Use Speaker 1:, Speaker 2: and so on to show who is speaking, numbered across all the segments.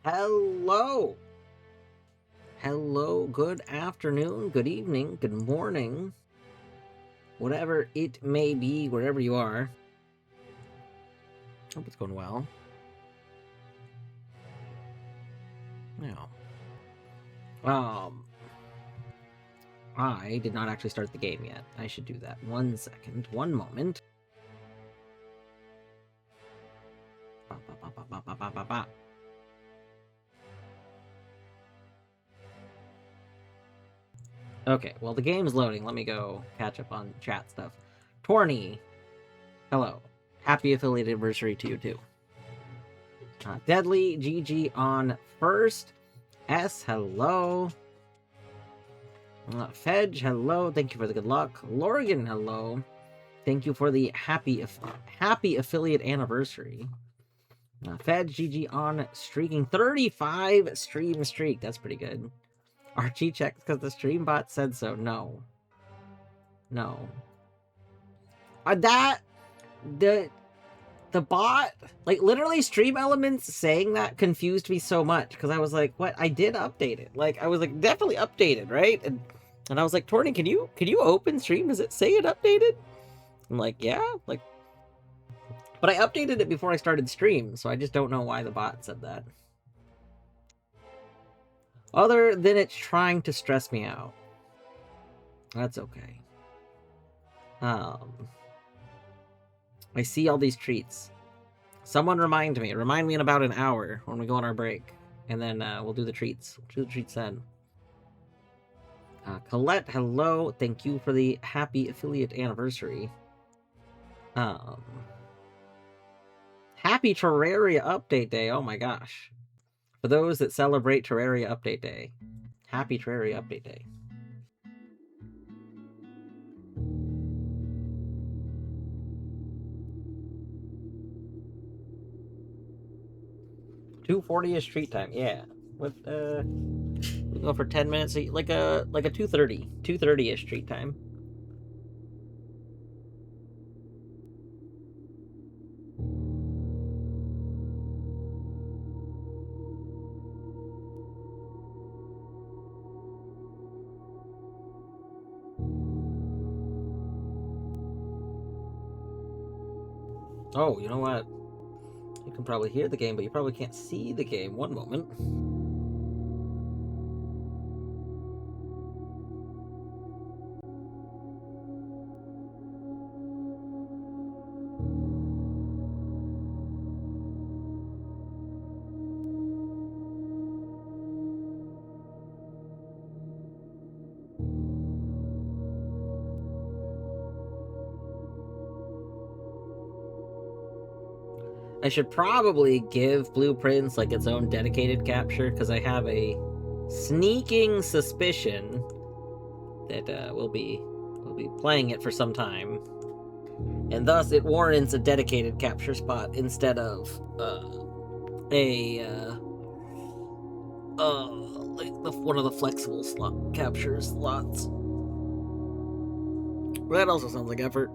Speaker 1: Hello. Hello, good afternoon, good evening, good morning, whatever it may be, wherever you are. Hope it's going well. Yeah. I did not actually start the game yet. I should do that. 1 second, one moment. Ba, ba, ba, ba, ba, ba, ba, ba. Okay, well, the game's loading. Let me go catch up on chat stuff. Torny, hello. Happy affiliate anniversary to you, too. Deadly, GG on first. S, hello. Fedge, hello. Thank you for the good luck. Lorgan, hello. Thank you for the happy affiliate anniversary. Fedge, GG on streaking 35 stream streak. That's pretty good. Archie checks because the stream bot said so. No. The bot, like, literally Stream Elements saying that confused me so much, because I was like, what? I did update it. Like, I was like, definitely updated, right? And I was like, Torny, can you open stream? Does it say it updated? I'm like, yeah, like, but I updated it before I started stream, so I just don't know why the bot said that. Other than it's trying to stress me out. That's okay. I see all these treats. Someone remind me. Remind me in about an hour when we go on our break. And then we'll do the treats. We'll do the treats then. Colette, hello. Thank you for the happy affiliate anniversary. Happy Terraria Update Day. Oh my gosh. For those that celebrate Terraria Update Day. Happy Terraria Update Day. $2:40 is street time. Yeah. What? We go for 10 minutes. Like a 2:30. 2:30 is street time. Oh, you know what? You can probably hear the game, but you probably can't see the game. One moment. I should probably give Blueprints like its own dedicated capture, because I have a sneaking suspicion that we'll be playing it for some time, and thus it warrants a dedicated capture spot instead of like one of the flexible slot capture slots. But that also sounds like effort.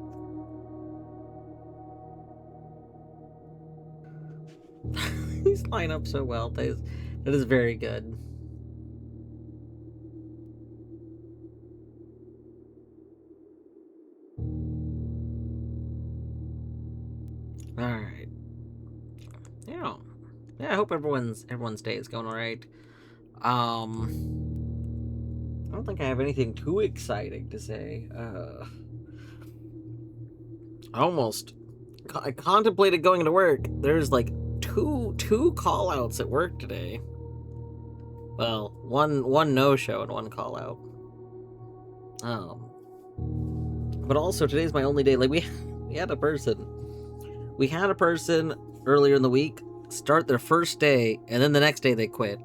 Speaker 1: These line up so well. That is very good. All right. Yeah. I hope everyone's day is going all right. I don't think I have anything too exciting to say. I contemplated going to work. There's like two call outs at work today. Well, one no show and one call out. But also today's my only day. Like we had a person earlier in the week start their first day, and then the next day they quit.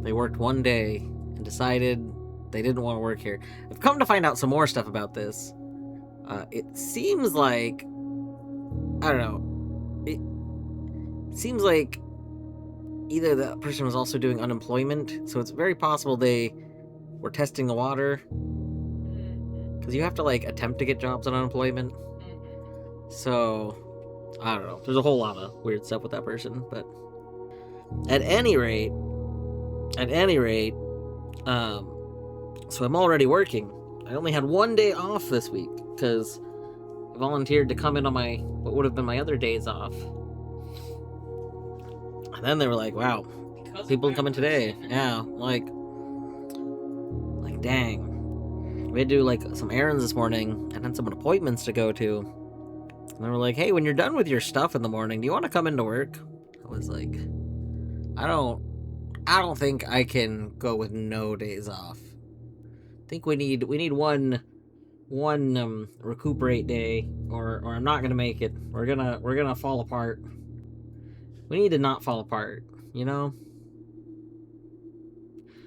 Speaker 1: They worked one day and decided they didn't want to work here. I've come to find out some more stuff about this. It seems like, I don't know, it seems like either the person was also doing unemployment, so it's very possible they were testing the water, because you have to like attempt to get jobs on unemployment. So I don't know, there's a whole lot of weird stuff with that person, but At any rate, so I'm already working. I only had 1 day off this week because I volunteered to come in on what would have been my other days off. And then they were like, wow, people coming today. Yeah, like dang. We had to do like some errands this morning and had some appointments to go to. And they were like, hey, when you're done with your stuff in the morning, do you want to come into work? I was like, I don't think I can go with no days off. I think we need one recuperate day, or I'm not gonna make it. We're gonna fall apart. We need to not fall apart, you know?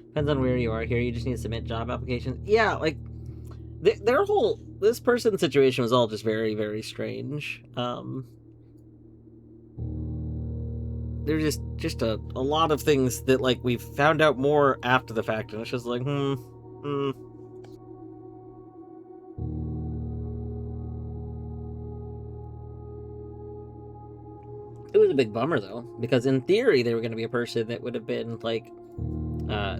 Speaker 1: Depends on where you are here. You just need to submit job applications. Yeah, like this person's situation was all just very, very strange. There's just a lot of things that like we've found out more after the fact, and it's just like, It was a big bummer though, because in theory they were going to be a person that would have been like a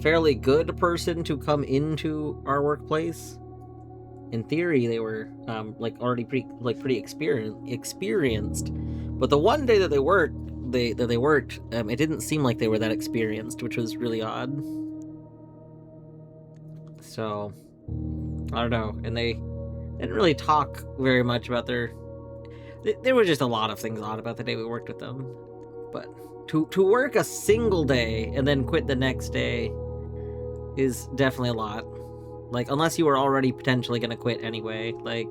Speaker 1: fairly good person to come into our workplace. In theory, they were like already pretty experienced, but the one day that they worked, it didn't seem like they were that experienced, which was really odd. So I don't know, and they didn't really talk very much about there were just a lot of things odd about the day we worked with them. But to work a single day and then quit the next day is definitely a lot. Like, unless you were already potentially gonna quit anyway, like,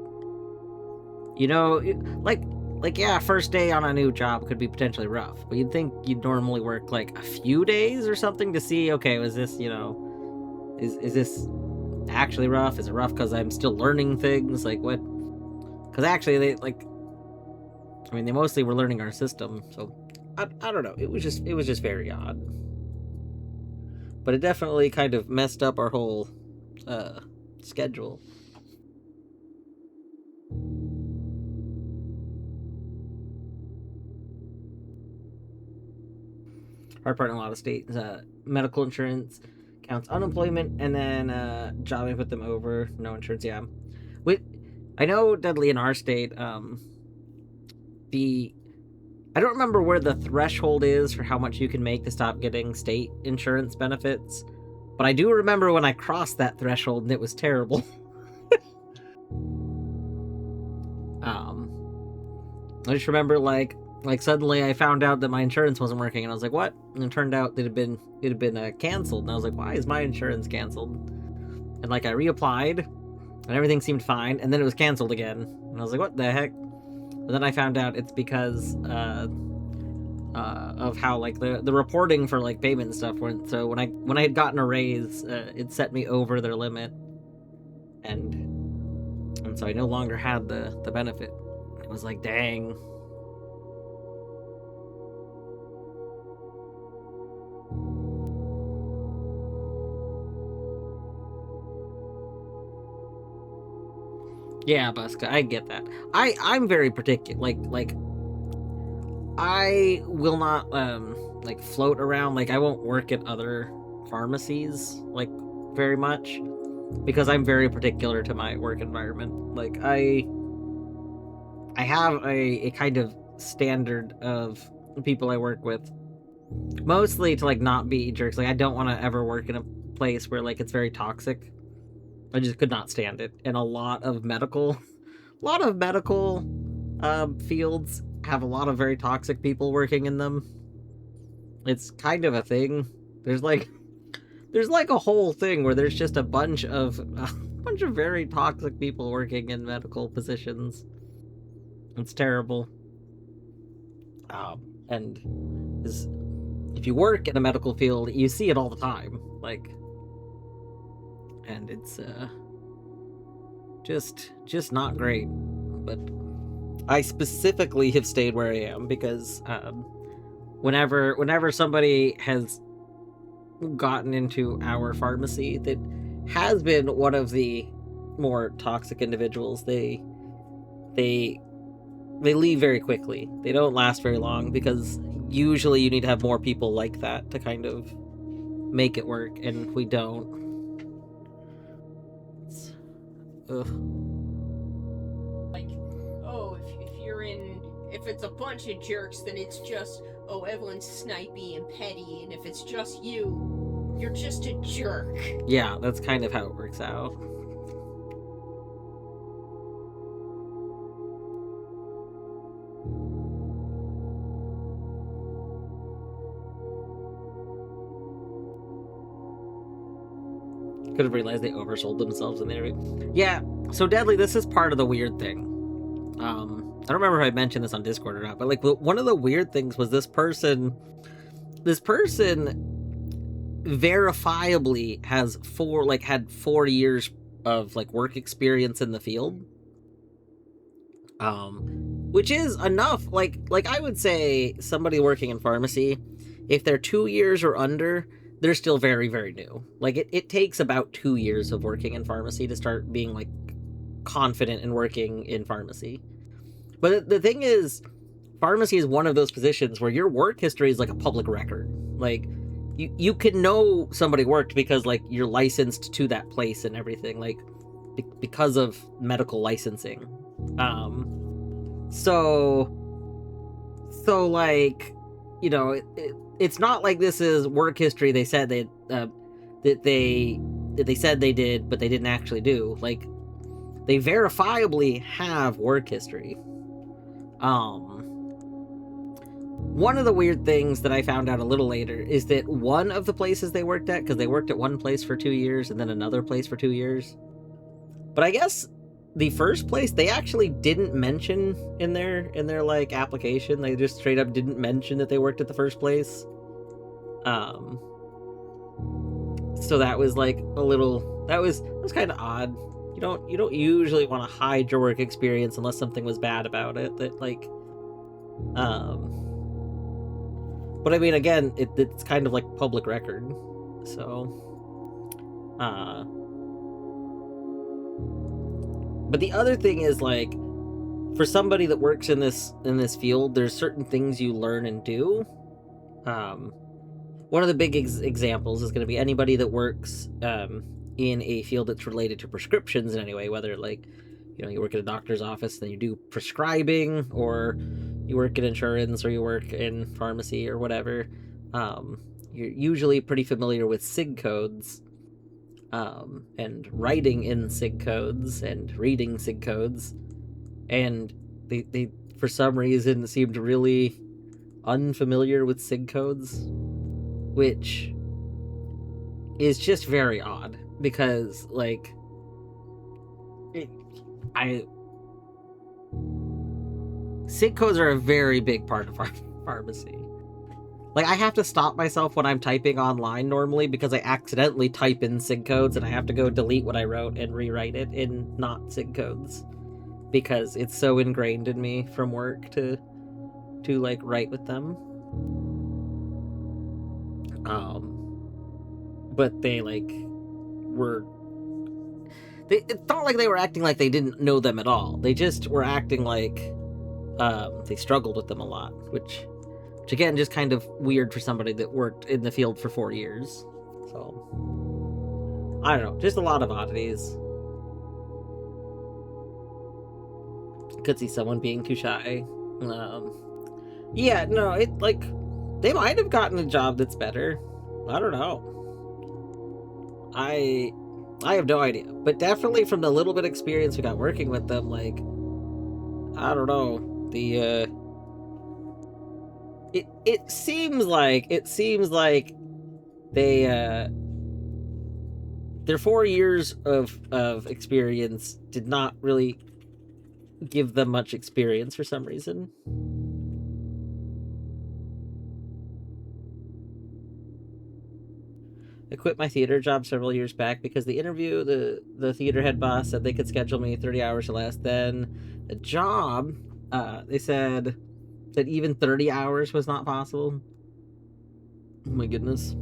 Speaker 1: you know, like yeah, first day on a new job could be potentially rough, but you'd think you'd normally work like a few days or something to see, okay, was this, you know, is this actually rough? Is it rough because I'm still learning things? Like, what? Because actually, they mostly were learning our system, so I don't know. It was just very odd. But it definitely kind of messed up our whole schedule. Hard part in a lot of states, medical insurance counts unemployment, and then job, I put them over, no insurance, yeah. I know, Dudley, in our state, I don't remember where the threshold is for how much you can make to stop getting state insurance benefits, but I do remember when I crossed that threshold and it was terrible. I just remember like suddenly I found out that my insurance wasn't working, and I was like, what? And it turned out that it had been canceled, and I was like, why is my insurance canceled? And like I reapplied, and everything seemed fine, and then it was canceled again, and I was like, what the heck? And then I found out it's because of how like the reporting for like payment and stuff weren't. So when I had gotten a raise, it set me over their limit, and so I no longer had the benefit. It was like, dang. Yeah, Buska, I get that. I'm very particular. Like I will not like float around. Like I won't work at other pharmacies like very much because I'm very particular to my work environment. Like I have a kind of standard of people I work with, mostly to like not be jerks. Like I don't want to ever work in a place where like it's very toxic. I just could not stand it. And a lot of medical fields have a lot of very toxic people working in them. It's kind of a thing. There's like a whole thing where there's just a bunch of very toxic people working in medical positions. It's terrible. And if you work in a medical field, you see it all the time. Like, and it's just not great. But I specifically have stayed where I am because whenever somebody has gotten into our pharmacy that has been one of the more toxic individuals, they leave very quickly. They don't last very long because usually you need to have more people like that to kind of make it work, and we don't. Ugh.
Speaker 2: Like, oh, if it's a bunch of jerks, then it's just, oh, Evelyn's snipey and petty, and if it's just you, you're just a jerk.
Speaker 1: Yeah, that's kind of how it works out. Could have realized they oversold themselves in the interview. Yeah, so Deadly, this is part of the weird thing. I don't remember if I mentioned this on Discord or not, but like one of the weird things was this person verifiably has had 4 years of like work experience in the field. Which is enough. Like I would say somebody working in pharmacy, if they're 2 years or under, they're still very, very new. Like it takes about 2 years of working in pharmacy to start being like confident in working in pharmacy. But the thing is, pharmacy is one of those positions where your work history is like a public record. Like you can know somebody worked because like you're licensed to that place and everything, like because of medical licensing. So like, you know, it's not like this is work history they said that they said they did, but they didn't actually do. Like, they verifiably have work history. One of the weird things that I found out a little later is that one of the places they worked at, because they worked at one place for 2 years and then another place for 2 years, but I guess the first place they actually didn't mention in their like application. They just straight up didn't mention that they worked at the first place. So that was like a little, that was kind of odd. You don't usually want to hide your work experience unless something was bad about it. That like, but I mean, again, it's kind of like public record. So, but the other thing is, like, for somebody that works in this field, there's certain things you learn and do. One of the big examples is going to be anybody that works in a field that's related to prescriptions in any way, whether, like, you know, you work at a doctor's office, then you do prescribing, or you work in insurance, or you work in pharmacy, or whatever. You're usually pretty familiar with SIG codes. And writing in SIG codes and reading SIG codes, and they for some reason seemed really unfamiliar with SIG codes, which is just very odd because, like, SIG codes are a very big part of our pharmacy. Like, I have to stop myself when I'm typing online normally because I accidentally type in SIG codes and I have to go delete what I wrote and rewrite it in not SIG codes because it's so ingrained in me from work to like write with them. But they like it's not like they were acting like they didn't know them at all. They just were acting like they struggled with them a lot, which again, just kind of weird for somebody that worked in the field for 4 years. So, I don't know, just a lot of oddities. Could see someone being too shy. Yeah, no, it, like, they might have gotten a job that's better. I don't know. I have no idea. But definitely from the little bit of experience we got working with them, like, I don't know, the, It seems like they their 4 years of experience did not really give them much experience for some reason. I quit my theater job several years back because the interview, the theater head boss said they could schedule me 30 hours or less. Then the job, they said that even 30 hours was not possible. Oh my goodness.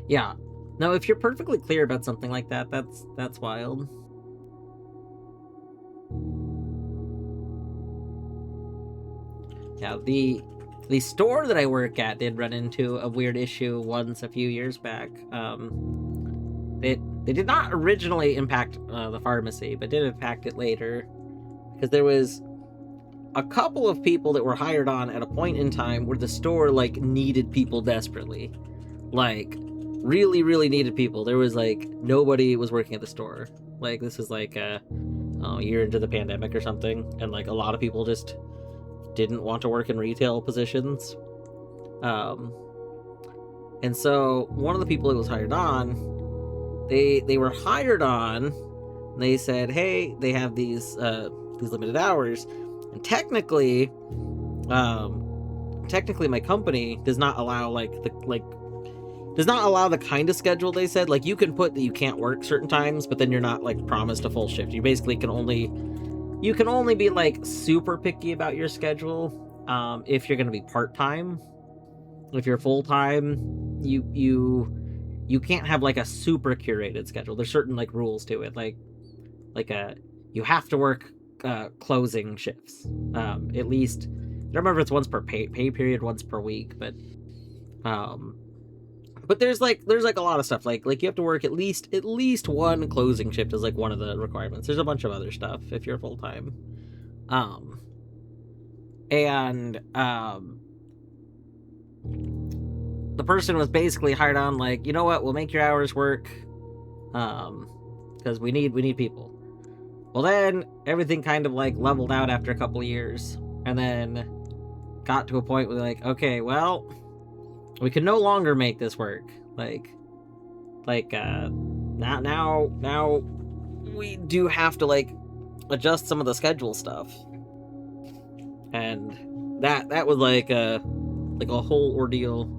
Speaker 1: Yeah. No, if you're perfectly clear about something like that, that's wild. Yeah, the store that I work at did run into a weird issue once a few years back. They did not originally impact the pharmacy, but did impact it later, because there was a couple of people that were hired on at a point in time where the store like needed people desperately, like really needed people. There was like nobody was working at the store. Like this is like a year into the pandemic or something, and like a lot of people just didn't want to work in retail positions. And so one of the people that was hired on, they were hired on, and they said, hey, they have these limited hours, and technically my company does not allow does not allow the kind of schedule they said. Like, you can put that you can't work certain times, but then you're not like promised a full shift. You basically can only be like super picky about your schedule if you're going to be part-time. If you're full-time, you can't have like a super curated schedule. There's certain like rules to it, like you have to work closing shifts at least. I don't remember if it's once per pay period, once per week, but there's like a lot of stuff like you have to work at least one closing shift is like one of the requirements. There's a bunch of other stuff if you're full time, and the person was basically hired on like, you know what, we'll make your hours work, because we need people. Well, then everything kind of like leveled out after a couple of years, and then got to a point where like, okay, well, we can no longer make this work. Now we do have to like adjust some of the schedule stuff, and that was like a whole ordeal.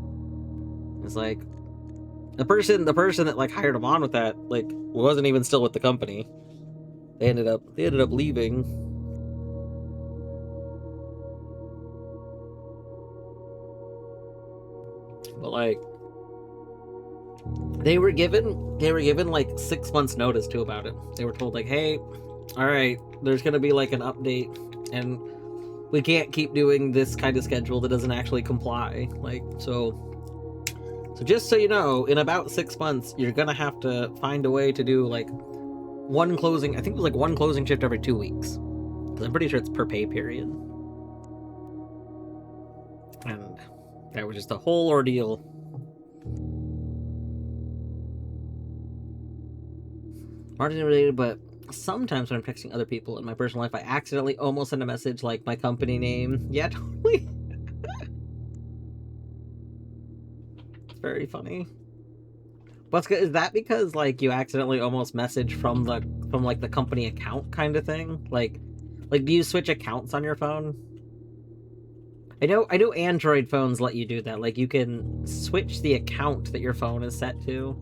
Speaker 1: It's like the person that like hired him on with that like wasn't even still with the company. They ended up leaving. But like they were given like 6 months notice too about it. They were told like, hey, all right, there's gonna be like an update, and we can't keep doing this kind of schedule that doesn't actually comply. Like, so just so you know, in about 6 months, you're gonna have to find a way to do like one closing. I think it was like one closing shift every 2 weeks, because I'm pretty sure it's per pay period. And that was just a whole ordeal. Martin related, but sometimes when I'm texting other people in my personal life, I accidentally almost send a message like my company name. Yeah, totally. It's very funny. What's good is that because like you accidentally almost message from like the company account kind of thing? Like do you switch accounts on your phone? I know Android phones let you do that. Like you can switch the account that your phone is set to.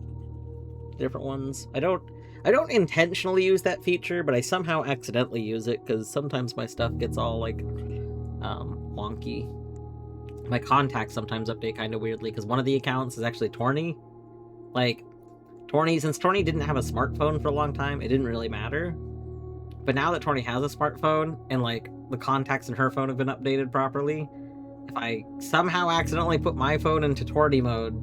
Speaker 1: Different ones. I don't intentionally use that feature, but I somehow accidentally use it because sometimes my stuff gets all like wonky. My contacts sometimes update kind of weirdly because one of the accounts is actually Torny. Like since Torny didn't have a smartphone for a long time, it didn't really matter. But now that Torny has a smartphone and like the contacts in her phone have been updated properly, if I somehow accidentally put my phone into Torny mode,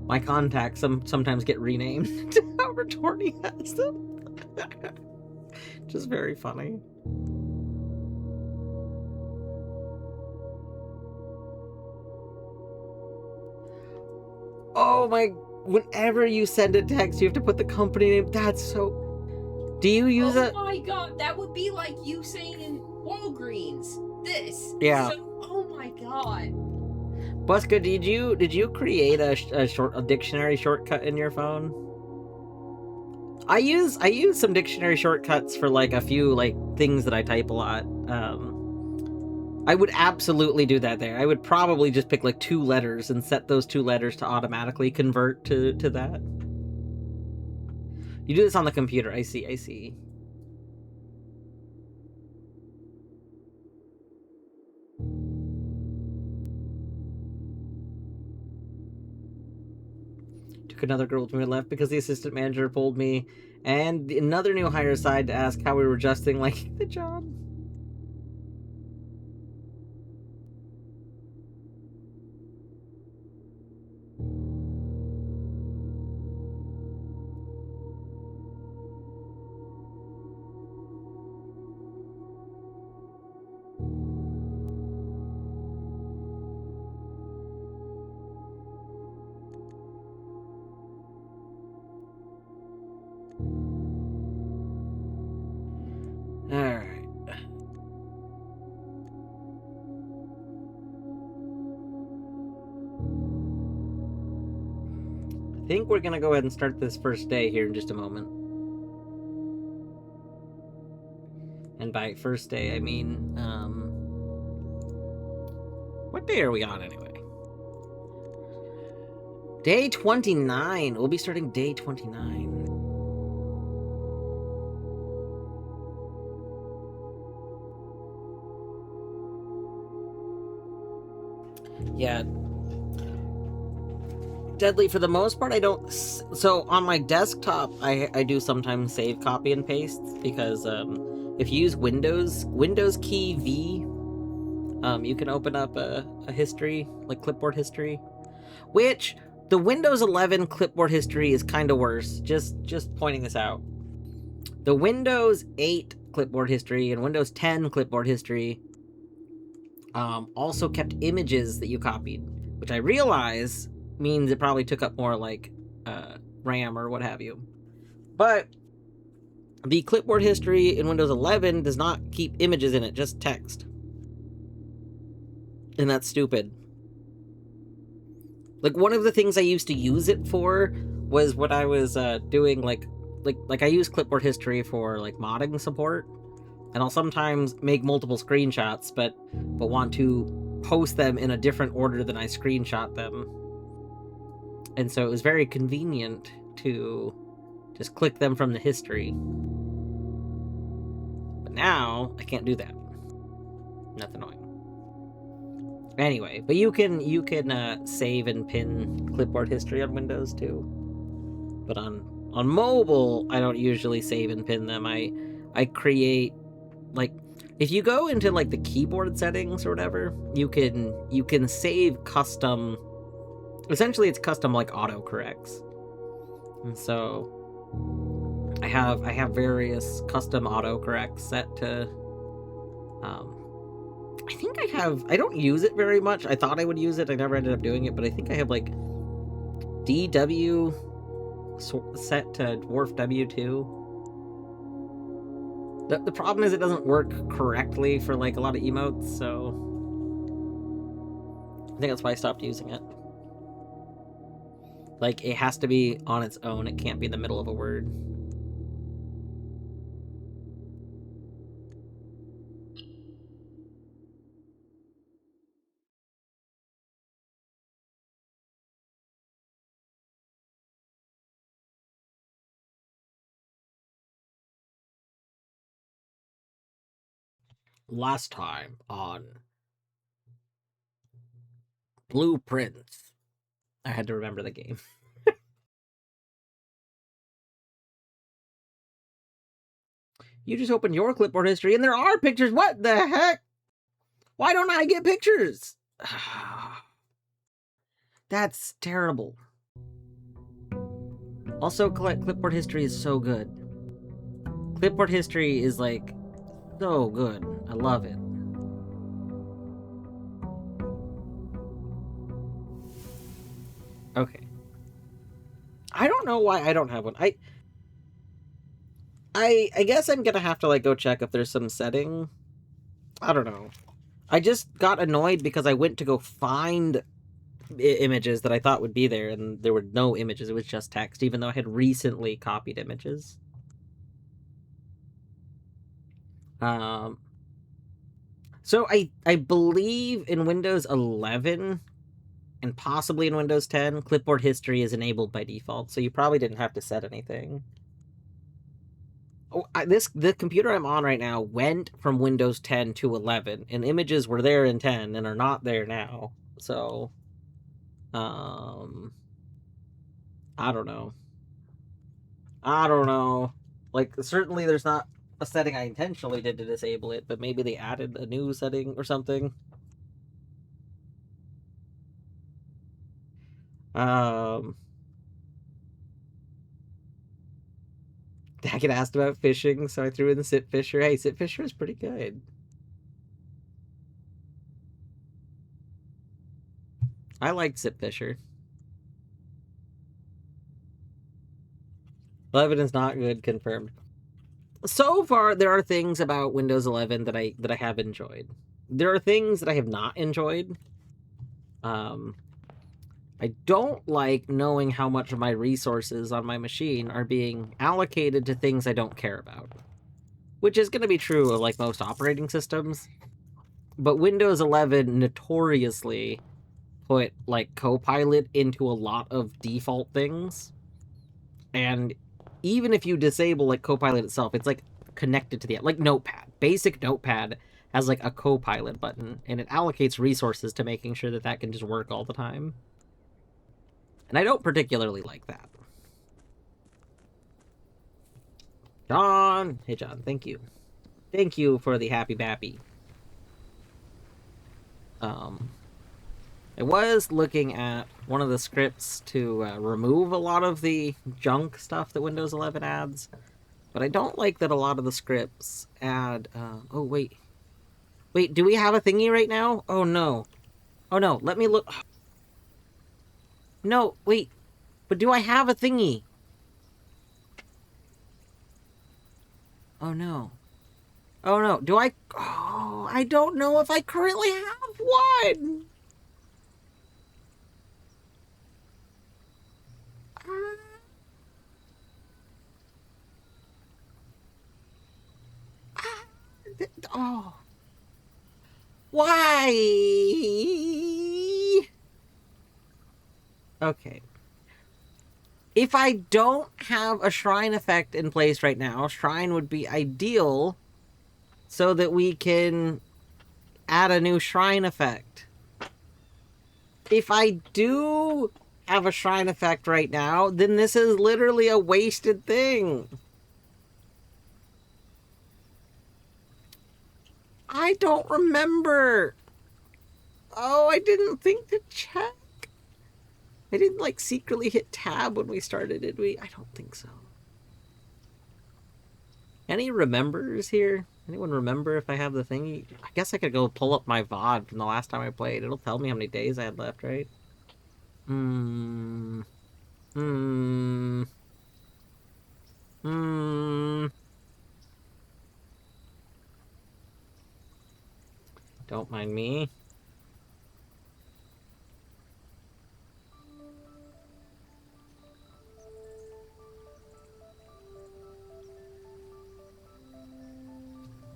Speaker 1: my contacts sometimes get renamed to however Torny has them. Just very funny. Oh my, whenever you send a text, you have to put the company name. That's so... Do you use it?
Speaker 2: Oh my god, that would be like you saying in Walgreens. This.
Speaker 1: Yeah.
Speaker 2: So, oh my god.
Speaker 1: Buska, did you create a dictionary shortcut in your phone? I use some dictionary shortcuts for like a few like things that I type a lot. I would absolutely do that there. I would probably just pick like 2 letters and set those 2 letters to automatically convert to that. You do this on the computer. I see. Took another girl to my left because the assistant manager pulled me, and another new hire aside to ask how we were adjusting like the job. think we're gonna go ahead and start this first day here in just a moment. And by first day, I mean, what day are we on anyway? Day 29. We'll be starting day 29. Yeah. Deadly, for the most part, I don't... So, on my desktop, I do sometimes save, copy, and paste, because, if you use Windows key V, you can open up a history, like clipboard history, which the Windows 11 clipboard history is kind of worse. Just pointing this out. The Windows 8 clipboard history and Windows 10 clipboard history also kept images that you copied, which I realize means it probably took up more like RAM or what have you. But the clipboard history in Windows 11 does not keep images in it, just text. And that's stupid. Like, one of the things I used to use it for was what I was doing, like I use clipboard history for like modding support, and I'll sometimes make multiple screenshots, but want to post them in a different order than I screenshot them. And so it was very convenient to just click them from the history. But now I can't do that. That's annoying. Anyway, but you can save and pin clipboard history on Windows too. But on mobile, I don't usually save and pin them. I create, like, if you go into like the keyboard settings or whatever, you can save custom. Essentially, it's custom like autocorrects, and so I have various custom autocorrects set to. I think I don't use it very much. I thought I would use it. I never ended up doing it, but I think I have like DW set to Dwarf W2. The problem is it doesn't work correctly for like a lot of emotes, so I think that's why I stopped using it. Like, it has to be on its own. It can't be in the middle of a word. Last time on Blueprints. I had to remember the game. You just opened your clipboard history and there are pictures. What the heck? Why don't I get pictures? That's terrible. Also, clipboard history is so good. Clipboard history is like so good. I love it. Okay. I don't know why I don't have one. I guess I'm gonna have to like go check if there's some setting. I don't know. I just got annoyed because I went to go find images that I thought would be there, and there were no images. It was just text, even though I had recently copied images. So I believe in Windows 11 and possibly in Windows 10, clipboard history is enabled by default, so you probably didn't have to set anything. Oh, the computer I'm on right now went from Windows 10 to 11, and images were there in 10 and are not there now. So, I don't know. Like, certainly there's not a setting I intentionally did to disable it, but maybe they added a new setting or something. Daggett asked about fishing, so I threw in the Sit Fisher. Hey, Sit Fisher is pretty good. I liked Sit Fisher. 11 is not good, confirmed. So far, there are things about Windows 11 that I have enjoyed. There are things that I have not enjoyed. I don't like knowing how much of my resources on my machine are being allocated to things I don't care about. Which is going to be true of like most operating systems. But Windows 11 notoriously put like Copilot into a lot of default things. And even if you disable like Copilot itself, it's like connected to the like Notepad. Basic Notepad has like a Copilot button, and it allocates resources to making sure that that can just work all the time. And I don't particularly like that. John! Hey, John, thank you. Thank you for the happy bappy. I was looking at one of the scripts to remove a lot of the junk stuff that Windows 11 adds, but I don't like that a lot of the scripts add... oh, wait. Wait, do we have a thingy right now? Oh, no. Oh, no, let me look... No, wait. But do I have a thingy? Oh, no. Oh, no. Do I... Oh, I don't know if I currently have one. Oh. Why? Okay. If I don't have a shrine effect in place right now, shrine would be ideal so that we can add a new shrine effect. If I do have a shrine effect right now, then this is literally a wasted thing. I don't remember. Oh, I didn't think to check. I didn't, like, secretly hit tab when we started, did we? I don't think so. Any remembers here? Anyone remember if I have the thingy? I guess I could go pull up my VOD from the last time I played. It'll tell me how many days I had left, right? Don't mind me.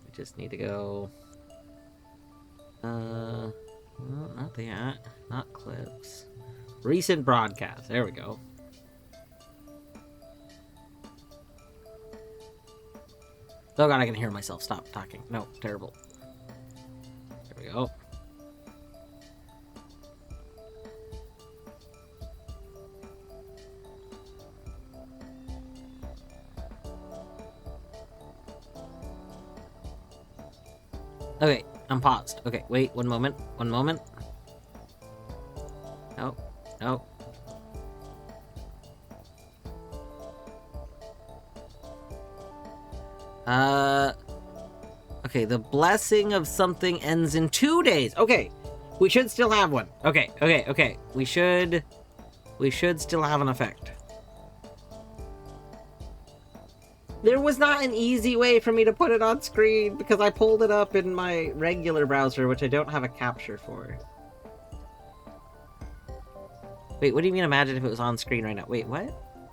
Speaker 1: I just need to go... no, not that. Not clips. Recent broadcast. There we go. Oh god, I can hear myself. Stop talking. No, terrible. There we go. Okay, I'm paused. Okay, wait, one moment. One moment. No, no. Okay, the blessing of something ends in 2 days. Okay, we should still have one. Okay. We should still have an effect. There was not an easy way for me to put it on screen because I pulled it up in my regular browser, which I don't have a capture for. Wait, what do you mean imagine if it was on screen right now? Wait, what?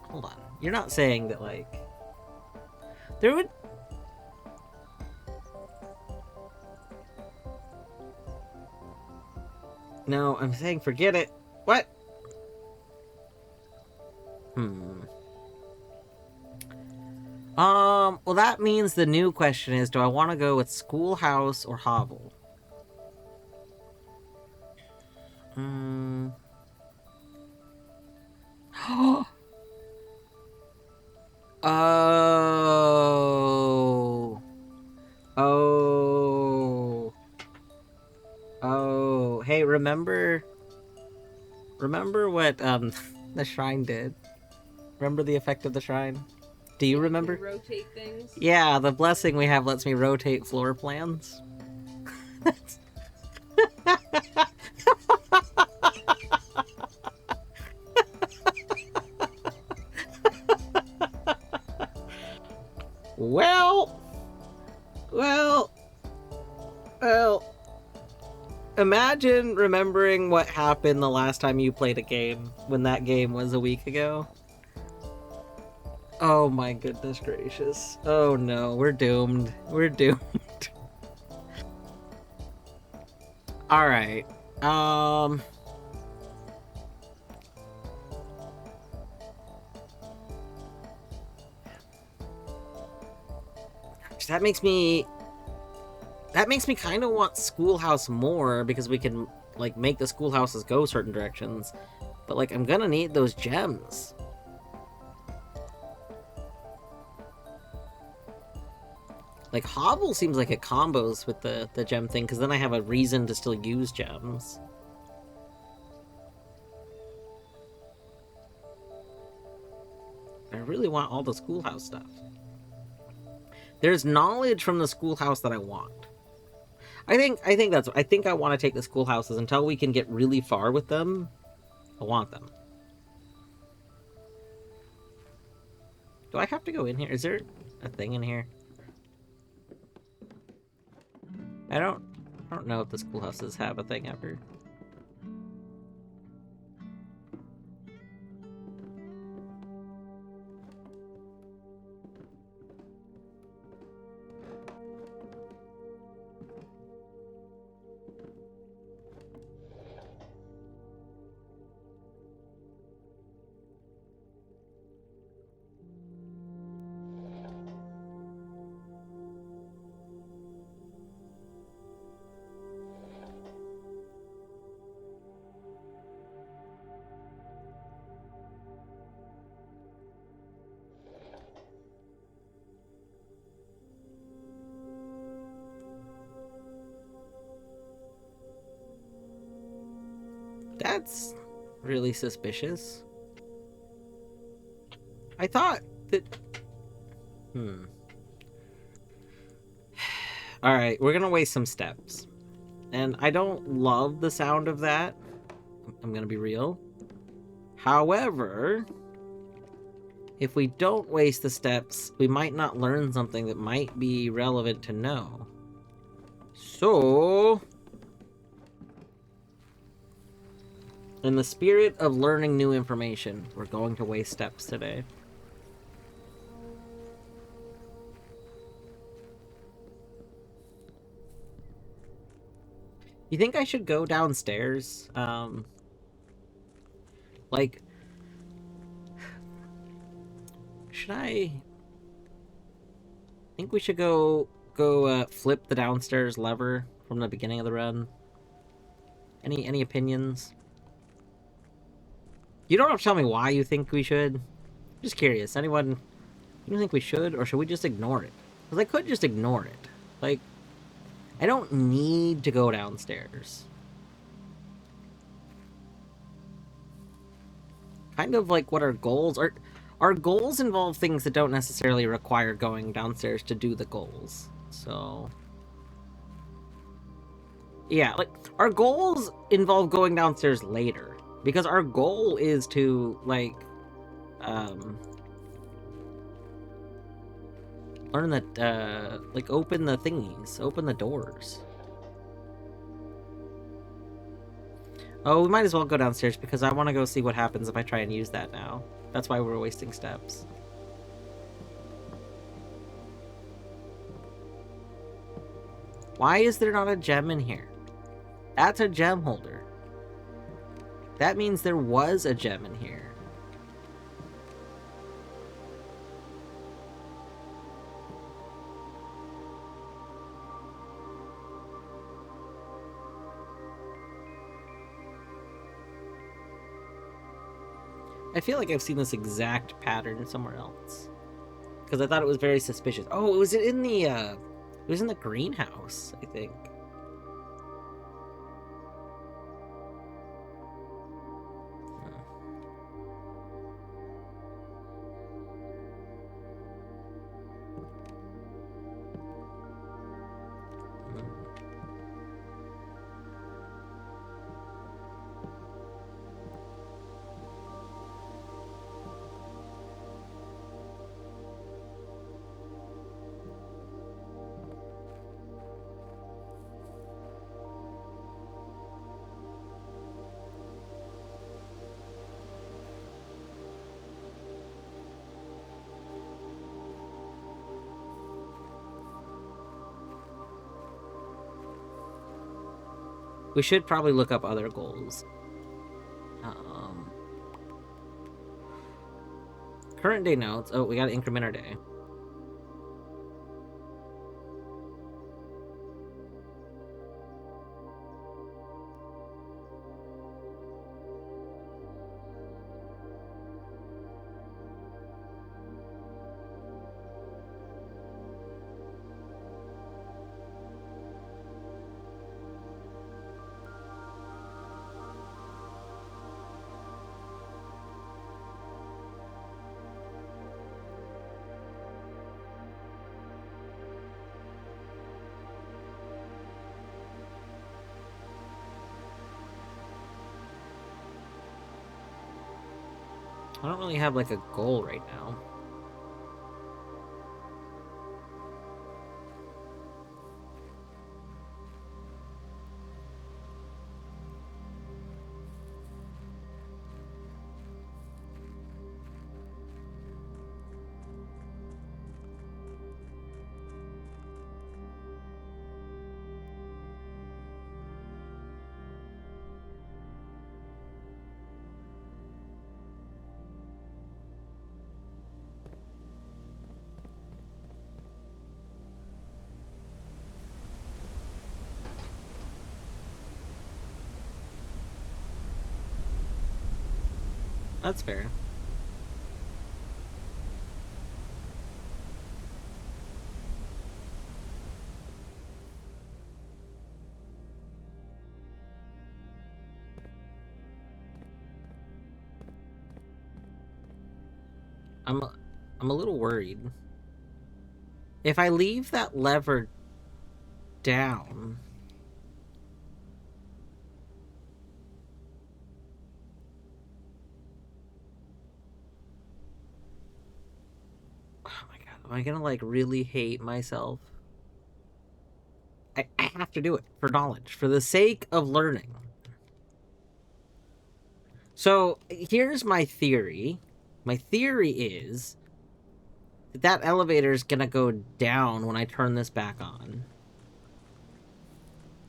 Speaker 1: Hold on. You're not saying that, like... There would... No, I'm saying forget it. What? Well, that means the new question is, do I want to go with Schoolhouse or Hovel? Oh, hey, remember what, the shrine did? Remember the effect of the shrine? Do you remember?
Speaker 2: Rotate things?
Speaker 1: Yeah, the blessing we have lets me rotate floor plans. Imagine remembering what happened the last time you played a game when that game was a week ago. Oh my goodness gracious. Oh no, we're doomed. We're doomed. Alright. That makes me kind of want Schoolhouse more, because we can like make the schoolhouses go certain directions. But like, I'm gonna need those gems. Like, Hobble seems like it combos with the gem thing, because then I have a reason to still use gems. I really want all the schoolhouse stuff. There's knowledge from the schoolhouse that I want. I think I want to take the schoolhouses until we can get really far with them. I want them. Do I have to go in here? Is there a thing in here? I don't know if the schoolhouses have a thing ever. That's really suspicious. I thought that... Alright, we're gonna waste some steps. And I don't love the sound of that. I'm gonna be real. However, if we don't waste the steps, we might not learn something that might be relevant to know. So... in the spirit of learning new information, we're going to waste steps today. You think I should go downstairs? Like... should I think we should go flip the downstairs lever from the beginning of the run? Any opinions? You don't have to tell me why you think we should. I'm just curious. Anyone, you think we should, or should we just ignore it? Because I could just ignore it. Like, I don't need to go downstairs. Kind of like what our goals are. Our goals involve things that don't necessarily require going downstairs to do the goals. So... yeah, like, our goals involve going downstairs later. Because our goal is to, like, learn that, like, open the thingies. Open the doors. Oh, we might as well go downstairs, because I want to go see what happens if I try and use that now. That's why we're wasting steps. Why is there not a gem in here? That's a gem holder. That means there was a gem in here. I feel like I've seen this exact pattern somewhere else. Because I thought it was very suspicious. Oh, it was in the greenhouse, I think. We should probably look up other goals. Current day notes. Oh, we gotta increment our day. I don't really have like a goal right now. That's fair. I'm a little worried. If I leave that lever down, oh my god, am I gonna like really hate myself? I have to do it for knowledge, for the sake of learning. So here's my theory. My theory is that elevator is gonna go down when I turn this back on.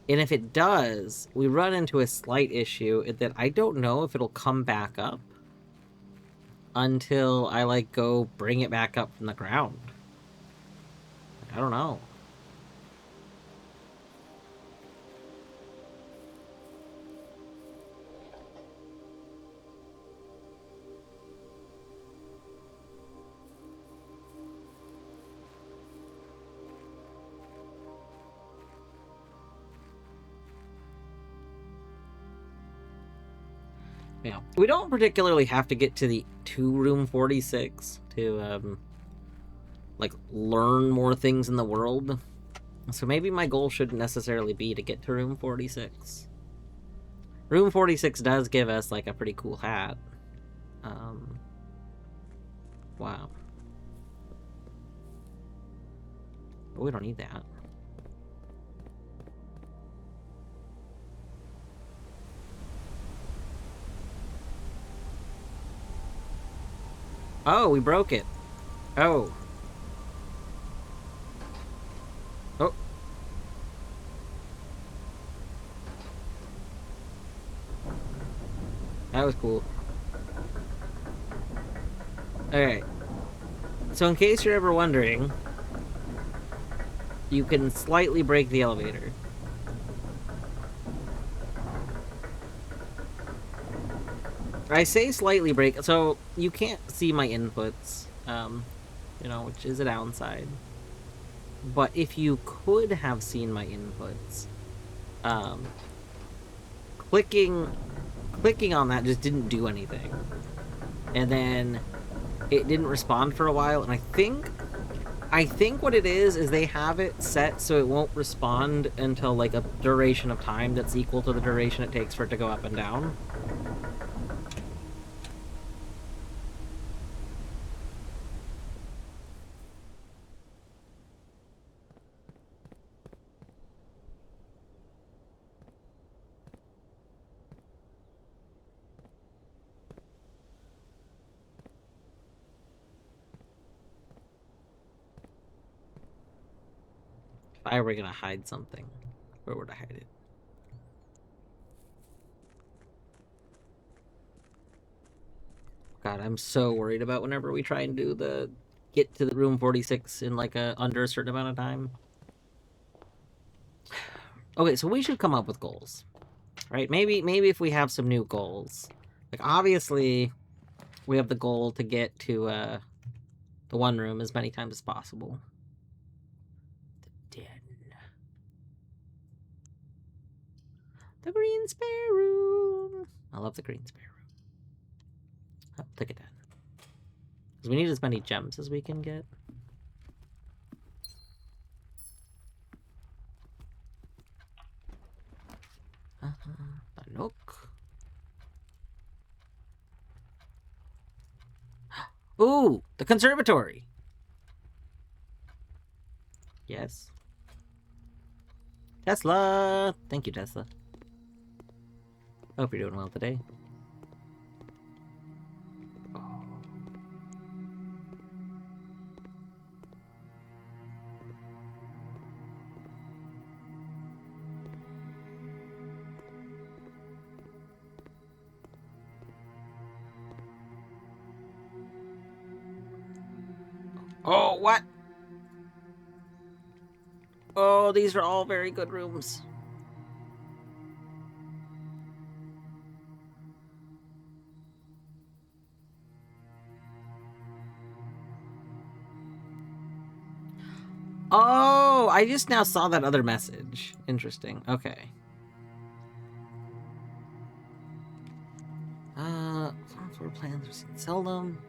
Speaker 1: And if it does, we run into a slight issue that I don't know if it'll come back up until I, like, go bring it back up from the ground. I don't know. Yeah, we don't particularly have to get to room 46 to like learn more things in the world. So maybe my goal shouldn't necessarily be to get to room 46. Room 46 does give us like a pretty cool hat. Wow. But we don't need that. Oh, we broke it. Oh. Oh. That was cool. Alright. So in case you're ever wondering, you can slightly break the elevator. I say slightly break, so you can't see my inputs, you know, which is a downside. But if you could have seen my inputs, clicking on that just didn't do anything. And then it didn't respond for a while, and I think what it is they have it set so it won't respond until like a duration of time that's equal to the duration it takes for it to go up and down. If I were gonna hide something, where would I hide it? God, I'm so worried about whenever we try and do the get to the room 46 in like under a certain amount of time. Okay, so we should come up with goals, right? Maybe if we have some new goals, like obviously we have the goal to get to the one room as many times as possible. The den. The green spare room. I love the green spare room. Oh, take it down. Because we need as many gems as we can get. A nook. Ooh, the conservatory. Yes. Tesla! Thank you, Tesla. Hope you're doing well today. Oh, what? Oh, these are all very good rooms. Oh, I just now saw that other message. Interesting. Okay. Floor plans are seen seldom.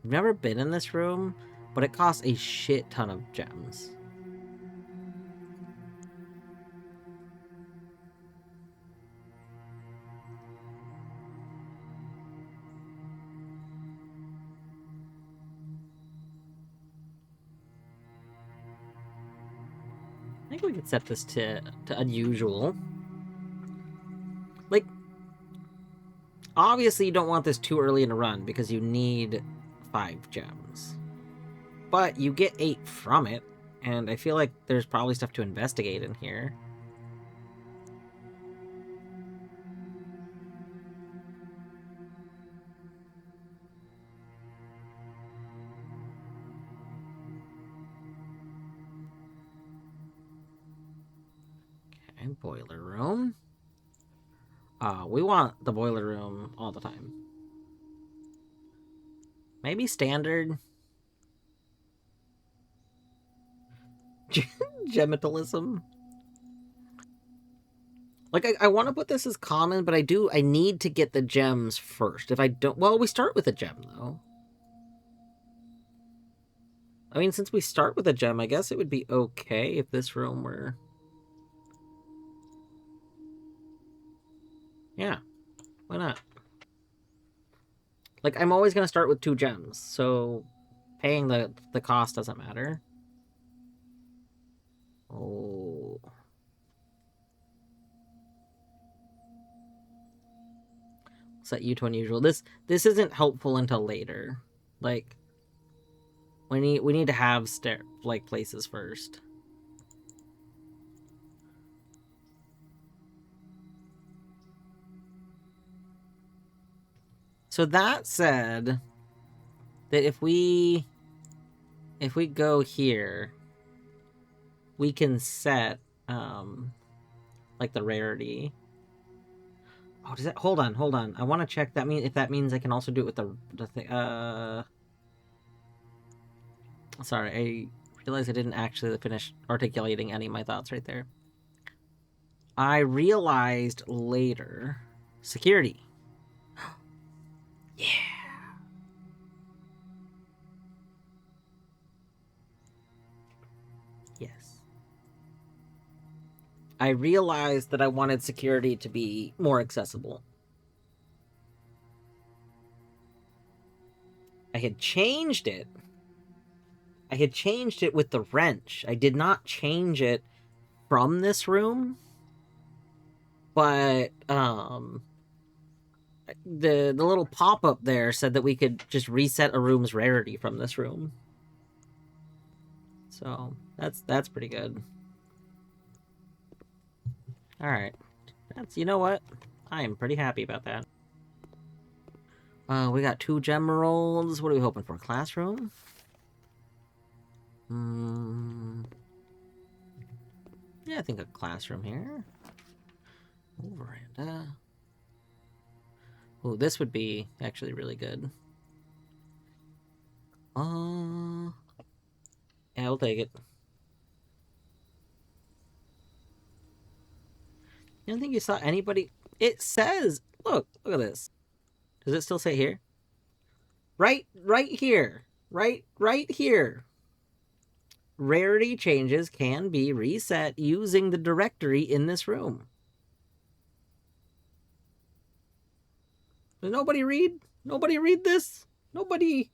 Speaker 1: I've never been in this room, but it costs a shit ton of gems. I think we could set this to unusual. Like, obviously you don't want this too early in a run because you need 5 gems. But you get 8 from it, and I feel like there's probably stuff to investigate in here. Okay, boiler room. We want the boiler room all the time. Maybe standard. Gemitalism. Like, I want to put this as common, but I need to get the gems first. If I don't, well, we start with a gem, though. I mean, since we start with a gem, I guess it would be okay if this room were... Yeah, why not? Like, I'm always going to start with 2 gems, so paying the cost doesn't matter. Oh... Set you to unusual. This isn't helpful until later. Like, we need to have places first. So that said, that if we go here, we can set like the rarity. Oh, does that? Hold on. I want to check that if that means I can also do it with the thing. Sorry, I realized I didn't actually finish articulating any of my thoughts right there. I realized later, security. Yeah. Yes. I realized that I wanted security to be more accessible. I had changed it. With the wrench. I did not change it from this room. But the little pop-up there said that we could just reset a room's rarity from this room. So that's pretty good. Alright. You know what? I am pretty happy about that. We got 2 gem rolls. What are we hoping for? Classroom? Yeah, I think a classroom here. Ooh, veranda. Oh, this would be actually really good. Yeah, we'll take it. I don't think you saw anybody. It says, look at this. Does it still say here? Right here. Right here. Rarity changes can be reset using the directory in this room. Does nobody read? Nobody read this? Nobody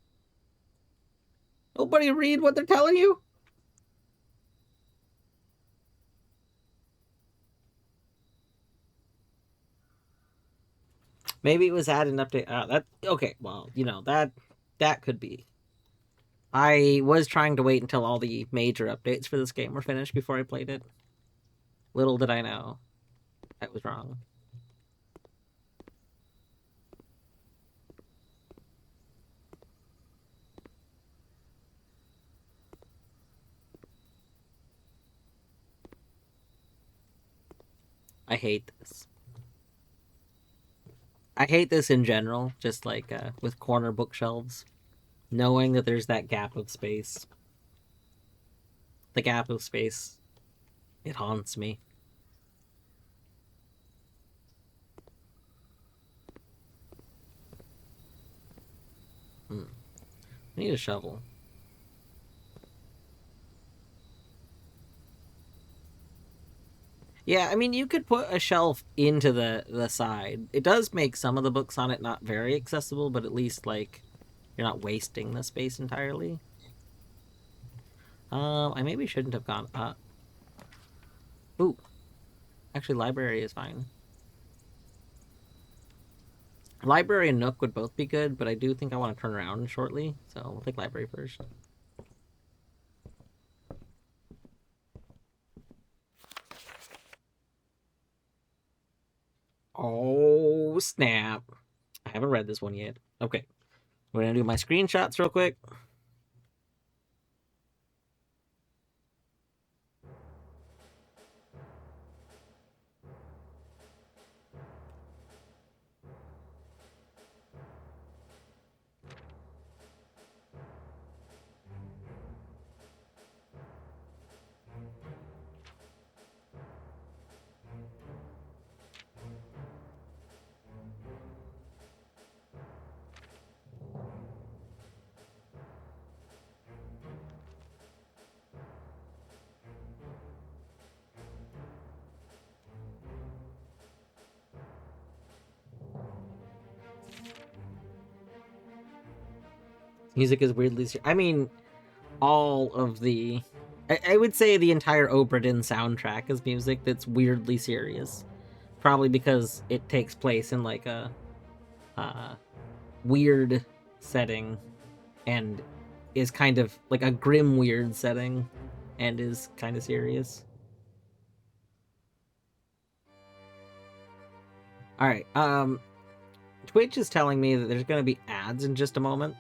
Speaker 1: read what they're telling you? Maybe it was added an update. That okay. Well, that could be. I was trying to wait until all the major updates for this game were finished before I played it. Little did I know, I was wrong. I hate this. I hate this in general, just like with corner bookshelves. Knowing that there's that gap of space. The gap of space, it haunts me. I need a shovel. Yeah, I mean, you could put a shelf into the side. It does make some of the books on it not very accessible, but at least, like, you're not wasting the space entirely. I maybe shouldn't have gone up. Ooh. Actually, library is fine. Library and Nook would both be good, but I do think I want to turn around shortly, so we'll take library first. Oh, snap. I haven't read this one yet. Okay. We're going to do my screenshots real quick. Music is weirdly... I mean, all of the... I would say the entire Obra Dinn soundtrack is music that's weirdly serious. Probably because it takes place in, like, a weird setting and is kind of like a grim weird setting and is kind of serious. All right. Twitch is telling me that there's going to be ads in just a moment.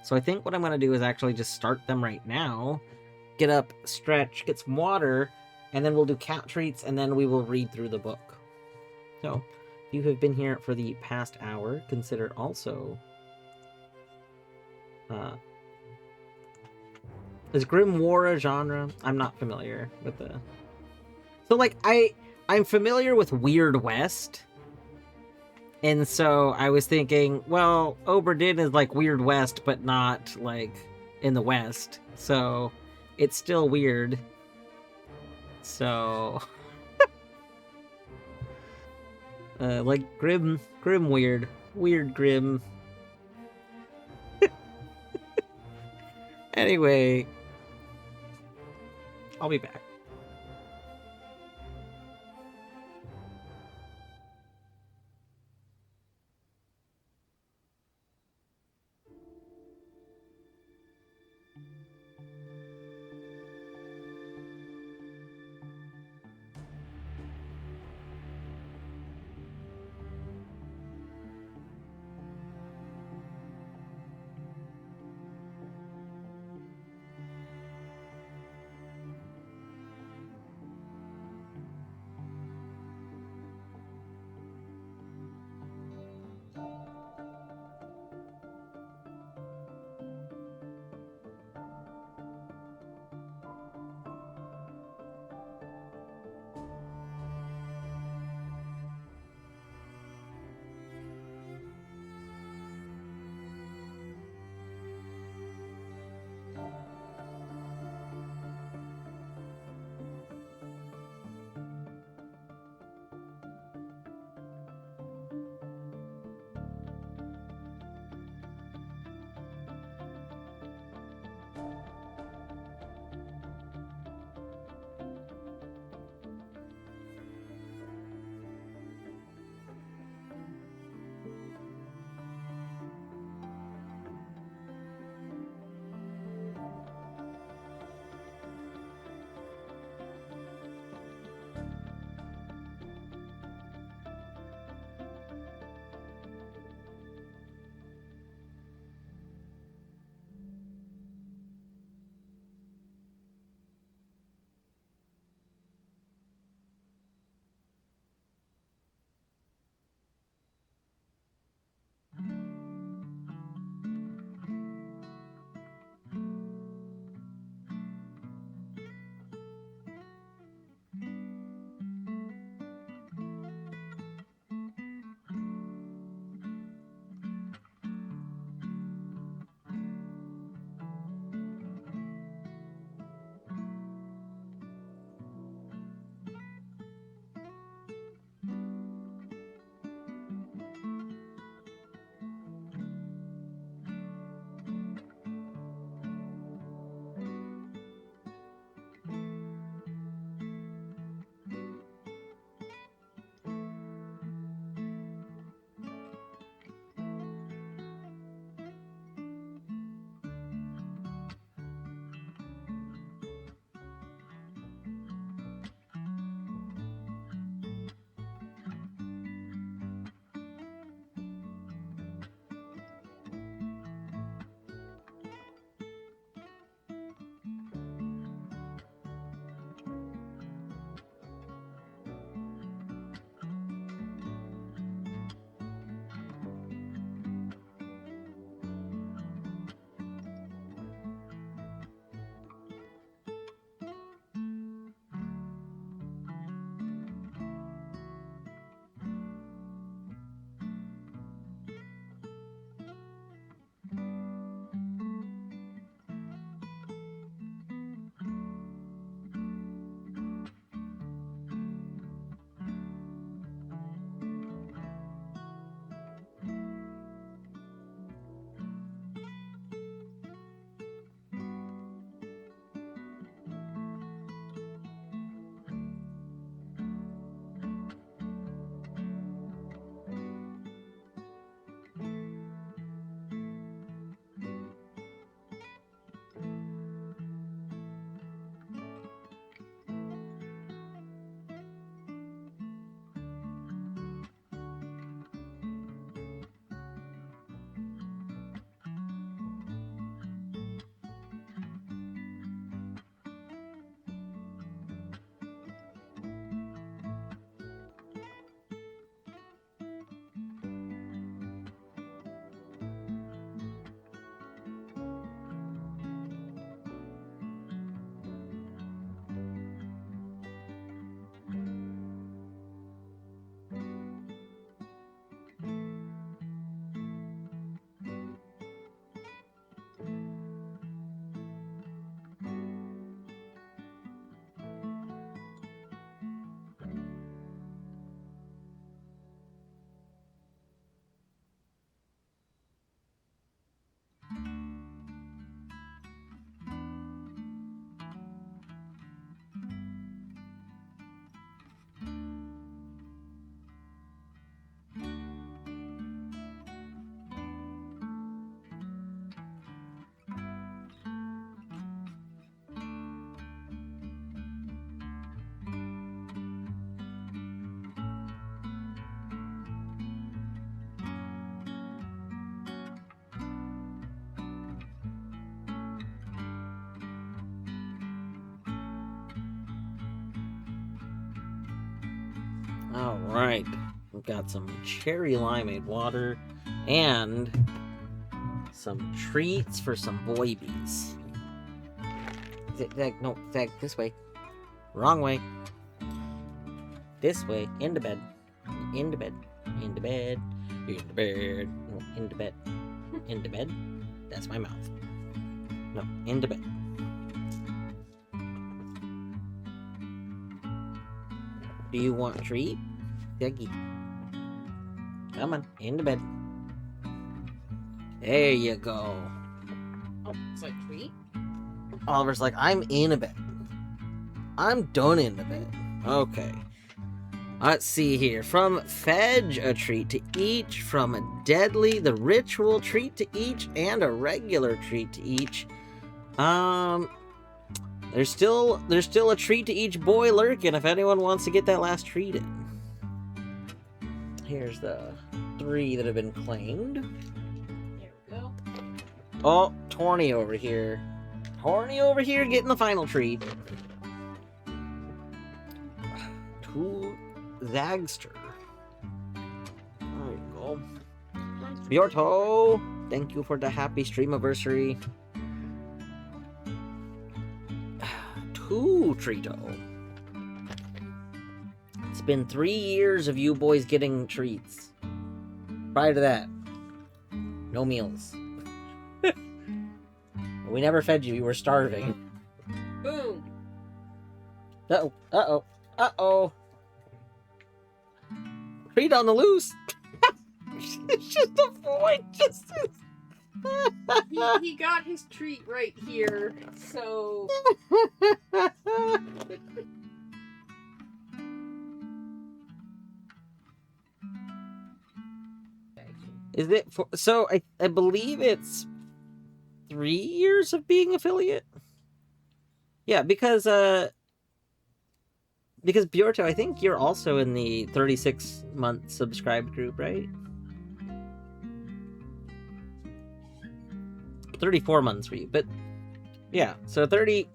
Speaker 1: So I think what I'm going to do is actually just start them right now. Get up, stretch, get some water, and then we'll do cat treats, and then we will read through the book. So, if you have been here for the past hour, consider also... is Grim War a genre? I'm not familiar with the... So, like, I'm familiar with Weird West, and so I was thinking, well, Obra Dinn is like Weird West, but not, like, in the West. So, it's still weird. So... like, grim weird. Weird grim. Anyway... I'll be back. Alright. We've got some cherry limeade water and some treats for some boybies. Zag, no, Zag, this way. Wrong way. This way. Into bed. Into bed. Into bed. Into bed. No, into bed. Into bed. That's my mouth. No, into bed. Do you want a treat? Zaggy. Come on, into bed. There you go.
Speaker 2: Oh, it's like treat?
Speaker 1: Oliver's like, I'm in a bed. I'm done in the bed. Okay. Let's see here. From Fedge, a treat to each. From a deadly, the ritual treat to each. And a regular treat to each. There's still a treat to each boy lurking if anyone wants to get that last treat in. Here's the 3 that have been claimed.
Speaker 2: There we go.
Speaker 1: Oh, Torny over here. Torny over here getting the final treat. To Zagster. There you go. Bjorto, thank you for the happy stream anniversary. To Trito. It's been 3 years of you boys getting treats. Prior to that, no meals. We never fed you. You were starving.
Speaker 2: Boom.
Speaker 1: Uh-oh. Uh-oh. Uh-oh. Treat on the loose. It's just a void. Just...
Speaker 2: he got his treat right here, so...
Speaker 1: Is it for... So, I believe it's 3 years of being affiliate? Yeah, because Bjorto, I think you're also in the 36-month subscribed group, right? 34 months for you, but yeah, so 30.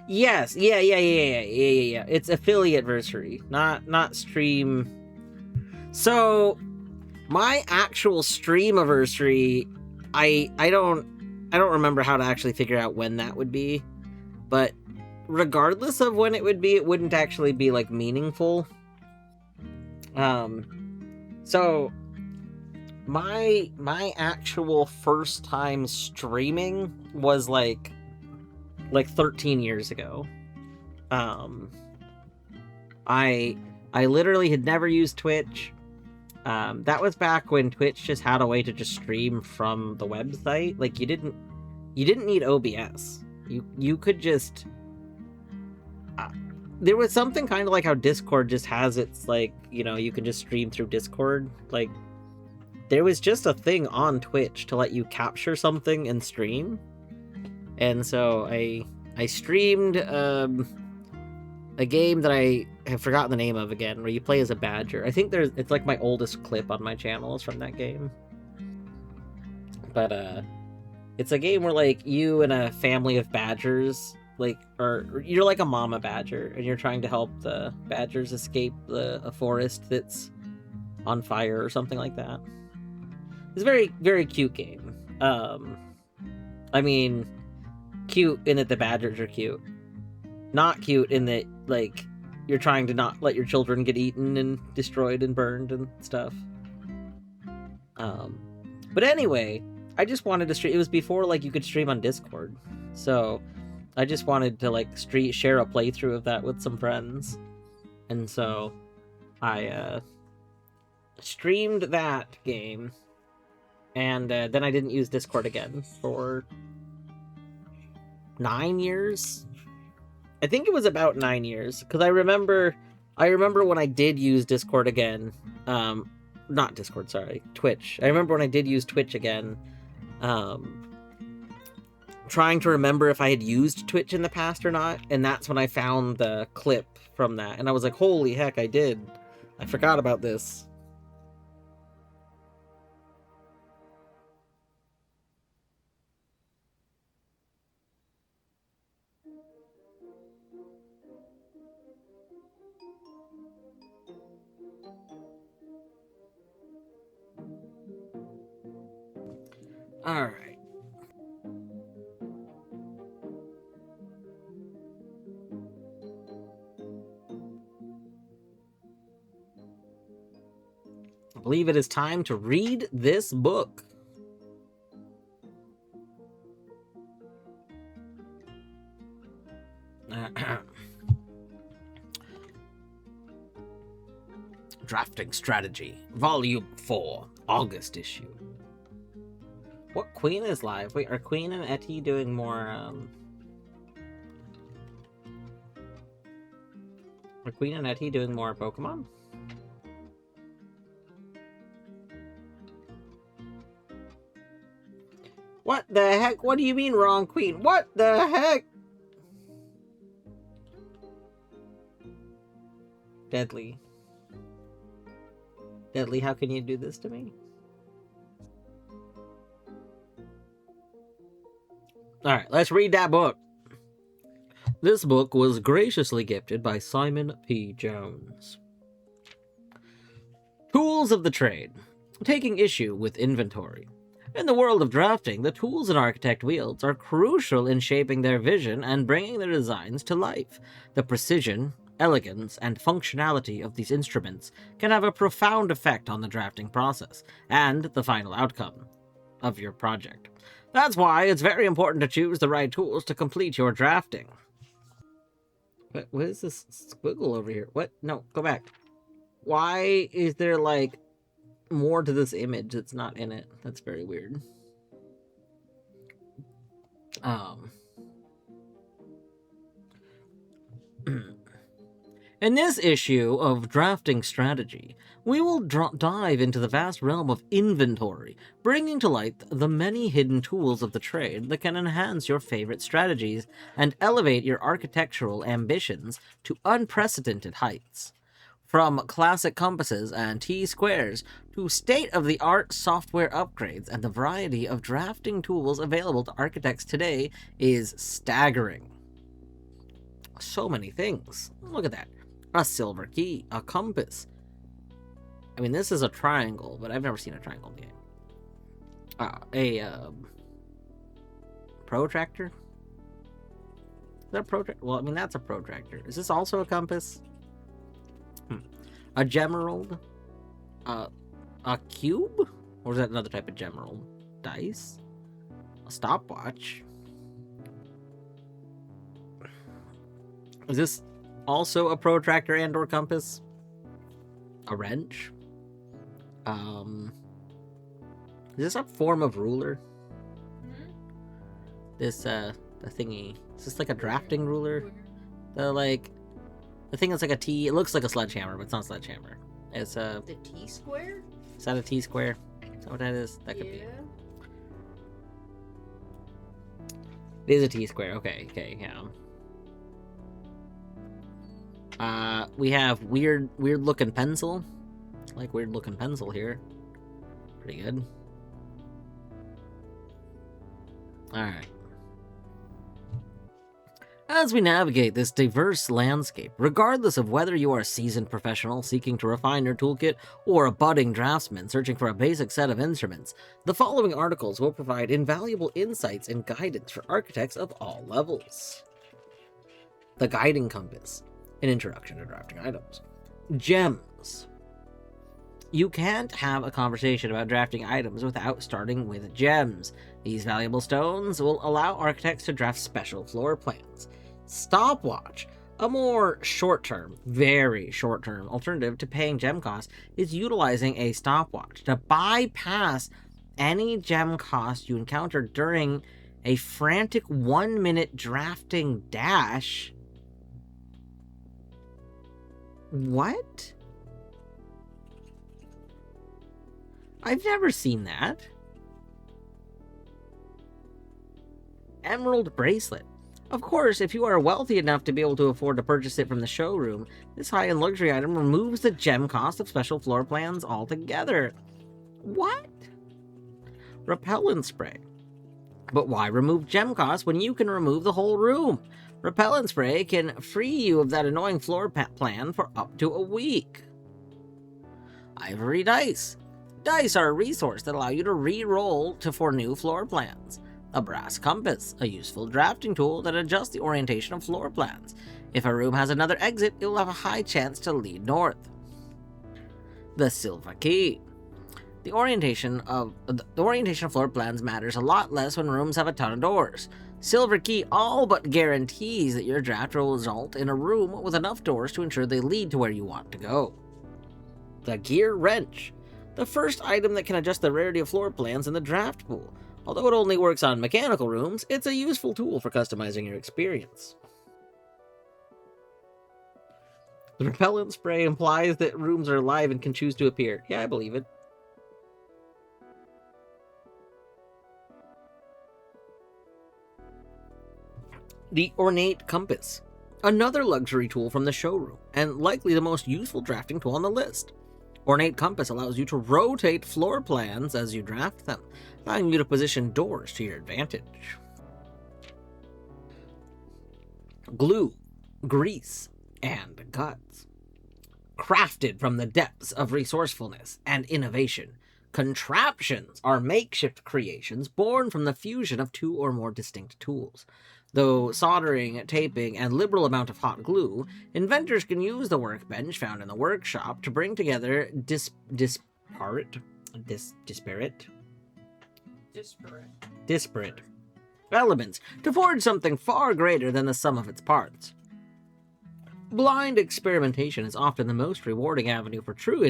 Speaker 1: Yes, yeah. It's affiliate versary, not stream. So my actual stream anniversary, I don't remember how to actually figure out when that would be, but regardless of when it would be, it wouldn't actually be like meaningful. So my actual first time streaming was like 13 years ago. I literally had never used Twitch. That was back when Twitch just had a way to just stream from the website. Like you didn't need OBS. You could just there was something kind of like how Discord just has its like, you know, you can just stream through Discord. Like there was just a thing on Twitch to let you capture something and stream. And so I streamed a game that I have forgotten the name of again, where you play as a badger. I think it's like my oldest clip on my channel is from that game. But it's a game where like you and a family of badgers, like, or you're like a mama badger and you're trying to help the badgers escape a forest that's on fire or something like that. It's a very, very cute game. I mean, cute in that the badgers are cute. Not cute in that, like, you're trying to not let your children get eaten and destroyed and burned and stuff. But anyway, I just wanted to stream. It was before, like, you could stream on Discord. So I just wanted to, like, share a playthrough of that with some friends. And so I streamed that game. And then I didn't use Discord again for 9 years. I think it was about 9 years, because I remember when I did use Discord again. Not Discord, sorry, Twitch. I remember when I did use Twitch again. Trying to remember if I had used Twitch in the past or not, and that's when I found the clip from that, and I was like, "Holy heck, I did! I forgot about this." Alright. I believe it is time to read this book. Drafting Strategy, Volume 4, August issue. What Queen is live? Wait, are Queen and Etty doing more, Are Queen and Etty doing more Pokemon? What the heck? What do you mean wrong, Queen? What the heck? Deadly. Deadly, how can you do this to me? Alright, let's read that book. This book was graciously gifted by Simon P. Jones. Tools of the Trade. Taking issue with inventory. In the world of drafting, the tools an architect wields are crucial in shaping their vision and bringing their designs to life. The precision, elegance, and functionality of these instruments can have a profound effect on the drafting process and the final outcome of your project. That's why it's very important to choose the right tools to complete your drafting. What is this squiggle over here? What? No, go back. Why is there, like, more to this image that's not in it? That's very weird. In this issue of Drafting Strategy, we will dive into the vast realm of inventory, bringing to light the many hidden tools of the trade that can enhance your favorite strategies and elevate your architectural ambitions to unprecedented heights. From classic compasses and T-squares to state-of-the-art software upgrades, and the variety of drafting tools available to architects today is staggering. So many things. Look at that. A silver key, a compass. I mean, this is a triangle, but I've never seen a triangle in the game. A protractor? Is that a protractor? Well, I mean, that's a protractor. Is this also a compass? A gemerald? A cube? Or is that another type of gemerald? Dice? A stopwatch? Is this also a protractor and or compass? A wrench? Is this a form of ruler? This, the thingy. Is this like a drafting ruler? The thing that's like a T, it looks like a sledgehammer, but it's not a sledgehammer. It's a...
Speaker 2: The T-square?
Speaker 1: Is that a T-square? Is that what that is? That could be. It is a T-square, okay, yeah. We have weird looking pencil. I like weird looking pencil here. Pretty good. Alright. As we navigate this diverse landscape, regardless of whether you are a seasoned professional seeking to refine your toolkit or a budding draftsman searching for a basic set of instruments, the following articles will provide invaluable insights and guidance for architects of all levels. The Guiding Compass. An introduction to drafting items. Gems. You can't have a conversation about drafting items without starting with gems. These valuable stones will allow architects to draft special floor plans. Stopwatch. A more short-term, very short-term alternative to paying gem costs is utilizing a stopwatch to bypass any gem cost you encounter during a frantic 1-minute drafting dash. What? I've never seen that. Emerald Bracelet. Of course, if you are wealthy enough to be able to afford to purchase it from the showroom, this high-end luxury item removes the gem cost of special floor plans altogether. What? Repellent Spray. But why remove gem costs when you can remove the whole room? Repellent Spray can free you of that annoying floor plan for up to a week. Ivory Dice. Dice are a resource that allow you to re-roll for new floor plans. A brass compass, a useful drafting tool that adjusts the orientation of floor plans. If a room has another exit, it will have a high chance to lead north. The silver key. The orientation of floor plans matters a lot less when rooms have a ton of doors. Silver key all but guarantees that your draft will result in a room with enough doors to ensure they lead to where you want to go. The gear wrench. The first item that can adjust the rarity of floor plans in the draft pool. Although it only works on mechanical rooms, it's a useful tool for customizing your experience. The repellent spray implies that rooms are alive and can choose to appear. Yeah, I believe it. The ornate compass. Another luxury tool from the showroom, and likely the most useful drafting tool on the list. Ornate compass allows you to rotate floor plans as you draft them, allowing you to position doors to your advantage. Glue, grease, and guts. Crafted from the depths of resourcefulness and innovation, contraptions are makeshift creations born from the fusion of two or more distinct tools. Though soldering, taping, and liberal amount of hot glue, inventors can use the workbench found in the workshop to bring together disparate elements to forge something far greater than the sum of its parts. Blind experimentation is often the most rewarding avenue for true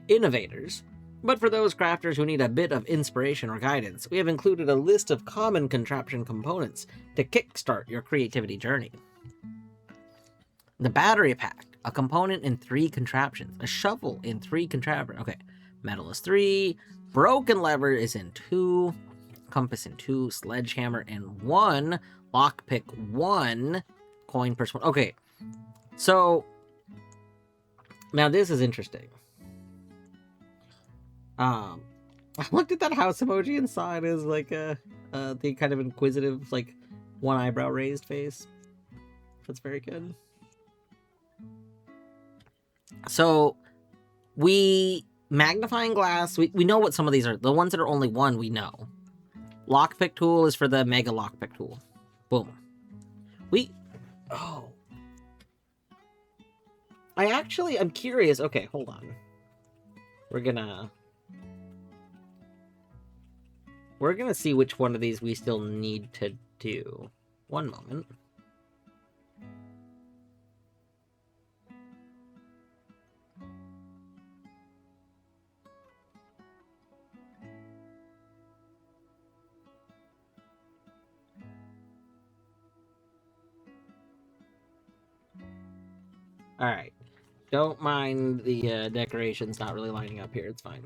Speaker 1: innovators, but for those crafters who need a bit of inspiration or guidance, we have included a list of common contraption components to kickstart your creativity journey. The battery pack, a component in 3 contraptions. A shovel in 3 contraptions. Okay, metal is 3, broken lever is in 2, compass in 2, sledgehammer in 1, lockpick 1, coin purse 1. Okay, so now this is interesting. I looked at that house emoji and saw it as like the kind of inquisitive, like, one eyebrow raised face. That's very good. So magnifying glass, we know what some of these are. The ones that are only 1 we know. Lockpick tool is for the mega lockpick tool. Boom. I'm curious. Okay, hold on. We're gonna see which one of these we still need to do. One moment. Alright. Don't mind the decorations not really lining up here. It's fine.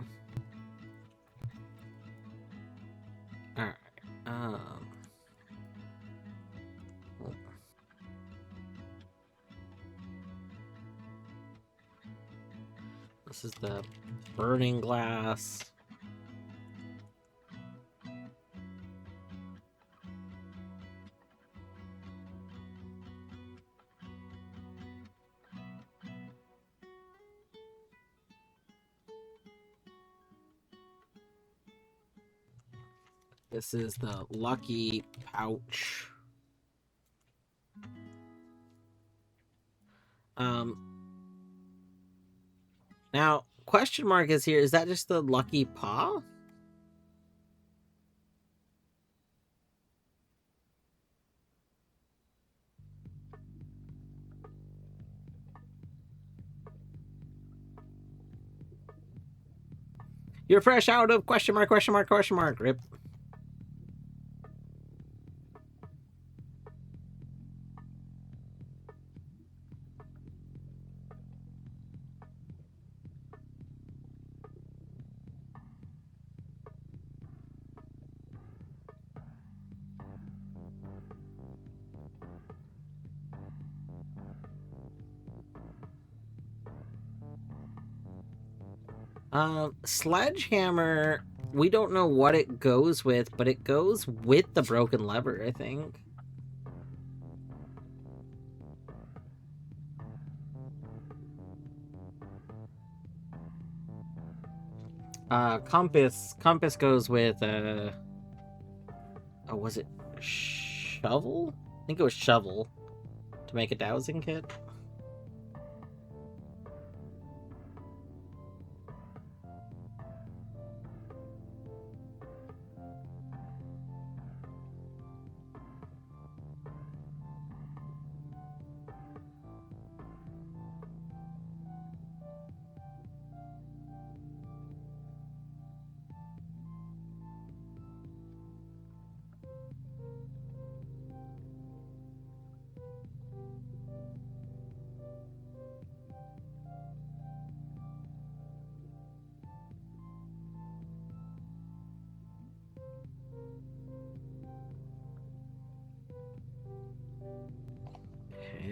Speaker 1: Alright. This is the burning glass. This is the lucky pouch. Now, question mark is here. Is that just the lucky paw? You're fresh out of question mark, rip. Sledgehammer, we don't know what it goes with, but it goes with the broken lever, I think. Compass goes with, oh, was it shovel? I think it was shovel to make a dowsing kit.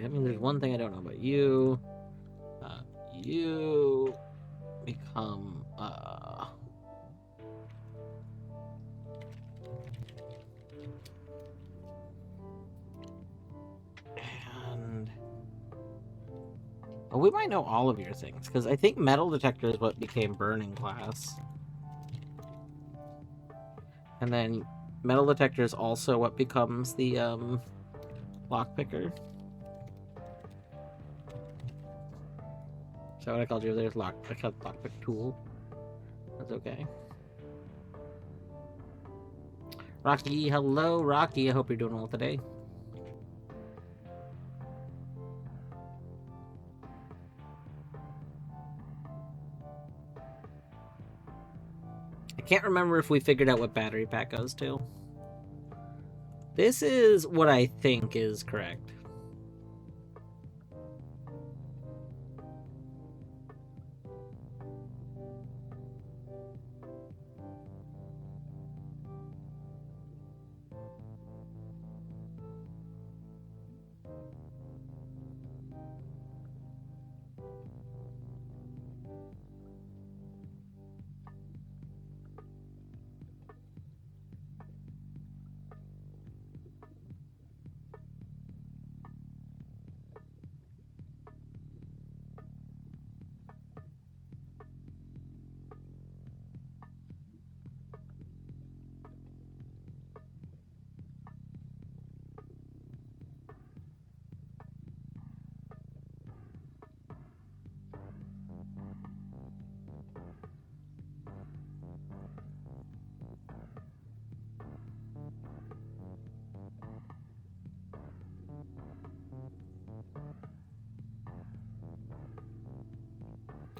Speaker 1: I mean, there's one thing I don't know about you. You become, and... Oh, we might know all of your things, because I think metal detector is what became burning glass. And then metal detector is also what becomes the, lockpicker. Is that what I called you? There's I called lockpick tool. That's okay. Rocky, hello, Rocky. I hope you're doing well today. I can't remember if we figured out what battery pack goes to. This is what I think is correct.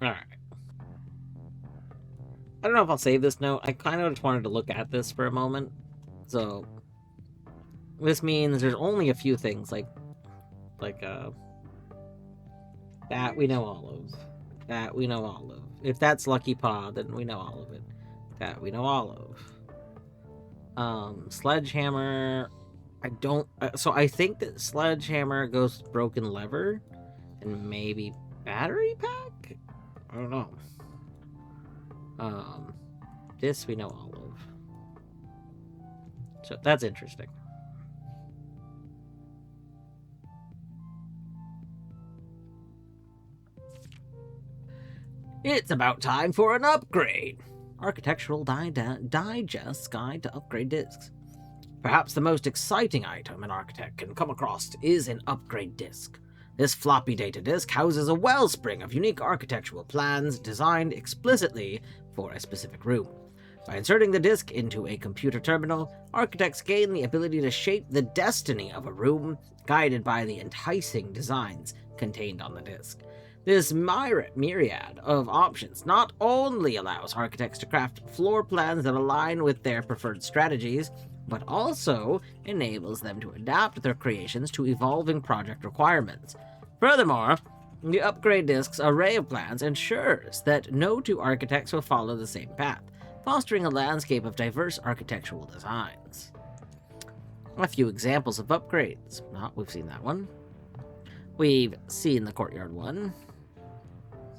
Speaker 1: Alright. I don't know if I'll save this note. I kind of just wanted to look at this for a moment. So, this means there's only a few things, like, that we know all of. That we know all of. If that's Lucky Paw, then we know all of it. That we know all of. Sledgehammer, I don't... so I think that Sledgehammer goes with Broken Lever, and maybe Battery Pack? I don't know. This we know all of. So that's interesting. It's about time for an upgrade. Architectural Digest Guide to Upgrade Discs. Perhaps the most exciting item an architect can come across is an upgrade disc. This floppy data disk houses a wellspring of unique architectural plans designed explicitly for a specific room. By inserting the disk into a computer terminal, architects gain the ability to shape the destiny of a room, guided by the enticing designs contained on the disk. This myriad of options not only allows architects to craft floor plans that align with their preferred strategies, but also enables them to adapt their creations to evolving project requirements. Furthermore, the upgrade disk's array of plans ensures that no two architects will follow the same path, fostering a landscape of diverse architectural designs. A few examples of upgrades. We've seen that one. We've seen the courtyard one.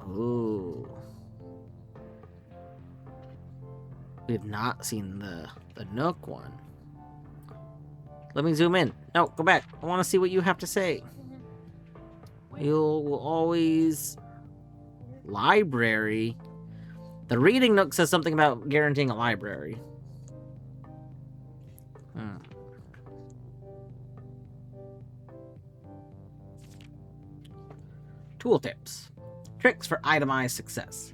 Speaker 1: Ooh. We've not seen the Nook one. Let me zoom in. No, go back. I want to see what you have to say. You will always... Library. The reading nook says something about guaranteeing a library. Tooltips. Tricks for itemized success.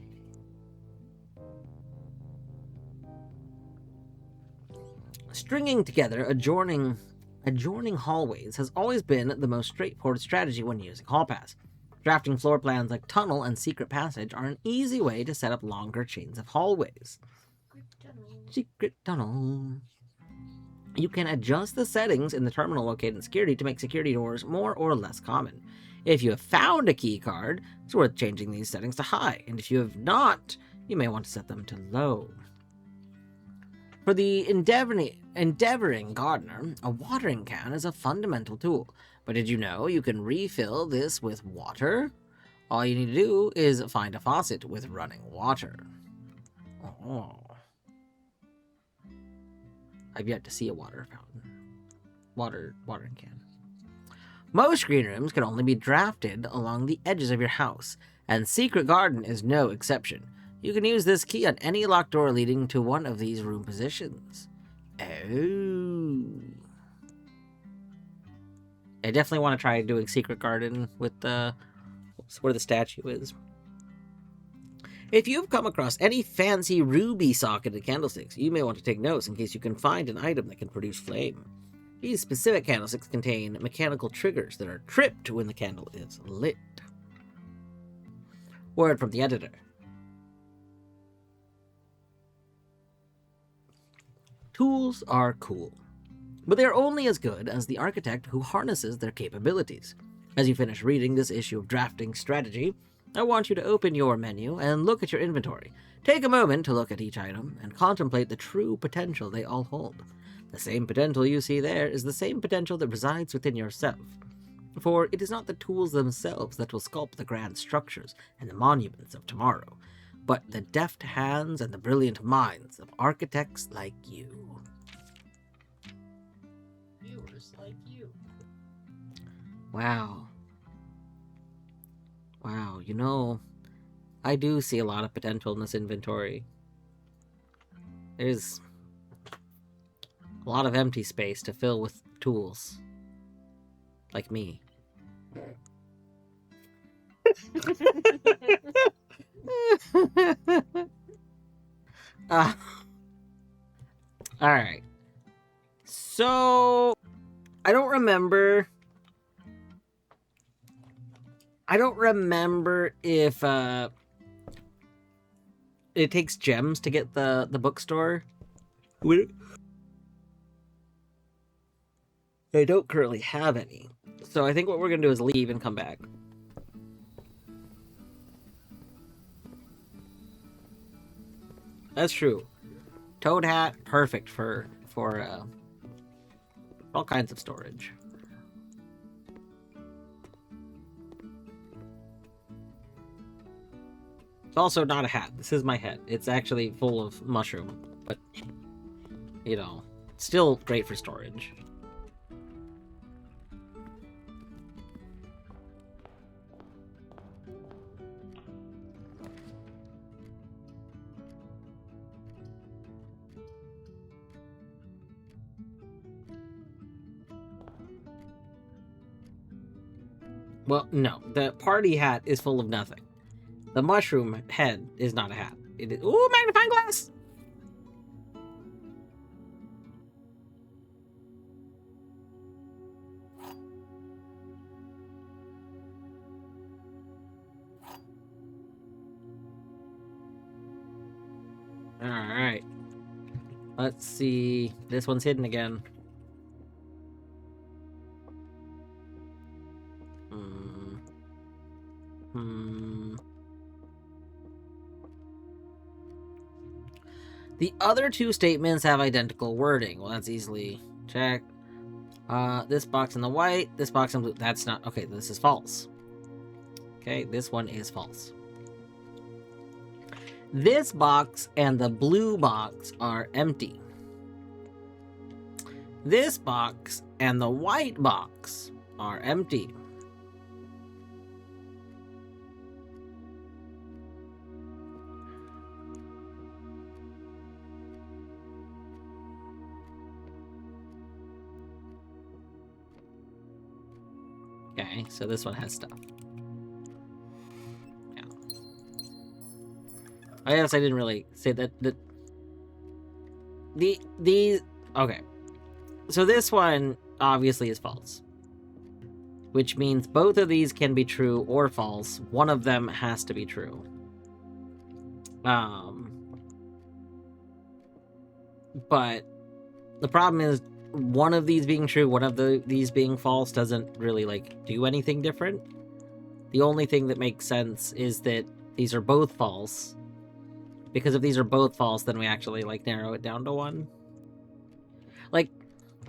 Speaker 1: Stringing together adjoining hallways has always been the most straightforward strategy when using Hall Pass. Drafting floor plans like tunnel and secret passage are an easy way to set up longer chains of hallways. Secret tunnel. You can adjust the settings in the terminal located in security to make security doors more or less common. If you have found a key card, it's worth changing these settings to high, and if you have not, you may want to set them to low. For the endeavoring gardener, a watering can is a fundamental tool. But did you know you can refill this with water? All you need to do is find a faucet with running water. Oh. I've yet to see a water fountain. Watering can. Most green rooms can only be drafted along the edges of your house, and Secret Garden is no exception. You can use this key on any locked door leading to one of these room positions. Oh. I definitely want to try doing Secret Garden with where the statue is. If you've come across any fancy ruby socketed candlesticks, you may want to take notes in case you can find an item that can produce flame. These specific candlesticks contain mechanical triggers that are tripped when the candle is lit. Word from the editor. Tools are cool, but they are only as good as the architect who harnesses their capabilities. As you finish reading this issue of Drafting Strategy, I want you to open your menu and look at your inventory. Take a moment to look at each item and contemplate the true potential they all hold. The same potential you see there is the same potential that resides within yourself. For it is not the tools themselves that will sculpt the grand structures and the monuments of tomorrow, but the deft hands and the brilliant minds of architects like you.
Speaker 2: Viewers like you.
Speaker 1: Wow. Wow, you know, I do see a lot of potential in this inventory. There's a lot of empty space to fill with tools. Like me. Alright. So, I don't remember if it takes gems to get the bookstore. I don't currently have any. So I think what we're going to do is leave and come back. That's true. Toad hat, perfect for all kinds of storage. It's also not a hat. This is my head. It's actually full of mushroom, but you know, still great for storage. Well, no. The party hat is full of nothing. The mushroom head is not a hat. It is... Ooh, magnifying glass! Alright. Let's see. This one's hidden again. The other two statements have identical wording. Well, that's easily checked. This box in the white, this box in blue. That's not... Okay, this is false. Okay, this one is false. This box and the blue box are empty. This box and the white box are empty. Okay, so this one has stuff. Yeah. I guess I didn't really say that. These okay. So this one obviously is false, which means both of these can be true or false. One of them has to be true. But the problem is one of these being true, one of these being false doesn't really like do anything different. The only thing that makes sense is that these are both false. Because if these are both false, then we actually like narrow it down to one. Like,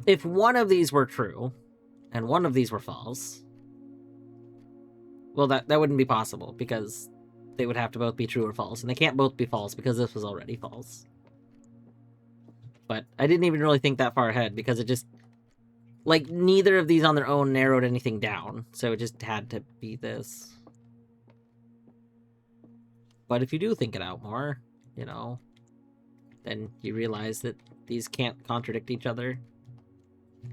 Speaker 1: if one of these were true and one of these were false, well, that wouldn't be possible because they would have to both be true or false, and they can't both be false because this was already false. But I didn't even really think that far ahead because it just, like, neither of these on their own narrowed anything down, so it just had to be this. But if you do think it out more, you know, then you realize that these can't contradict each other.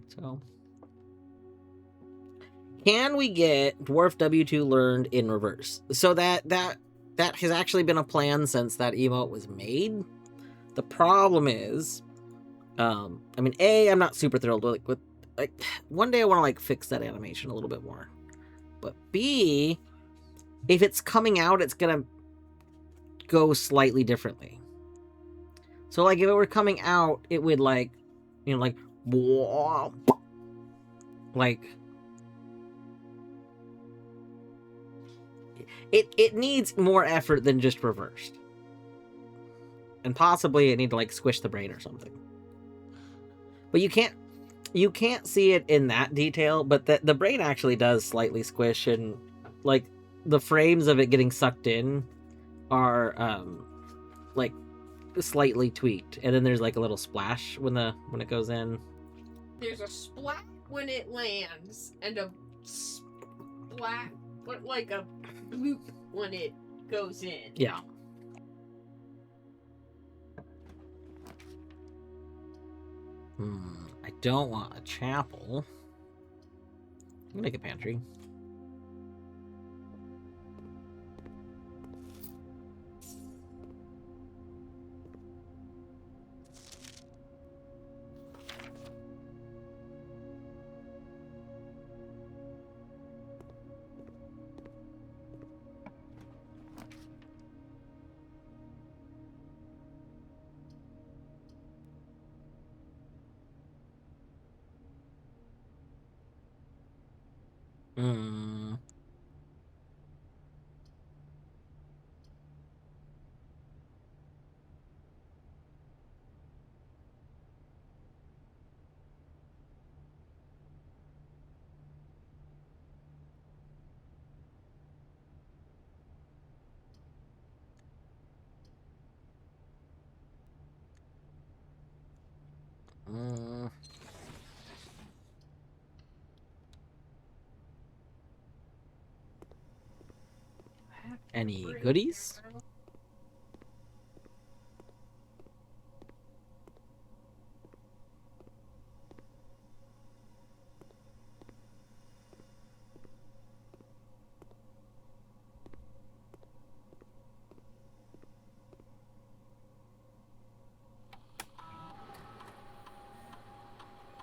Speaker 1: So, can we get Dwarf W2 learned in reverse? So that has actually been a plan since that emote was made. The problem is, I mean, I'm not super thrilled with one day I want to like fix that animation a little bit more. But B, if it's coming out, it's gonna go slightly differently. So like if it were coming out, it would like, you know, like it needs more effort than just reversed. And possibly it need to like squish the brain or something. But you can't see it in that detail, but the brain actually does slightly squish, and like the frames of it getting sucked in are like slightly tweaked, and then there's like a little splash when it goes in.
Speaker 2: There's a splat when it lands, and a splat, but like a bloop when it goes in.
Speaker 1: Yeah. I don't want a chapel. I'm gonna make a pantry. Any goodies?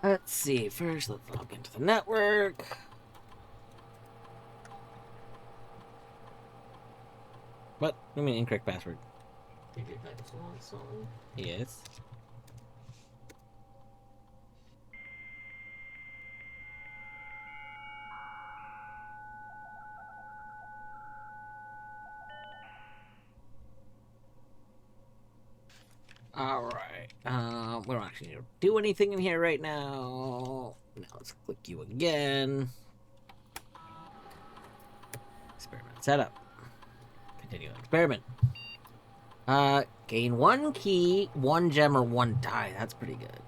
Speaker 1: Let's see. First, let's log into the network. What? I mean, incorrect password.
Speaker 2: You did that song.
Speaker 1: Yes. Alright. We don't actually need to do anything in here right now. Now let's click you again. Experiment setup. Continue experiment. Gain 1 key, 1 gem, or 1 die. That's pretty good.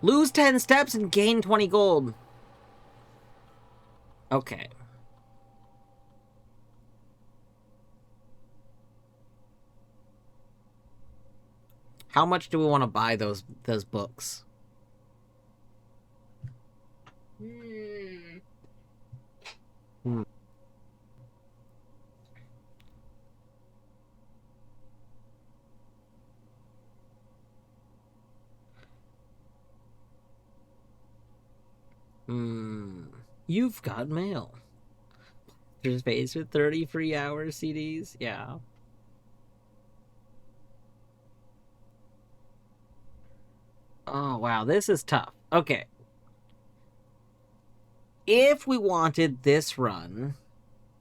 Speaker 1: Lose 10 steps and gain 20 gold. Okay. How much do we want to buy those books? You've got mail. There's space with 30 free hour CDs. Yeah. Oh, wow. This is tough. Okay. If we wanted this run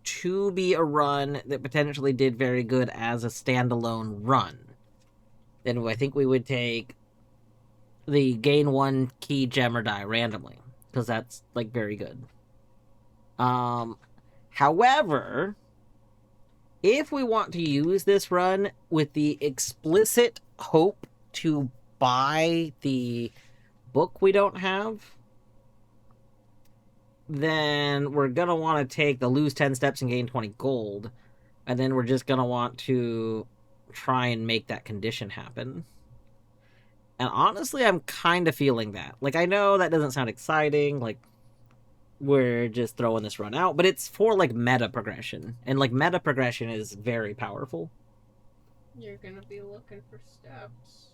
Speaker 1: to be a run that potentially did very good as a standalone run, then I think we would take the gain 1 key gem or die randomly, because that's like very good. However, if we want to use this run with the explicit hope to buy the book we don't have, then we're gonna want to take the lose 10 steps and gain 20 gold, and then we're just gonna want to try and make that condition happen. And honestly, I'm kind of feeling that. Like, I know that doesn't sound exciting, like, we're just throwing this run out, but it's for, like, meta progression. And, like, meta progression is very powerful.
Speaker 2: You're gonna be looking for steps.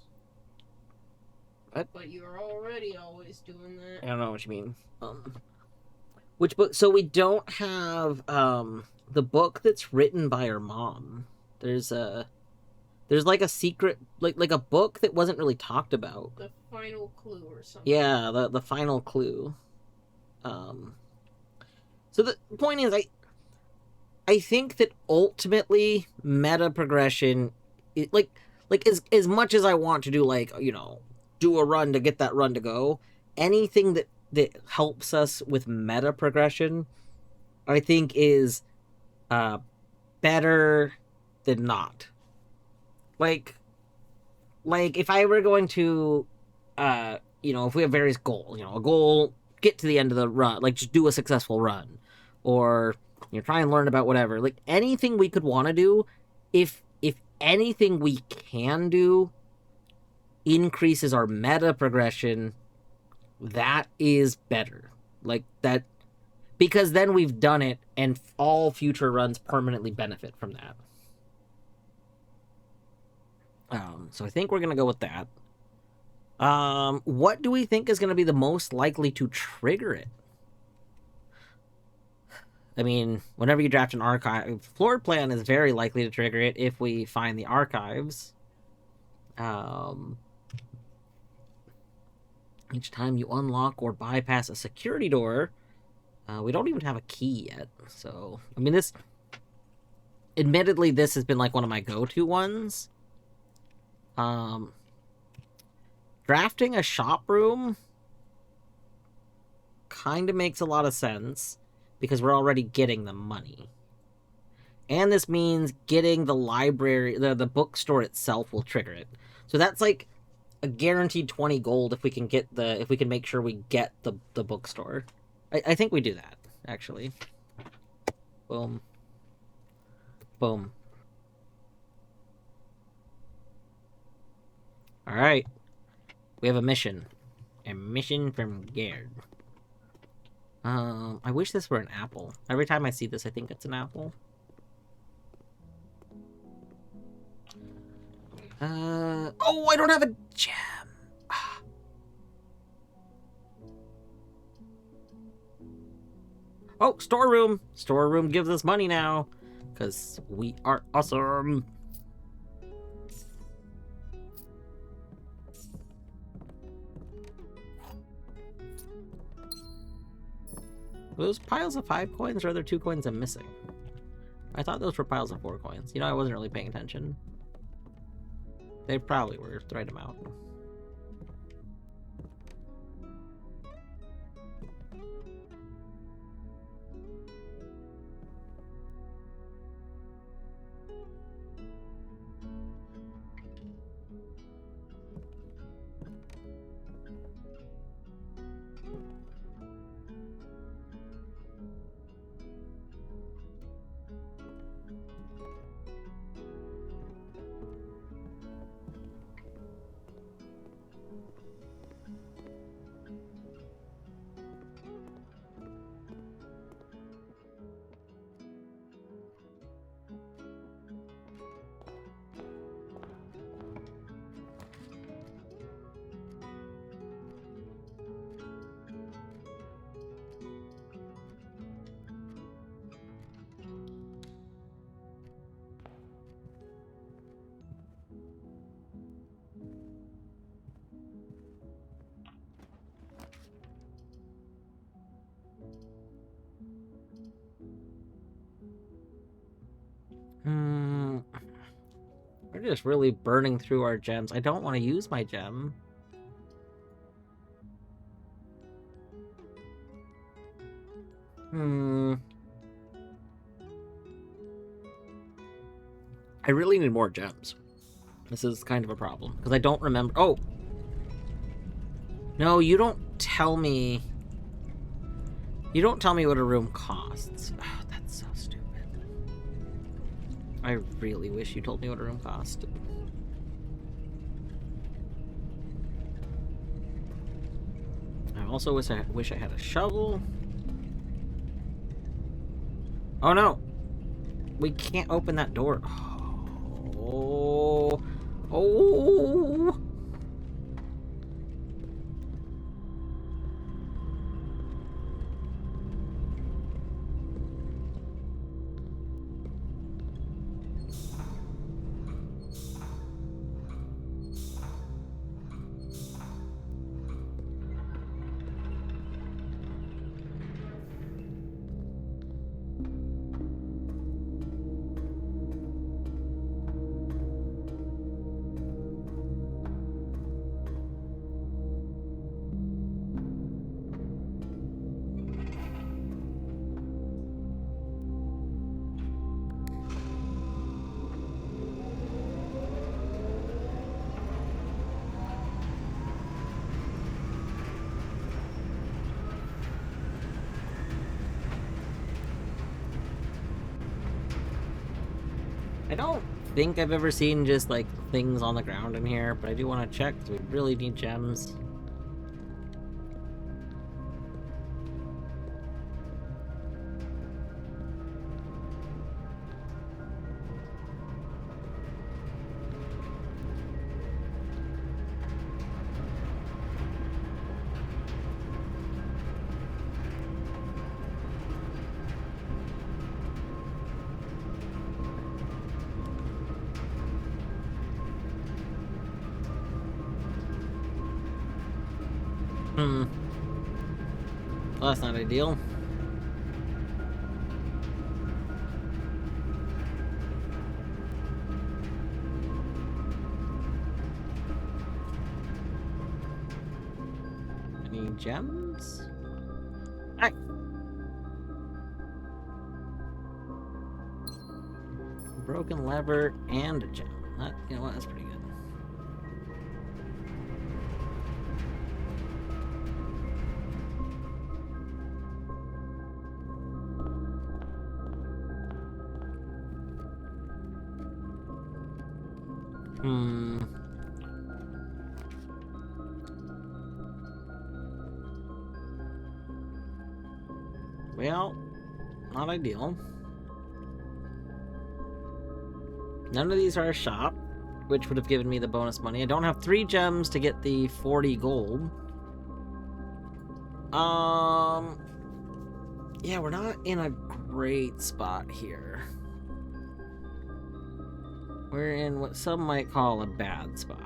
Speaker 1: What?
Speaker 2: But you're already always doing that.
Speaker 1: I don't know what you mean. Which book? So we don't have the book that's written by her mom. There's like a secret, like a book that wasn't really talked about.
Speaker 2: The final clue or something.
Speaker 1: Yeah, the final clue. So the point is, I think that ultimately meta progression, like as much as I want to do, like, you know, do a run to get that run to go, anything that helps us with meta progression, I think is better than not. Like if I were going to, you know, if we have various goals, you know, a goal, get to the end of the run, like just do a successful run, or, you know, try and learn about whatever, like anything we could want to do, if anything we can do increases our meta progression, that is better. Like that, because then we've done it and all future runs permanently benefit from that. So I think we're gonna go with that. What do we think is gonna be the most likely to trigger it? I mean, whenever you draft an archive, floor plan is very likely to trigger it if we find the archives. Each time you unlock or bypass a security door, we don't even have a key yet. So, I mean, this, admittedly, this has been like one of my go-to ones. Drafting a shop room kind of makes a lot of sense because we're already getting the money. And this means getting the library, the bookstore itself will trigger it. So that's like a guaranteed 20 gold if we can get if we can make sure we get the bookstore. I think we do that, actually. Boom. Boom. Alright. We have a mission. A mission from Gerd. I wish this were an apple. Every time I see this, I think it's an apple. Oh, I don't have a gem. Oh, storeroom. Storeroom gives us money now. Because we are awesome. Are those piles of 5 coins, or are there 2 coins I'm missing? I thought those were piles of 4 coins. You know, I wasn't really paying attention. They probably were the right amount. We're just really burning through our gems. I don't want to use my gem. I really need more gems. This is kind of a problem, because I don't remember... Oh! No, you don't tell me... You don't tell me what a room costs. Oh, that's so stupid. I really wish you told me what a room cost. I also wish I had a shovel. Oh no! We can't open that door. Oh. Oh. I don't think I've ever seen just, like, things on the ground in here, but I do want to check, because we really need gems. Well, that's not ideal. Any gems? Hey. Broken lever and a gem. That, you know what, that's pretty good. Well, not ideal. None of these are a shop, which would have given me the bonus money. I don't have 3 gems to get the 40 gold. Yeah, we're not in a great spot here. We're in what some might call a bad spot.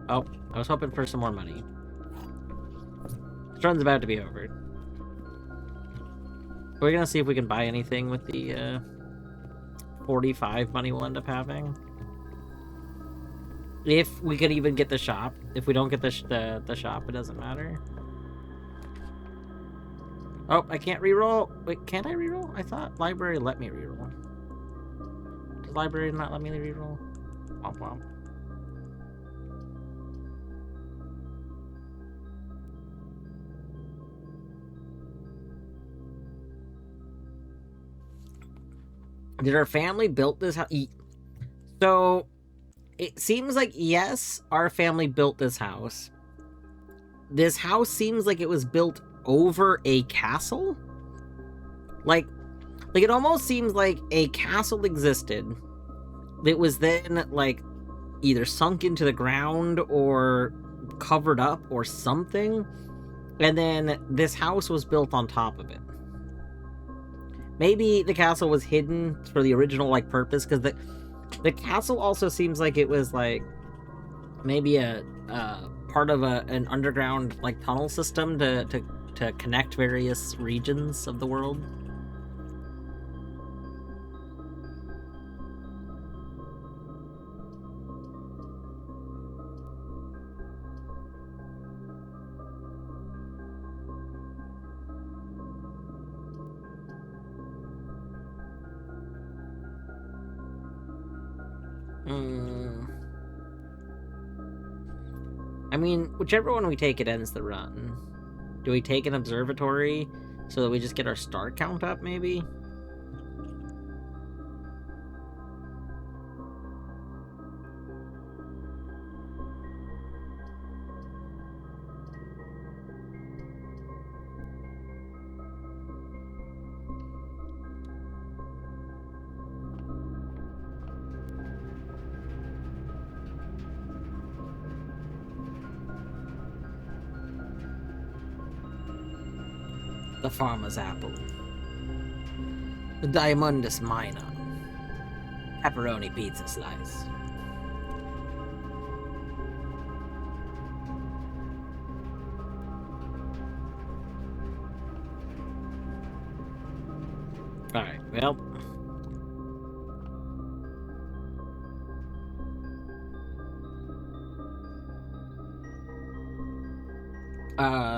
Speaker 1: Oh, I was hoping for some more money. This run's about to be over. We're gonna see if we can buy anything with the 45 money we'll end up having. If we could even get the shop. If we don't get the shop, it doesn't matter. Oh, I can't reroll. Wait, can't I reroll? I thought library let me reroll. Does library not let me reroll? Womp womp. Did our family build this house? So, it seems like, yes, our family built this house. This house seems like it was built over a castle. Like it almost seems like a castle existed. It was then, like, either sunk into the ground or covered up or something. And then this house was built on top of it. Maybe the castle was hidden for the original, like, purpose, because The castle also seems like it was like maybe a part of an underground like tunnel system to connect various regions of the world. I mean, whichever one we take, it ends the run. Do we take an observatory so that we just get our star count up, maybe? The farmer's apple. The Diamondus minor. Pepperoni pizza slice. Alright, well.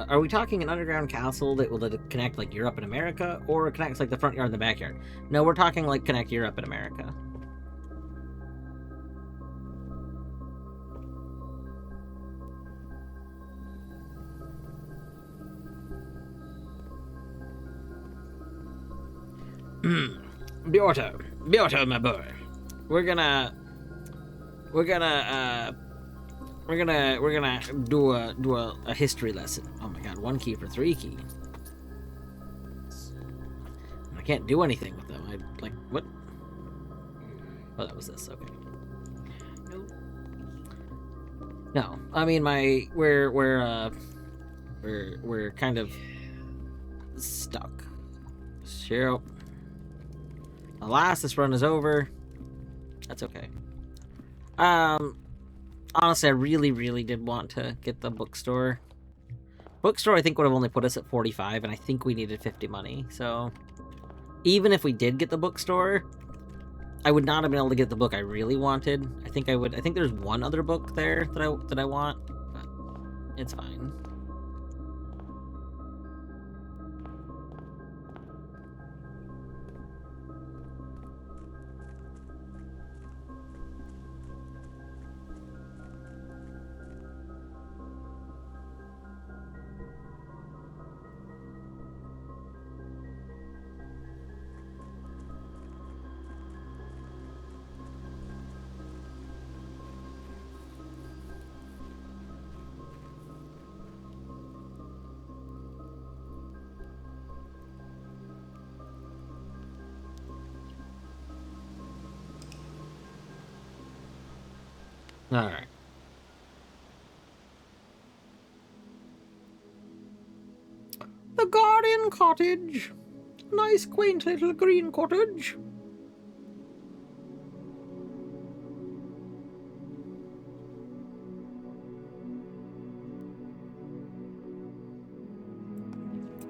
Speaker 1: Are we talking an underground castle that will connect like Europe and America, or it connects like the front yard and the backyard? No, we're talking like connect Europe and America. Bjorto, my boy. We're gonna do a history lesson. Oh my god, 1 key for 3 keys. I can't do anything with them. I like what? Oh, that was this. Okay.
Speaker 2: Nope.
Speaker 1: No, I mean we're kind of stuck. Sure. Alas, this run is over. That's okay. Honestly, I really did want to get the bookstore. Bookstore, I think, would have only put us at 45, and I think we needed 50 money. So, even if we did get the bookstore, I would not have been able to get the book I really wanted. I think there's one other book there that I want, but it's fine. Alright. The Guardian Cottage. Nice, quaint little green cottage.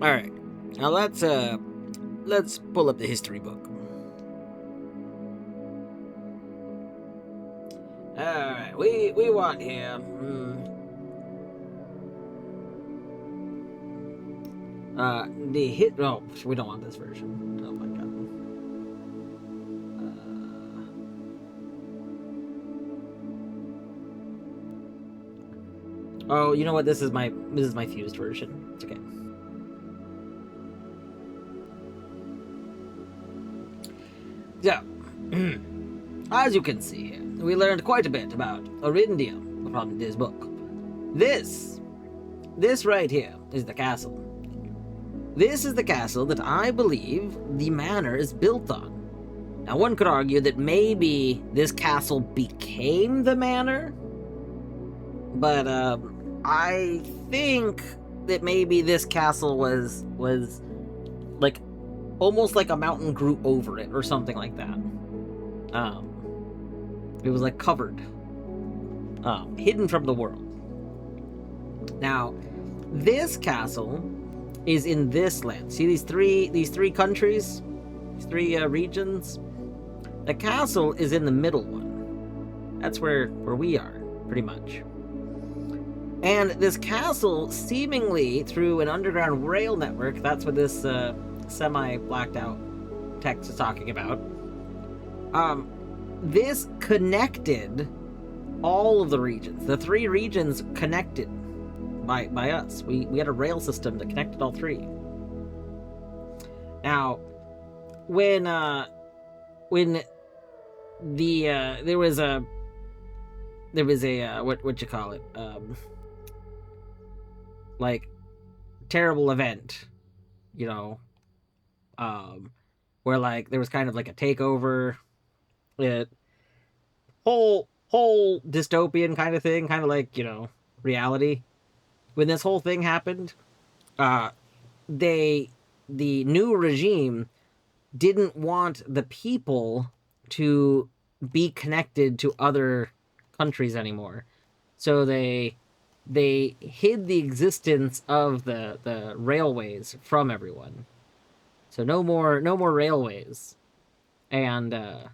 Speaker 1: Alright. Now let's pull up the history book. Alright, we want here. Oh, we don't want this version. Oh my god. Oh, you know what? This is my fused version. It's okay. So, as you can see here, we learned quite a bit about Orindium from this book. This right here is the castle. This is the castle that I believe the manor is built on. Now, one could argue that maybe this castle became the manor, but I think that maybe this castle was like almost like a mountain grew over it or something like that. It was like covered, hidden from the world. Now, this castle is in this land. See these three countries, these three regions. The castle is in the middle one. That's where we are, pretty much. And this castle, seemingly through an underground rail network, that's what this semi-blacked out text is talking about. This connected all of the regions. The three regions connected by us. We had a rail system that connected all three. Now, when there was a what you call it, like terrible event, you know, where like there was kind of like a takeover, whole dystopian kind of thing, kind of like, you know, reality. When this whole thing happened, the new regime didn't want the people to be connected to other countries anymore, so they hid the existence of the railways from everyone. So no more railways, and I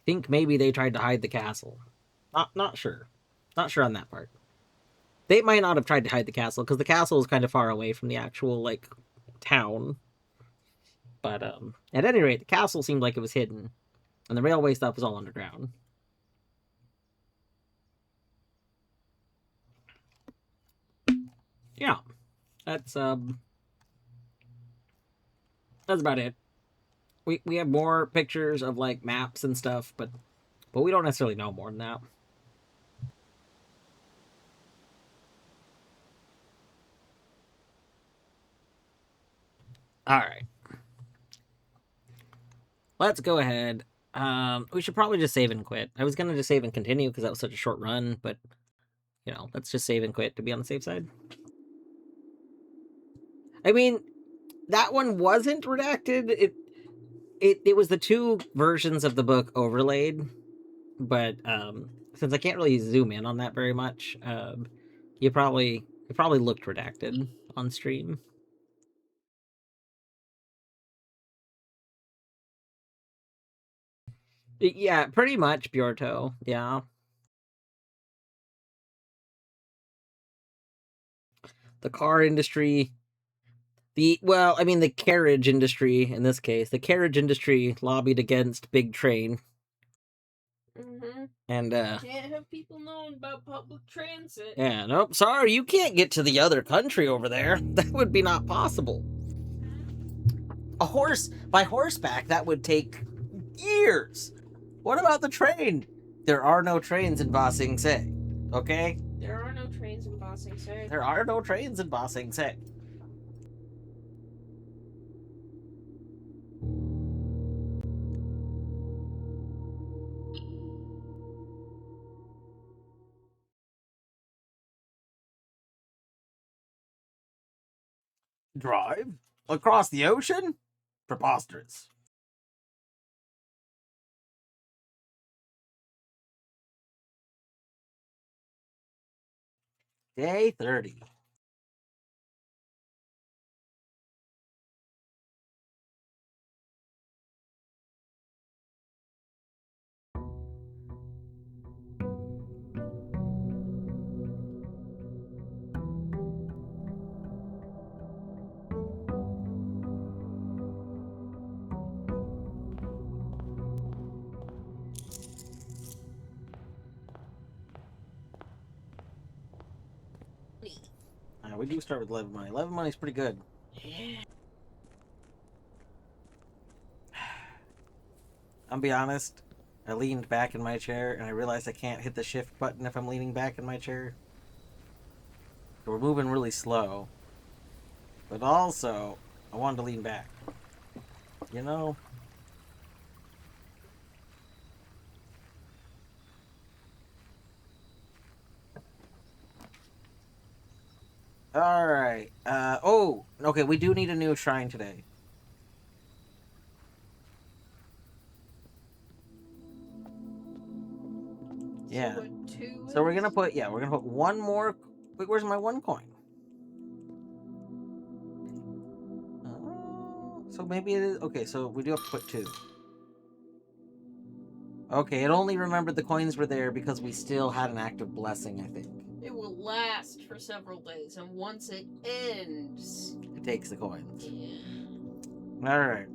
Speaker 1: think maybe they tried to hide the castle. Not sure on that part. They might not have tried to hide the castle because the castle is kind of far away from the actual like town. But at any rate, the castle seemed like it was hidden, and the railway stuff was all underground. Yeah, that's about it. We have more pictures of like maps and stuff, but we don't necessarily know more than that. All right, let's go ahead. We should probably just save and quit. I was gonna just save and continue because that was such a short run, but you know, let's just save and quit to be on the safe side. I mean, that one wasn't redacted. It was the two versions of the book overlaid, but since I can't really zoom in on that very much, it probably looked redacted on stream. Yeah, pretty much, Bjorto. Yeah. The car industry, the carriage industry in this case, the carriage industry lobbied against Big Train.
Speaker 2: Mm-hmm.
Speaker 1: And
Speaker 2: can't have people knowing about public transit.
Speaker 1: Yeah, nope, sorry, you can't get to the other country over there. That would be not possible. A horse, by horseback, that would take years. What about the train? There are no trains in Ba Sing Se, okay?
Speaker 2: There are no trains in Ba Sing Se.
Speaker 1: There are no trains in Ba Sing Se. Drive? Across the ocean? Preposterous. Day 30. We do start with 11 money. 11 money is pretty good.
Speaker 2: Yeah.
Speaker 1: I'll be honest, I leaned back in my chair and I realized I can't hit the shift button if I'm leaning back in my chair. So we're moving really slow. But also, I wanted to lean back. You know? Alright. Okay, we do need a new shrine today. Yeah.
Speaker 2: So what, 2
Speaker 1: So we're
Speaker 2: is?
Speaker 1: gonna put one more. Wait, where's my 1 coin? So maybe it is okay. So we do have to put 2. Okay, it only remembered the coins were there because we still had an active blessing. I think
Speaker 2: It will last for several days, and once it ends,
Speaker 1: it takes the coins.
Speaker 2: yeah.
Speaker 1: All right.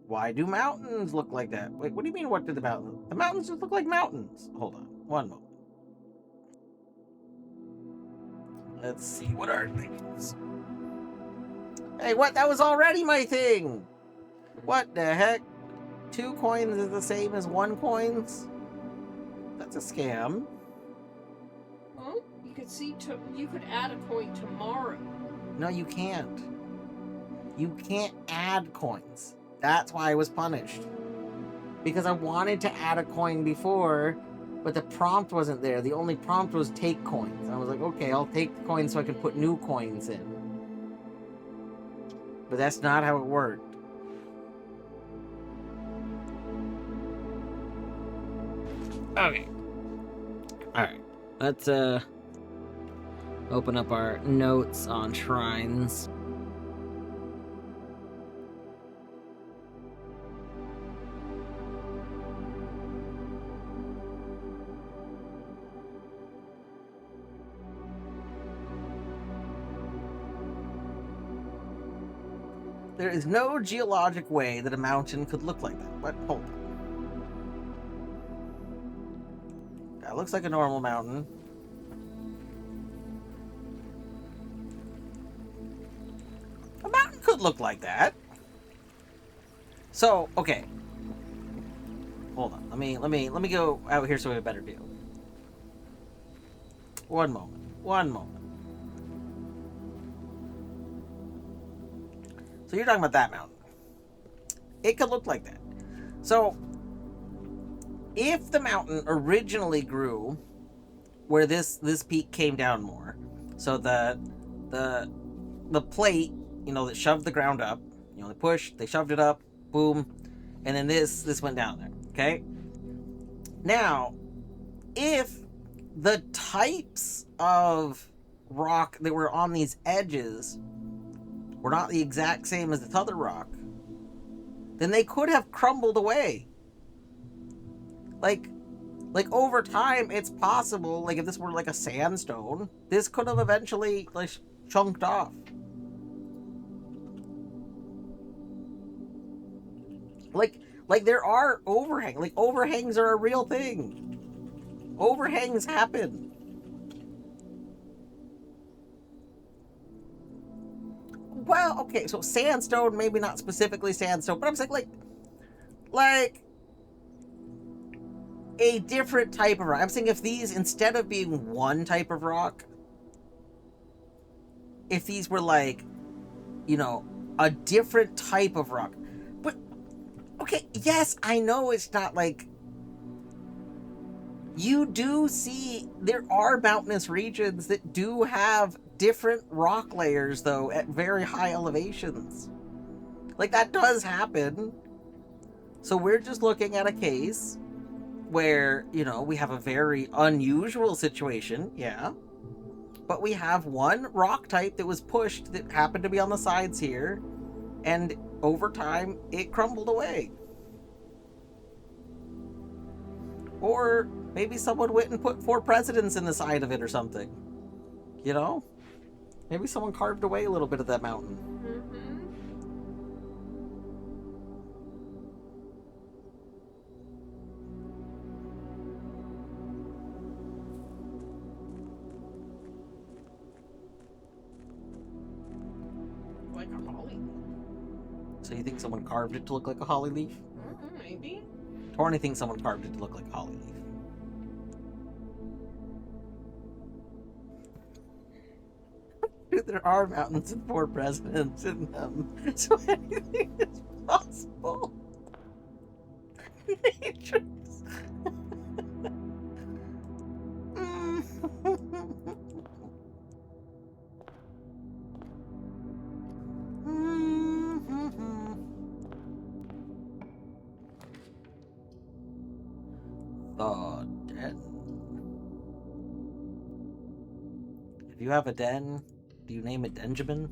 Speaker 1: Why do mountains look like that? Wait, what do you mean? What do the mountains? The mountains just look like mountains. Hold on, one moment. Let's see what are things. Hey, what? That was already my thing. What the heck? 2 coins is the same as 1 coins? That's a scam.
Speaker 2: Well, you could see. You could add a coin tomorrow.
Speaker 1: No, you can't. You can't add coins. That's why I was punished. Because I wanted to add a coin before, but the prompt wasn't there. The only prompt was take coins. I was like, okay, I'll take the coins so I can put new coins in. But that's not how it worked. Okay. Alright. Let's open up our notes on shrines. There is no geologic way that a mountain could look like that. But hold on. That looks like a normal mountain. A mountain could look like that. So, okay. Hold on. Let me go out here so we have a better view. One moment. One moment. So you're talking about that mountain. It could look like that. So if the mountain originally grew where this peak came down more, so the plate, you know, that shoved the ground up, you know, they pushed, they shoved it up, boom, and then this went down there. Okay. Now, if the types of rock that were on these edges were not the exact same as the other rock, then they could have crumbled away. Like over time, it's possible, like if this were like a sandstone, this could have eventually like chunked off. Like there are overhangs. Like overhangs are a real thing. Overhangs happen. Well, okay, so sandstone, maybe not specifically sandstone, but I'm saying like a different type of rock. I'm saying if these, instead of being one type of rock, if these were like, you know, a different type of rock. But, okay, yes, I know it's not like... You do see there are mountainous regions that do have different rock layers, though, at very high elevations. Like, that does happen. So we're just looking at a case where, you know, we have a very unusual situation, yeah. But we have one rock type that was pushed that happened to be on the sides here, and over time, it crumbled away. Or maybe someone went and put 4 presidents in the side of it or something. You know? Maybe someone carved away a little bit of that mountain.
Speaker 2: Like a holly.
Speaker 1: So you think someone carved it to look like a holly leaf?
Speaker 2: Maybe.
Speaker 1: Torny thinks someone carved it to look like a holly leaf. There are mountains and 4 presidents in them, so anything is possible. Nature's... The den. If you have a den, do you name it Benjamin?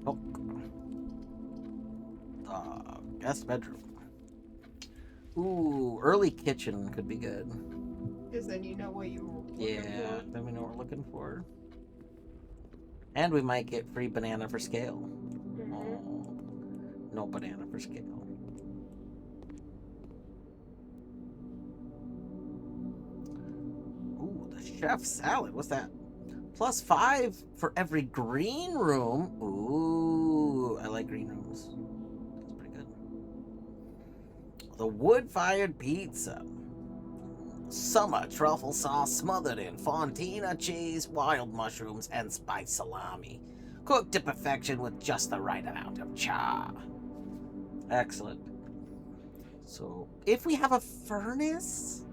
Speaker 1: Nook. The guest bedroom. Ooh, early kitchen could be good.
Speaker 2: Because then you know what you're looking
Speaker 1: Yeah,
Speaker 2: for.
Speaker 1: then we know what we're looking for. And we might get free banana for scale.
Speaker 2: Mhm.
Speaker 1: Oh, no banana for scale. Ooh, the chef salad. What's that? +5 for every green room. Ooh, I like green rooms. That's pretty good. The wood-fired pizza. Summer truffle sauce smothered in fontina cheese, wild mushrooms, and spiced salami. Cooked to perfection with just the right amount of char. Excellent. So, if we have a furnace...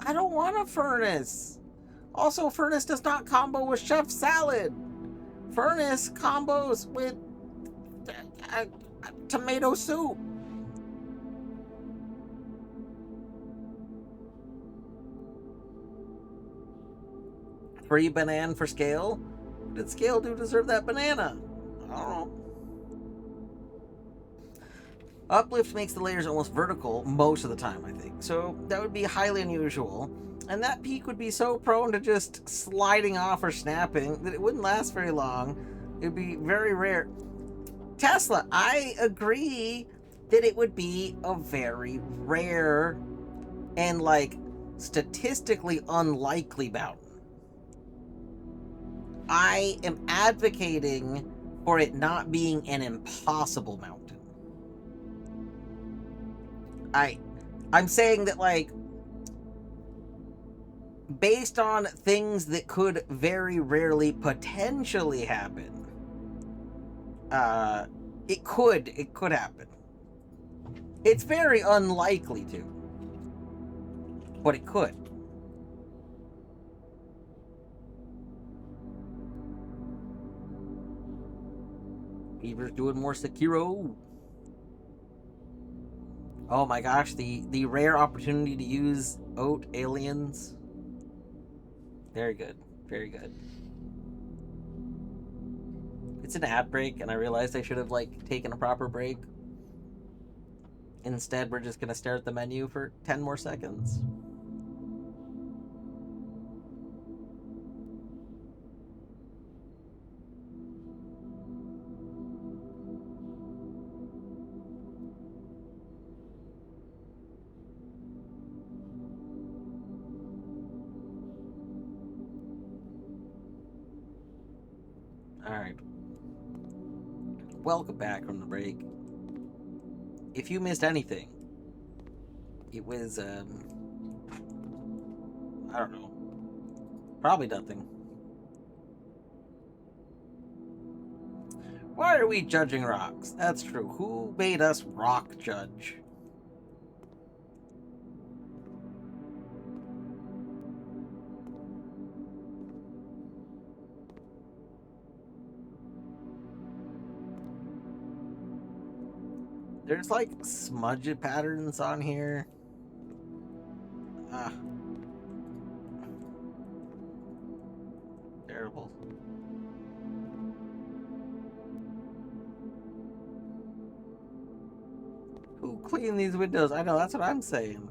Speaker 1: I don't want a furnace. Also, furnace does not combo with chef salad. Furnace combos with tomato soup. Free banana for scale? Did scale do deserve that banana? I don't know. Uplift makes the layers almost vertical most of the time, I think. So that would be highly unusual. And that peak would be so prone to just sliding off or snapping that it wouldn't last very long. It would be very rare. Tesla, I agree that it would be a very rare and, like, statistically unlikely mountain. I am advocating for it not being an impossible mountain. I'm saying that, like, based on things that could very rarely potentially happen, it could happen. It's very unlikely to, but it could. Beaver's doing more Sekiro. Oh my gosh, the rare opportunity to use oat aliens. Very good. Very good. It's an ad break, and I realized I should have, like, taken a proper break. Instead, we're just gonna stare at the menu for 10 more seconds. Alright. Welcome back from the break. If you missed anything, it was, I don't know. Probably nothing. Why are we judging rocks? That's true. Who made us rock judge? There's, like, smudge patterns on here. Terrible. Who cleaned these windows? I know, that's what I'm saying.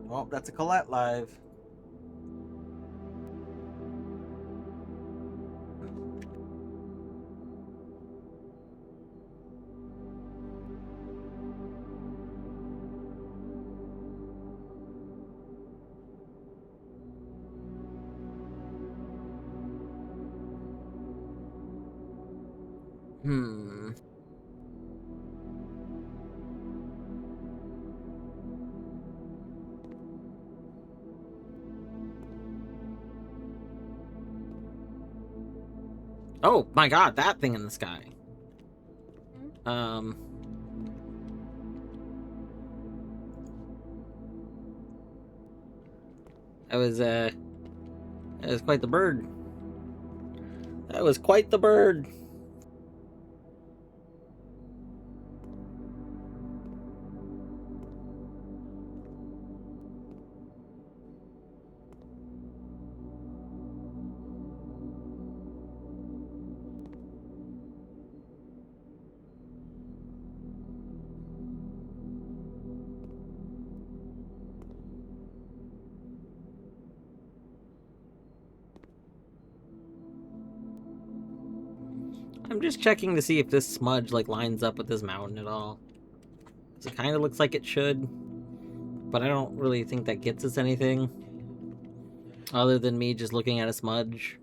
Speaker 1: Well, that's a Colette live. Oh my god, that thing in the sky. That was quite the bird. That was quite the bird. I'm just checking to see if this smudge like lines up with this mountain at all. It kind of looks like it should, but I don't really think that gets us anything other than me just looking at a smudge.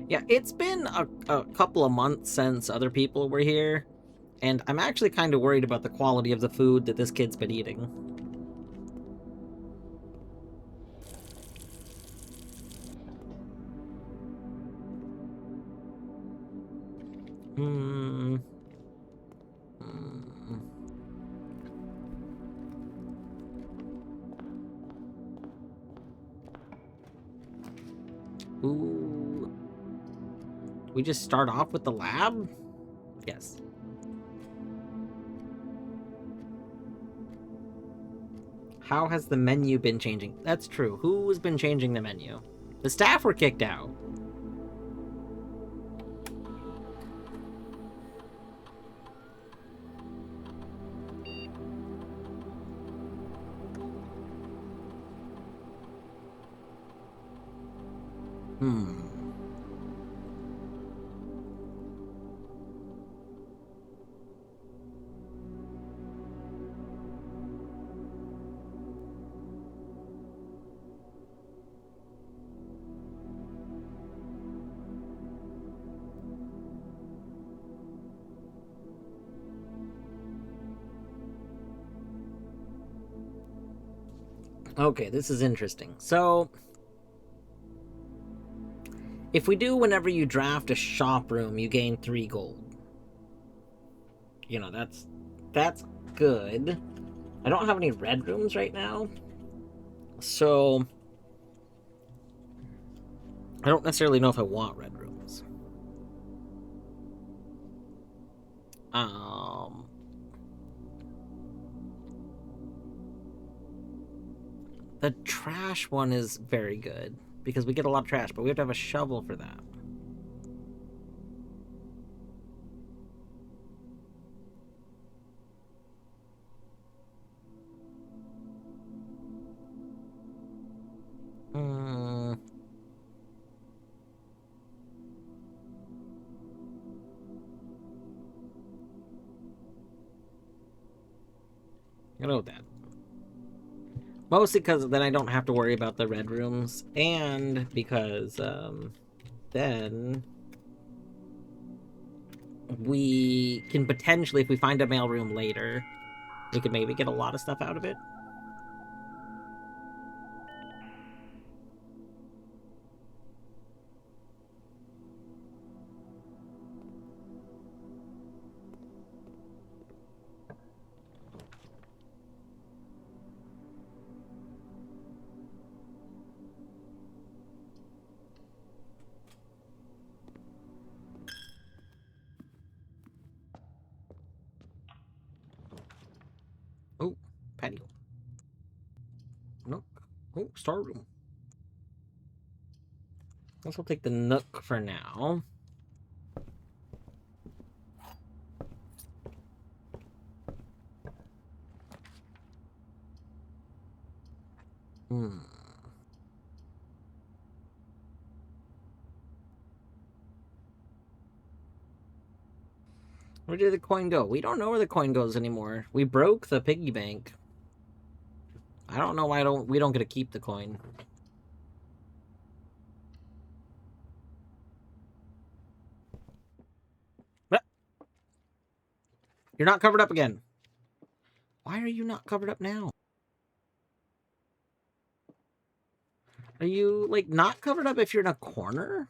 Speaker 1: Yeah, it's been a couple of months since other people were here, and I'm actually kind of worried about the quality of the food that this kid's been eating. Hmm. Ooh. We just start off with the lab? Yes. How has the menu been changing? That's true. Who's been changing the menu? The staff were kicked out. Okay, this is interesting. So, if we do whenever you draft a shop room, you gain 3 gold. You know, that's good. I don't have any red rooms right now. So, I don't necessarily know if I want red rooms. The trash one is very good because we get a lot of trash, but we have to have a shovel for that. I know that. Mostly because then I don't have to worry about the red rooms, and because then we can potentially, if we find a mail room later, we could maybe get a lot of stuff out of it. Oh, patio. Nook. Oh, star room. Guess we'll take the nook for now. Where did the coin go? We don't know where the coin goes anymore. We broke the piggy bank. I don't know why we don't get to keep the coin. You're not covered up again. Why are you not covered up now? Are you, like, not covered up if you're in a corner?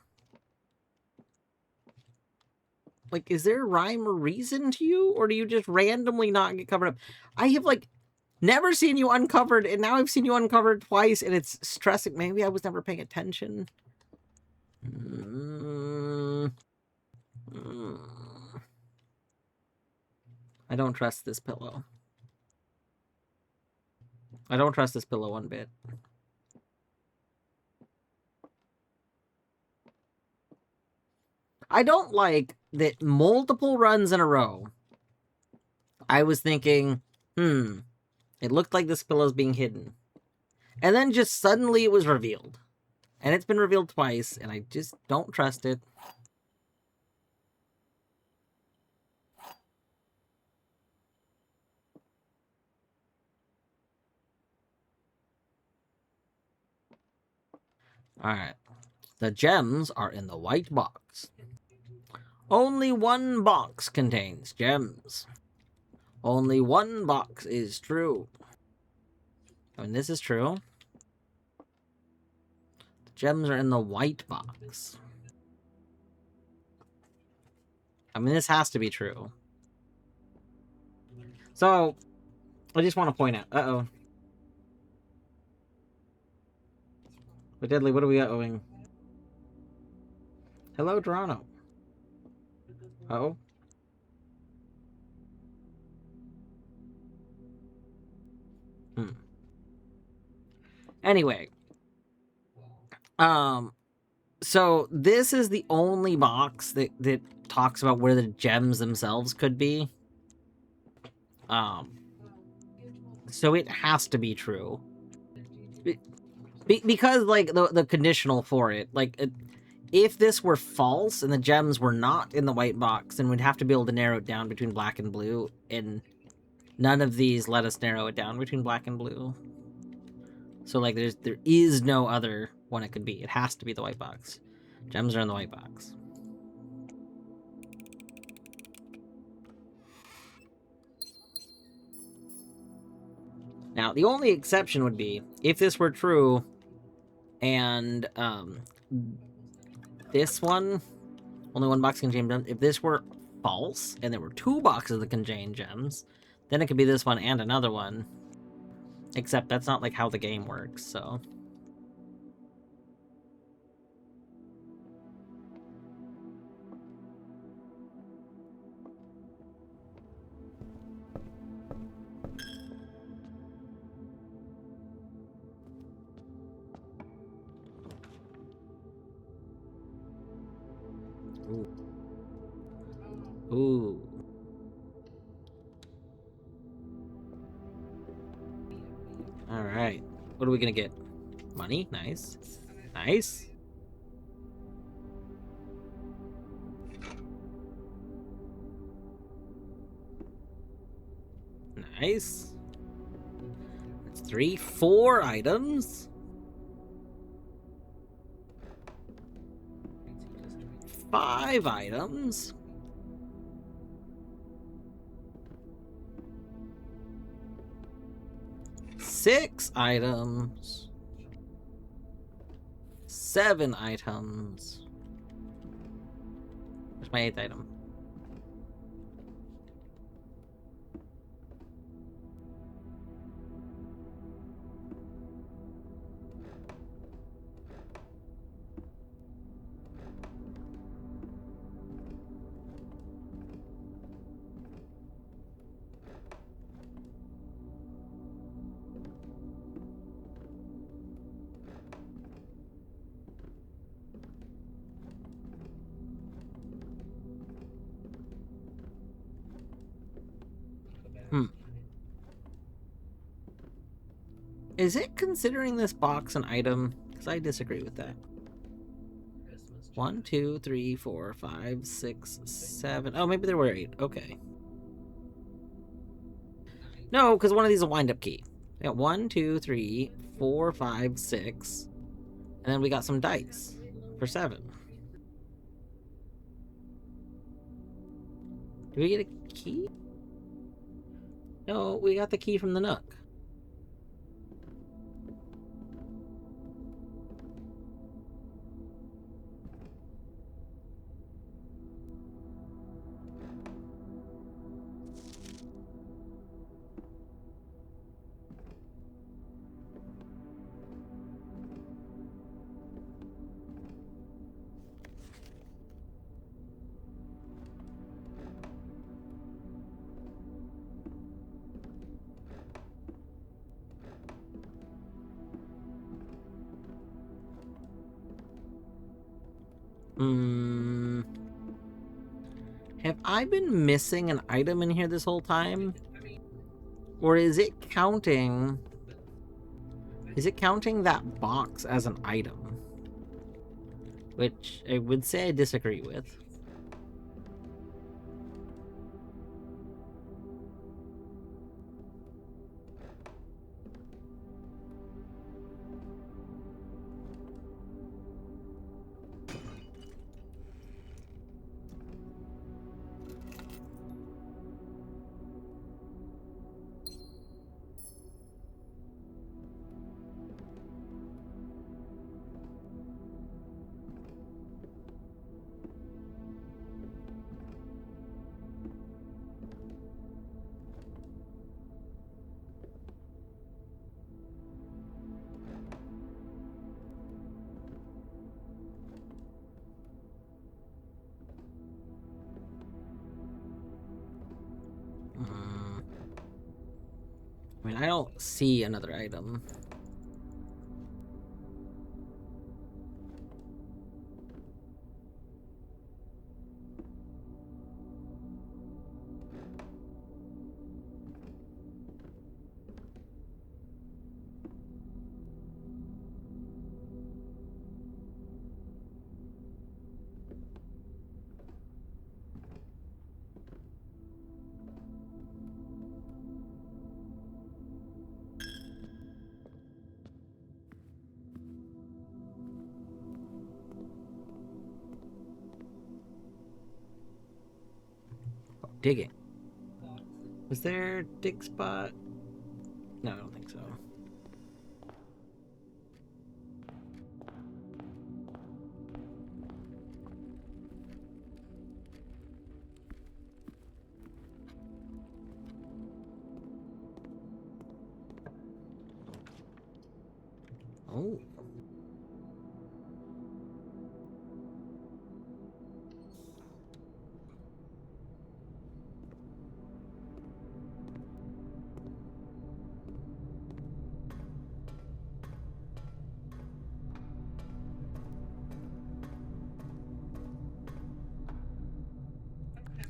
Speaker 1: Like, is there a rhyme or reason to you? Or do you just randomly not get covered up? I have, like, never seen you uncovered, and now I've seen you uncovered twice, and it's stressing. Maybe I was never paying attention. I don't trust this pillow. I don't trust this pillow one bit. I don't like that multiple runs in a row. I was thinking, it looked like this pillow's being hidden. And then just suddenly it was revealed. And it's been revealed twice, and I just don't trust it. Alright. The gems are in the white box. Only one box contains gems. Only one box is true. I mean, this is true. The gems are in the white box. I mean, this has to be true. So, I just want to point out... Uh-oh. But Deadly, what are we owing? Hello, Toronto. Uh-oh. Anyway. So this is the only box that talks about where the gems themselves could be. So it has to be true. Because, like, the conditional for it, like, if this were false and the gems were not in the white box, then we'd have to be able to narrow it down between black and blue, and none of these let us narrow it down between black and blue. So, like, there is no other one it could be. It has to be the white box. Gems are in the white box. Now, the only exception would be if this were true and this one, only one box contained gems. If this were false and there were two boxes that contain gems, then it could be this one and another one. Except that's not, like, how the game works, so... Ooh. Alright. What are we gonna get? Money? Nice. Nice. Nice. That's 4 items. 5 items. 6 items. 7 items. Where's my 8th item? Is it considering this box an item? Because I disagree with that. 1, 2, 3, 4, 5, 6, 7. Oh, maybe there were 8. Okay. No, because one of these is a wind-up key. We got 1, 2, 3, 4, 5, 6. And then we got some dice for 7. Do we get a key? No, we got the key from the Nook. Hmm. Have I been missing an item in here this whole time? Or is it counting... Is it counting that box as an item? Which I would say I disagree with. I mean, I don't see another item. Digging. Was there a dig spot? No, I don't think so. Oh.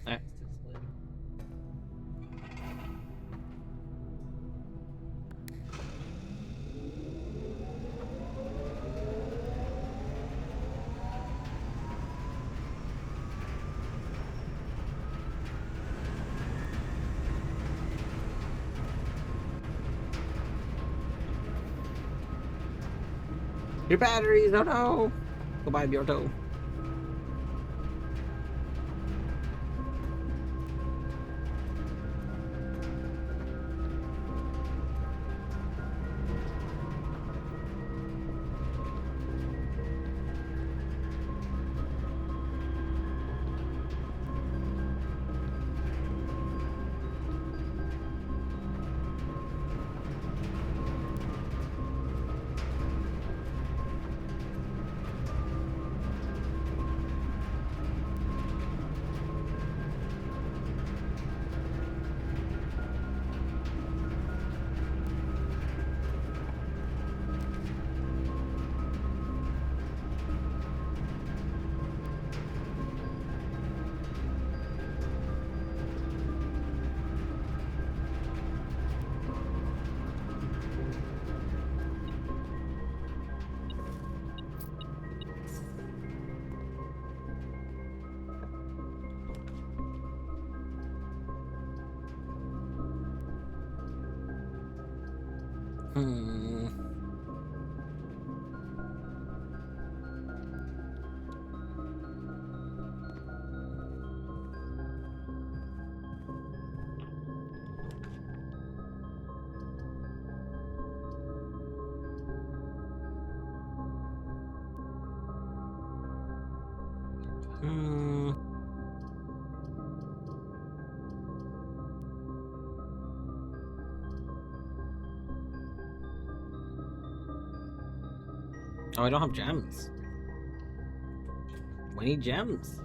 Speaker 1: Eh. Your batteries! Oh no! Goodbye, Bjorto. Hmm. Hmm. Oh, I don't have gems. We need gems.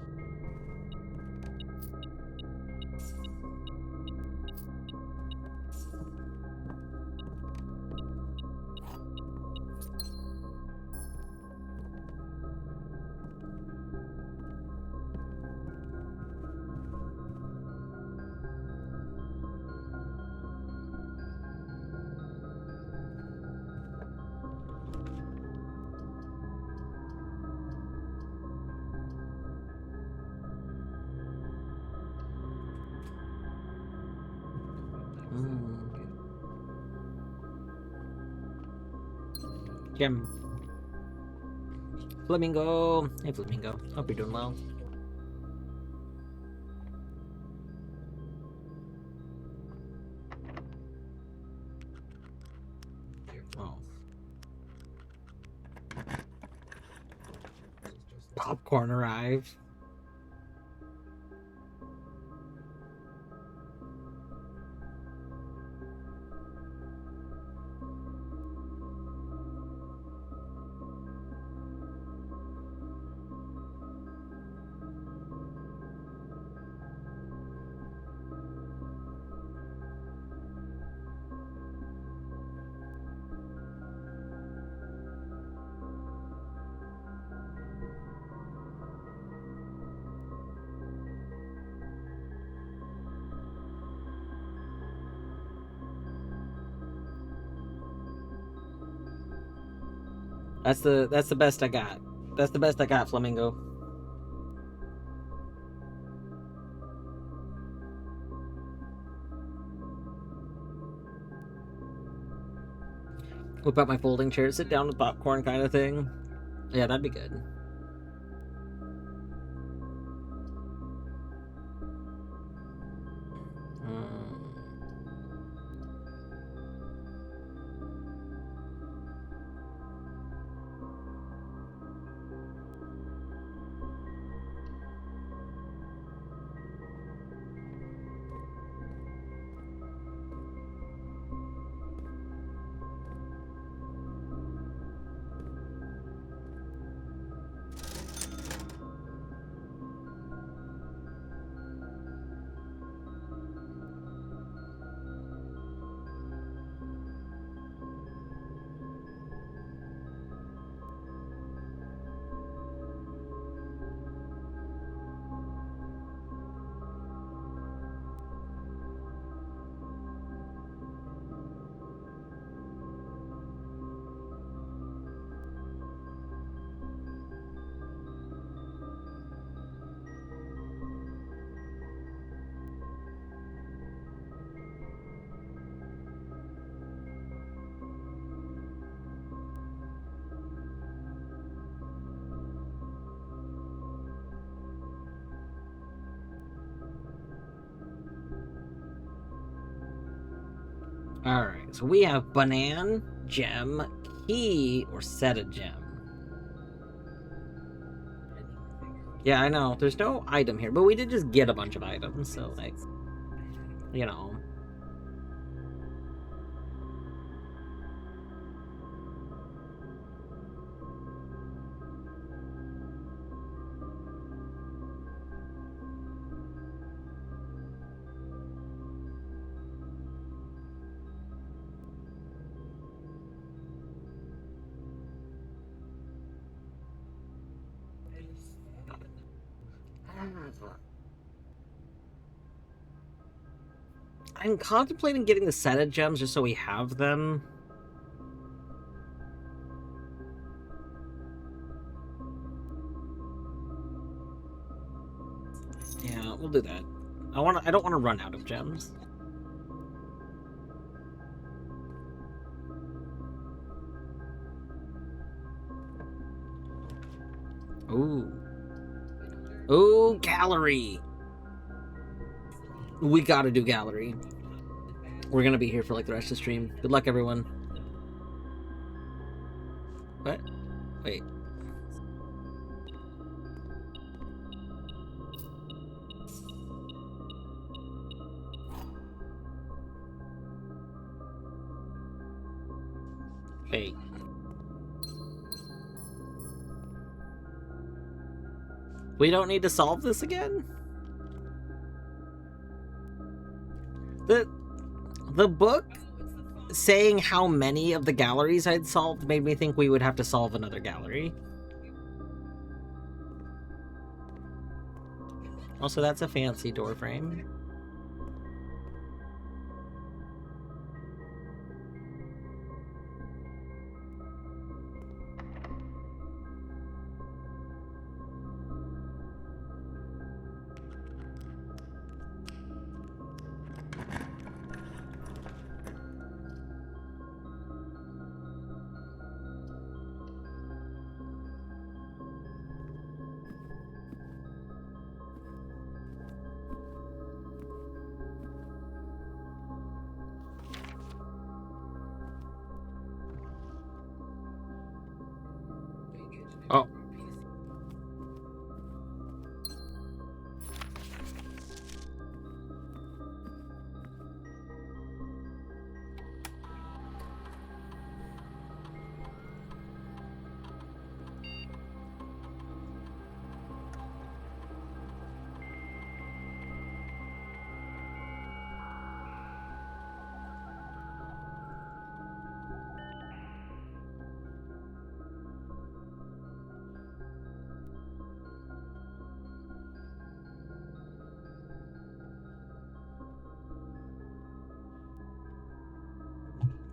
Speaker 1: Gem. Flamingo. Hey, Flamingo. Hope you're doing well. Oh. Popcorn arrived. That's the best I got. That's the best I got, Flamingo. Whip out my folding chair, sit down with popcorn kind of thing. Yeah, that'd be good. Alright, so we have Banan, Gem, Key, or Set a Gem. Yeah, I know. There's no item here, but we did just get a bunch of items, so, like, you know. I'm contemplating getting the set of gems just so we have them. Yeah, we'll do that. I don't want to run out of gems. Ooh. Ooh, gallery. We gotta do gallery. We're gonna be here for like the rest of the stream. Good luck, everyone. What? Wait. Wait. We don't need to solve this again? The book saying how many of the galleries I'd solved made me think we would have to solve another gallery. Also, that's a fancy door frame.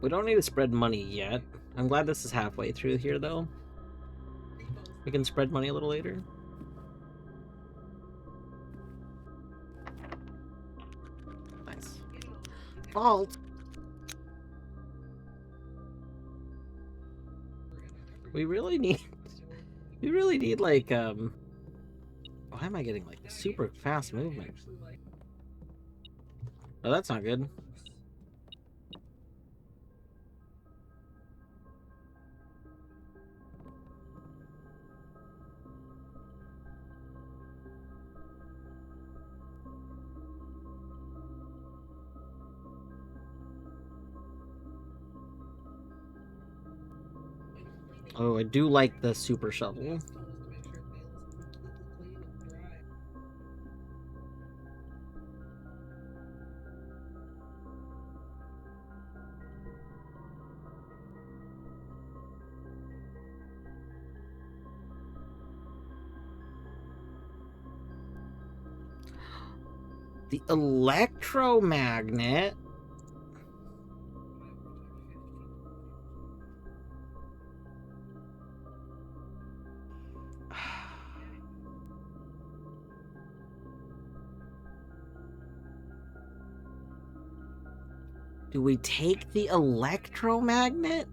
Speaker 1: We don't need to spread money yet. I'm glad this is halfway through here, though. We can spread money a little later. Nice. Vault! We really need... We really need, like, Why am I getting, like, super fast movement? Oh, that's not good. Oh, I do like the super shovel. The electromagnet. Do we take the electromagnet?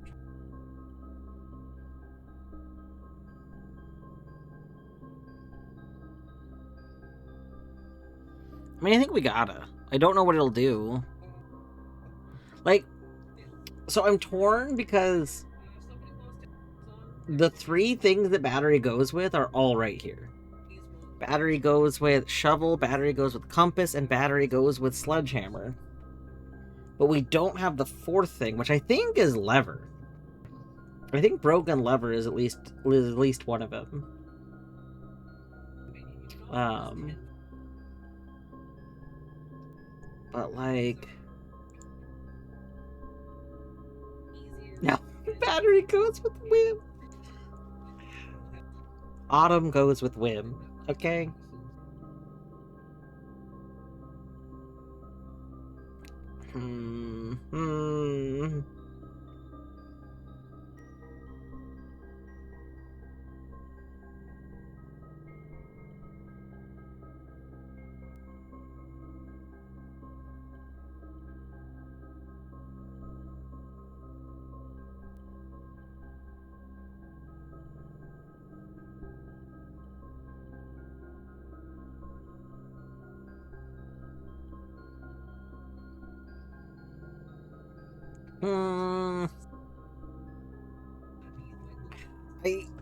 Speaker 1: I mean, I think we gotta. I don't know what it'll do. Like, so I'm torn because the 3 things that battery goes with are all right here. Battery goes with shovel, battery goes with compass, and battery goes with sledgehammer. But we don't have the 4th thing, which I think is lever. I think broken lever is at least one of them. But like, no, battery goes with whim. Autumn goes with whim. Okay.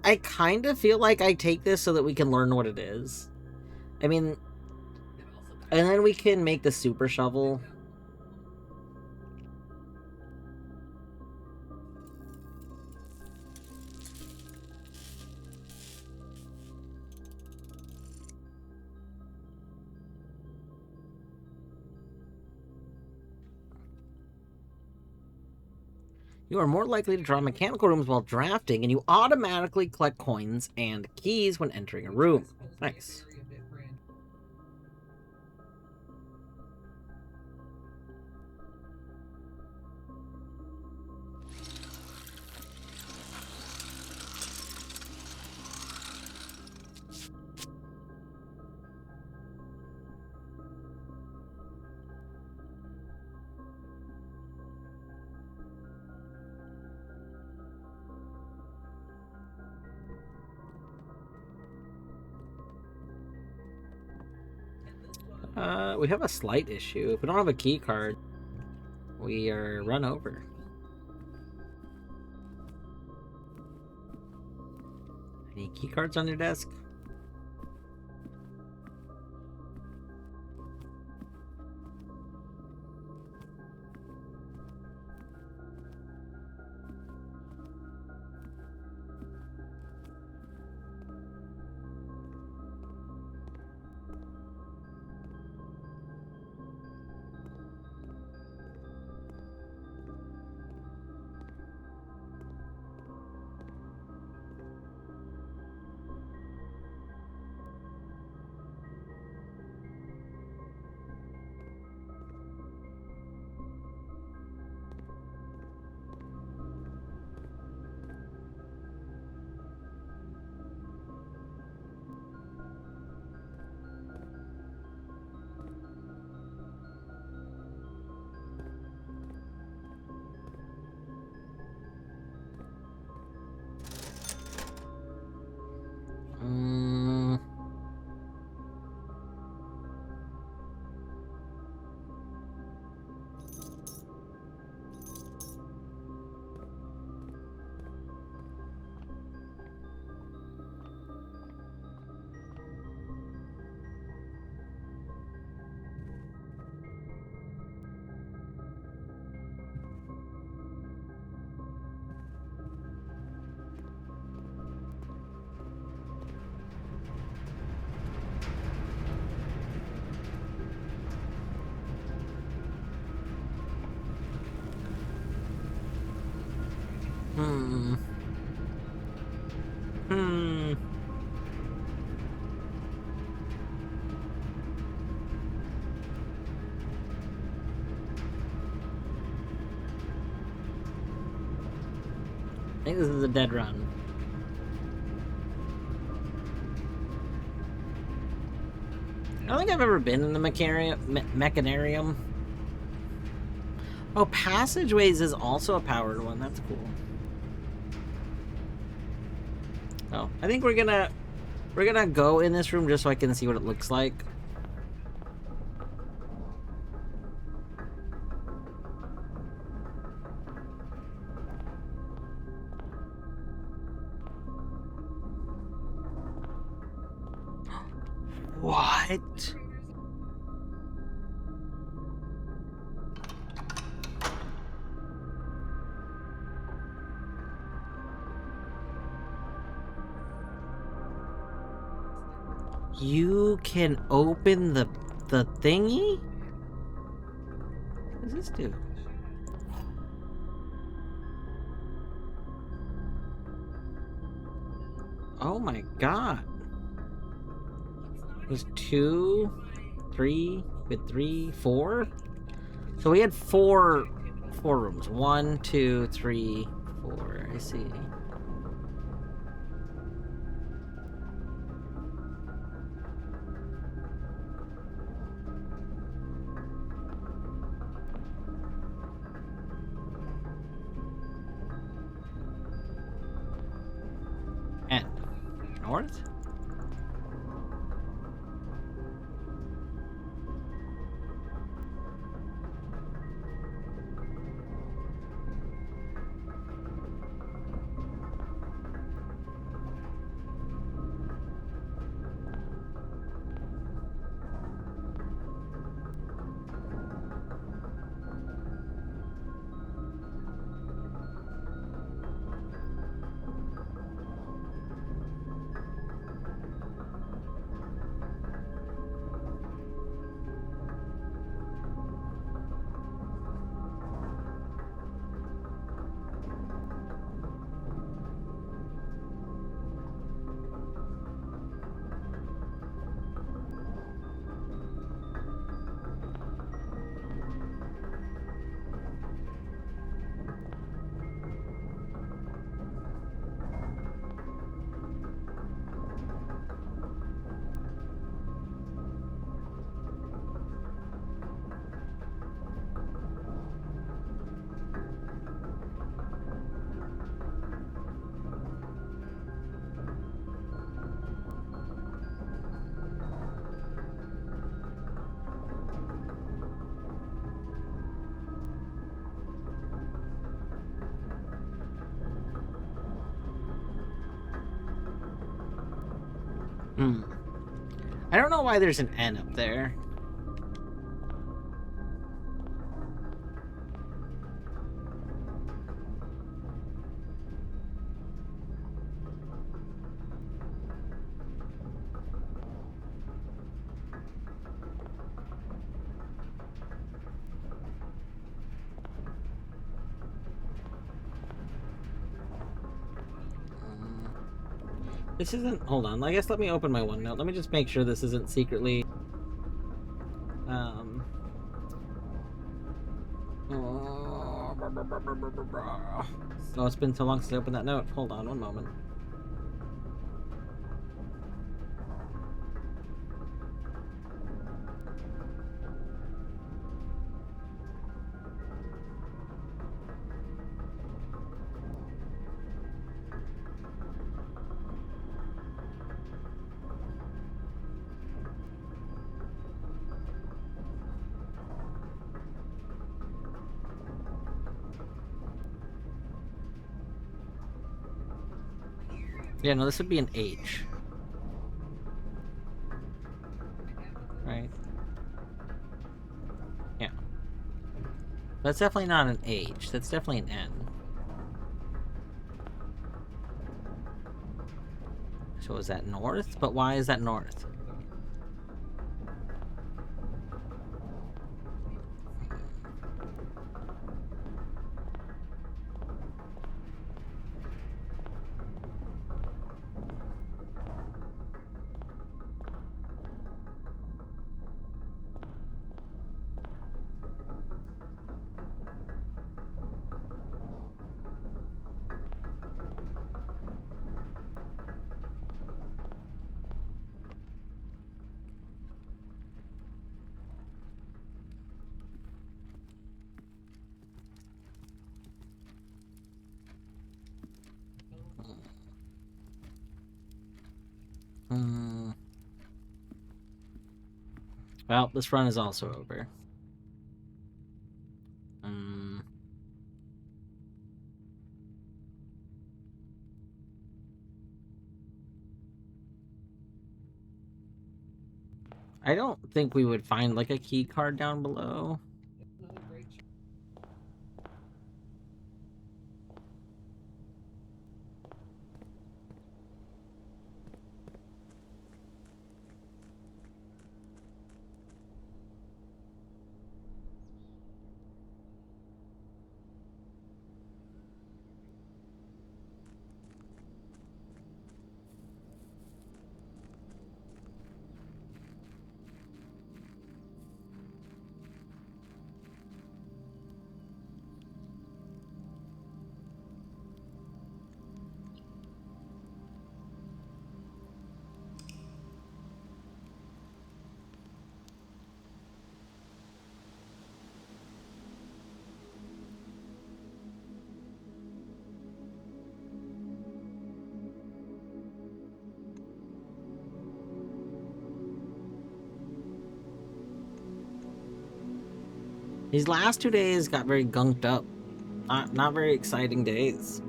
Speaker 1: I kind of feel like I take this so that we can learn what it is. I mean, and then we can make the super shovel. You are more likely to draw mechanical rooms while drafting, and you automatically collect coins and keys when entering a room. Nice. We have a slight issue. If we don't have a key card, we are run over. Any key cards on your desk? think this is a dead run. I don't think I've ever been in the Mechanarium. Oh, Passageways is also a powered one. That's cool. Oh, I think we're gonna go in this room just so I can see what it looks like. What? You can open the thingy? What does this do? Oh my god. It was 2, 3, with 3, 4? So we had four rooms. 1, 2, 3, 4. I see. And north? I don't know why there's an N up there. This isn't... Hold on. I guess let me open my OneNote. Let me just make sure this isn't secretly... Oh, it's been so long since I opened that note. Hold on one moment. Yeah, no, this would be an H. Right? Yeah. That's definitely not an H. That's definitely an N. So is that north? But why is that north? Well, this run is also over. I don't think we would find like a key card down below. These last 2 days got very gunked up. Not very exciting days.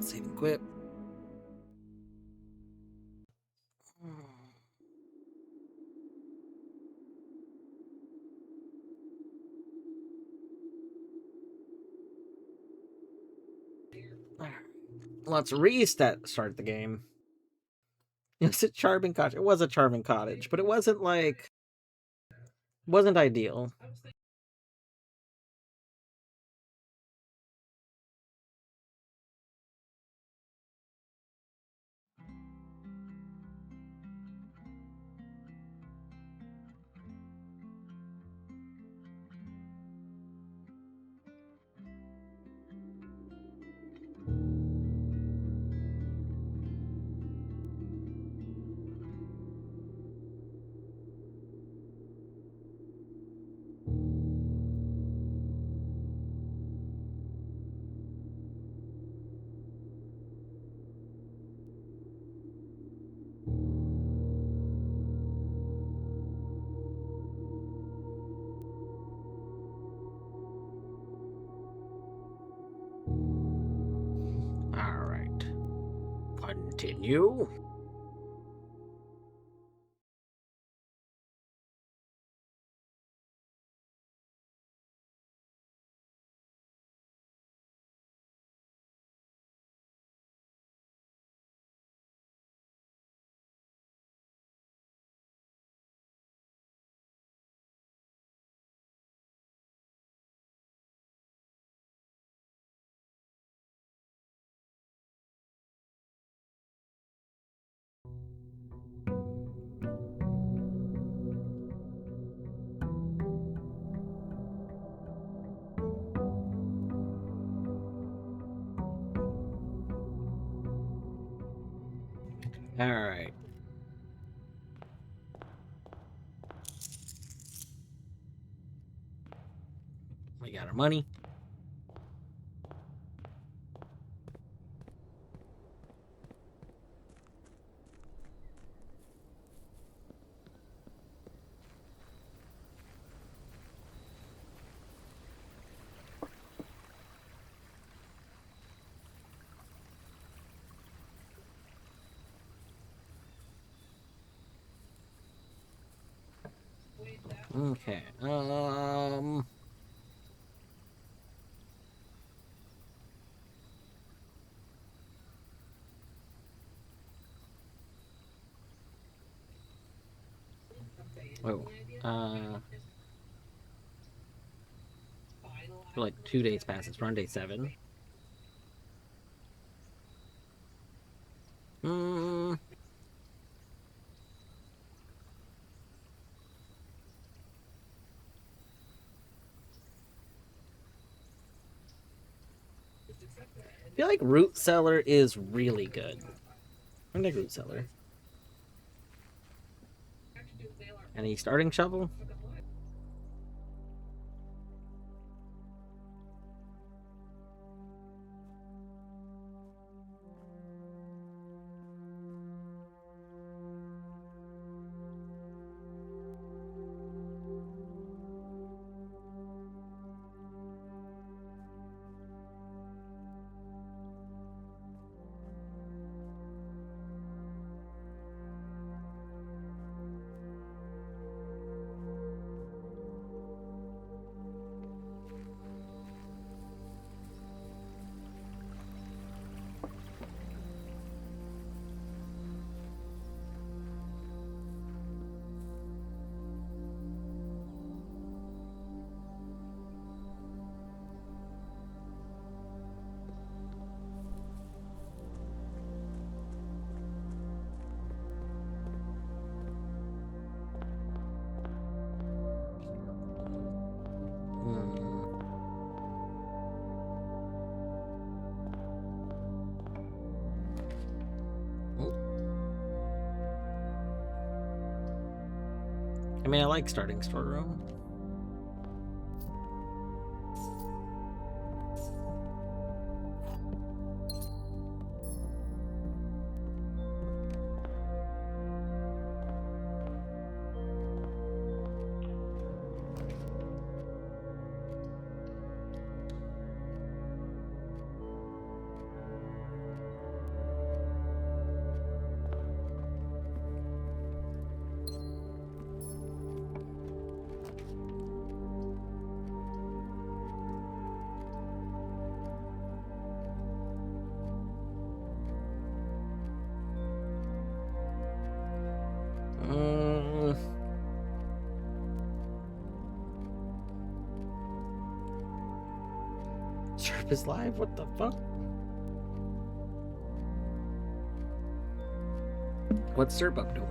Speaker 1: Save and quit. Let's start the game. It's a charming cottage. It was a charming cottage, but it wasn't like... wasn't ideal. Alright. Continue. Alright. We got our money. Okay. Oh. For like 2 days passes. We're on day 7. I feel like Root Cellar is really good. I like Root Cellar. Any starting shovel? I mean, I like starting storeroom. Syrup is live? What the fuck? What's Syrup up to?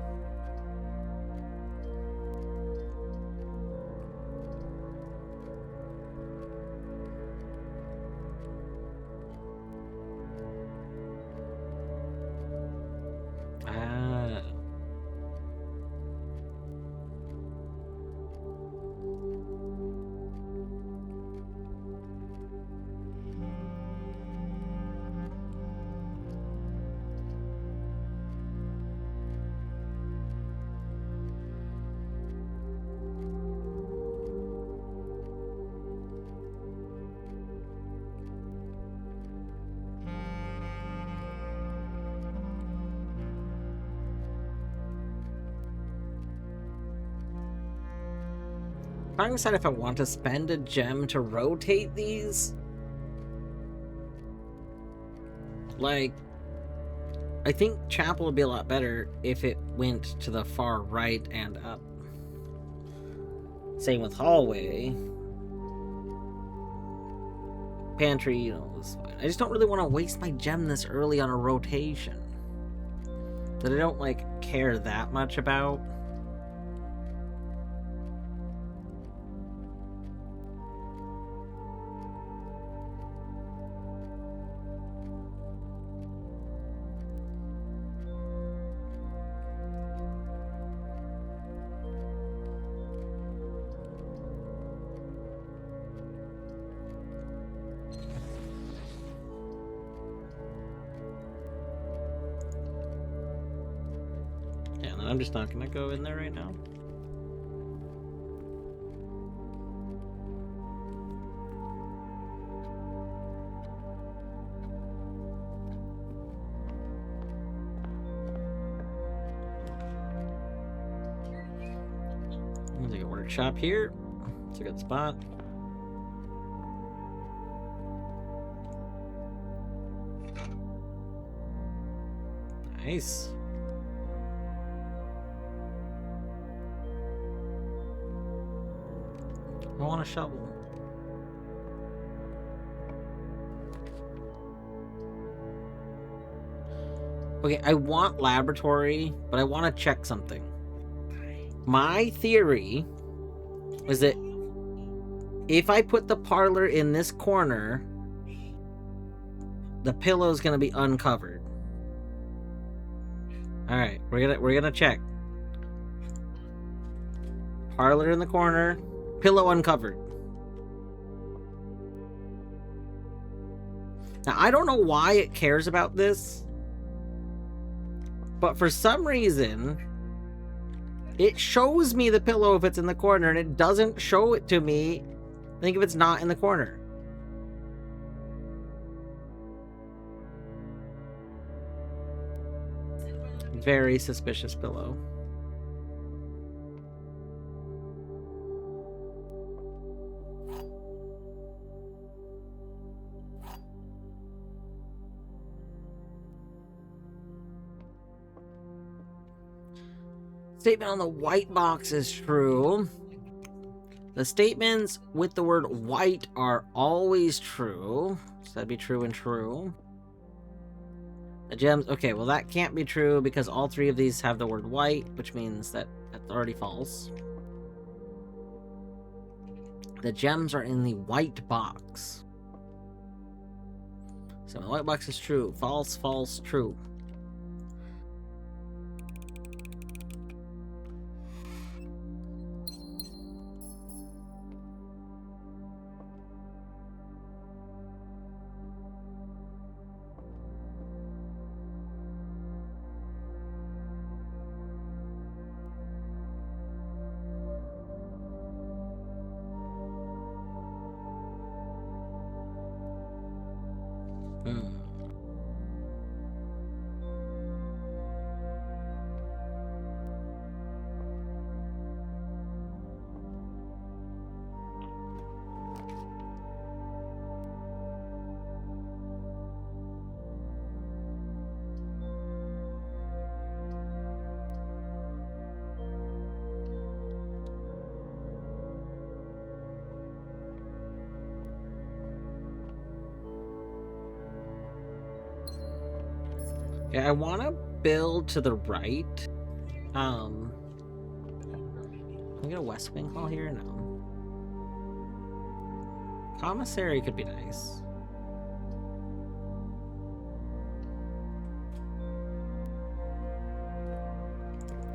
Speaker 1: I'm trying to decide if I want to spend a gem to rotate these. Like, I think Chapel would be a lot better if it went to the far right and up. Same with Hallway. Pantry, you know, is fine. I just don't really want to waste my gem this early on a rotation that I don't, like, care that much about. I'm just not gonna go in there right now. There's a workshop here. It's a good spot. Nice. I want a shovel. Okay, I want laboratory, but I want to check something. My theory is that if I put the parlor in this corner, the pillow's gonna be uncovered. All right, we're gonna check. Parlor in the corner. Pillow uncovered. Now, I don't know why it cares about this, but for some reason, it shows me the pillow if it's in the corner, and it doesn't show it to me, I think, if it's not in the corner. Very suspicious pillow. Statement on the white box is true. The statements with the word white are always true. So that'd be true and true. The gems, okay, well that can't be true because all three of these have the word white, which means that that's already false. The gems are in the white box. So the white box is true. False, false, true. Yeah, I want to build to the right. Can we get a West Wing Hall here? No. Commissary could be nice.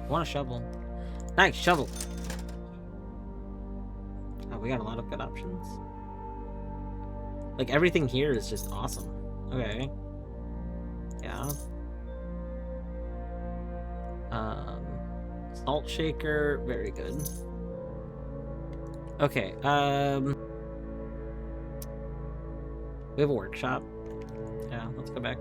Speaker 1: I want a shovel. Nice, shovel. Oh, we got a lot of good options. Like, everything here is just awesome. Okay. Yeah. Salt shaker, very good. Okay, we have a workshop. Yeah, let's go back.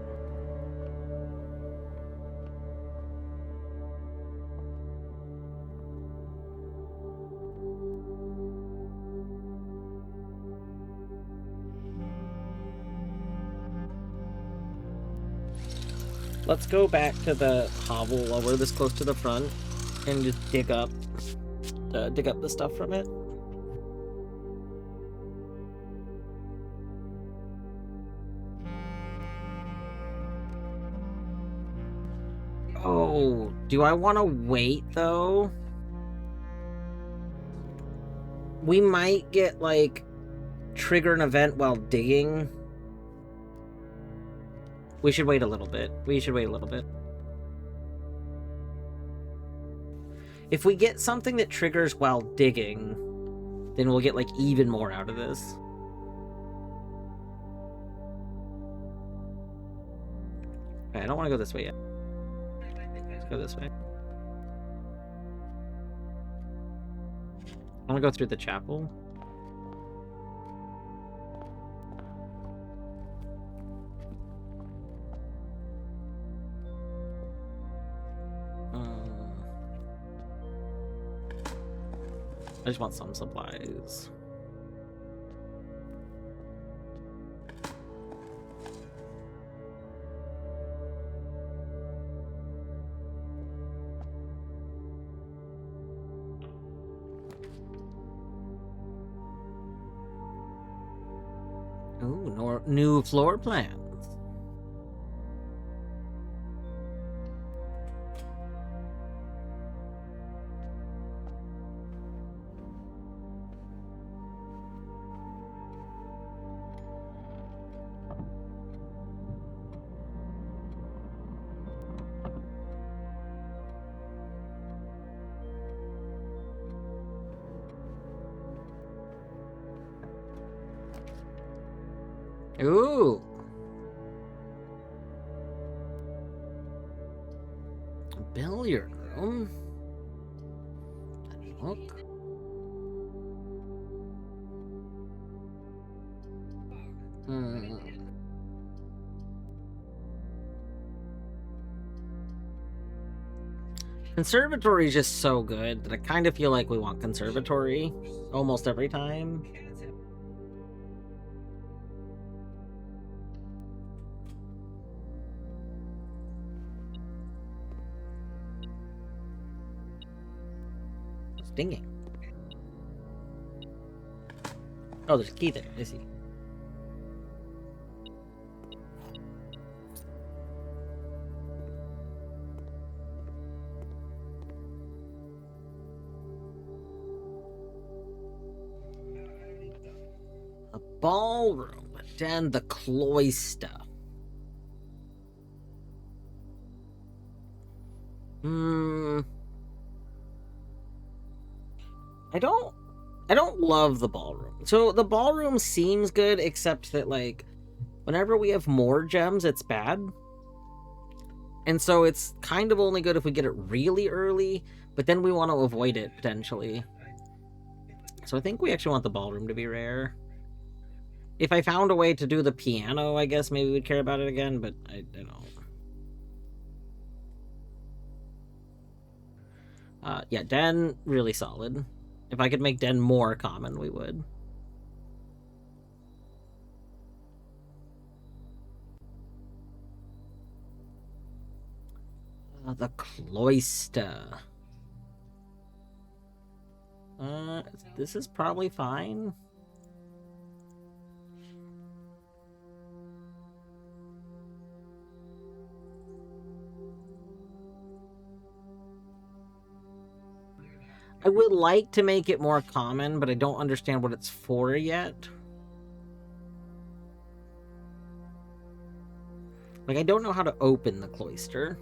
Speaker 1: Let's go back to the hovel while we're this close to the front and just dig up the stuff from it. Oh, do I want to wait though? We might get like trigger an event while digging. We should wait a little bit. If we get something that triggers while digging, then we'll get like even more out of this. Okay, I don't want to go this way yet. Let's go this way. I want to go through the chapel. I just want some supplies. Ooh, new floor plans. Ooh. Billiard room. Look. Conservatory is just so good that I kind of feel like we want conservatory almost every time. It's dinging. Oh, there's a key there. I see. ballroom, then the cloister. I don't love the ballroom. So the ballroom seems good, except that like whenever we have more gems, it's bad. And so it's kind of only good if we get it really early, but then we want to avoid it potentially. So I think we actually want the ballroom to be rare. If I found a way to do the piano, I guess maybe we'd care about it again, but I don't know. Yeah, Den, really solid. If I could make Den more common, we would. The cloister. This is probably fine. I would like to make it more common, but I don't understand what it's for yet. Like, I don't know how to open the cloister.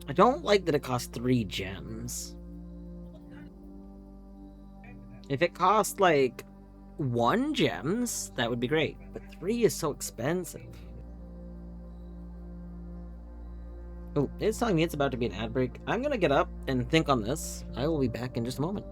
Speaker 1: I don't like that it costs 3 gems. If it cost, like, 1 gems, that would be great. But 3 is so expensive. Oh, it's telling me it's about to be an ad break. I'm gonna get up and think on this. I will be back in just a moment.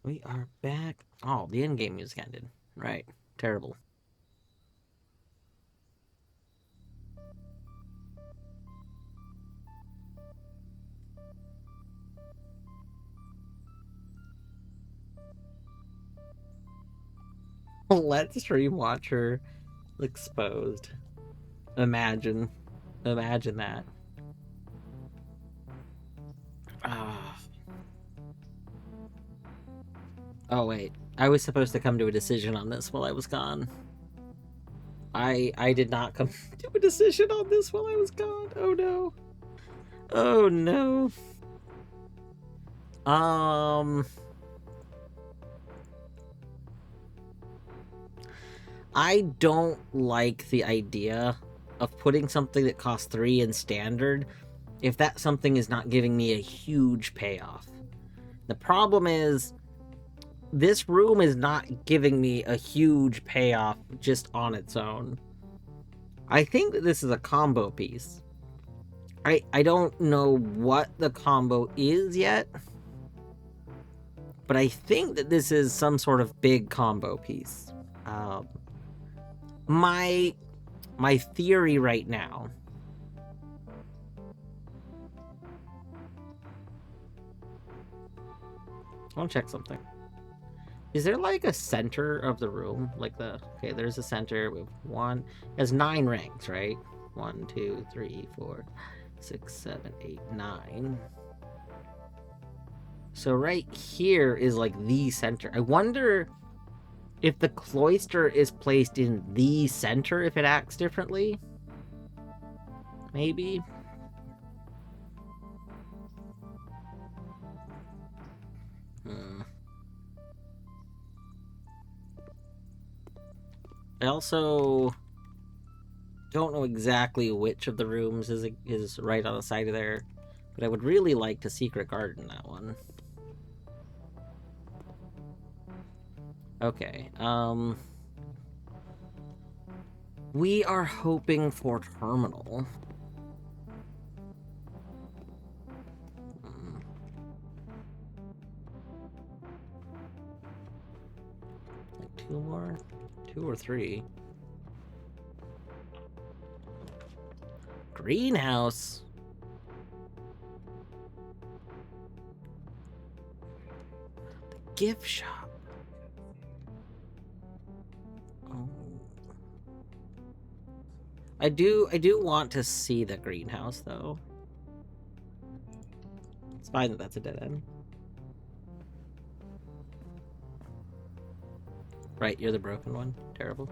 Speaker 1: We are back. Oh, the in-game music ended. Right. Terrible. Let's stream watcher exposed. Imagine that. Ah. Oh wait, I was supposed to come to a decision on this while I was gone. I did not come to a decision on this while I was gone. Oh no. Oh no. I don't like the idea of putting something that costs 3 in standard if that something is not giving me a huge payoff. The problem is, this room is not giving me a huge payoff just on its own. I think that this is a combo piece. I don't know what the combo is yet, but I think that this is some sort of big combo piece. My theory right now. I want to check something. Is there like a center of the room? Like okay, there's a center with one. It has 9 ranks, right? 1, 2, 3, 4, 6, 7, 8, 9. So right here is like the center. I wonder if the cloister is placed in the center, if it acts differently. Maybe. I also don't know exactly which of the rooms is right on the side of there, but I would really like to secret garden that one. Okay, we are hoping for terminal. Like 2 more? 2 or 3? Greenhouse! The gift shop. Oh. I do want to see the greenhouse, though. It's fine that that's a dead end. Right, you're the broken one. Terrible.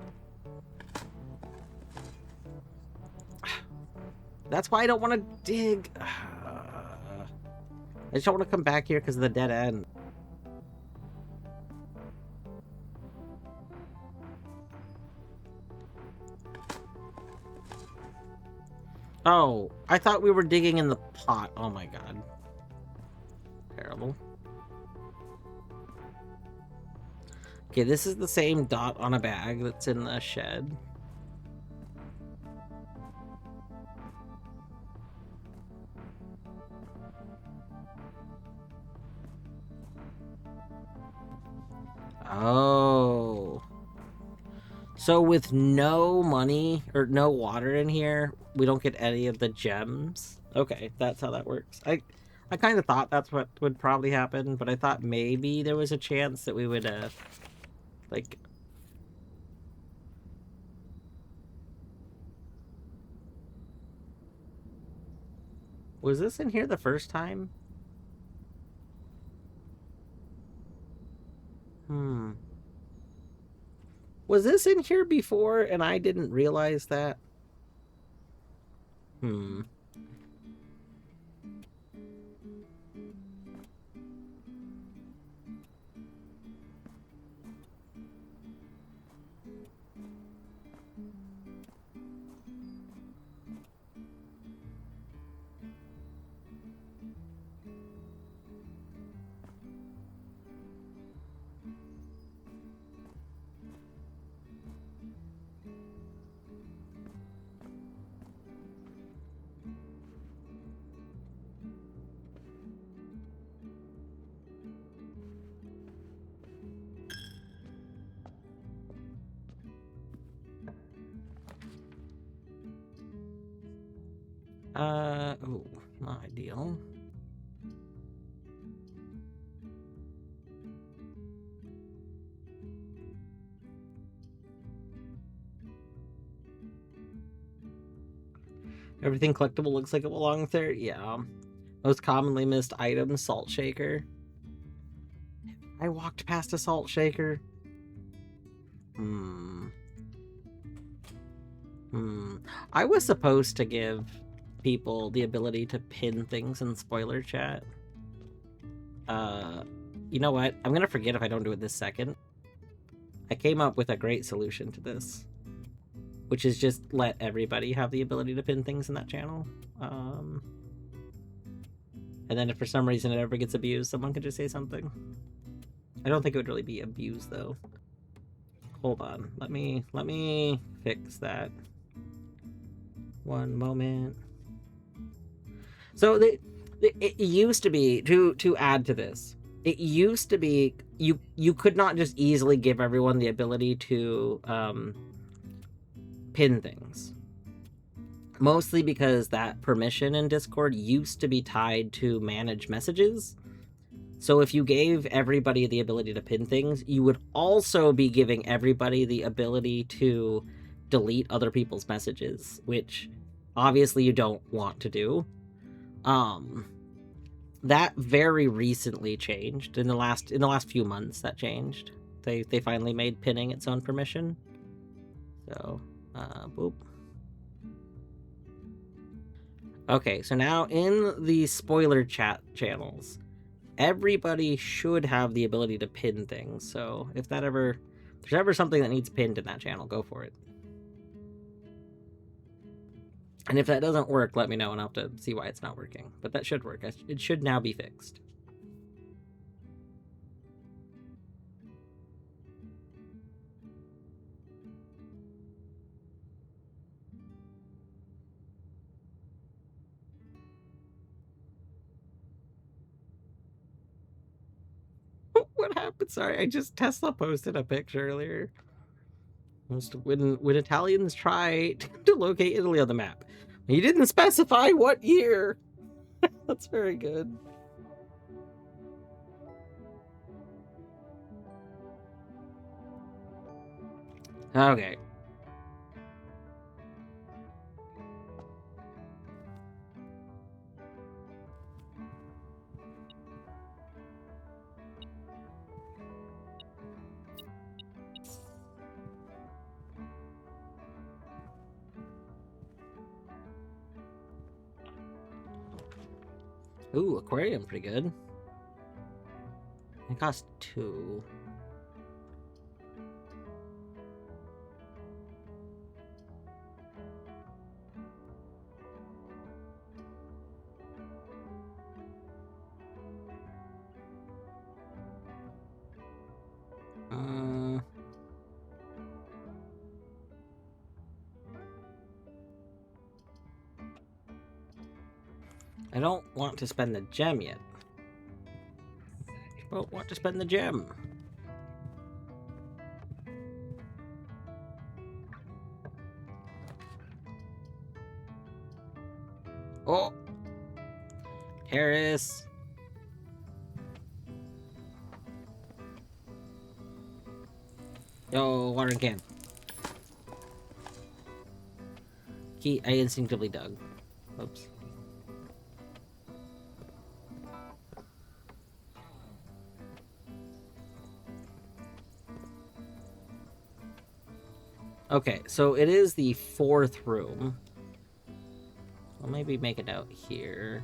Speaker 1: That's why I don't want to dig. I just don't want to come back here because of the dead end. Oh, I thought we were digging in the pot. Oh my god. Terrible. Okay, this is the same dot on a bag that's in the shed. Oh. So with no money or no water in here, we don't get any of the gems? Okay, that's how that works. I kind of thought that's what would probably happen, but I thought maybe there was a chance that we would, like... Was this in here the first time? Was this in here before and I didn't realize that? Oh, not ideal. Everything collectible looks like it belongs there. Yeah. Most commonly missed item, salt shaker. I walked past a salt shaker. I was supposed to give people the ability to pin things in spoiler chat. You know what? I'm gonna forget if I don't do it this second. I came up with a great solution to this, which is just let everybody have the ability to pin things in that channel. And then if for some reason it ever gets abused, someone could just say something. I don't think it would really be abused though. Hold on. Let me fix that. One moment. So it used to be, to add to this, it used to be you could not just easily give everyone the ability to pin things. Mostly because that permission in Discord used to be tied to manage messages. So if you gave everybody the ability to pin things, you would also be giving everybody the ability to delete other people's messages, which obviously you don't want to do. That very recently changed in the last few months. That changed. They finally made pinning its own permission. So, boop. Okay, so now in the spoiler chat channels, everybody should have the ability to pin things. So if there's ever something that needs pinned in that channel, go for it. And if that doesn't work, let me know and I'll have to see why it's not working. But that should work. It should now be fixed. What happened? Sorry, Tesla posted a picture earlier. When Italians try to locate Italy on the map, he didn't specify what year. That's very good. Okay. Ooh, aquarium, pretty good. It costs 2. I don't want to spend the gem yet. I don't want to spend the gem. Oh! Harris! Yo, watering can. I instinctively dug. Oops. Okay, so it is the 4th room. I'll maybe make it out here.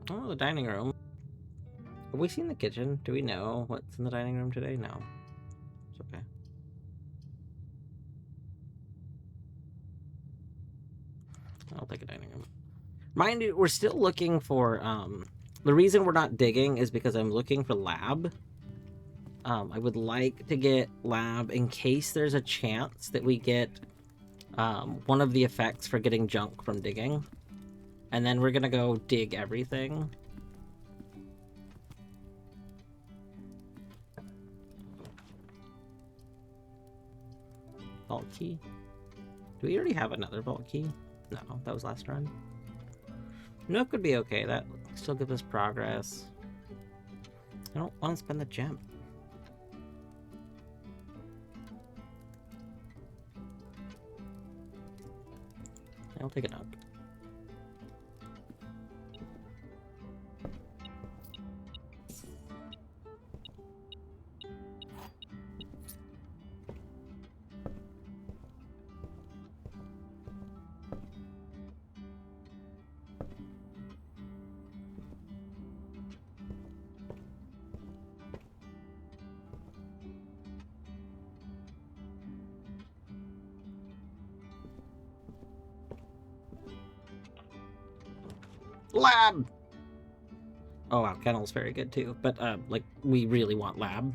Speaker 1: Oh, the dining room. Have we seen the kitchen? Do we know what's in the dining room today? No. It's okay. I'll take a dining room. Mind you, we're still looking for, the reason we're not digging is because I'm looking for lab. I would like to get lab in case there's a chance that we get, one of the effects for getting junk from digging. And then we're gonna go dig everything. Vault key? Do we already have another vault key? No, that was last run. No, it could be okay. That still gives us progress. I don't want to spend the gem. I'll take it up. Lab! Oh wow, kennel's very good too. But like we really want lab.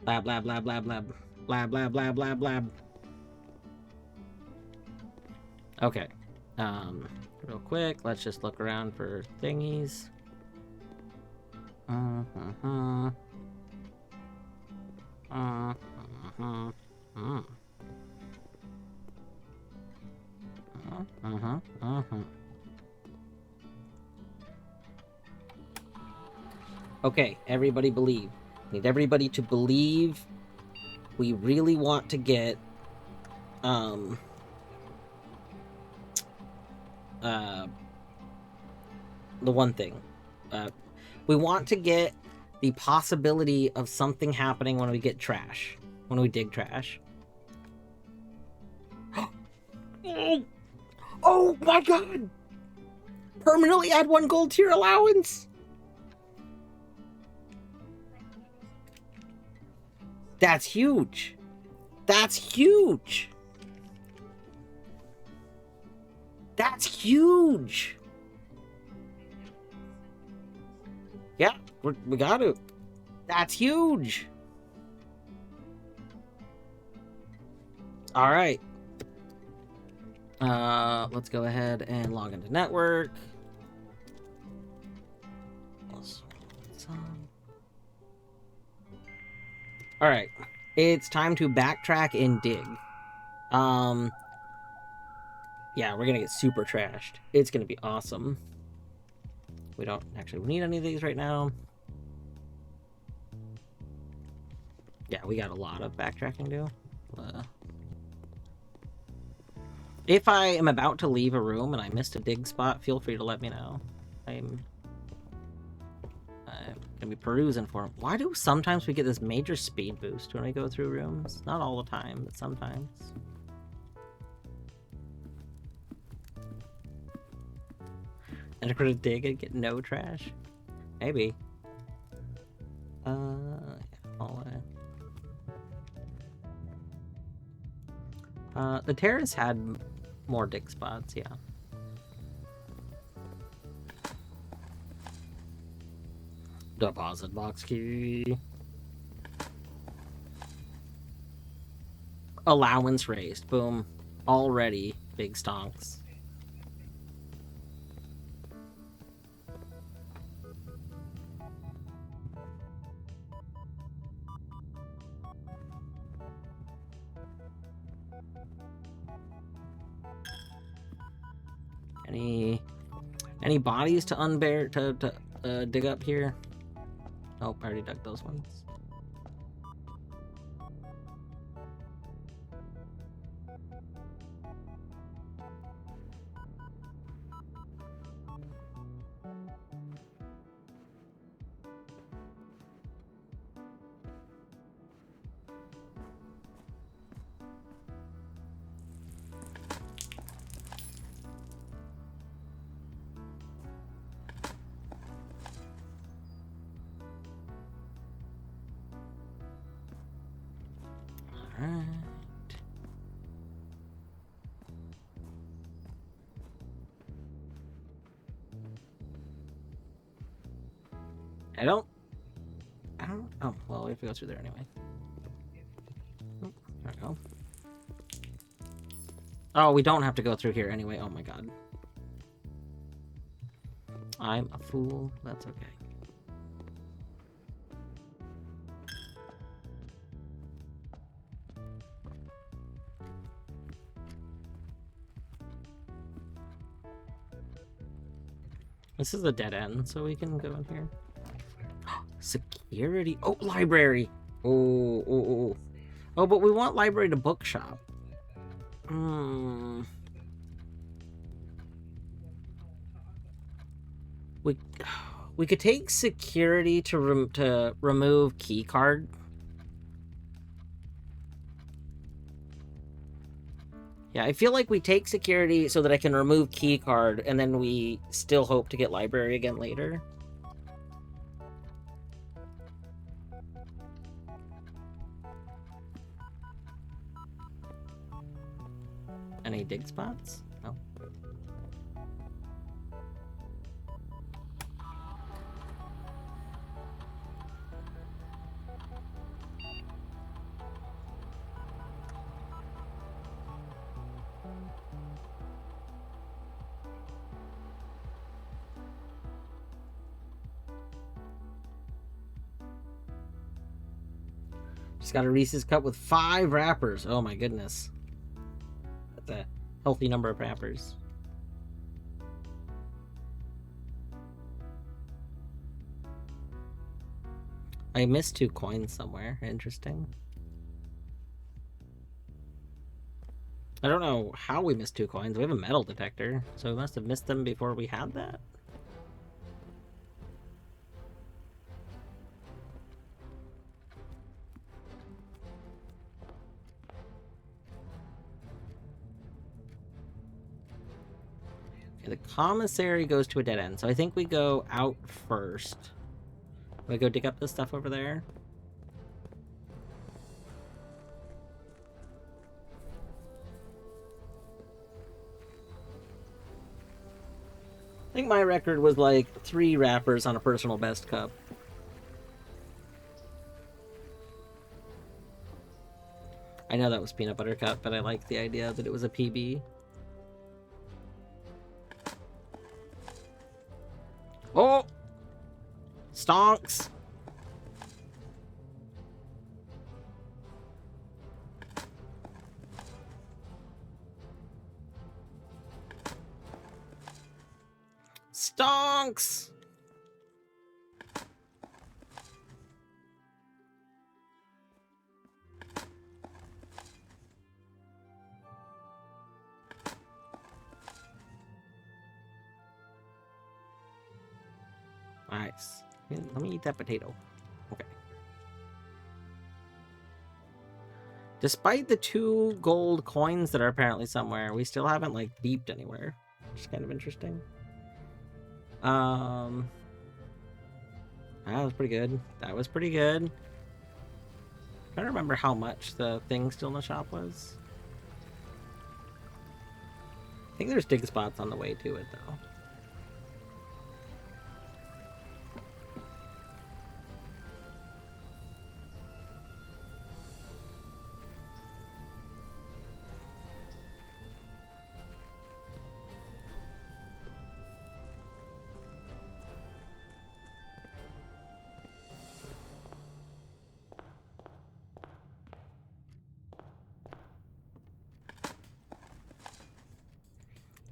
Speaker 1: Lab, lab, lab, lab, lab. Lab, lab, lab, lab, lab. Okay. Real quick, let's just look around for thingies. Okay, everybody believe. Need everybody to believe. We really want to get the one thing. We want to get the possibility of something happening when we get trash. When we dig trash. Oh! Oh my god! Permanently add 1 gold to your allowance! That's huge! That's huge! That's huge! Yeah, we got to. That's huge! Alright. Let's go ahead and log into network. Alright. It's time to backtrack and dig. Yeah, we're gonna get super trashed. It's gonna be awesome. We don't actually need any of these right now. Yeah, we got a lot of backtracking to do. If I am about to leave a room and I missed a dig spot, feel free to let me know. I'm gonna be perusing for them. Why do sometimes we get this major speed boost when we go through rooms? Not all the time, but sometimes. And I'm gonna dig and get no trash? Maybe. Yeah, all the terrace had more dig spots, yeah. Deposit box key. Allowance raised. Boom. Already big stonks. Any bodies to unbear to dig up here? Nope, I already dug those ones. I don't... Oh, well, we have to go through there anyway. Oh, there we go. Oh, we don't have to go through here anyway. Oh my god. I'm a fool. That's okay. This is a dead end, so we can go in here. Security. Oh, library. Oh, but we want library to bookshop. We could take security to remove key card. Yeah, I feel like we take security so that I can remove key card, and then we still hope to get library again later. Any dig spots? No. Just got a Reese's cup with 5 wrappers. Oh my goodness. That's a healthy number of wrappers. I missed 2 coins somewhere. Interesting. I don't know how we missed 2 coins. We have a metal detector, so we must have missed them before we had that. Okay, the commissary goes to a dead end, so I think we go out first. We go dig up this stuff over there. I think my record was like 3 wrappers on a personal best cup. I know that was peanut butter cup, but I like the idea that it was a PB. Oh! Stonks! Stonks! Nice. Let me eat that potato. Okay. Despite the 2 gold coins that are apparently somewhere, we still haven't, like, beeped anywhere. Which is kind of interesting. That was pretty good. That was pretty good. I'm trying to remember how much the thing still in the shop was. I think there's dig spots on the way to it, though.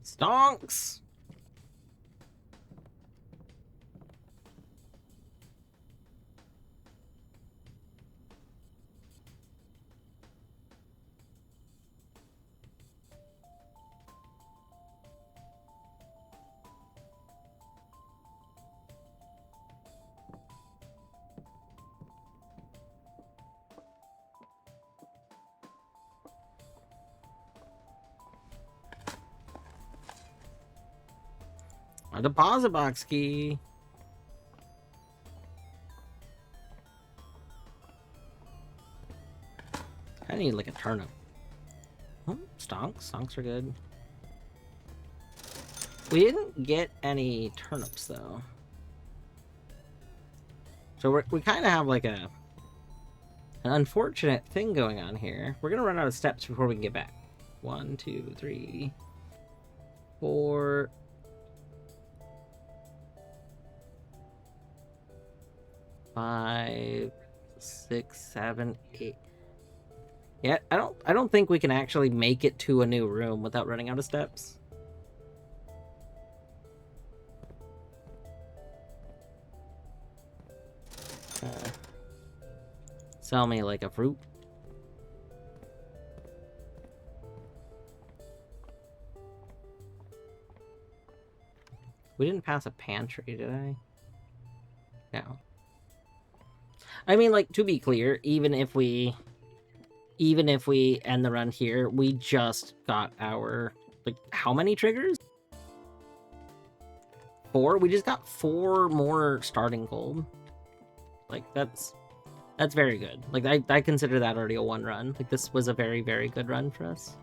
Speaker 1: Stonks! A deposit box key. I need like a turnip. Stonks. Stonks are good. We didn't get any turnips though. So we kind of have like an unfortunate thing going on here. We're gonna run out of steps before we can get back. 1, 2, 3, 4. 5, 6, 7, 8. Yeah, I don't think we can actually make it to a new room without running out of steps. Sell me like a fruit. We didn't pass a pantry, did I? No. I mean, like, to be clear, even if we end the run here, we just got our, like, how many triggers? 4? We just got 4 more starting gold. Like, that's very good. Like, I consider that already a 1 run. Like, this was a very, very good run for us.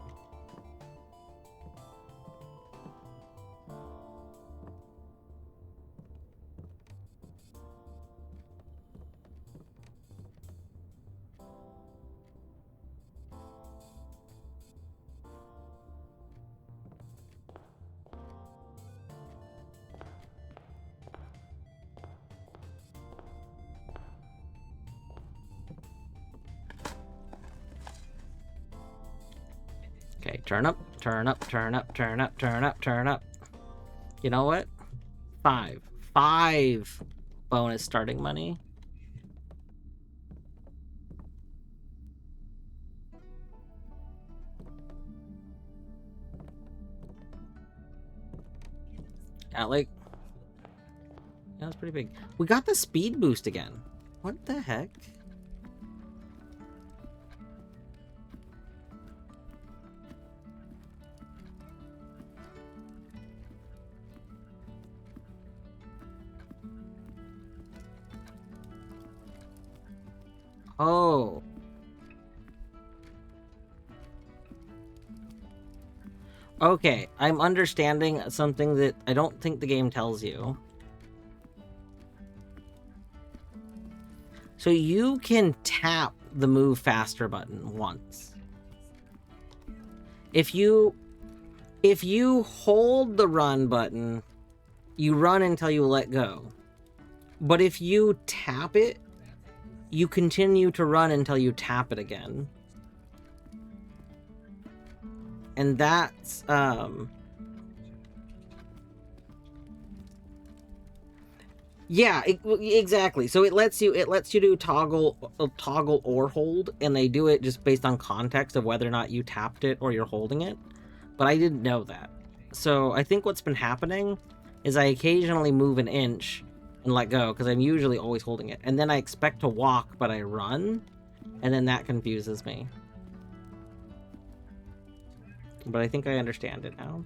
Speaker 1: Okay, turn up, turn up, turn up, turn up, turn up, turn up. You know what? 5 bonus starting money. Yeah, like, yeah, that's pretty big. We got the speed boost again. What the heck? Oh. Okay, I'm understanding something that I don't think the game tells you. So you can tap the move faster button once. If you hold the run button, you run until you let go. But if you tap it, you continue to run until you tap it again. And that's yeah, exactly. So it lets you do toggle or hold, and they do it just based on context of whether or not you tapped it or you're holding it. But I didn't know that. So I think what's been happening is I occasionally move an inch and let go, because I'm usually always holding it. And then I expect to walk, but I run, and then that confuses me. But I think I understand it now.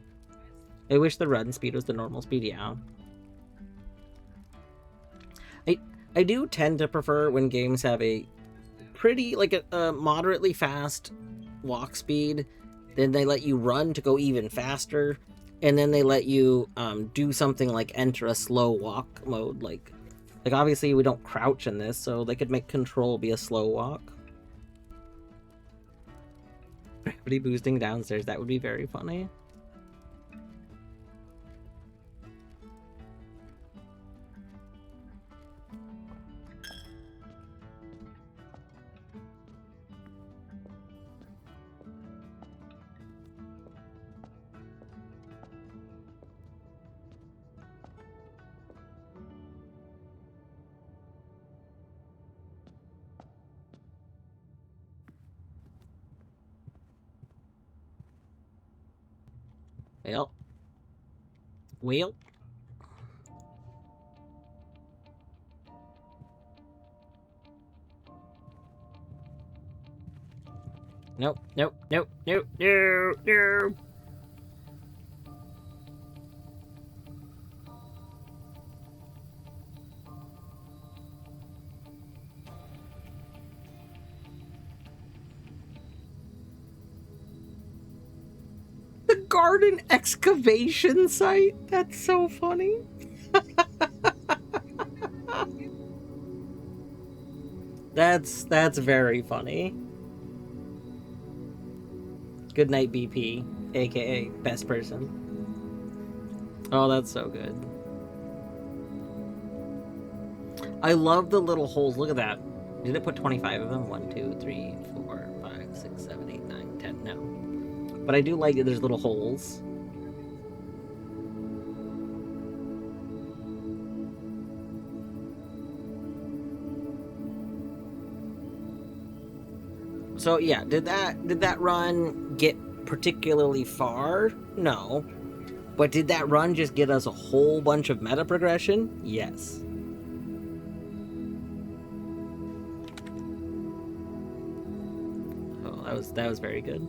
Speaker 1: I wish the run speed was the normal speed, yeah. I do tend to prefer when games have a pretty, like a moderately fast walk speed, then they let you run to go even faster, and then they let you do something like enter a slow walk mode. Like obviously we don't crouch in this, so they could make control be a slow walk. Gravity boosting downstairs, that would be very funny. Well. Nope. The garden excavation site? That's so funny. That's very funny. Good night, BP, aka best person. Oh, that's so good. I love the little holes. Look at that. Did it put 25 of them? 1, 2, 3, 4, 5, 6, 7, 8, 9, 10. No. But I do like that there's little holes. So yeah, did that run get particularly far? No. But did that run just get us a whole bunch of meta progression? Yes. Oh, that was very good.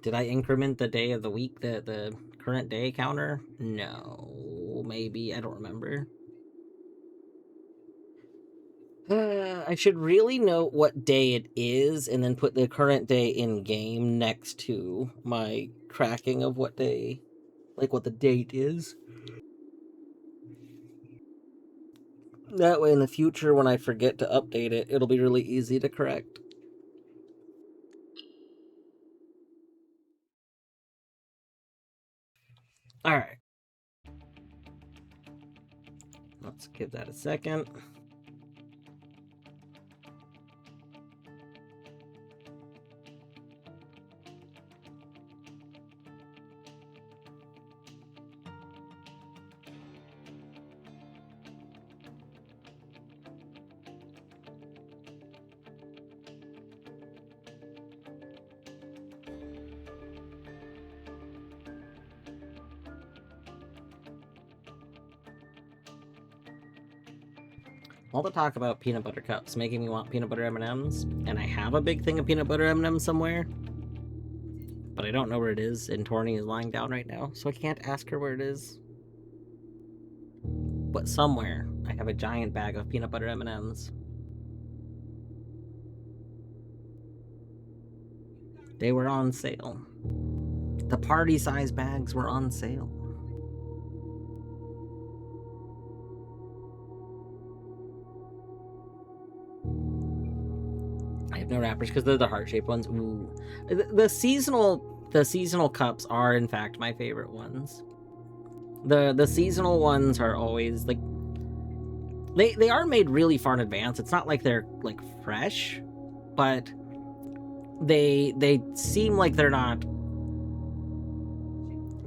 Speaker 1: Did I increment the day of the week, the current day counter? No, maybe, I don't remember. I should really note what day it is and then put the current day in game next to my tracking of what day, like what the date is. That way in the future when I forget to update it, it'll be really easy to correct. Alright. Let's give that a second. All the talk about peanut butter cups making me want peanut butter M&Ms, and I have a big thing of peanut butter M&Ms somewhere, but I don't know where it is, and Torny is lying down right now, so I can't ask her where it is. But somewhere, I have a giant bag of peanut butter M&Ms. They were on sale. The party-size bags were on sale. I have no wrappers because they're the heart-shaped ones. Ooh, the seasonal cups are in fact my favorite ones. The seasonal ones are always like they are made really far in advance. It's not like they're like fresh, but they seem like they're not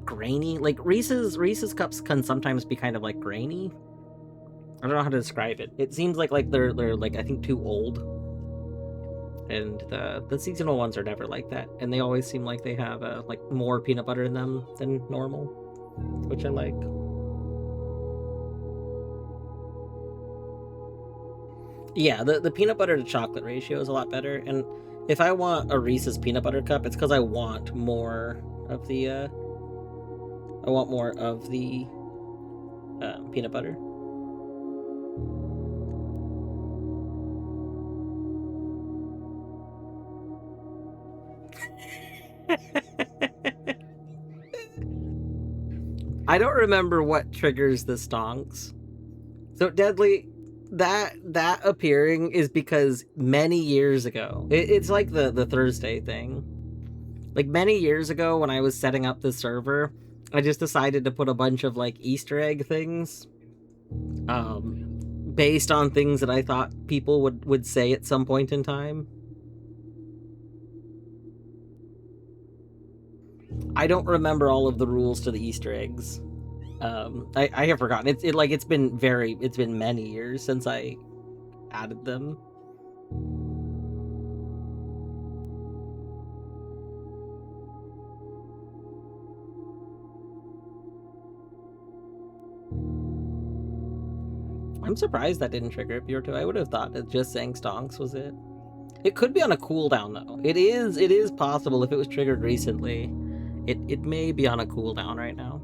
Speaker 1: grainy. Like Reese's cups can sometimes be kind of like grainy. I don't know how to describe it. It seems like they're like I think too old. And the seasonal ones are never like that, and they always seem like they have like more peanut butter in them than normal, which I like. Yeah, the peanut butter to chocolate ratio is a lot better, and if I want a Reese's peanut butter cup, it's because I want more of the peanut butter. I don't remember what triggers the stonks. So Deadly, that appearing is because many years ago, it's like the Thursday thing. Like many years ago when I was setting up the server, I just decided to put a bunch of like Easter egg things, based on things that I thought people would say at some point in time. I don't remember all of the rules to the Easter eggs. I have forgotten. It's been many years since I added them. I'm surprised that didn't trigger Bjorto. I would have thought that just saying stonks was it. It could be on a cooldown though. It is possible if it was triggered recently. It may be on a cooldown right now.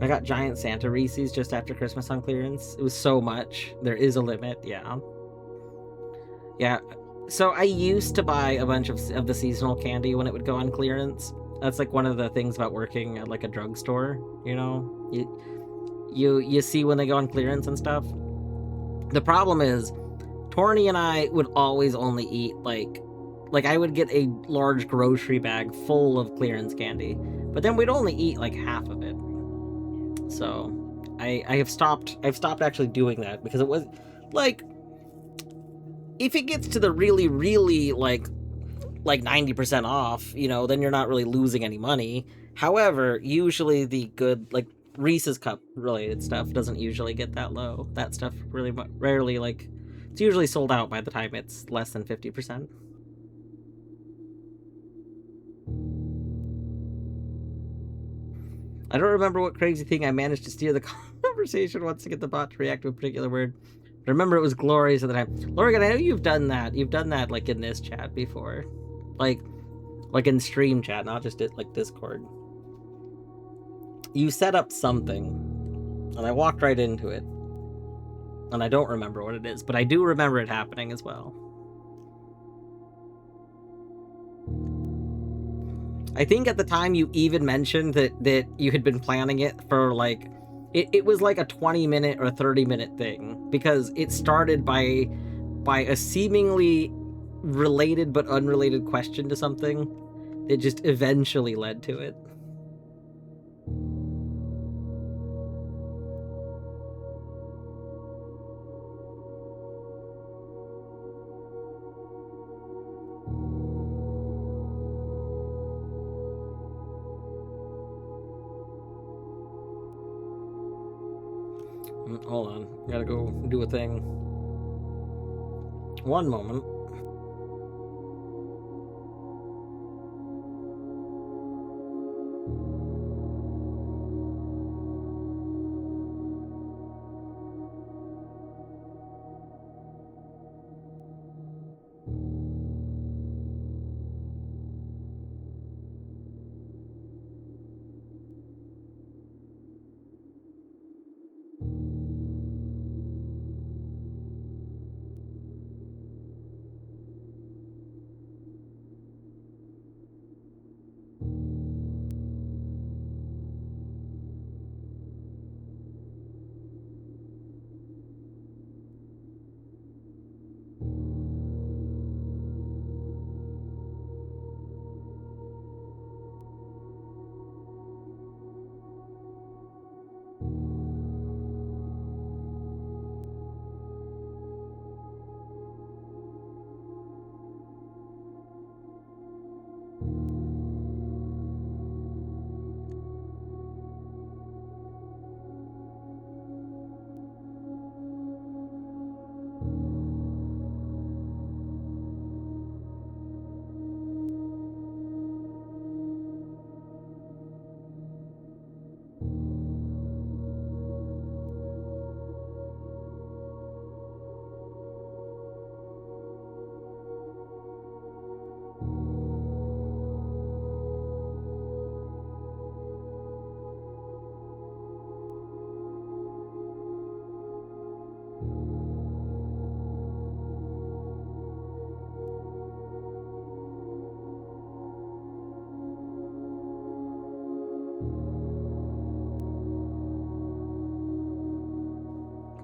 Speaker 1: I got giant Santa Reese's just after Christmas on clearance. It was so much. There is a limit, yeah. Yeah. So I used to buy a bunch of the seasonal candy when it would go on clearance. That's like one of the things about working at like a drugstore, you know? You see when they go on clearance and stuff. The problem is Torny and I would always only eat like I would get a large grocery bag full of clearance candy, but then we'd only eat like half of it. So I've stopped actually doing that because it was like if it gets to the really like 90% off, you know, then you're not really losing any money. However, usually the good like Reese's Cup related stuff doesn't usually get that low. That stuff really rarely like it's usually sold out by the time it's less than 50%. I don't remember what crazy thing I managed to steer the conversation once to get the bot to react to a particular word. But remember, it was glorious at the time. Lorgan, I know you've done that. You've done that like in this chat before, like in stream chat, not just at like Discord. You set up something, and I walked right into it, and I don't remember what it is, but I do remember it happening as well. I think at the time you even mentioned that you had been planning it for like it was like a 20-minute or 30-minute thing because it started by a seemingly related but unrelated question to something that just eventually led to it. Hold on, gotta go do a thing. One moment.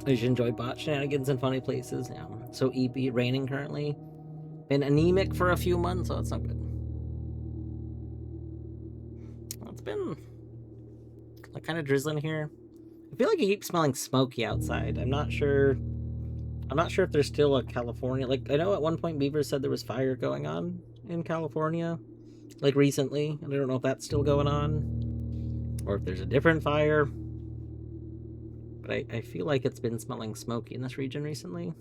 Speaker 1: I should enjoy bot shenanigans in funny places. Yeah. So EP raining currently. Been anemic for a few months, so it's not good. It's been like kind of drizzling here. I feel like I keep smelling smoky outside. I'm not sure if there's still a California. Like I know at one point Beaver said there was fire going on in California, like recently, and I don't know if that's still going on, or if there's a different fire. But I feel like it's been smelling smoky in this region recently.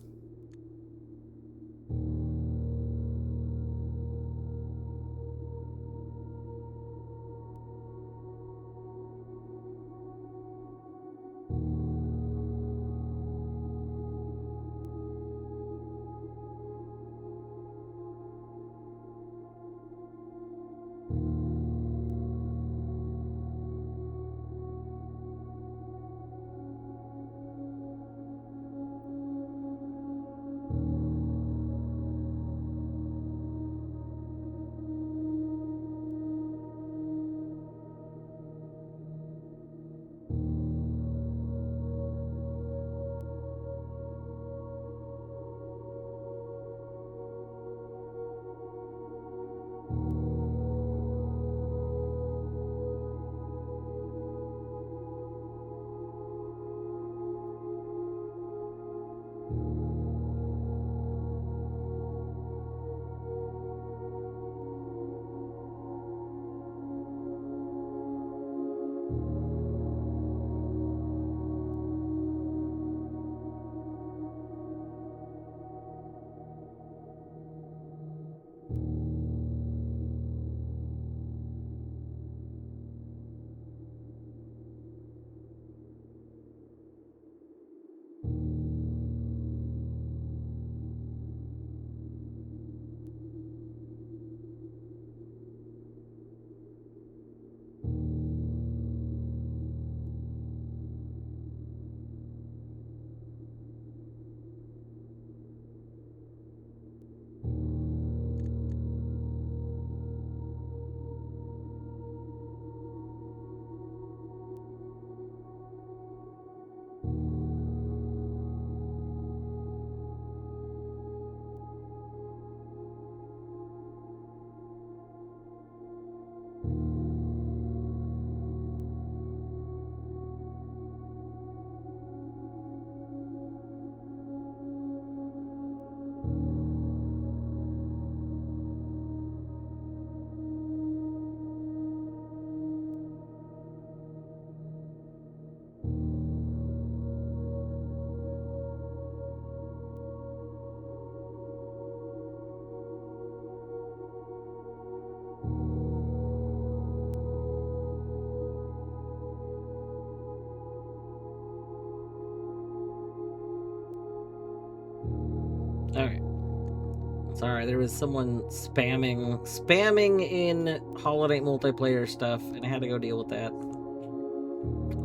Speaker 1: Sorry, there was someone spamming in Hollow Knight multiplayer stuff, and I had to go deal with that.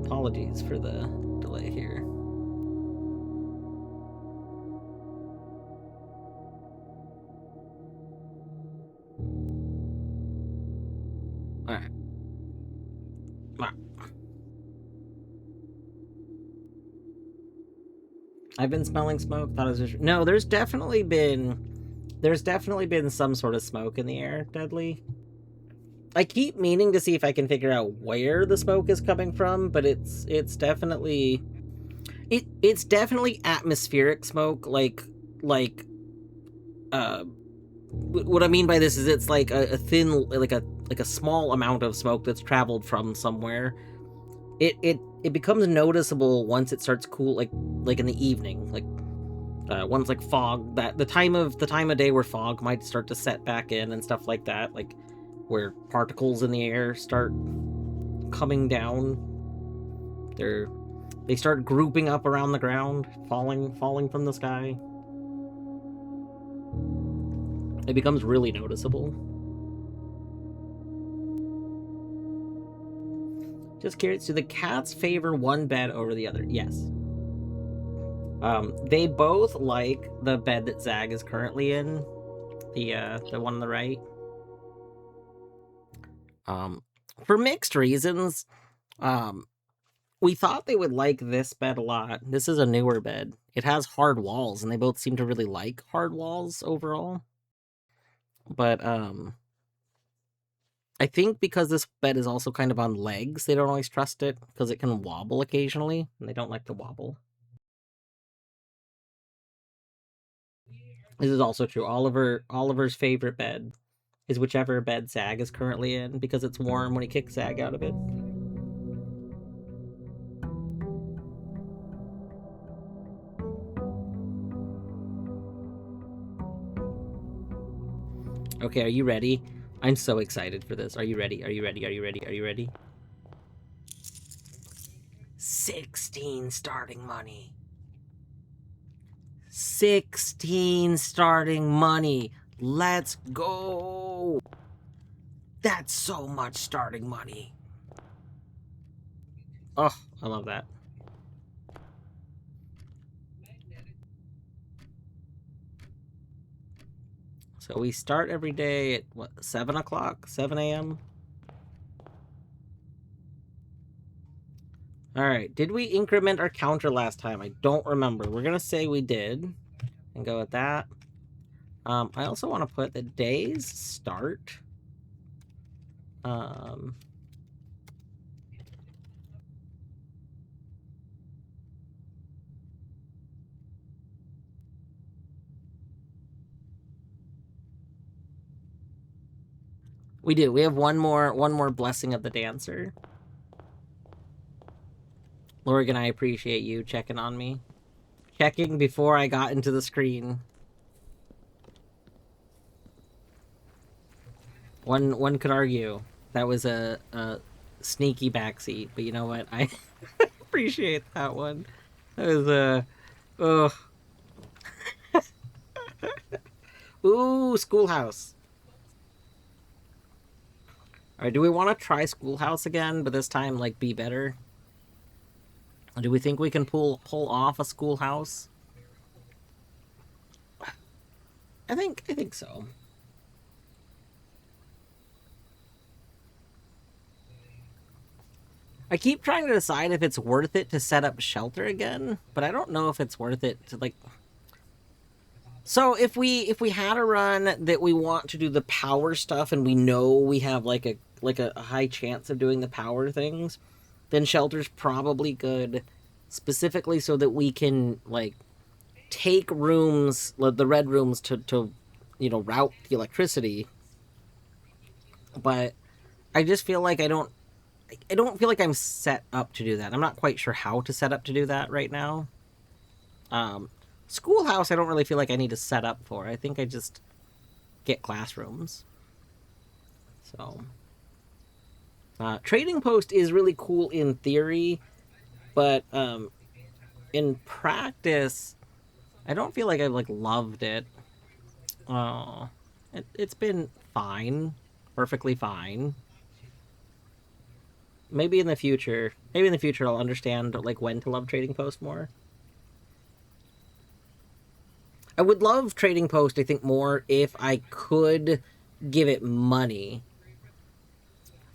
Speaker 1: Apologies for the delay here. Alright. I've been smelling smoke. Thought it was just... No, there's definitely been some sort of smoke in the air, Deadly. I keep meaning to see if I can figure out where the smoke is coming from, but it's definitely it's definitely atmospheric smoke. Like what I mean by this is it's like a thin, like a small amount of smoke that's traveled from somewhere. It becomes noticeable once it starts cool, like in the evening, like once like fog, that the time of day where fog might start to set back in and stuff like that, like where particles in the air start coming down. They start grouping up around the ground, falling from the sky. It becomes really noticeable. Just curious, do the cats favor one bed over the other? Yes. They both like the bed that Zag is currently in, the one on the right. For mixed reasons. We thought they would like this bed a lot. This is a newer bed. It has hard walls, and they both seem to really like hard walls overall. But I think because this bed is also kind of on legs, they don't always trust it, because it can wobble occasionally, and they don't like to wobble. This is also true. Oliver's favorite bed is whichever bed Zag is currently in, because it's warm when he kicks Zag out of it. Okay, are you ready? I'm so excited for this. Are you ready? Are you ready? Are you ready? Are you ready? 16 starting money. 16 starting money. Let's go. That's so much starting money. Oh, I love that. So we start every day at, what, 7 o'clock? 7 a.m.? Alright, did we increment our counter last time? I don't remember. We're gonna say we did. And go with that. I also want to put the days start. We do. We have one more blessing of the dancer. Lorgan, I appreciate you checking on me. Checking before I got into the screen. One could argue that was a sneaky backseat, but you know what? I appreciate that one. That was ugh. Ooh, Schoolhouse. Alright, do we want to try Schoolhouse again, but this time, like, be better? Do we think we can pull off a Schoolhouse? I think so. I keep trying to decide if it's worth it to set up shelter again, but I don't know if it's worth it to, like... So if we had a run that we want to do the power stuff and we know we have like a high chance of doing the power things, then shelter's probably good, specifically so that we can like take rooms, the red rooms, to you know, route the electricity. But I just feel like I don't feel like I'm set up to do that. I'm not quite sure how to set up to do that right now. Schoolhouse, I don't really feel like I need to set up for. I think I just get classrooms. So, Trading Post is really cool in theory, but in practice, I don't feel like I've like loved it. Oh, it's been fine, perfectly fine. Maybe in the future, I'll understand like when to love Trading Post more. I would love Trading Post, I think, more if I could give it money.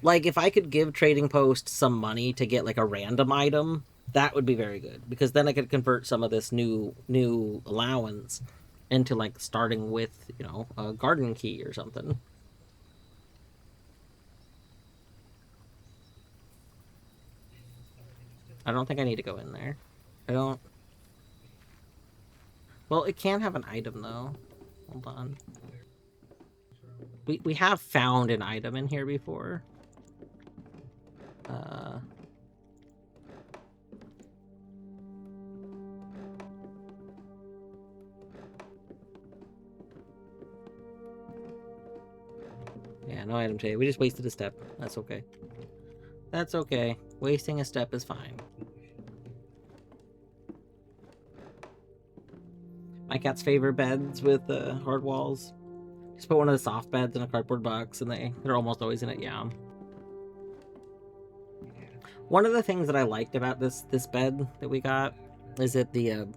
Speaker 1: Like, if I could give Trading Post some money to get, like, a random item, that would be very good. Because then I could convert some of this new allowance into, like, starting with, you know, a garden key or something. I don't think I need to go in there. I don't... Well, it can have an item, though. Hold on. We have found an item in here before. Yeah, no item today. We just wasted a step. That's okay. That's okay. Wasting a step is fine. My cat's favorite beds with hard walls. Just put one of the soft beds in a cardboard box, and they're almost always in it. Yeah. One of the things that I liked about this bed that we got is that the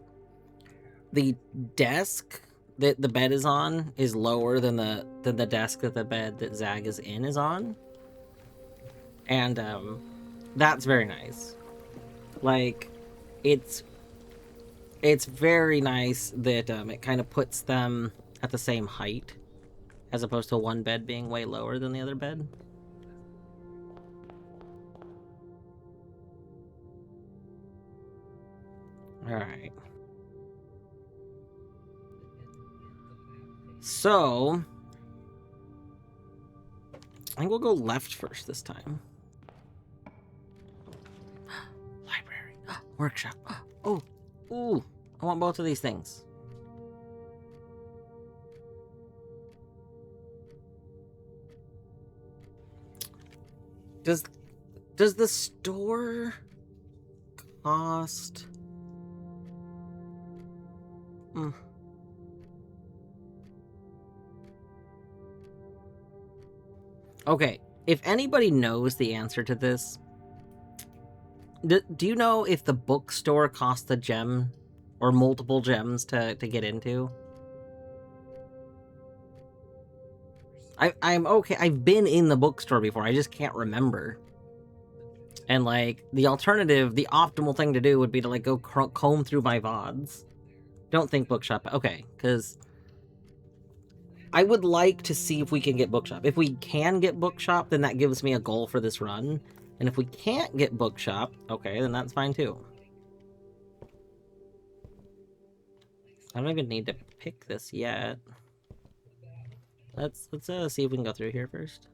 Speaker 1: desk that the bed is on is lower than the desk that the bed that Zag is in is on, and that's very nice. Like, it's very nice that it kind of puts them at the same height, as opposed to one bed being way lower than the other bed. Alright. So, I think we'll go left first this time. Library. Workshop. Oh, ooh. I want both of these things. Does the store cost... Okay, if anybody knows the answer to this, do you know if the bookstore costs a gem or multiple gems to get into? I'm okay. I've been in the bookstore before. I just can't remember. And, like, the alternative, the optimal thing to do would be to, like, go comb through my VODs. Don't think bookshop. Okay, because I would like to see if we can get bookshop. If we can get bookshop, then that gives me a goal for this run. And if we can't get bookshop, okay, then that's fine too. I don't even need to pick this yet. Let's see if we can go through here first.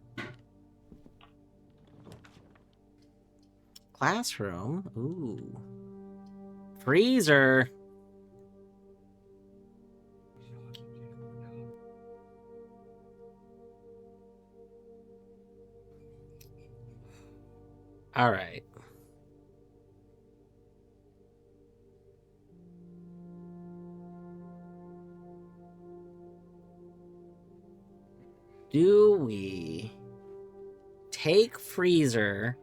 Speaker 1: Classroom. Ooh. Freezer. All right. Do we take freezer,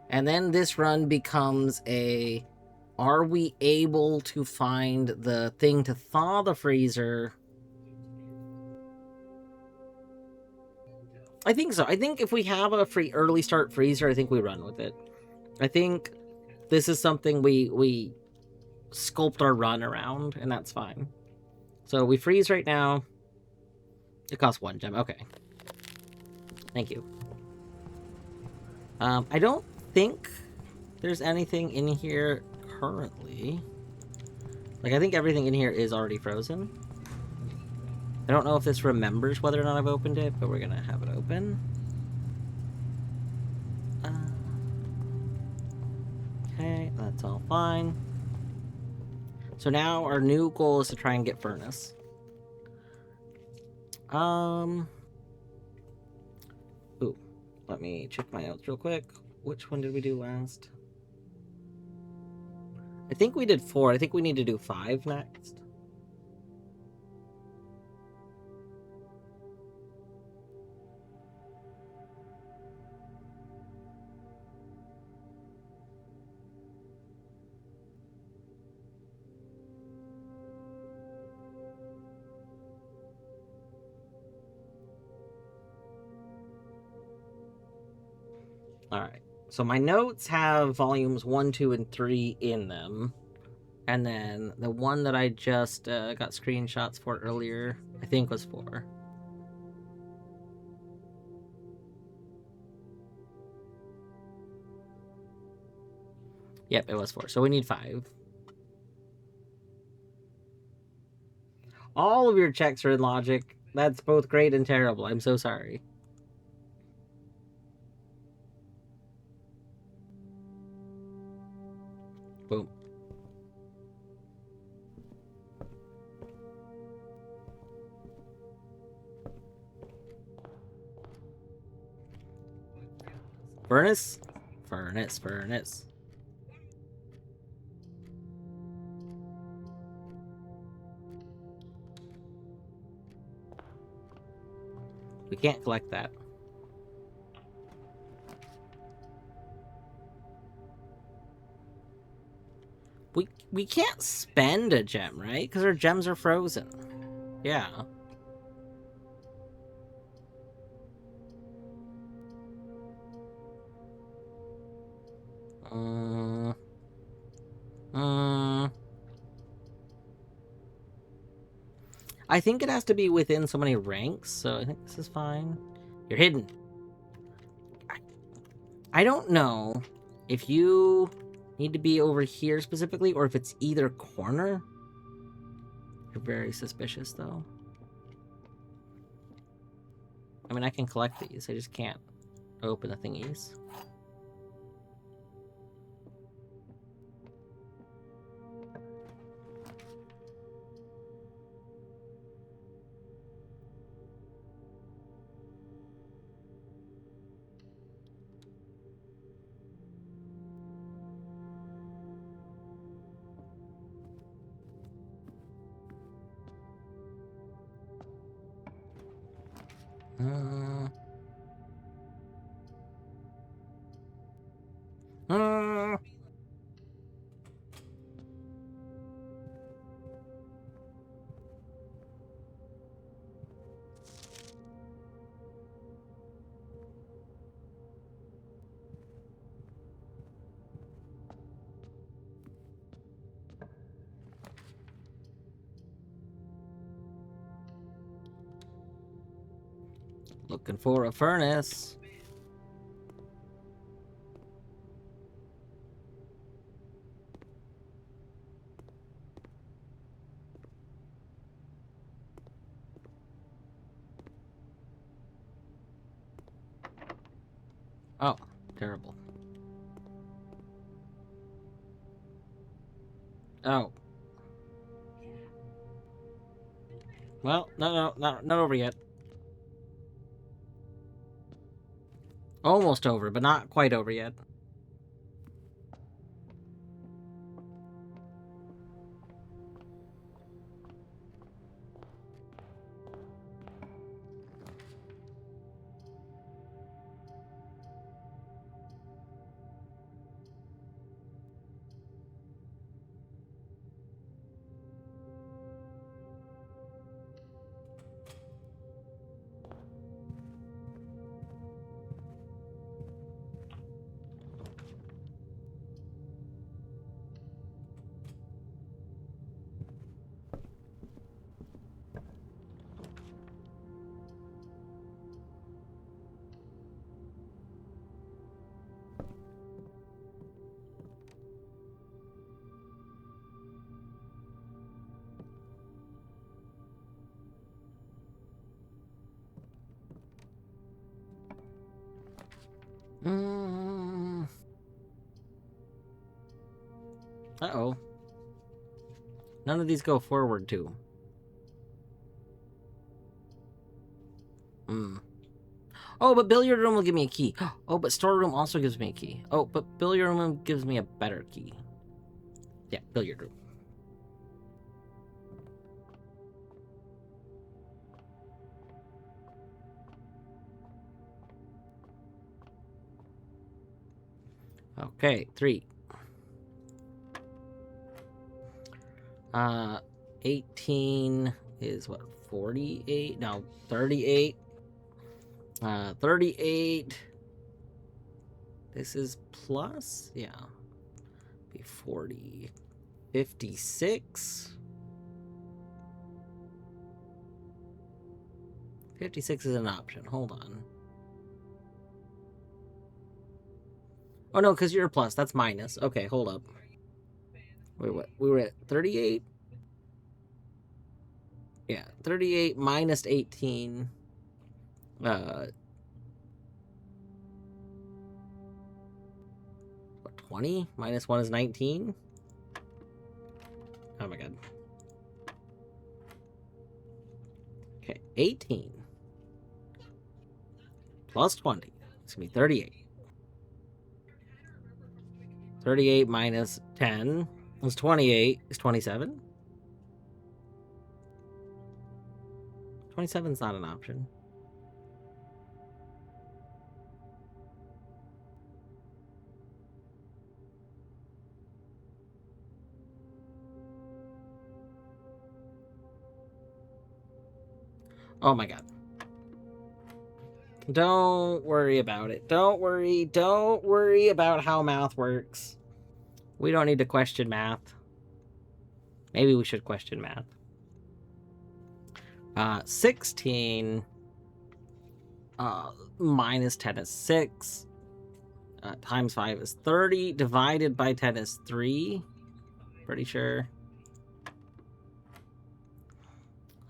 Speaker 1: and then this run becomes a... Are we able to find the thing to thaw the freezer? I think so. I think if we have a free early start freezer, I think we run with it. I think this is something we sculpt our run around, and that's fine. So we freeze right now. It costs 1 gem. Okay. Thank you. I don't think there's anything in here currently. Like, I think everything in here is already frozen. I don't know if this remembers whether or not I've opened it, but we're gonna have it open. Okay, that's all fine. So now our new goal is to try and get furnace. Ooh, let me check my notes real quick. Which one did we do last? I think we did 4. I think we need to do 5 next. Alright. So my notes have volumes 1, 2, and 3 in them. And then the one that I just got screenshots for earlier, I think was 4. Yep, it was 4. So we need 5. All of your checks are in logic. That's both great and terrible. I'm so sorry. Boom. Furnace? Furnace, furnace. We can't collect that. We can't spend a gem, right? Because our gems are frozen. Yeah. I think it has to be within so many ranks, so I think this is fine. You're hidden. I don't know if you need to be over here specifically, or if it's either corner. You're very suspicious, though. I mean, I can collect these. I just can't open the thingies. Looking for a furnace. Oh, terrible. Oh. Well, no, not over yet. Almost over, but not quite over yet. Uh-oh. None of these go forward, too. Oh, but billiard room will give me a key. Oh, but storeroom also gives me a key. Oh, but billiard room gives me a better key. Yeah, billiard room. Okay, 3. 18 is what, 48? No, 38. 38. This is plus? Yeah. Be 40. 56. 56 is an option. Hold on. Oh no, because you're a plus. That's minus. Okay, hold up. Wait, what? We were at 38? Yeah, 38 minus 18. 20? Minus 1 is 19? Oh my god. Okay, 18. Plus 20. It's gonna be 38. 38 minus 10 is 28. Is 27? 27 is not an option. Oh my god. Don't worry about it. Don't worry. Don't worry about how math works. We don't need to question math. Maybe we should question math. 16 minus 10 is 6. Times 5 is 30. Divided by 10 is 3. Pretty sure.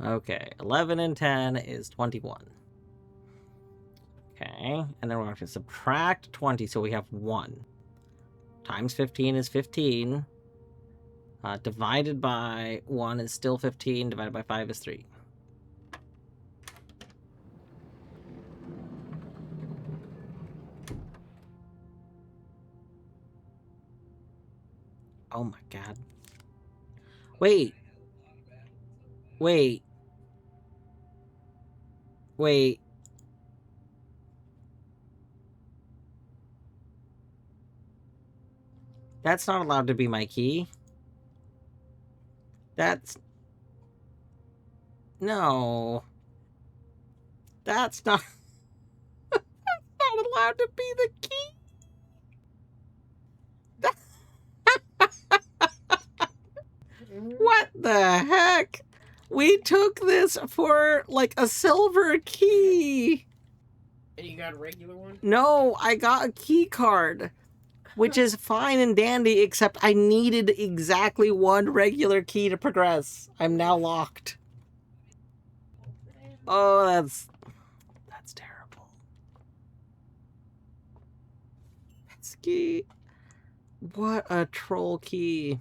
Speaker 1: Okay, 11 and 10 is 21. Okay, and then we're going to subtract 20, so we have 1. Times 15 is 15. Divided by 1 is still 15. Divided by 5 is 3. Oh my god. Wait. Wait. Wait. That's not allowed to be my key. That's... No. That's not... That's not allowed to be the key. What the heck? We took this for, like, a silver key.
Speaker 2: And you got a regular one?
Speaker 1: No, I got a key card. Which is fine and dandy, except I needed exactly one regular key to progress. I'm now locked. Oh, that's terrible. That's key. What a troll key.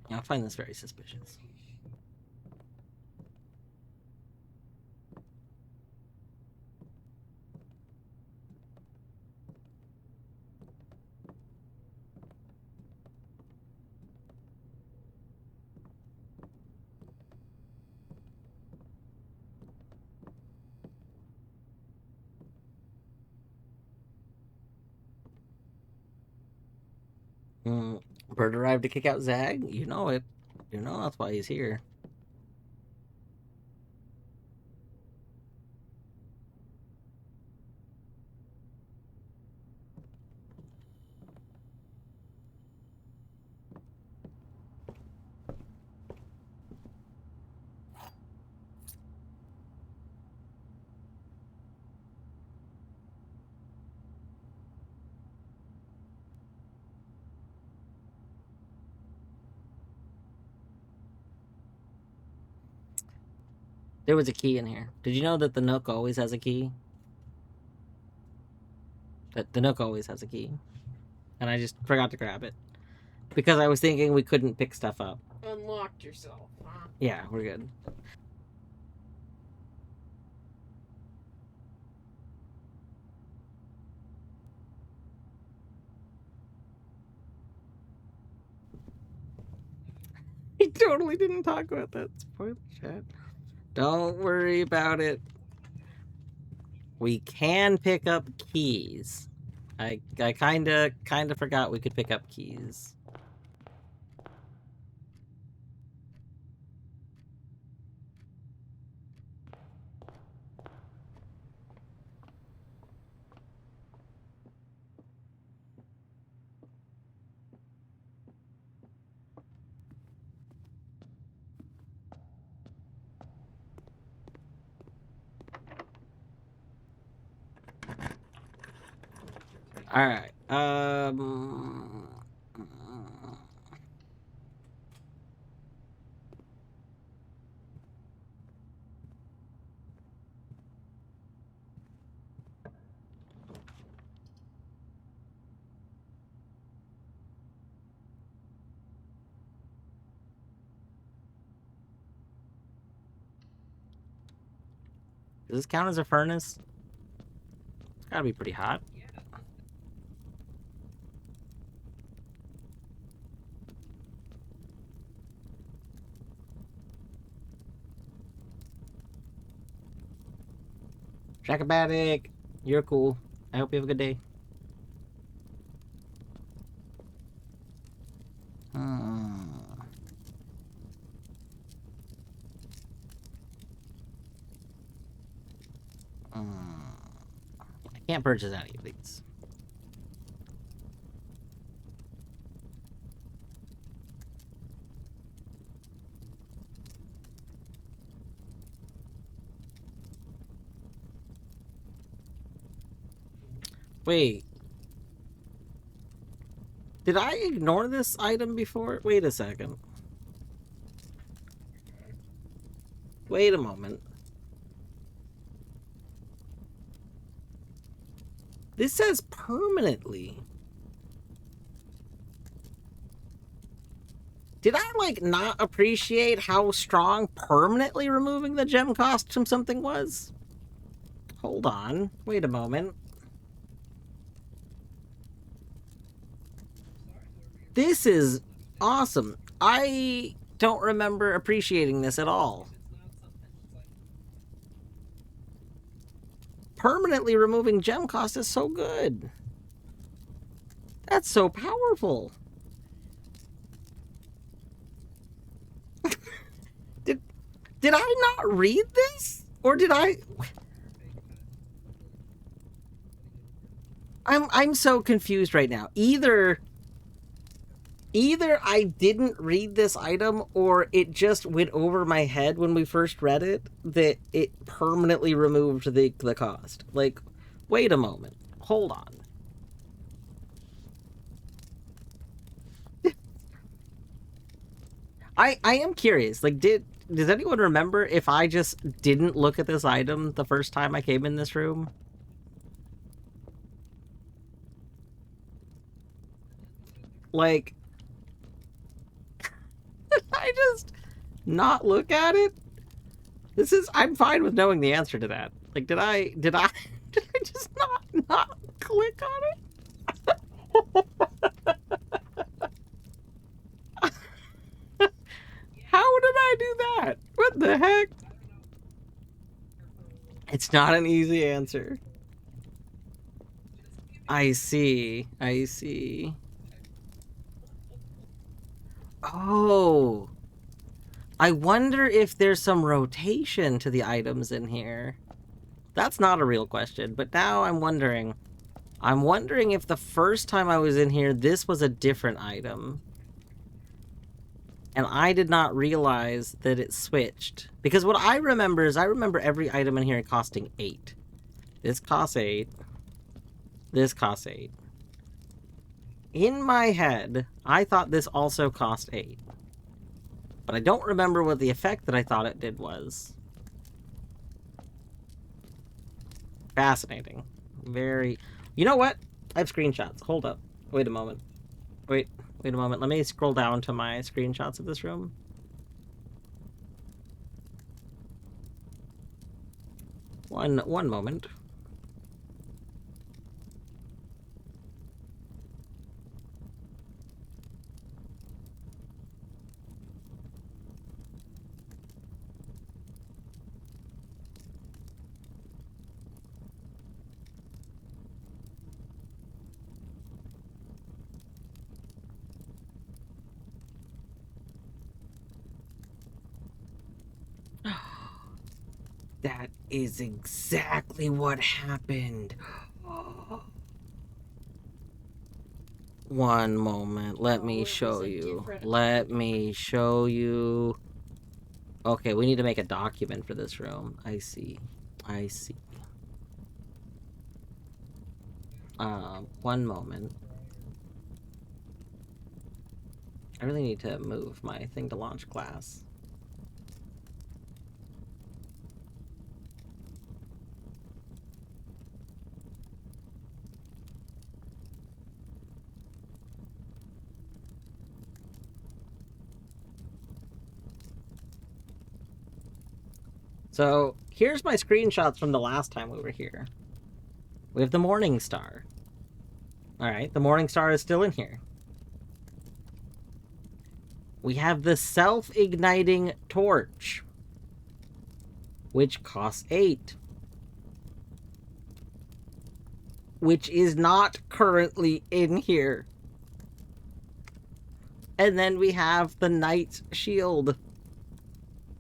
Speaker 1: I find this very suspicious. Bird arrived to kick out Zag? You know it. You know that's why he's here. There was a key in here. Did you know that the Nook always has a key? That the Nook always has a key. And I just forgot to grab it. Because I was thinking we couldn't pick stuff up.
Speaker 2: Unlocked yourself, huh?
Speaker 1: Yeah, we're good. He totally didn't talk about that. Spoiler chat. Don't worry about it. We can pick up keys. I kinda forgot we could pick up keys. Alright. Does this count as a furnace? It's gotta be pretty hot. Shakabatic, you're cool. I hope you have a good day. I can't purchase any of these. Wait. Did I ignore this item before? Wait a second. Wait a moment. This says permanently. Did I, like, not appreciate how strong permanently removing the gem cost from something was? Hold on. Wait a moment. This is awesome. I don't remember appreciating this at all. Permanently removing gem cost is so good. That's so powerful. Did I not read this? Or did I... I'm so confused right now. Either I didn't read this item or it just went over my head when we first read it that it permanently removed the cost. Like, wait a moment. Hold on. I am curious. Like, does anyone remember if I just didn't look at this item the first time I came in this room? Like, I just not look at it? I'm fine with knowing the answer to that. Like, did I just not click on it? How did I do that? What the heck? It's not an easy answer. I see. Oh. I wonder if there's some rotation to the items in here. That's not a real question, but now I'm wondering. I'm wondering if the first time I was in here, this was a different item. And I did not realize that it switched. Because what I remember is I remember every item in here costing 8. This costs 8. This costs 8. In my head, I thought this also cost 8. But I don't remember what the effect that I thought it did was. Fascinating. Very... You know what? I have screenshots. Hold up. Wait a moment. Wait a moment. Let me scroll down to my screenshots of this room. One moment. That is exactly what happened. One moment. Let me show you. Let me show you. Okay, we need to make a document for this room. I see. One moment. I really need to move my thing to launch class. So here's my screenshots from the last time we were here. We have the Morning Star. Alright, the Morning Star is still in here. We have the self-igniting torch, which costs 8. Which is not currently in here. And then we have the Knight's Shield,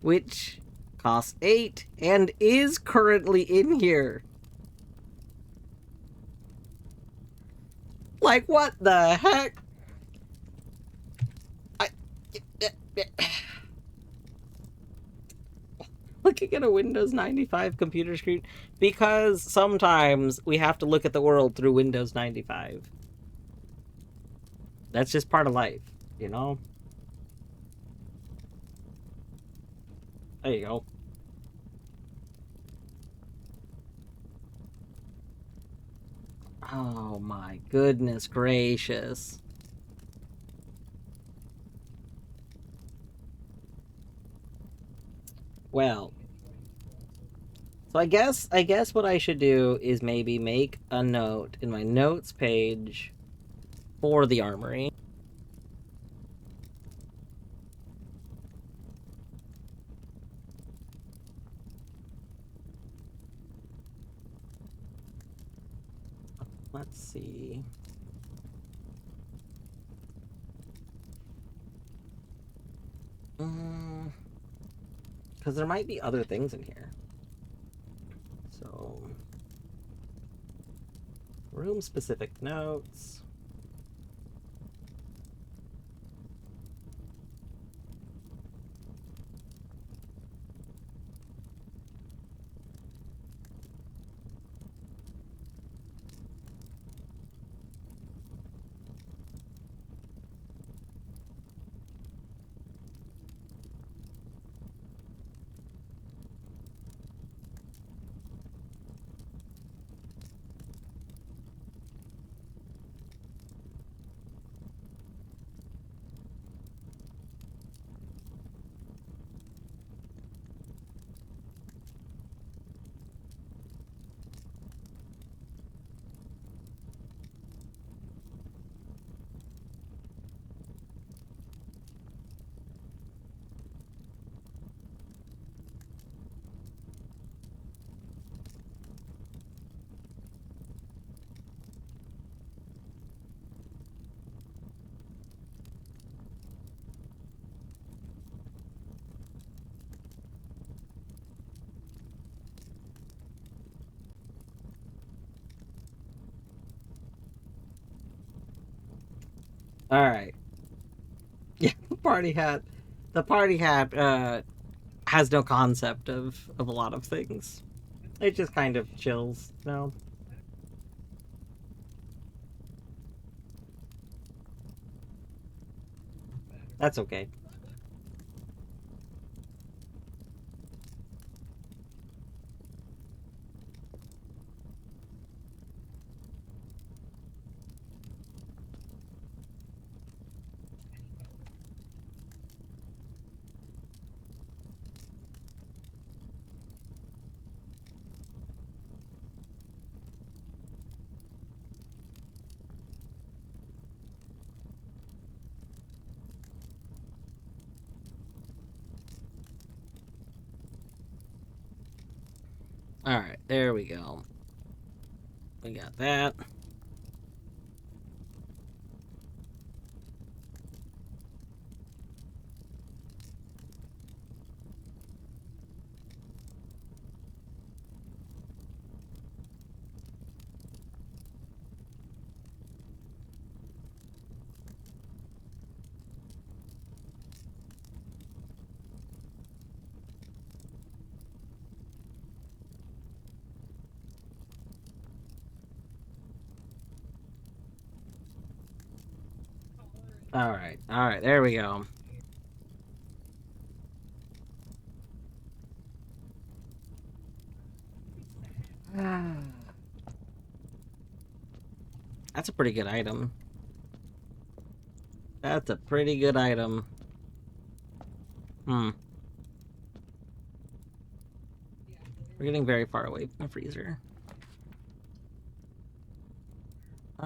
Speaker 1: which costs 8 and is currently in here. Like, what the heck? Looking at a Windows 95 computer screen, because sometimes we have to look at the world through Windows 95. That's just part of life, you know? There you go. Oh my goodness gracious. Well, so I guess what I should do is maybe make a note in my notes page for the armory. Let's see. Because there might be other things in here. So, room-specific notes. All right. Yeah, the party hat. The party hat has no concept of a lot of things. It just kind of chills, you know. That's okay. All right, there we go. We got that. Alright, there we go. That's a pretty good item. That's a pretty good item. We're getting very far away from the freezer. I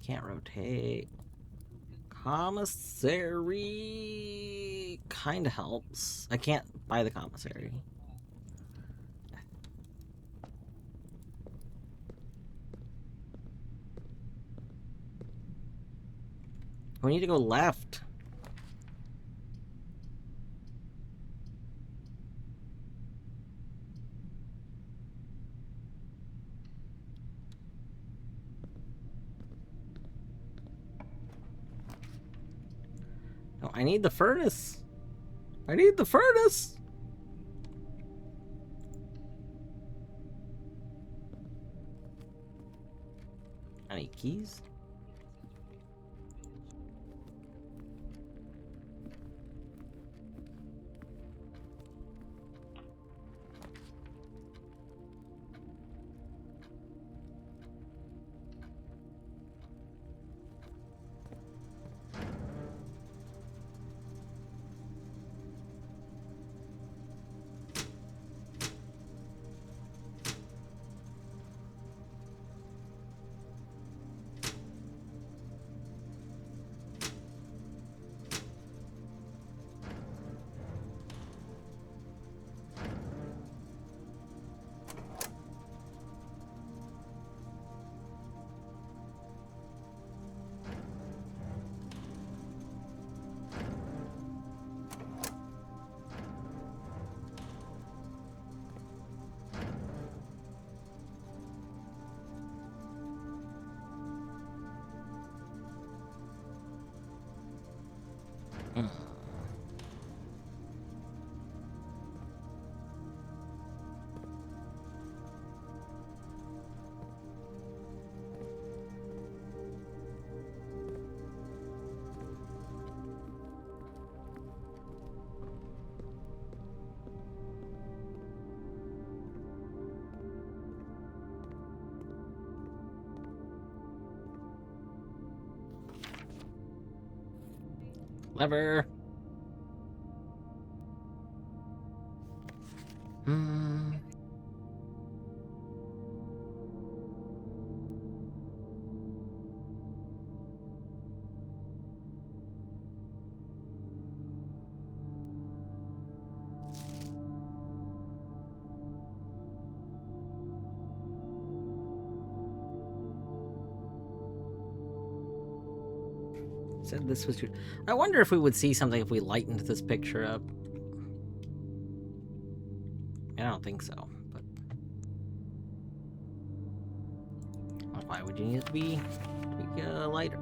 Speaker 1: can't rotate. Commissary kinda helps. I can't buy the commissary. We need to go left. No, I need the furnace. I need the furnace. Any keys? Lever. Said this was true. I wonder if we would see something if we lightened this picture up. I don't think so, but why would you need it to be lighter?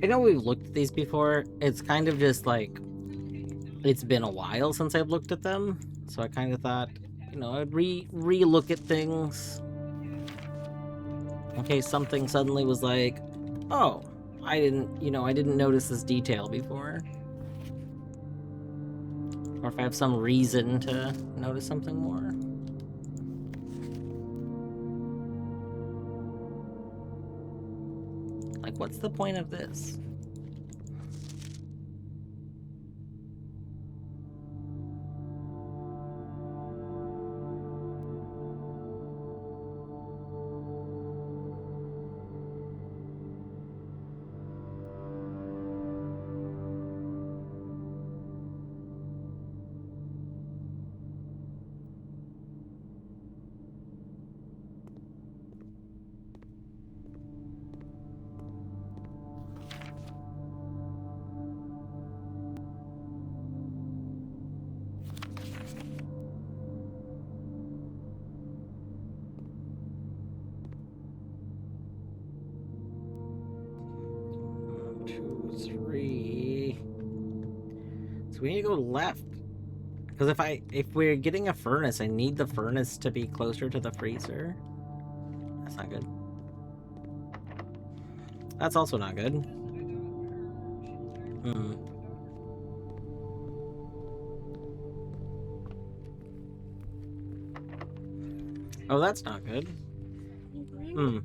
Speaker 1: I know we've looked at these before. It's kind of just like, it's been a while since I've looked at them. So I kind of thought, you know, I'd re-look at things. In case something suddenly was like, oh, I didn't notice this detail before. Or if I have some reason to notice something more. Like, what's the point of this? So we need to go left. Because if we're getting a furnace, I need the furnace to be closer to the freezer. That's not good. That's also not good. Hmm. Oh, that's not good. Hmm.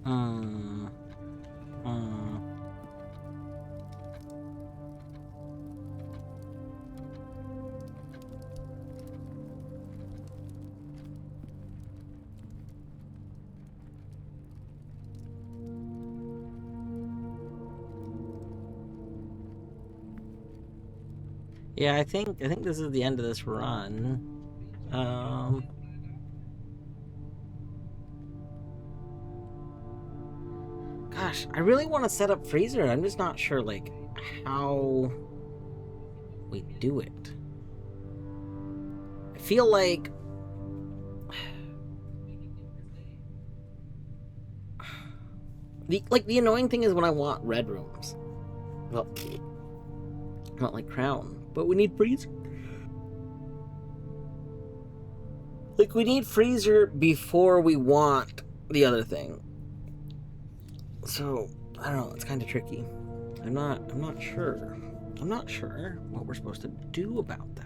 Speaker 1: Hmm. Hmm. Yeah, I think this is the end of this run. Gosh, I really want to set up freezer. I'm just not sure like how we do it. I feel like the annoying thing is when I want red rooms. Well, not like Crown, but we need freezer. Like, we need freezer before we want the other thing. So, I don't know, it's kind of tricky. I'm not sure. I'm not sure what we're supposed to do about that.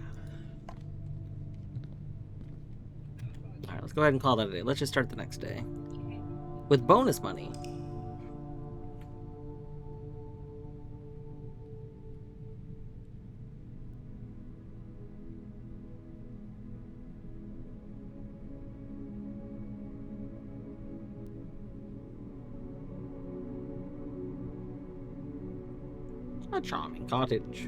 Speaker 1: Alright, let's go ahead and call that a day. Let's just start the next day. With bonus money. A charming cottage.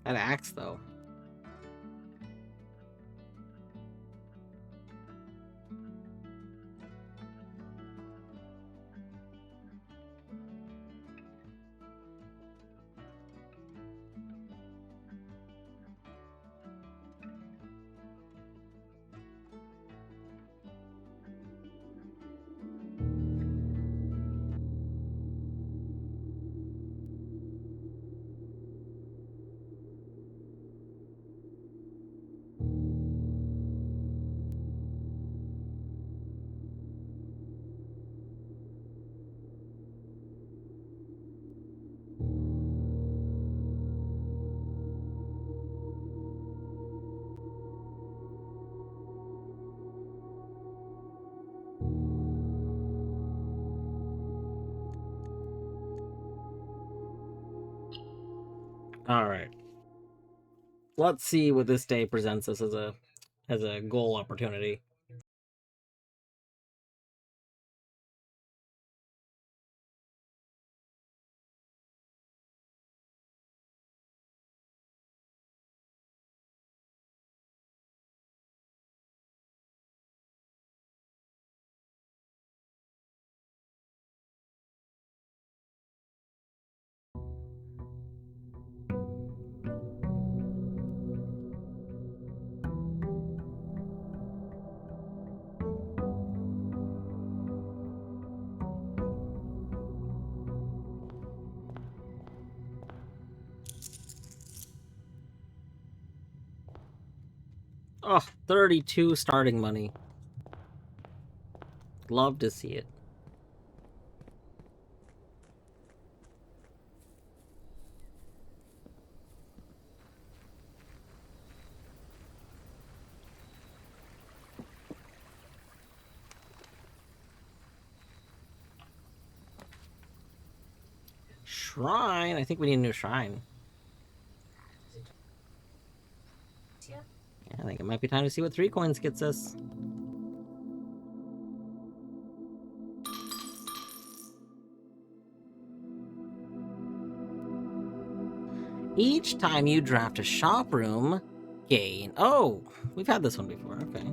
Speaker 1: That axe, though. Alright. Let's see what this day presents us as a goal opportunity. Oh, 32 starting money. Love to see it. Shrine? I think we need a new shrine.
Speaker 2: Yeah.
Speaker 1: Yeah, I think it might be time to see what 3 coins gets us. Each time you draft a shop room, gain... Oh, we've had this one before, okay.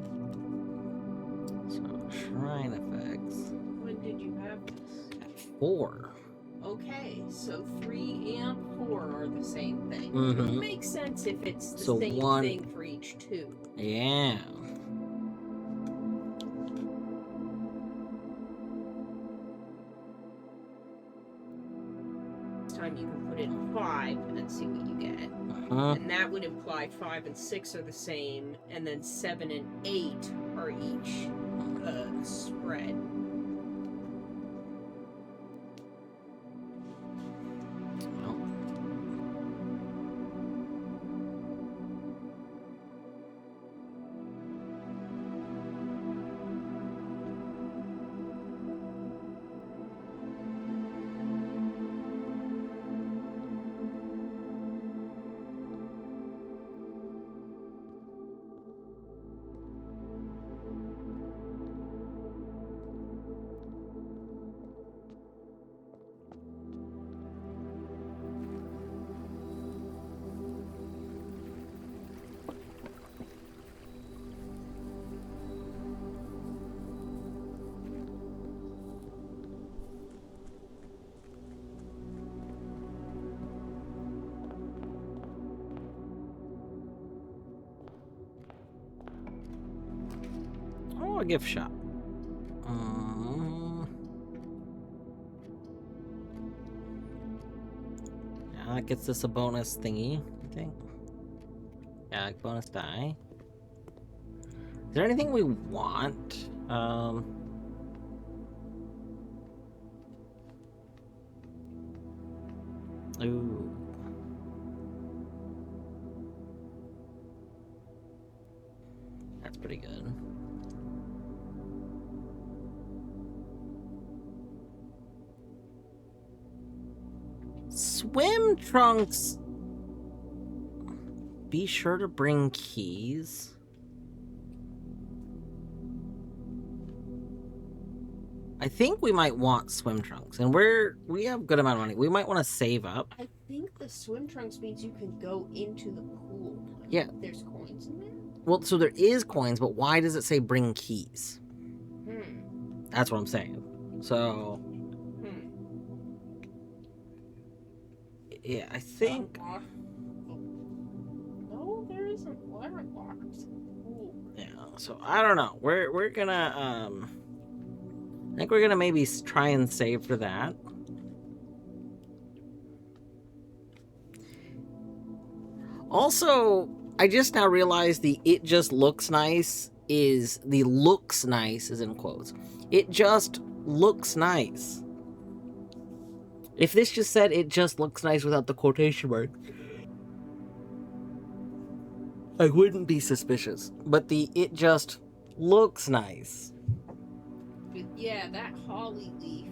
Speaker 1: So, shrine effects.
Speaker 2: When did you have this?
Speaker 1: At 4.
Speaker 2: Okay, so 3 and 4 are the same thing.
Speaker 1: Mm-hmm.
Speaker 2: Makes sense if it's the
Speaker 1: So
Speaker 2: same
Speaker 1: one-
Speaker 2: thing for each 2.
Speaker 1: Yeah.
Speaker 2: This time you can put in 5 and see what you get.
Speaker 1: Uh-huh.
Speaker 2: And that would imply 5 and 6 are the same, and then 7 and 8 are each spread.
Speaker 1: Well. Oh, a gift shop. Yeah, that gets us a bonus thingy, I think. Yeah, like bonus die. Is there anything we want? Ooh. That's pretty good. Swim trunks. Be sure to bring keys. I think we might want swim trunks, and we have a good amount of money. We might want to save up.
Speaker 2: I think the swim trunks means you can go into the pool.
Speaker 1: Yeah.
Speaker 2: There's coins in there?
Speaker 1: Well, so there is coins, but why does it say bring keys? That's what I'm saying. So, yeah, I think.
Speaker 2: No, there isn't. Why aren't lockers in the pool?
Speaker 1: Yeah. So I don't know. We're gonna I think we're gonna maybe try and save for that. Also, I just now realized the "it just looks nice" is the "looks nice" is in quotes. It just looks nice. If this just said "it just looks nice" without the quotation mark, I wouldn't be suspicious. But the "it just looks nice."
Speaker 2: Yeah, that holly leaf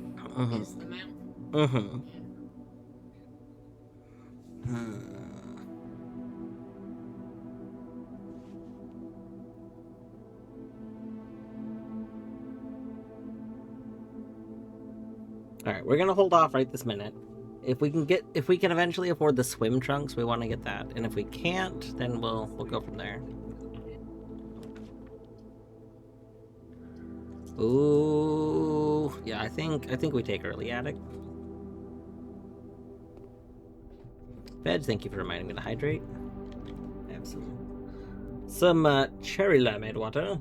Speaker 2: is the mountain.
Speaker 1: Mm-hmm. All right, we're gonna hold off right this minute. If we can eventually afford the swim trunks, we want to get that. And if we can't, then we'll go from there. Ooh, yeah, I think we take early attic. Veg, thank you for reminding me to hydrate. Absolutely. Some cherry limeade water.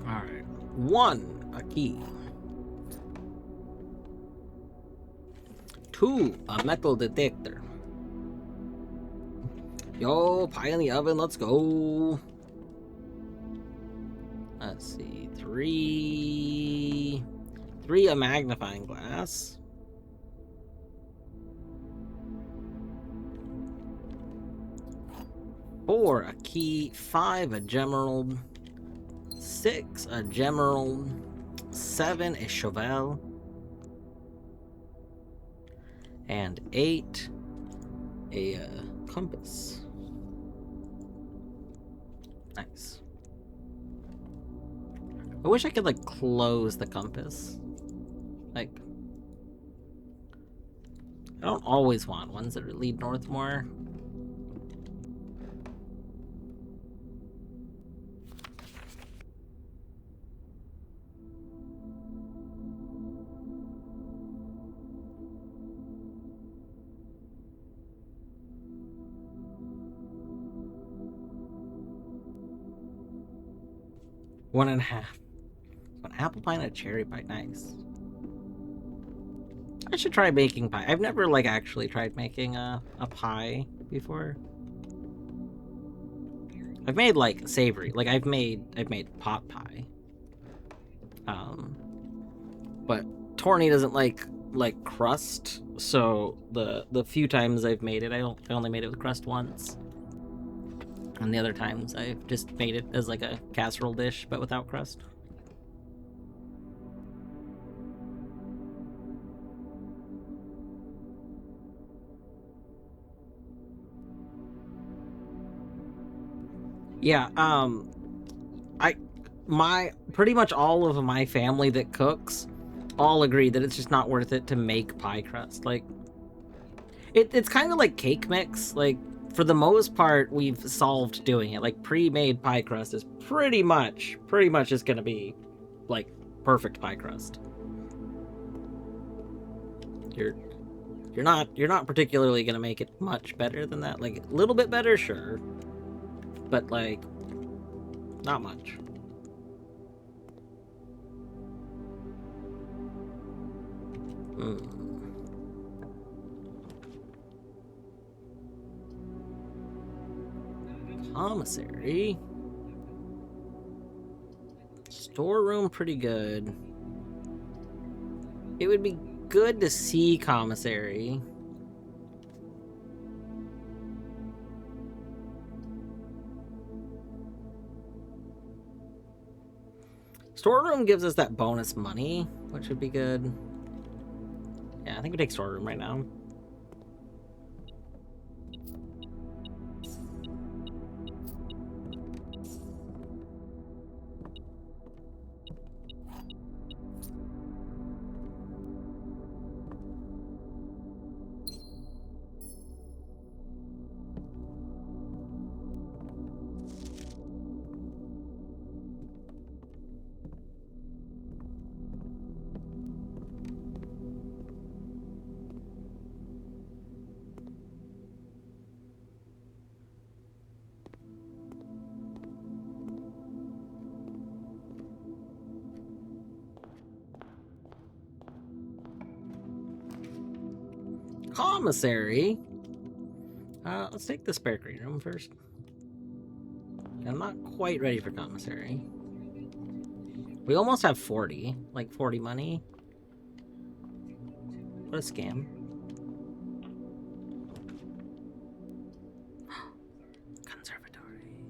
Speaker 1: Alright. 1, a key. 2, a metal detector. Yo, pie in the oven, let's go. Let's see, three a magnifying glass. 4 a key, 5 a gemerald, 6 a gemerald, 7 a cheval, and 8 a compass. Nice. I wish I could like close the compass. Like, I don't always want ones that lead north more. One and a half. An apple pie and a cherry pie, nice. I should try making pie. I've never like actually tried making a pie before. I've made like savory, like I've made pot pie. But Torny doesn't like crust, so the few times I've made it, I only made it with crust once. And the other times I've just made it as like a casserole dish, but without crust. Yeah, pretty much all of my family that cooks all agree that it's just not worth it to make pie crust. Like, it's kind of like cake mix. Like, for the most part, we've solved doing it. Like, pre-made pie crust is pretty much just gonna be like perfect pie crust. You're not particularly gonna make it much better than that. Like, a little bit better, sure, but like not much. Commissary. Storeroom, pretty good. It would be good to see commissary. Storeroom gives us that bonus money, which would be good. Yeah, I think we take storeroom right now. Commissary. Let's take the spare green room first. I'm not quite ready for commissary. We almost have 40, like 40 money. What a scam. Conservatory.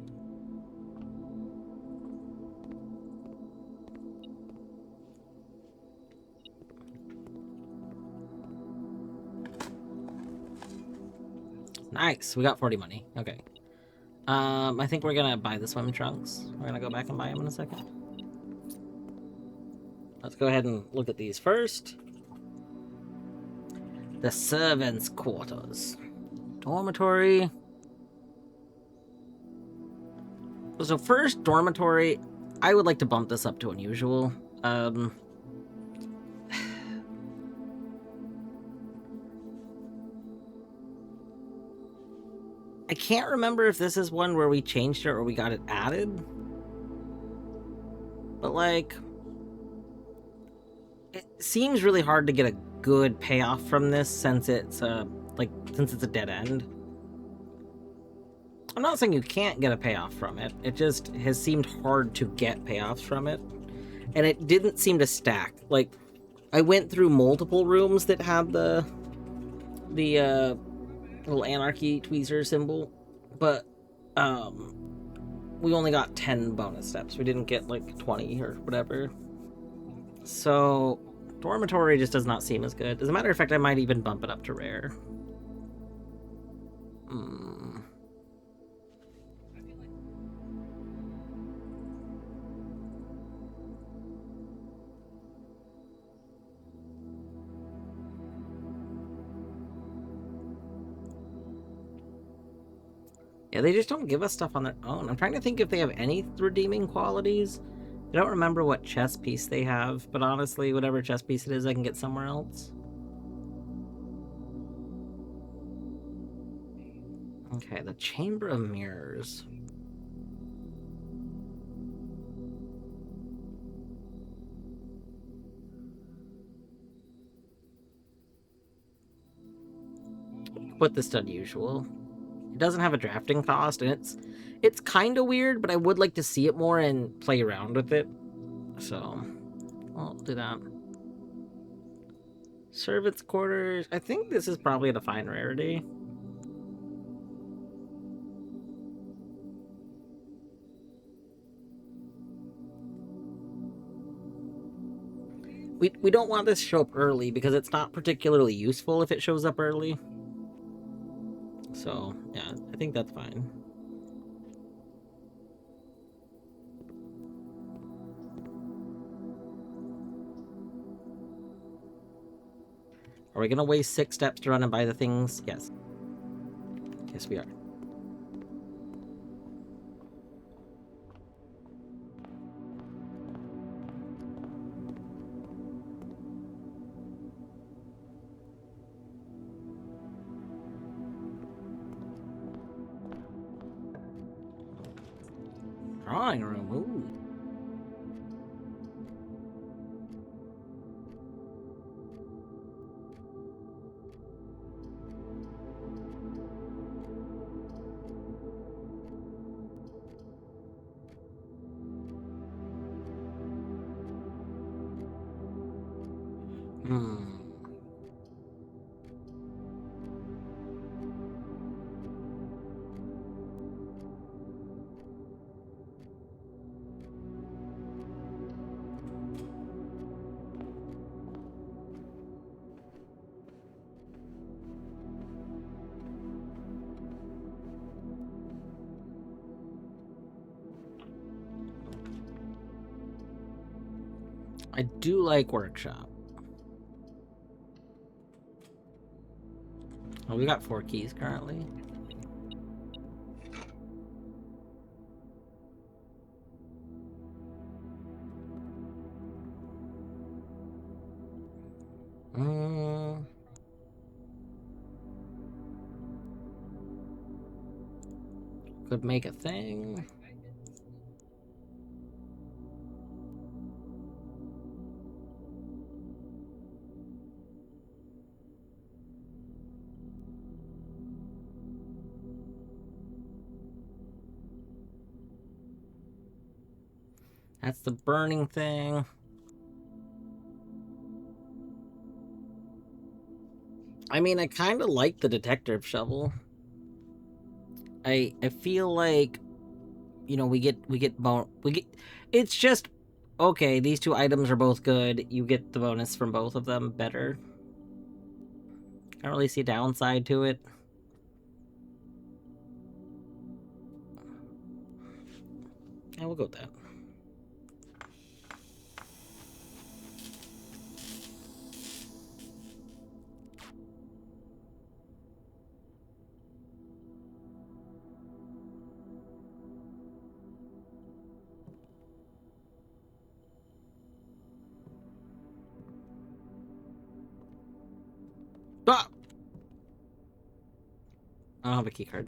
Speaker 1: Nice, we got 40 money. Okay. I think we're gonna buy the swim trunks. We're gonna go back and buy them in a second. Let's go ahead and look at these first. The servants' quarters. Dormitory. So first, dormitory. I would like to bump this up to unusual. I can't remember if this is one where we changed it or we got it added. But, like, it seems really hard to get a good payoff from this since it's, since it's a dead end. I'm not saying you can't get a payoff from it. It just has seemed hard to get payoffs from it. And it didn't seem to stack. Like, I went through multiple rooms that had the little anarchy tweezer symbol, but we only got 10 bonus steps. We didn't get like 20 or whatever. So dormitory just does not seem as good. As a matter of fact, I might even bump it up to rare. Yeah, they just don't give us stuff on their own. I'm trying to think if they have any redeeming qualities. I don't remember what chess piece they have, but honestly, whatever chess piece it is, I can get somewhere else. Okay, the Chamber of Mirrors. Put this to unusual. It doesn't have a drafting cost, and it's kind of weird, but I would like to see it more and play around with it. So, I'll do that. Servants' quarters. I think this is probably a defined rarity. We don't want this to show up early because it's not particularly useful if it shows up early. So, yeah, I think that's fine. Are we gonna waste 6 steps to run and buy the things? Yes. Yes, we are. Drawing room, ooh. I do like workshop. Oh, we got 4 keys currently. Could make a thing. That's the burning thing. I mean, I kind of like the detective shovel. I feel like, you know, we get it's just okay, these 2 items are both good. You get the bonus from both of them better. I don't really see a downside to it. Yeah, we'll go with that. Ah! I don't have a key card.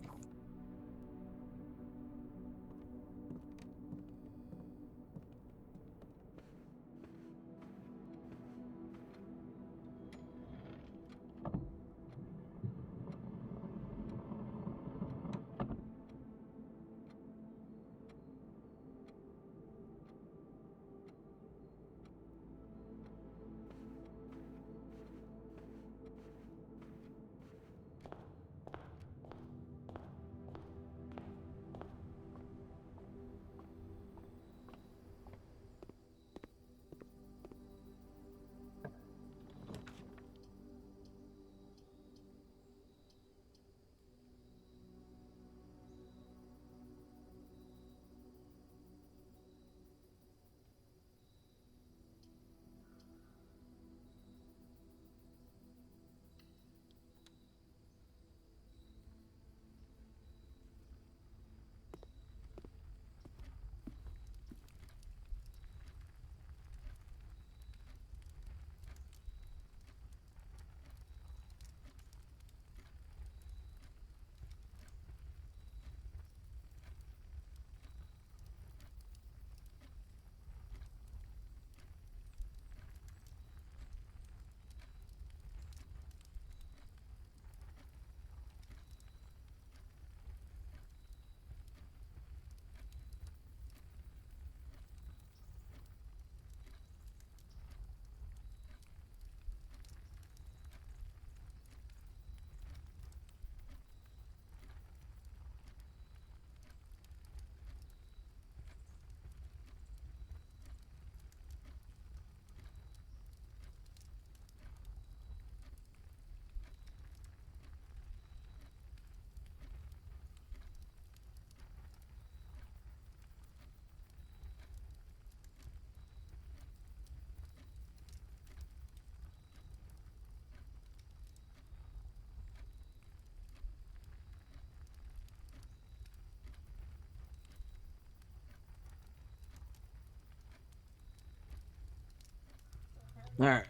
Speaker 1: Alright,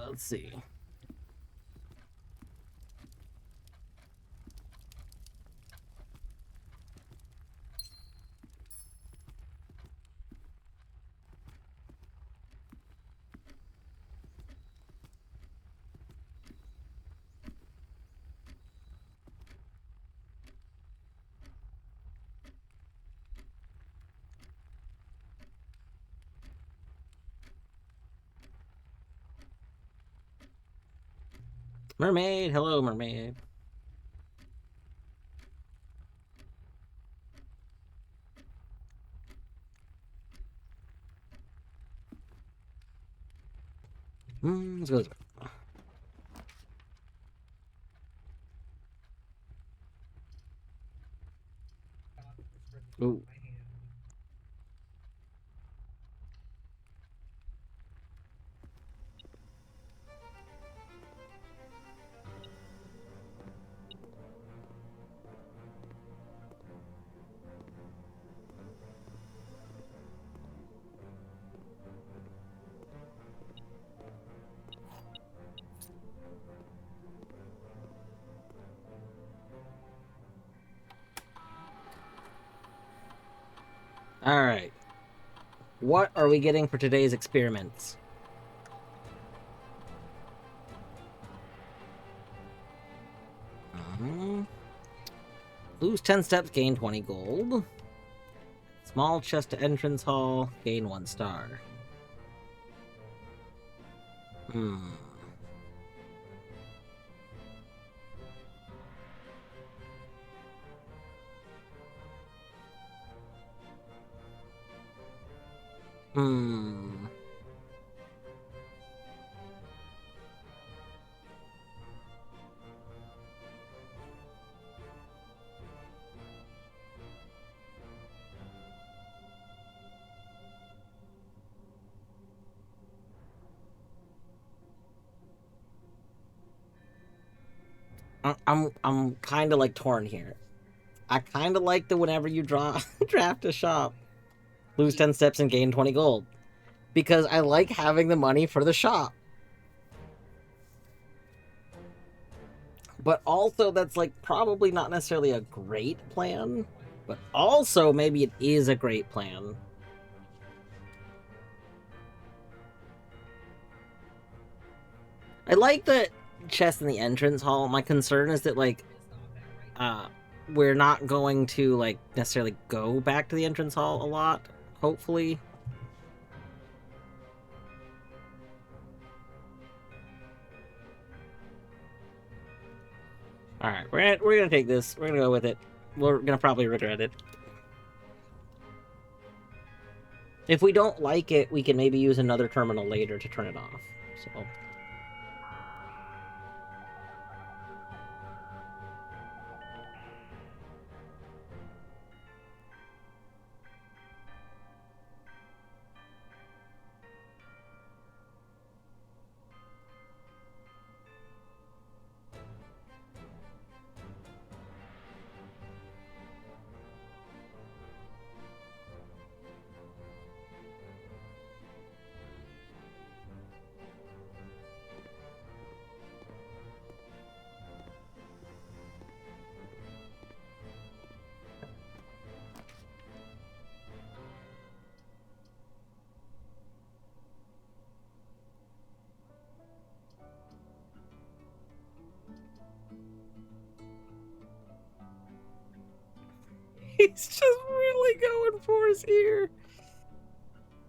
Speaker 1: let's see. Mermaid, hello, mermaid. Let's go this way. Ooh. Alright. What are we getting for today's experiments? Lose 10 steps, gain 20 gold. Small chest to entrance hall, gain 1 star. Hmm. Hmm. I'm kind of like torn here. I kind of like the whenever you draft a shop, lose 10 steps and gain 20 gold, because I like having the money for the shop. But also that's like probably not necessarily a great plan, but also maybe it is a great plan. I like the chest in the entrance hall. My concern is that like we're not going to like necessarily go back to the entrance hall a lot, hopefully. All right, we're gonna take this. We're gonna go with it. We're gonna probably regret it. If we don't like it, we can maybe use another terminal later to turn it off. So. He's just really going for us here.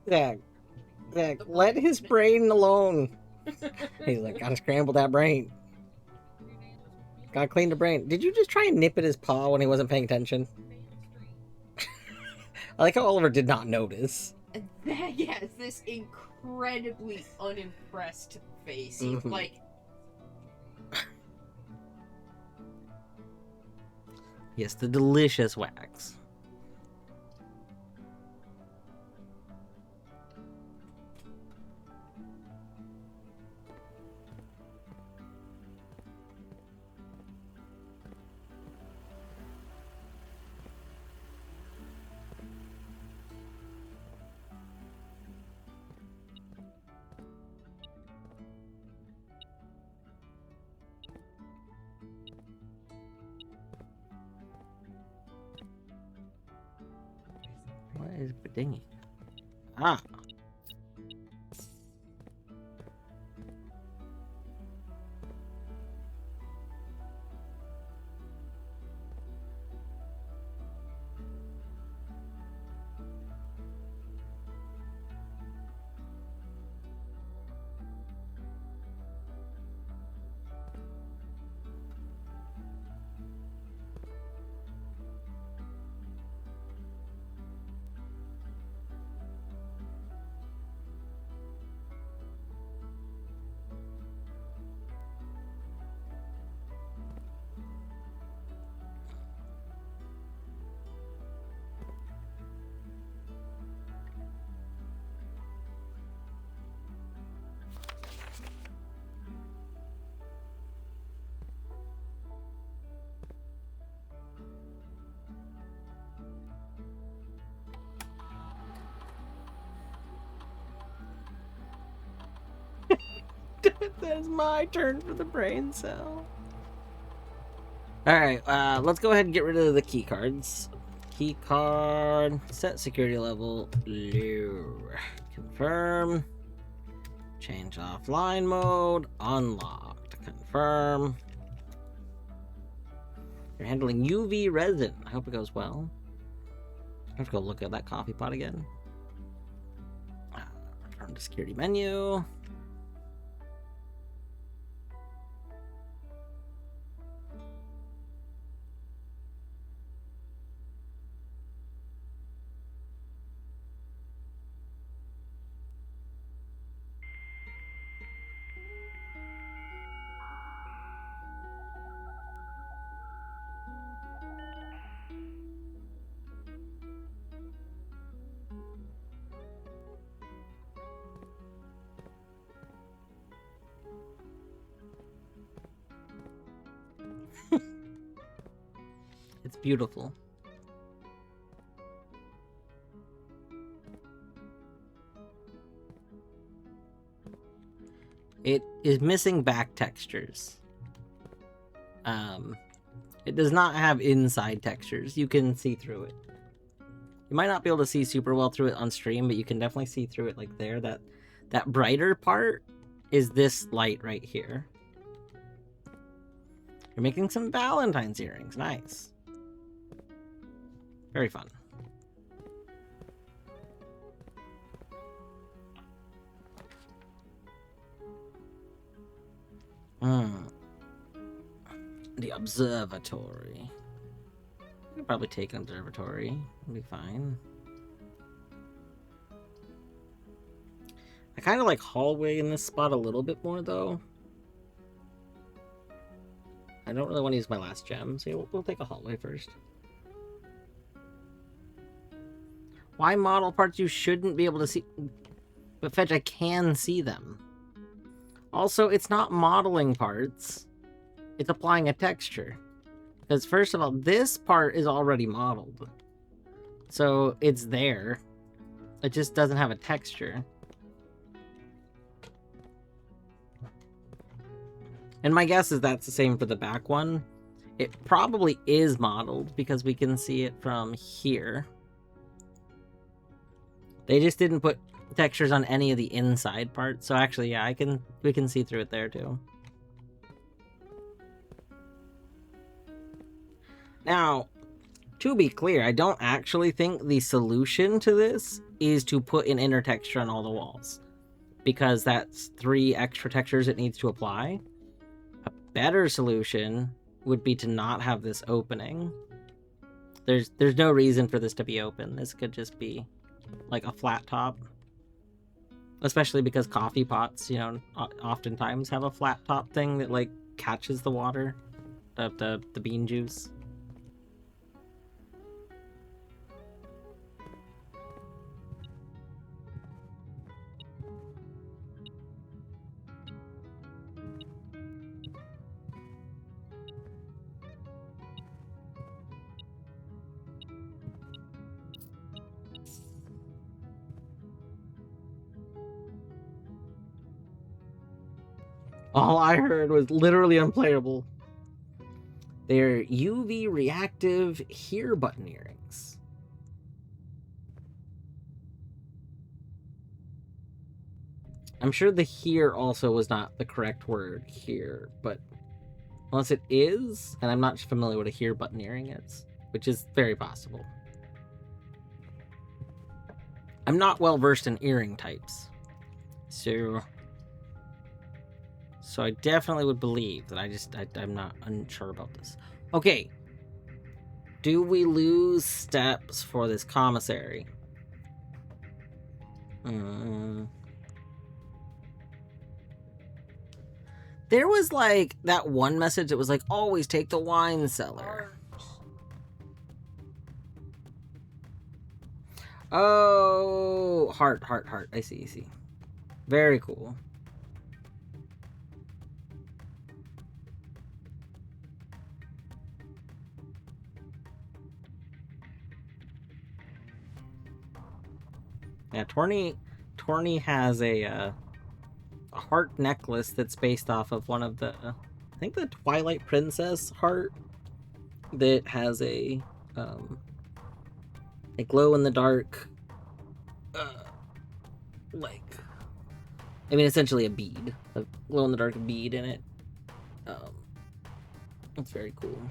Speaker 1: Zach, let his brain alone. He's like, gotta scramble that brain. Gotta clean the brain. Did you just try and nip at his paw when he wasn't paying attention? I like how Oliver did not notice.
Speaker 2: Yes, this incredibly unimpressed face.
Speaker 1: Mhm.
Speaker 2: Like,
Speaker 1: yes, the delicious wax. a dinghy. Ah. That's my turn for the brain cell. Alright, let's go ahead and get rid of the key cards. Key card, set security level, low. Confirm. Change offline mode, unlocked. Confirm. You're handling UV resin. I hope it goes well. I have to go look at that coffee pot again. Return to security menu. It's beautiful. It is missing back textures. It does not have inside textures. You can see through it. You might not be able to see super well through it on stream, but you can definitely see through it like there. That brighter part is this light right here. You're making some Valentine's earrings. Nice. Very fun. The observatory. We could probably take an observatory. It'll be fine. I kind of like hallway in this spot a little bit more, though. I don't really want to use my last gem, so we'll take a hallway first. Why model parts you shouldn't be able to see? But Fetch, I can see them. Also, it's not modeling parts. It's applying a texture. Because first of all, this part is already modeled. So it's there. It just doesn't have a texture. And my guess is that's the same for the back one. It probably is modeled because we can see it from here. They just didn't put textures on any of the inside parts. So actually, yeah, we can see through it there too. Now, to be clear, I don't actually think the solution to this is to put an inner texture on all the walls, because that's 3 extra textures it needs to apply. A better solution would be to not have this opening. There's no reason for this to be open. This could just be like a flat top. Especially because coffee pots, you know, oftentimes have a flat top thing that like catches the water of the bean juice. All I heard was literally unplayable. They're UV reactive here button earrings. I'm sure the here also was not the correct word here, but unless it is, and I'm not familiar with a here button earring is, which is very possible. I'm not well versed in earring types, so I definitely would believe that I'm not unsure about this. Okay, do we lose steps for this commissary? There was like that one message that was like, always take the wine cellar. Oh, heart. I see. Very cool. Yeah, Torny has a heart necklace that's based off of one of the, I think the Twilight Princess heart that has a glow in the dark, like, I mean, essentially a bead, a glow in the dark bead in it. It's very cool.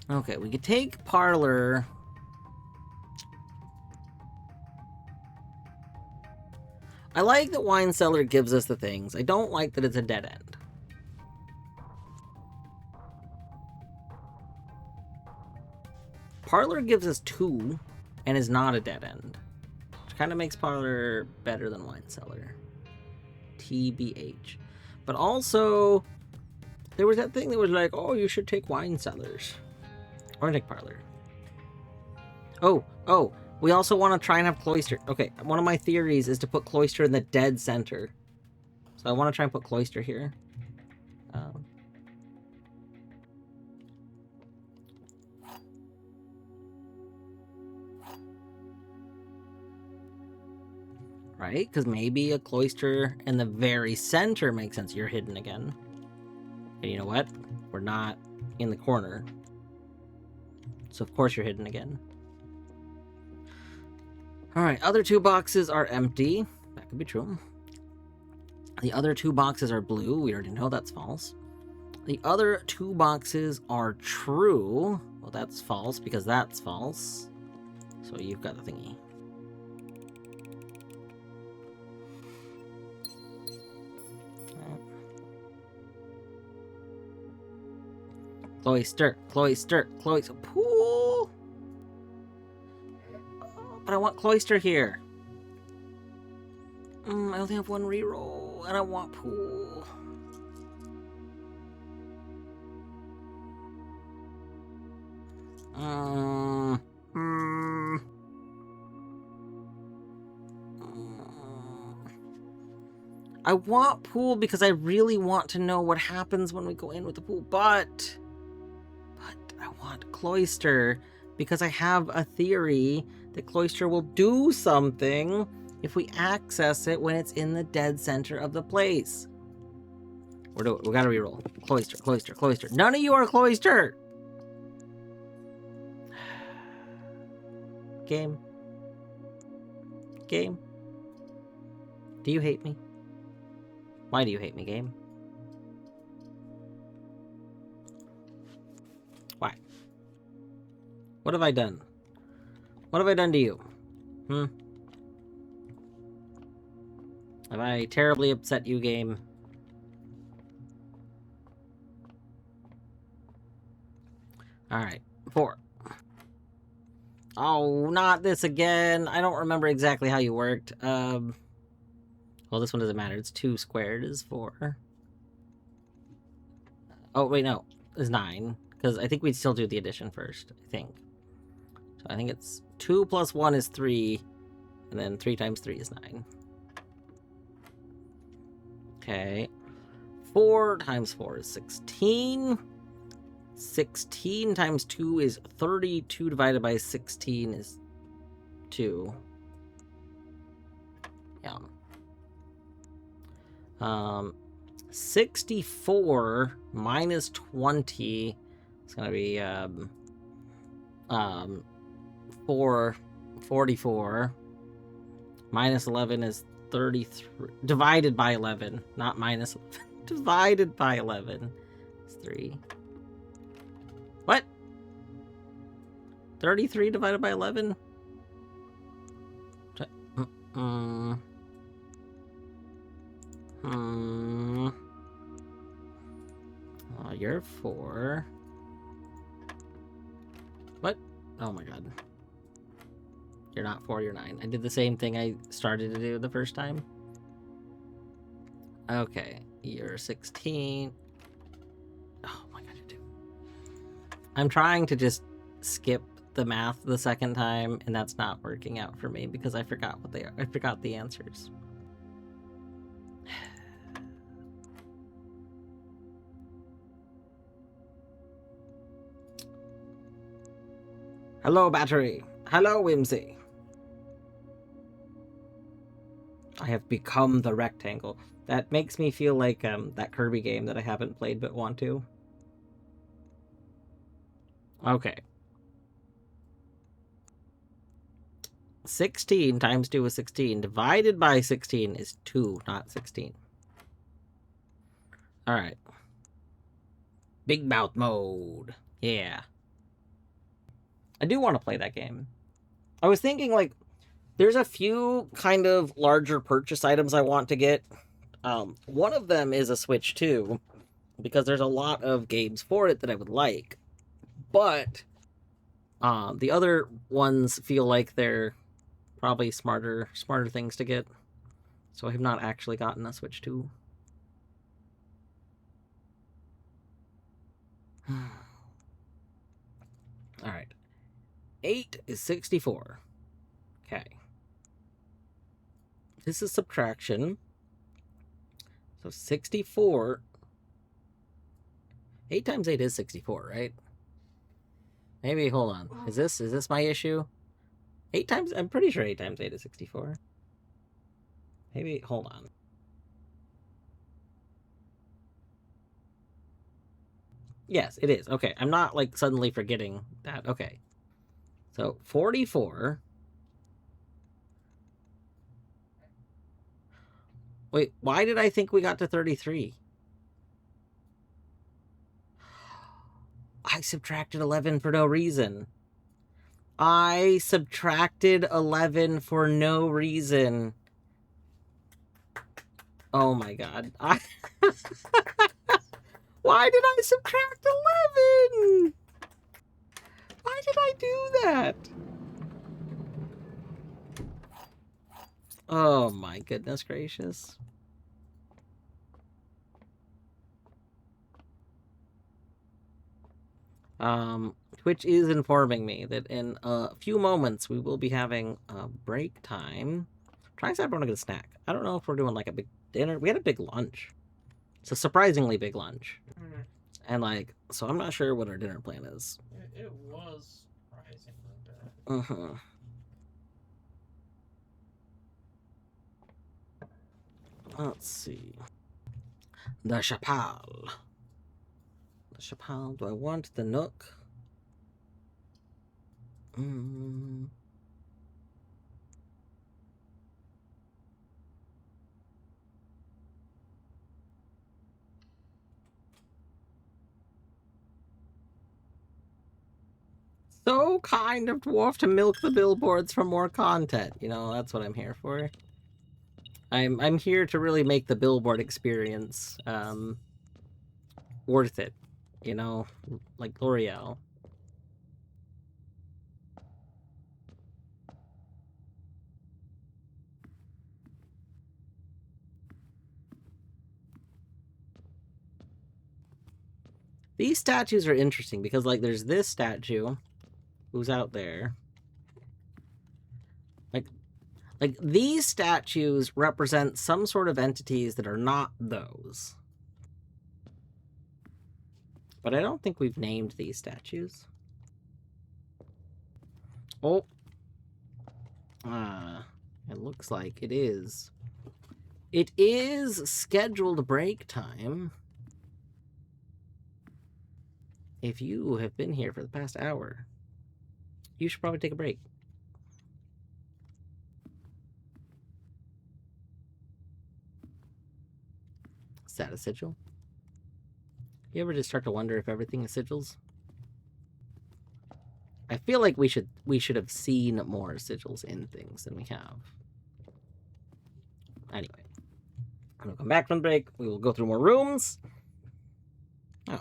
Speaker 1: Okay, we could take Parlor. I like that Wine Cellar gives us the things. I don't like that it's a dead end. Parlor gives us 2 and is not a dead end, which kind of makes Parlor better than Wine Cellar. TBH. But also, there was that thing that was like, oh, you should take Wine Cellars. Or take Parlor. Oh, we also want to try and have Cloister. Okay, one of my theories is to put Cloister in the dead center. So I want to try and put Cloister here. Right? Because maybe a Cloister in the very center makes sense. You're hidden again. And you know what? We're not in the corner. So of course you're hidden again. Alright, other 2 boxes are empty. That could be true. The other 2 boxes are blue. We already know that's false. The other 2 boxes are true. Well, that's false because that's false. So you've got the thingy. Cloister. Pool! But I want Cloister here. I only have 1 reroll, and I want Pool. I want Pool because I really want to know what happens when we go in with the Pool, but I want Cloister because I have a theory that Cloister will do something if we access it when it's in the dead center of the place. We gotta reroll. Cloister. None of you are Cloister! Game. Do you hate me? Why do you hate me, game? Why? What have I done? What have I done to you? Have I terribly upset you, game? Alright, 4. Oh, not this again. I don't remember exactly how you worked. Well, this one doesn't matter. It's 2 squared is 4. Oh, wait, no. It's 9. Because I think we'd still do the addition first, I think. So I think it's 2 plus 1 is 3. And then 3 times 3 is 9. Okay. 4 times 4 is 16. 16 times 2 is 32 divided by 16 is 2. Yeah. 64 minus 20 It's gonna be 44 minus 11 is 33 divided by 11, not minus 11. Divided by 11 is 3. What? 33 divided by 11? Oh, you're 4. What? Oh my god. You're not 4, you're 9. I did the same thing I started to do the first time. Okay, you're 16. Oh my god, you're 2. I'm trying to just skip the math the second time, and that's not working out for me because I forgot what they are. I forgot the answers. Hello, battery. Hello, Whimsy. I have become the rectangle. That makes me feel like that Kirby game that I haven't played but want to. Okay. 16 times 2 is 16. Divided by 16 is 2, not 16. Alright. Big mouth mode. Yeah. I do want to play that game. I was thinking, like, there's a few kind of larger purchase items I want to get. One of them is a Switch 2, because there's a lot of games for it that I would like. But the other ones feel like they're probably smarter things to get. So I have not actually gotten a Switch 2. Alright. 8 is 64. Okay. This is subtraction. So 64. 8 times 8 is 64, right? Maybe, hold on. Is this my issue? 8 times, I'm pretty sure 8 times 8 is 64. Maybe, hold on. Yes, it is. Okay, I'm not, like, suddenly forgetting that. Okay. So, 44. Wait, why did I think we got to 33? I subtracted 11 for no reason. I subtracted 11 for no reason. Oh my god. Why did I subtract 11? Why did I do that? Oh my goodness gracious. Twitch is informing me that in a few moments we will be having a break time. Trying to decide if I want to get a snack. I don't know if we're doing like a big dinner. We had a big lunch. It's a surprisingly big lunch. And like, so I'm not sure what our dinner plan is.
Speaker 3: It was surprisingly bad.
Speaker 1: Let's see. The Chapelle. The Chapelle. Do I want the Nook? So kind of Dwarf to milk the billboards for more content. You know, that's what I'm here for. I'm here to really make the billboard experience worth it. You know, like L'Oreal. These statues are interesting because, like, there's this statue who's out there. Like these statues represent some sort of entities that are not those. But I don't think we've named these statues. Oh. It looks like it is. It is scheduled break time. if you have been here for the past hour, you should probably take a break. Is that a sigil? You ever just start to wonder if everything is sigils? I feel like we should have seen more sigils in things than we have. Anyway, I'm gonna come back from the break. We will go through more rooms. Oh.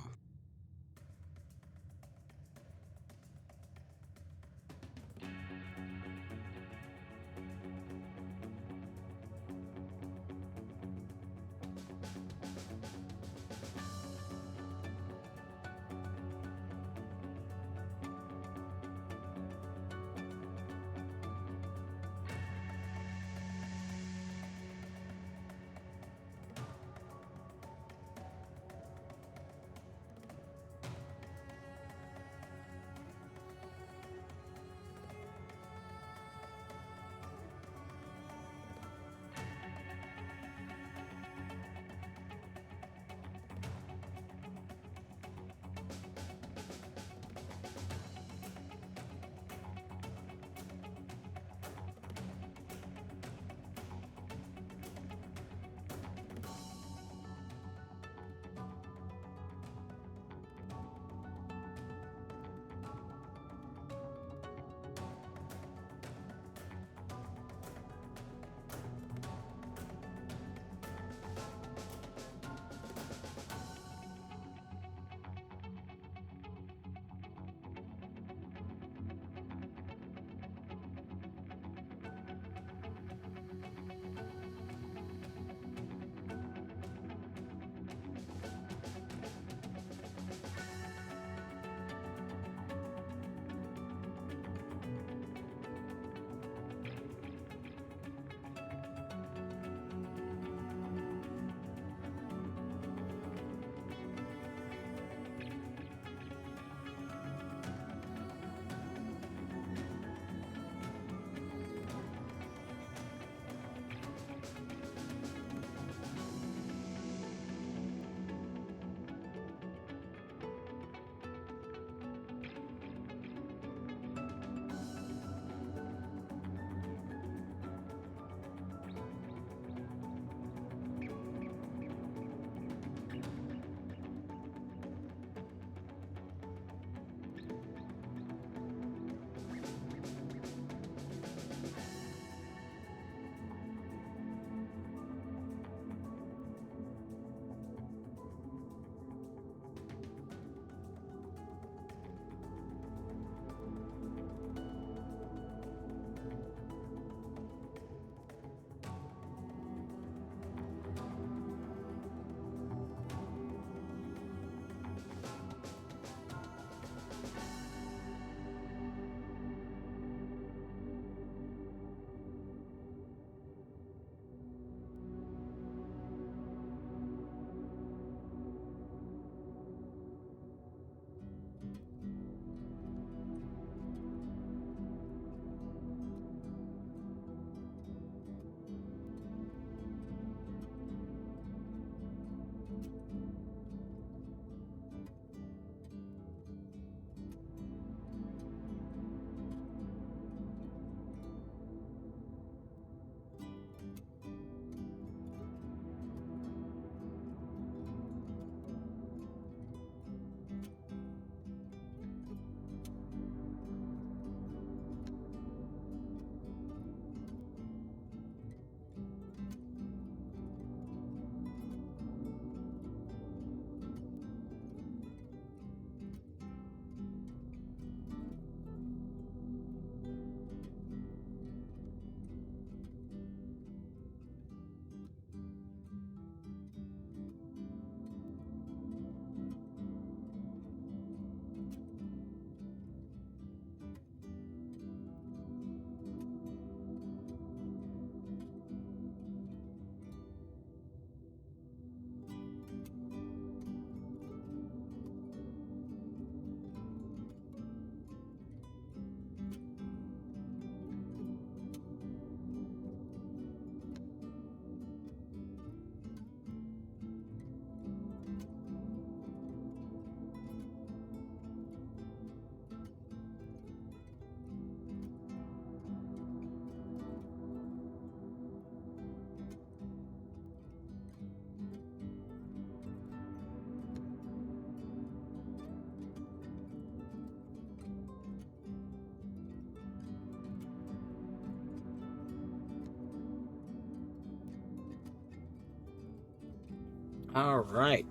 Speaker 1: All right.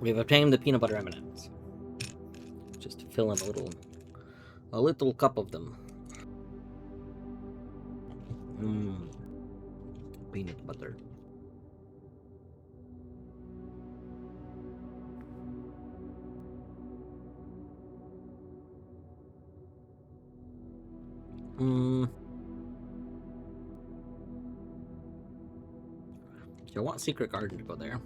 Speaker 1: We've obtained the peanut butter M&Ms. Just to fill in a little cup of them. Mmm. Peanut butter. Mmm. I want Secret Garden to go there.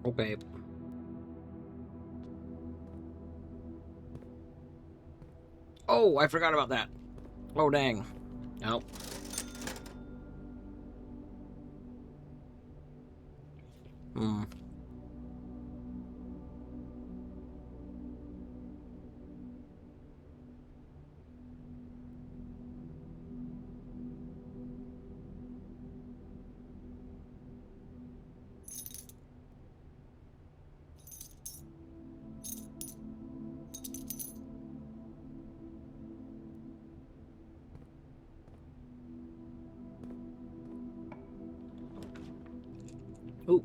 Speaker 1: Okay. Oh, I forgot about that. Oh, dang. Oh. Hmm. Ooh.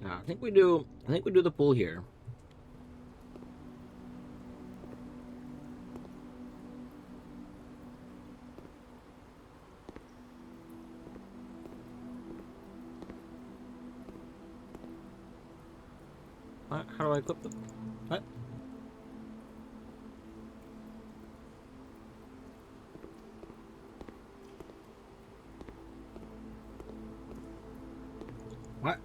Speaker 1: I think we do. I think we do the pool here. What? How do I equip them? What? What?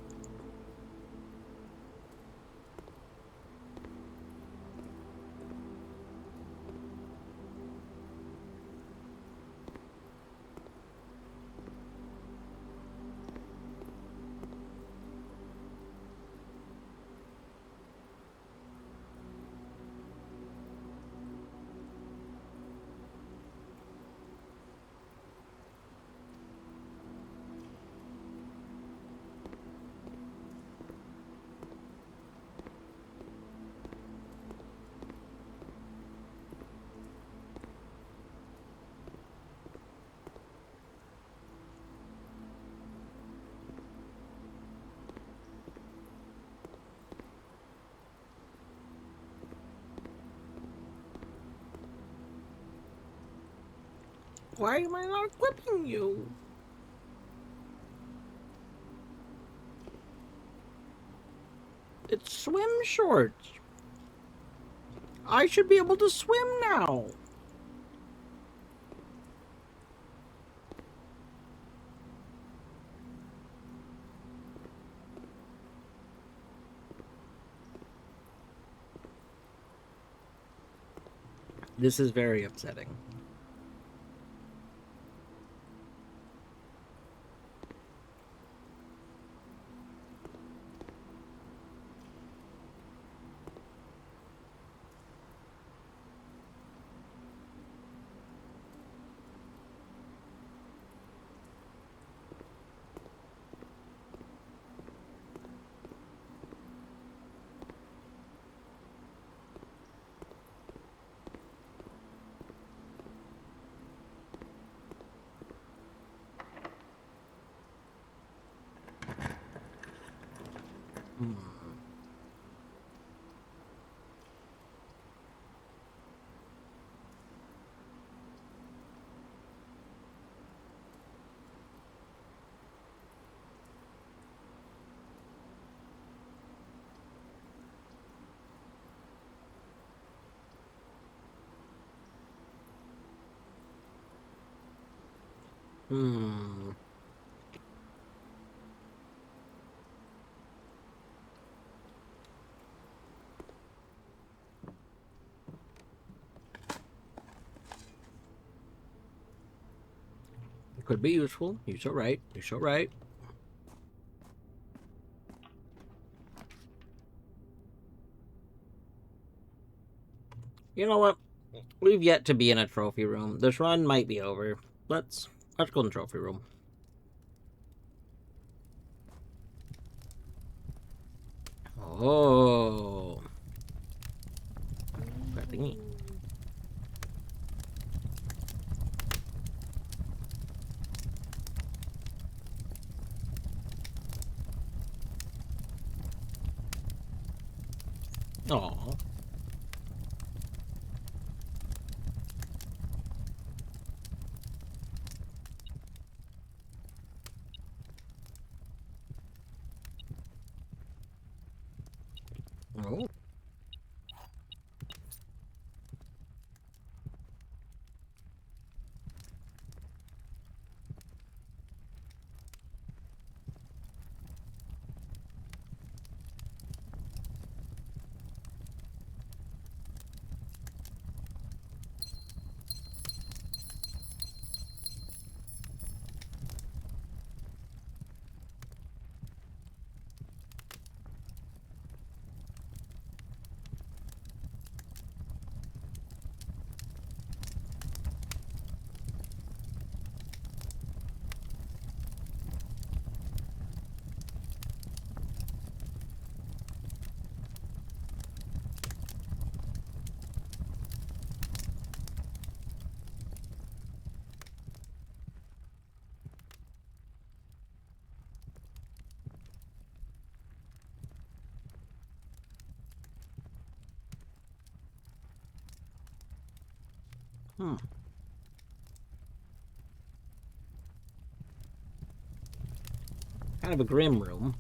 Speaker 1: Why am I not equipping you? It's swim shorts. I should be able to swim now. This is very upsetting. Hmm. It could be useful. You're so right. You're so right. You know what? We've yet to be in a trophy room. This run might be over. Let's go in the trophy room. Oh. That thingy. Aw. Oh. Hmm. Kind of a grim room.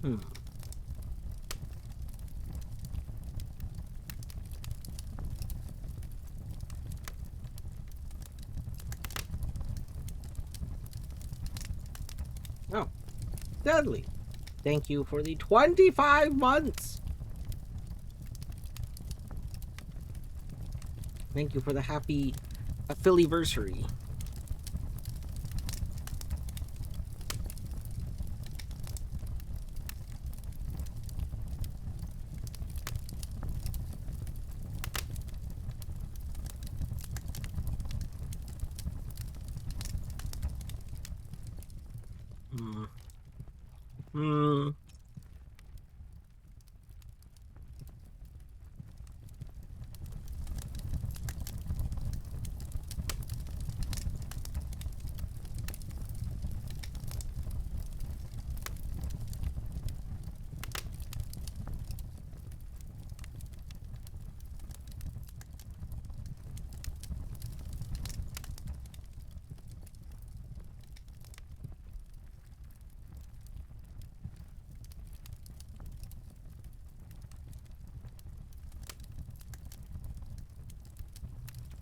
Speaker 1: Hmm. Oh. Dudley. Thank you for the 25 months. Thank you for the happy Phillyversary. Hmm. Hmm.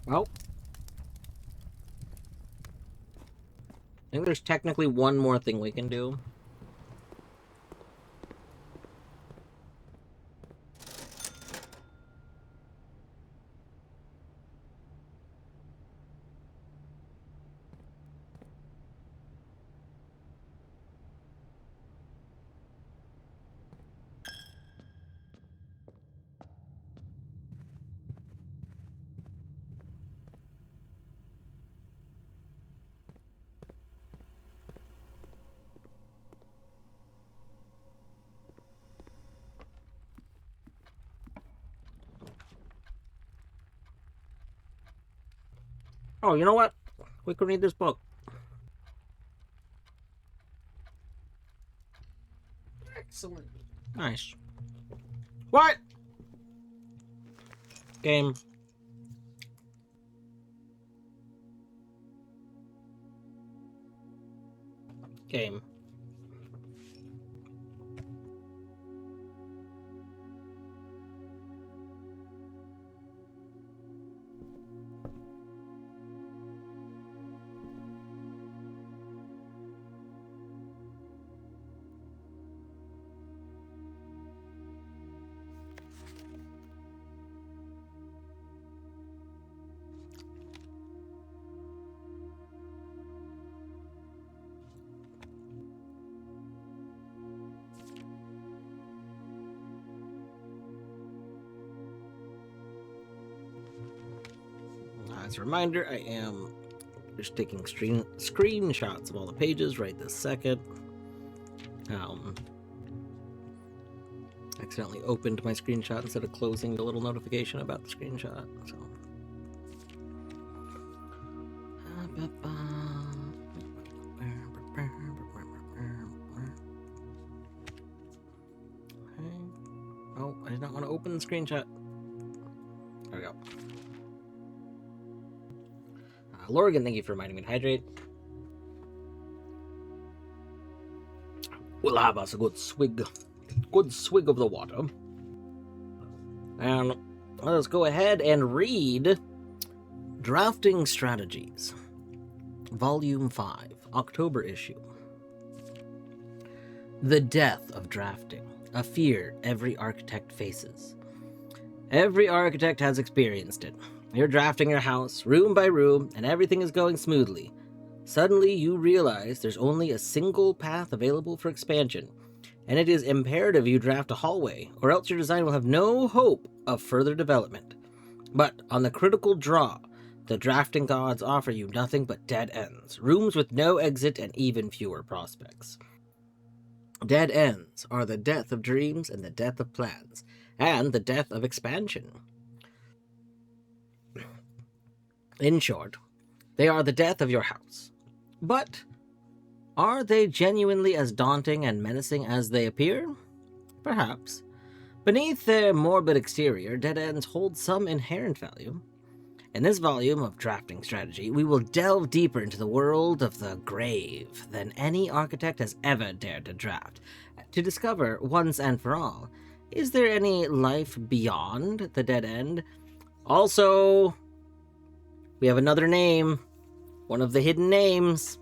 Speaker 1: Well, I think there's technically one more thing we can do. Oh, you know what? We can read this book.
Speaker 2: Excellent.
Speaker 1: Nice. What? Game. Game. As a reminder, I am just taking screenshots of all the pages right this second. Accidentally opened my screenshot instead of closing the little notification about the screenshot. So. Oh, I did not want to open the screenshot. There we go. Lorgan, thank you for reminding me to hydrate. We'll have us a good swig of the water. And let us go ahead and read Drafting Strategies, Volume 5, October issue. The death of drafting, a fear every architect faces. Every architect has experienced it. You're drafting your house, room by room, and everything is going smoothly. Suddenly, you realize there's only a single path available for expansion, and it is imperative you draft a hallway, or else your design will have no hope of further development. But on the critical draw, the drafting gods offer you nothing but dead ends, rooms with no exit and even fewer prospects. Dead ends are the death of dreams and the death of plans, and the death of expansion. In short, they are the death of your house. But are they genuinely as daunting and menacing as they appear? Perhaps. Beneath their morbid exterior, dead ends hold some inherent value. In this volume of Drafting Strategy, we will delve deeper into the world of the grave than any architect has ever dared to draft, to discover once and for all, is there any life beyond the dead end? Also, we have another name, one of the hidden names,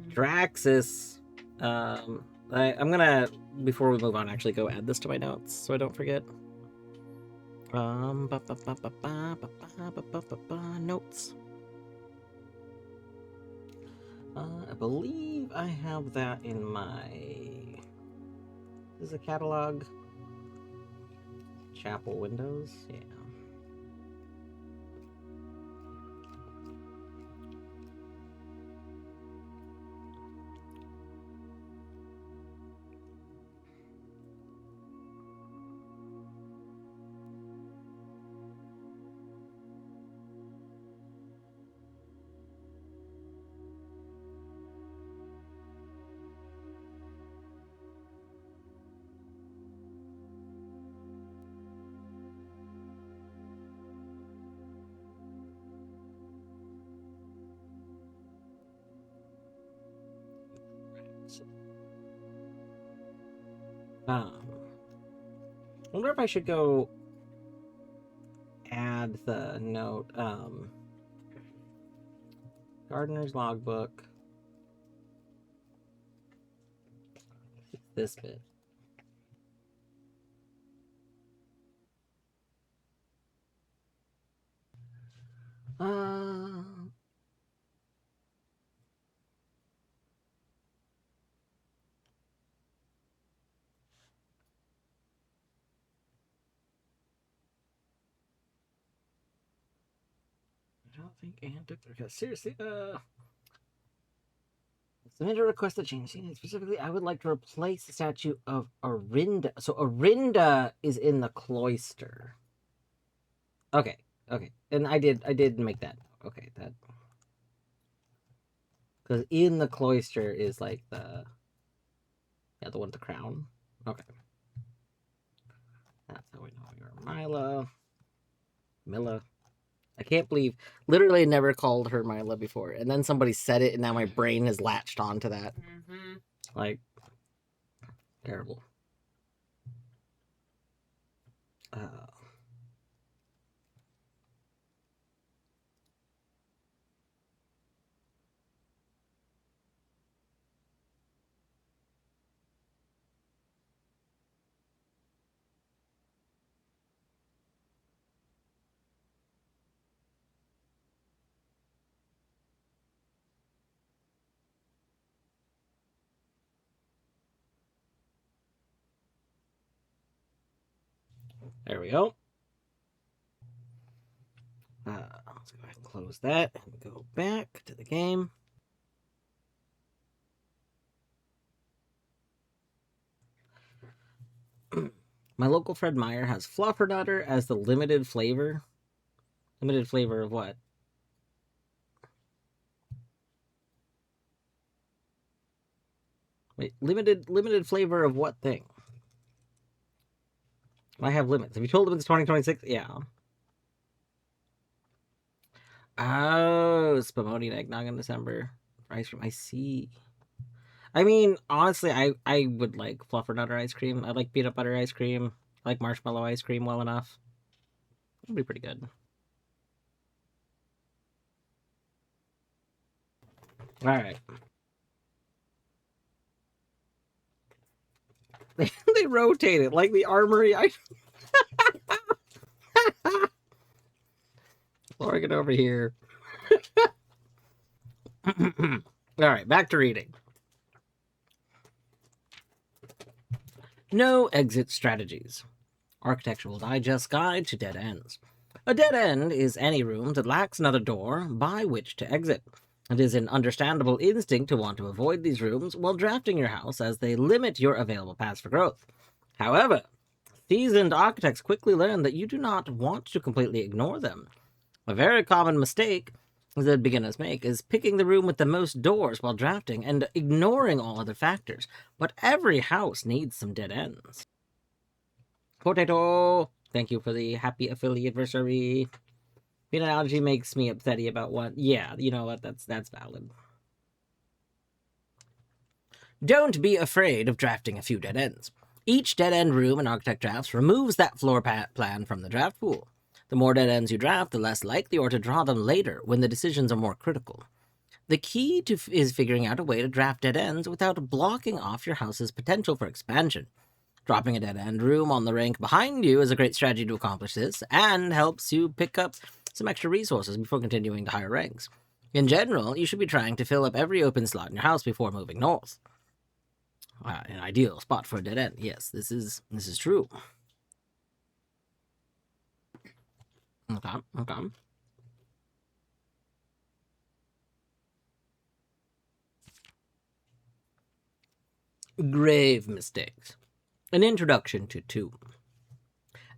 Speaker 1: Draxus. I'm gonna, before we move on, actually go add this to my notes so I don't forget. Notes. I believe I have that in my. This is a catalog. Chapel windows, yeah. I wonder if I should go add the note, Gardener's Logbook. This bit. I don't think Antarctica. Seriously, submit a request to change. Specifically, I would like to replace the statue of Arinda. So Arinda is in the cloister. Okay, and I did make that. Okay, that... Because in the cloister is like the... Yeah, the one with the crown. Okay. That's how we know you're Mila. I can't believe... Literally never called her Mila before. And then somebody said it, and now my brain has latched onto that.
Speaker 2: Mm-hmm.
Speaker 1: Like... Terrible. There we go. Let's go ahead and close that and go back to the game. My local Fred Meyer has Fluffernutter as the limited flavor. Limited flavor of what? Wait, limited flavor of what thing? I have limits. Have you told them it's 2026? Yeah. Oh, Spumoni and eggnog in December. Ice cream. I see. I mean, honestly, I would like Fluffernutter ice cream. I like peanut butter ice cream. I like marshmallow ice cream well enough. It'll be pretty good. Alright. They rotate it like the armory. Laura, get over here. Alright, back to reading. No exit strategies. Architectural Digest Guide to Dead Ends. A dead end is any room that lacks another door by which to exit. It is an understandable instinct to want to avoid these rooms while drafting your house, as they limit your available paths for growth. However, seasoned architects quickly learn that you do not want to completely ignore them. A very common mistake that beginners make is picking the room with the most doors while drafting and ignoring all other factors. But every house needs some dead ends. Potato! Thank you for the happy affiliate anniversary. Peanut allergy makes me upsetty about what... Yeah, you know what? That's valid. Don't be afraid of drafting a few dead ends. Each dead end room in Architect Drafts removes that floor plan from the draft pool. The more dead ends you draft, the less likely you are to draw them later when the decisions are more critical. The key is figuring out a way to draft dead ends without blocking off your house's potential for expansion. Dropping a dead end room on the rank behind you is a great strategy to accomplish this, and helps you pick up some extra resources before continuing to higher ranks. In general, you should be trying to fill up every open slot in your house before moving north. An ideal spot for a dead end. Yes, this is true. Okay. Grave mistakes. An introduction to Tomb.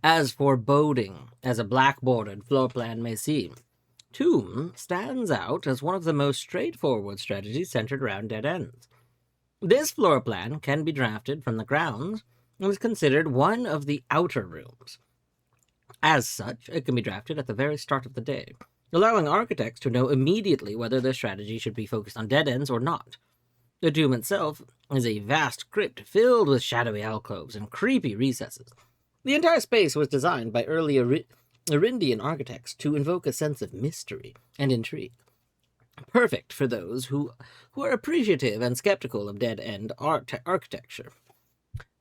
Speaker 1: As foreboding as a black-bordered floor plan may seem, Tomb stands out as one of the most straightforward strategies centered around dead ends. This floor plan can be drafted from the grounds and is considered one of the outer rooms. As such, it can be drafted at the very start of the day, allowing architects to know immediately whether their strategy should be focused on dead ends or not. The tomb itself is a vast crypt filled with shadowy alcoves and creepy recesses. The entire space was designed by early Arindian architects to invoke a sense of mystery and intrigue. Perfect for those who are appreciative and skeptical of dead-end architecture.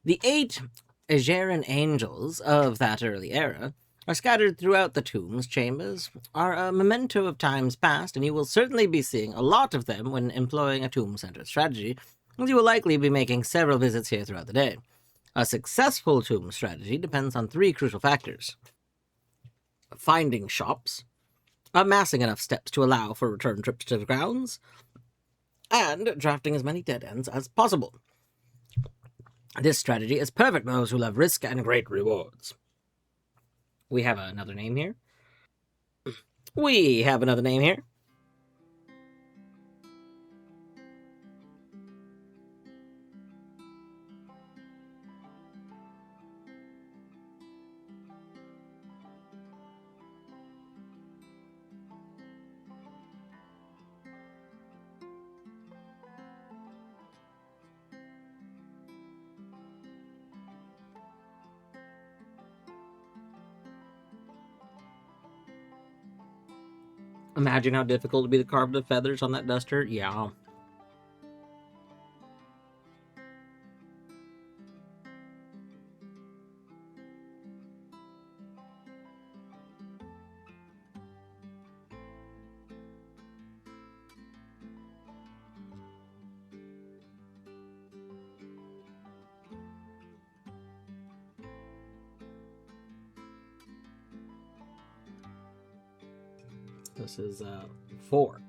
Speaker 1: The 8 Aegeran angels of that early era are scattered throughout the tomb's chambers, are a memento of times past, and you will certainly be seeing a lot of them when employing a tomb-centered strategy, as you will likely be making several visits here throughout the day. A successful tomb strategy depends on 3 crucial factors: finding shops, amassing enough steps to allow for return trips to the grounds, and drafting as many dead ends as possible. This strategy is perfect for those who love risk and great rewards. We have another name here. We have another name here. Imagine how difficult it would be to carve the feathers on that duster. Yeah. This is 4.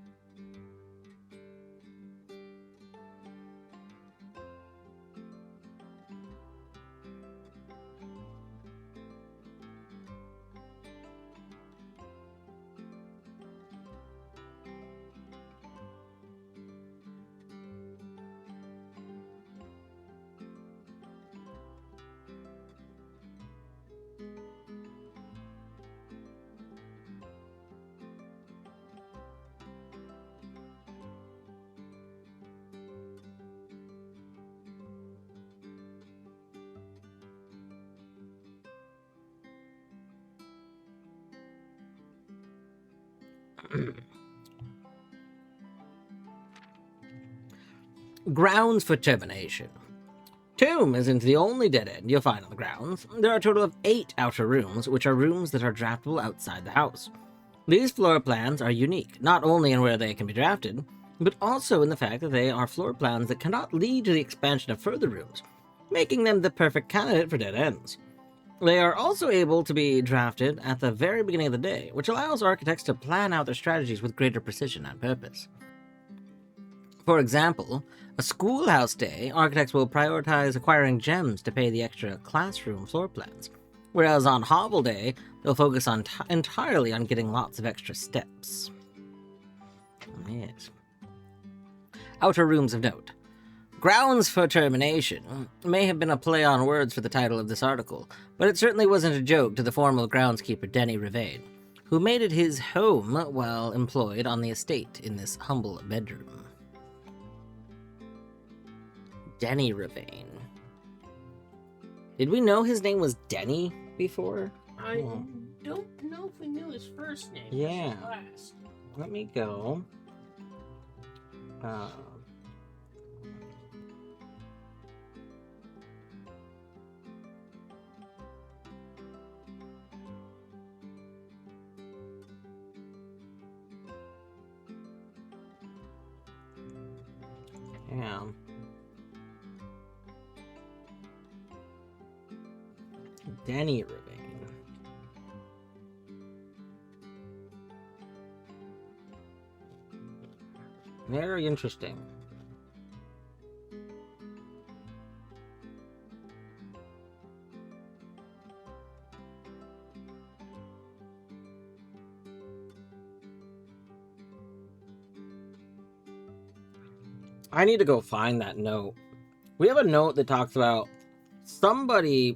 Speaker 1: Grounds for termination. Tomb isn't the only dead end you'll find on the grounds. There are a total of 8 outer rooms, which are rooms that are draftable outside the house. These floor plans are unique, not only in where they can be drafted, but also in the fact that they are floor plans that cannot lead to the expansion of further rooms, making them the perfect candidate for dead ends. They are also able to be drafted at the very beginning of the day, which allows architects to plan out their strategies with greater precision and purpose. For example, a schoolhouse day, architects will prioritize acquiring gems to pay the extra classroom floor plans, whereas on hovel day, they'll focus on entirely on getting lots of extra steps. Yes. Outer rooms of note. Grounds for termination may have been a play on words for the title of this article, but it certainly wasn't a joke to the formal groundskeeper Denny Ravain, who made it his home while employed on the estate in this humble bedroom. Denny Ravain. Did we know his name was Denny before?
Speaker 2: I don't know if we knew his first name.
Speaker 1: Yeah.
Speaker 2: His last.
Speaker 1: Let me go. Yeah. Denny Ravain. Very interesting. I need to go find that note. We have a note that talks about somebody's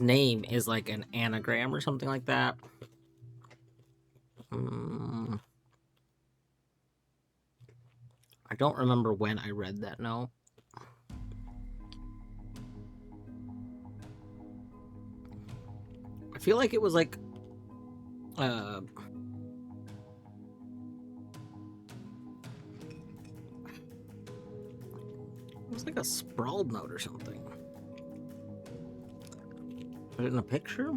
Speaker 1: name is like an anagram or something like that. I don't remember when I read that note. I feel like it was like it was like a sprawled note or something. Put it in a picture?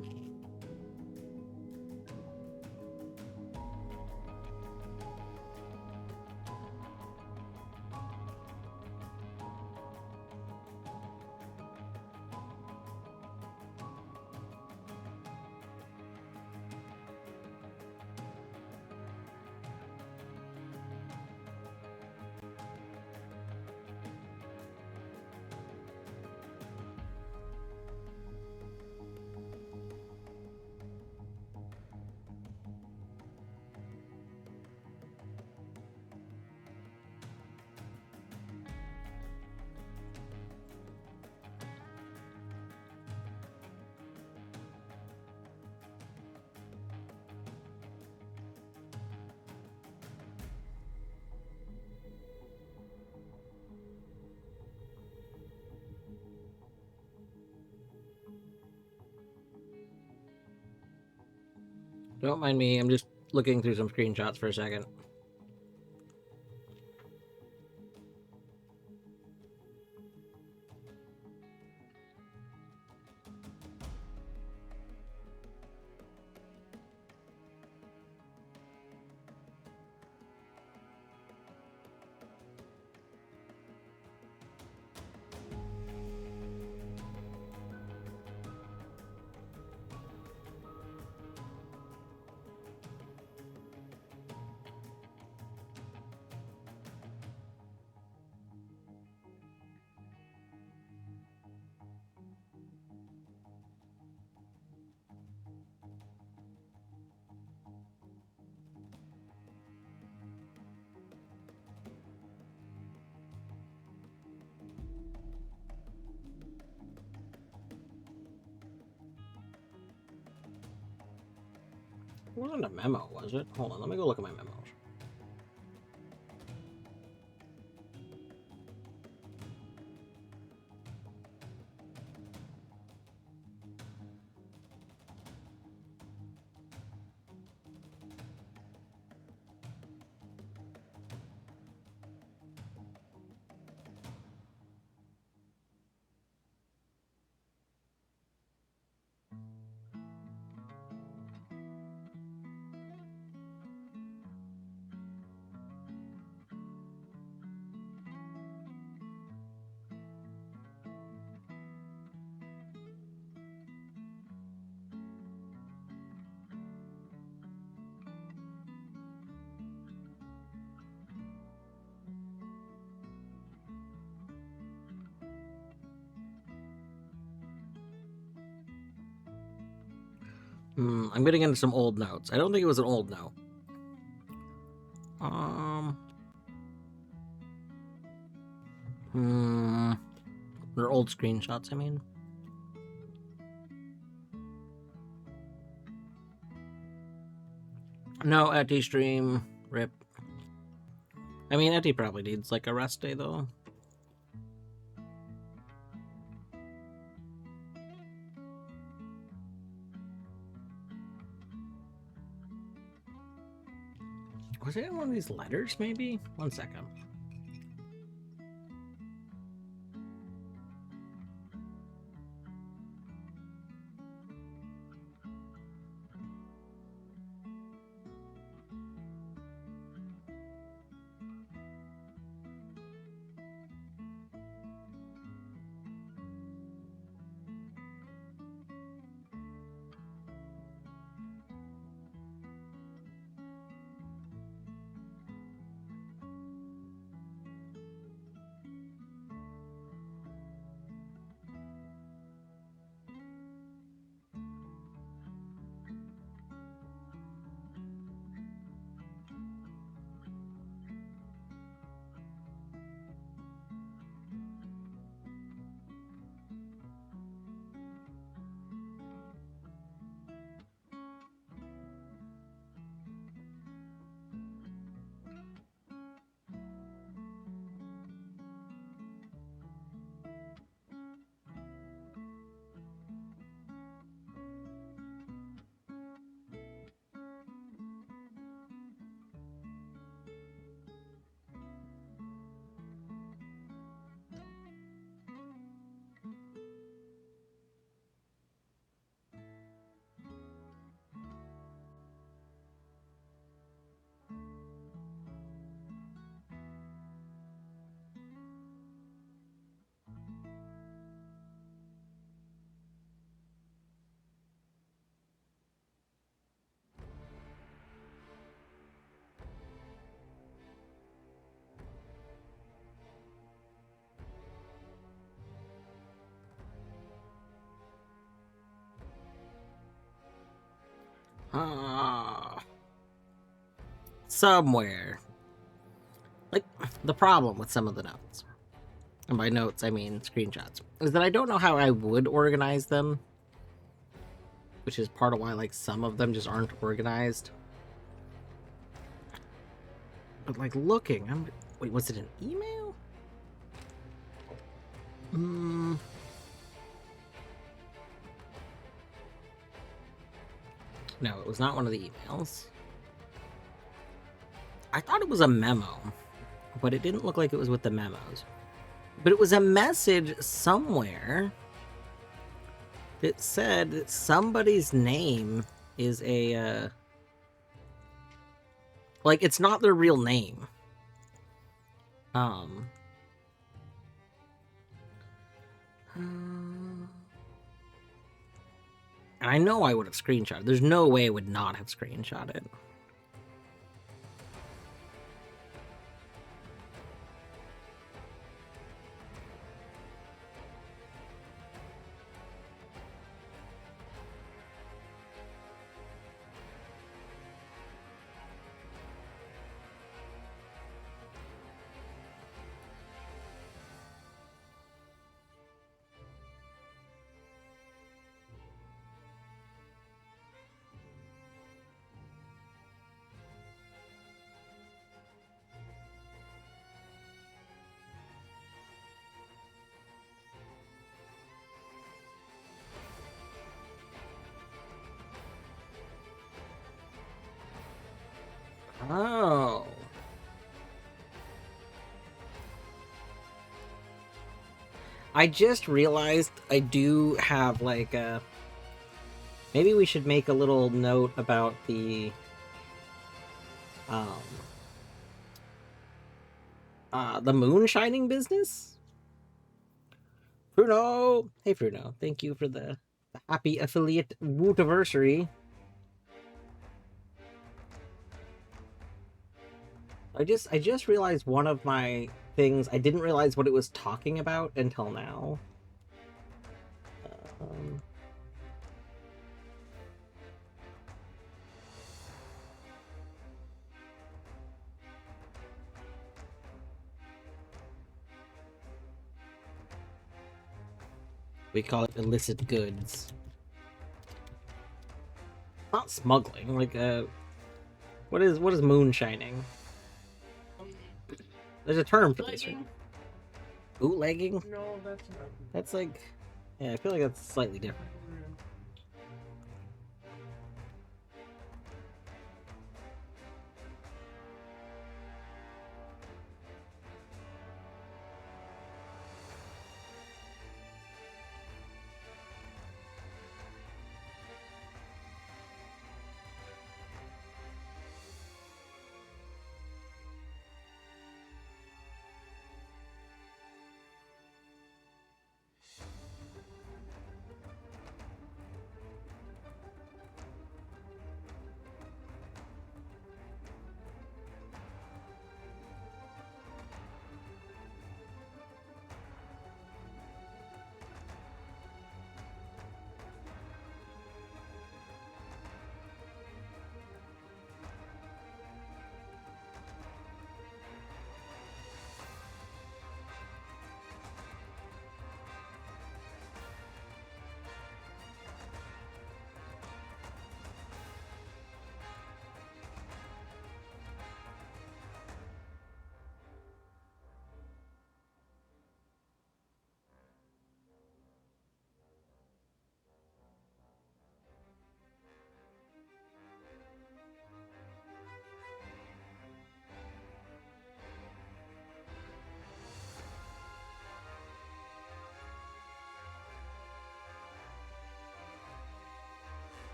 Speaker 1: Don't mind me, I'm just looking through some screenshots for a second. It wasn't a memo, was it? Hold on, let me go look at my memos. I'm getting into some old notes. I don't think it was an old note. They're old screenshots, I mean. No, Etty stream. Rip. I mean, Etty probably needs like a rest day, though. Was it in one of these letters, maybe? One second. Somewhere. Like, the problem with some of the notes, and by notes I mean screenshots, is that I don't know how I would organize them, which is part of why, like, some of them just aren't organized. But, like, looking, wait, was it an email? No, it was not one of the emails. I thought it was a memo, but it didn't look like it was with the memos. But it was a message somewhere that said that somebody's name is a, like, it's not their real name. And I know I would have screenshot it. There's no way I would not have screenshot it. Oh. I just realized I do have, like, a... Maybe we should make a little note about the... the moonshining business? Bruno! Hey, Bruno. Thank you for the happy affiliate wootiversary. I just realized one of my things. I didn't realize what it was talking about until now. We call it illicit goods. Not smuggling, like what is moonshining? There's a term for this, right? Bootlegging?
Speaker 3: No, that's not.
Speaker 1: That's like, yeah, I feel like that's slightly different.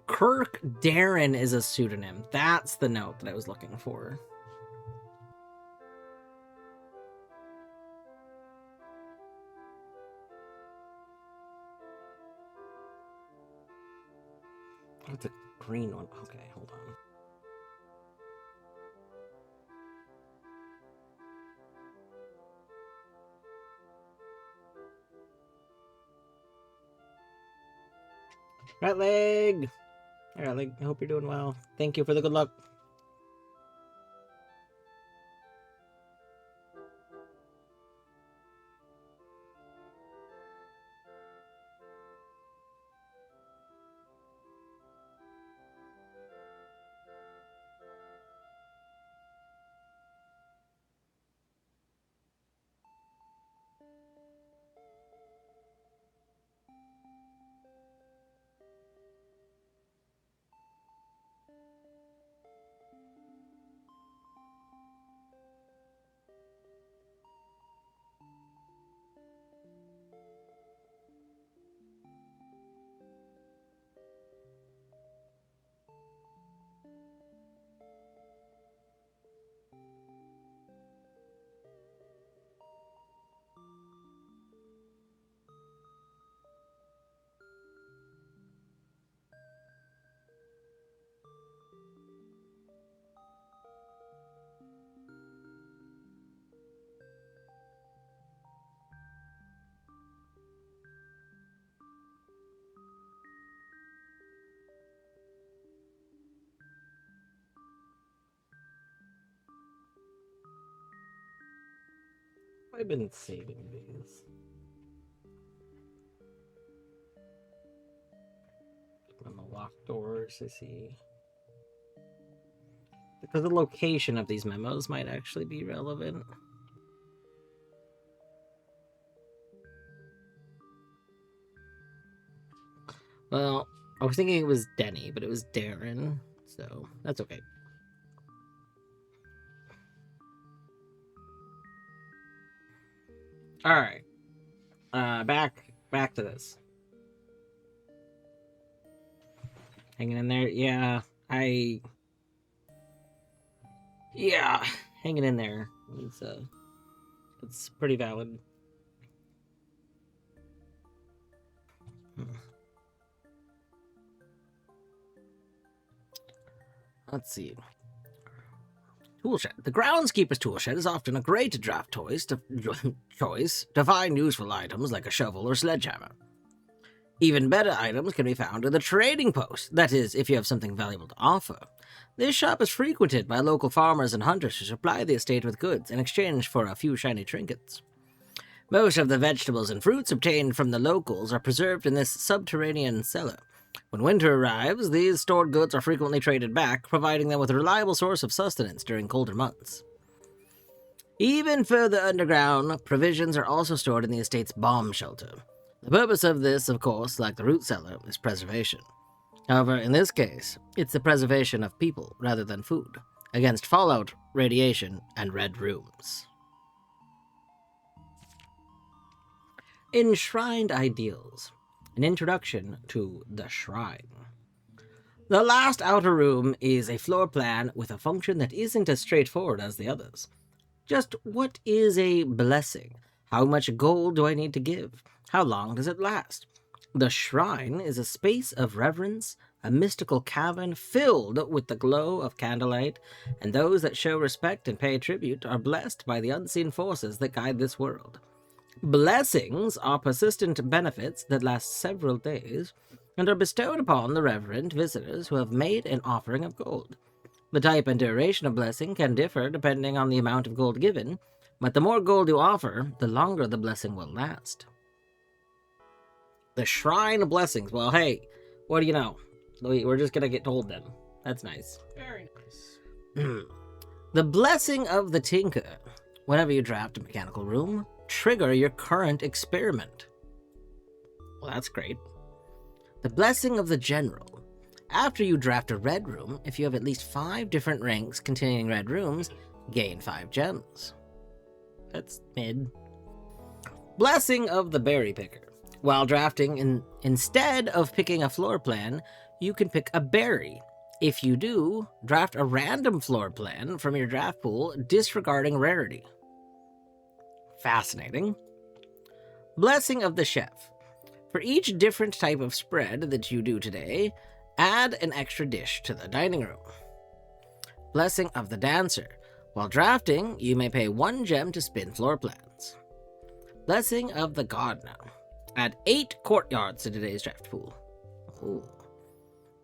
Speaker 1: Kirk Darren is a pseudonym. That's the note that I was looking for. Oh, it's a green one. Okay, hold on. Right leg! Alright, leg, I hope you're doing well. Thank you for the good luck. I've been saving these. On the locked doors, I see. Because the location of these memos might actually be relevant. Well, I was thinking it was Denny, but it was Darren, so that's okay. All right, back to this. Hanging in there, yeah, hanging in there. It's pretty valid. Let's see. Toolshed. The groundskeeper's toolshed is often a great draft choice to find useful items like a shovel or sledgehammer. Even better items can be found in the trading post, that is, if you have something valuable to offer. This shop is frequented by local farmers and hunters who supply the estate with goods in exchange for a few shiny trinkets. Most of the vegetables and fruits obtained from the locals are preserved in this subterranean cellar. When winter arrives, these stored goods are frequently traded back, providing them with a reliable source of sustenance during colder months. Even further underground, provisions are also stored in the estate's bomb shelter. The purpose of this, of course, like the root cellar, is preservation. However, in this case, it's the preservation of people rather than food, against fallout, radiation, and red rooms. Enshrined Ideals. An introduction to the shrine. The last outer room is a floor plan with a function that isn't as straightforward as the others. Just what is a blessing? How much gold do I need to give? How long does it last? The shrine is a space of reverence, a mystical cavern filled with the glow of candlelight, and those that show respect and pay tribute are blessed by the unseen forces that guide this world. Blessings are persistent benefits that last several days and are bestowed upon the reverent visitors who have made an offering of gold. The type and duration of blessing can differ depending on the amount of gold given, but the more gold you offer, the longer the blessing will last. The Shrine of Blessings. Well, hey, what do you know? We're just gonna get told then. That's nice.
Speaker 3: Very nice.
Speaker 1: The Blessing of the Tinker. Whenever you draft a mechanical room, trigger your current experiment. Well, that's great. The Blessing of the General. After you draft a red room, if you have at least 5 different ranks containing red rooms, gain 5 gems. That's mid. Blessing of the Berry Picker. While drafting, instead of picking a floor plan, you can pick a berry. If you do, draft a random floor plan from your draft pool, disregarding rarity. Fascinating. Blessing of the Chef. For each different type of spread that you do today, add an extra dish to the dining room. Blessing of the Dancer. While drafting, you may pay 1 gem to spin floor plans. Blessing of the Gardener. Add 8 courtyards to today's draft pool. Ooh.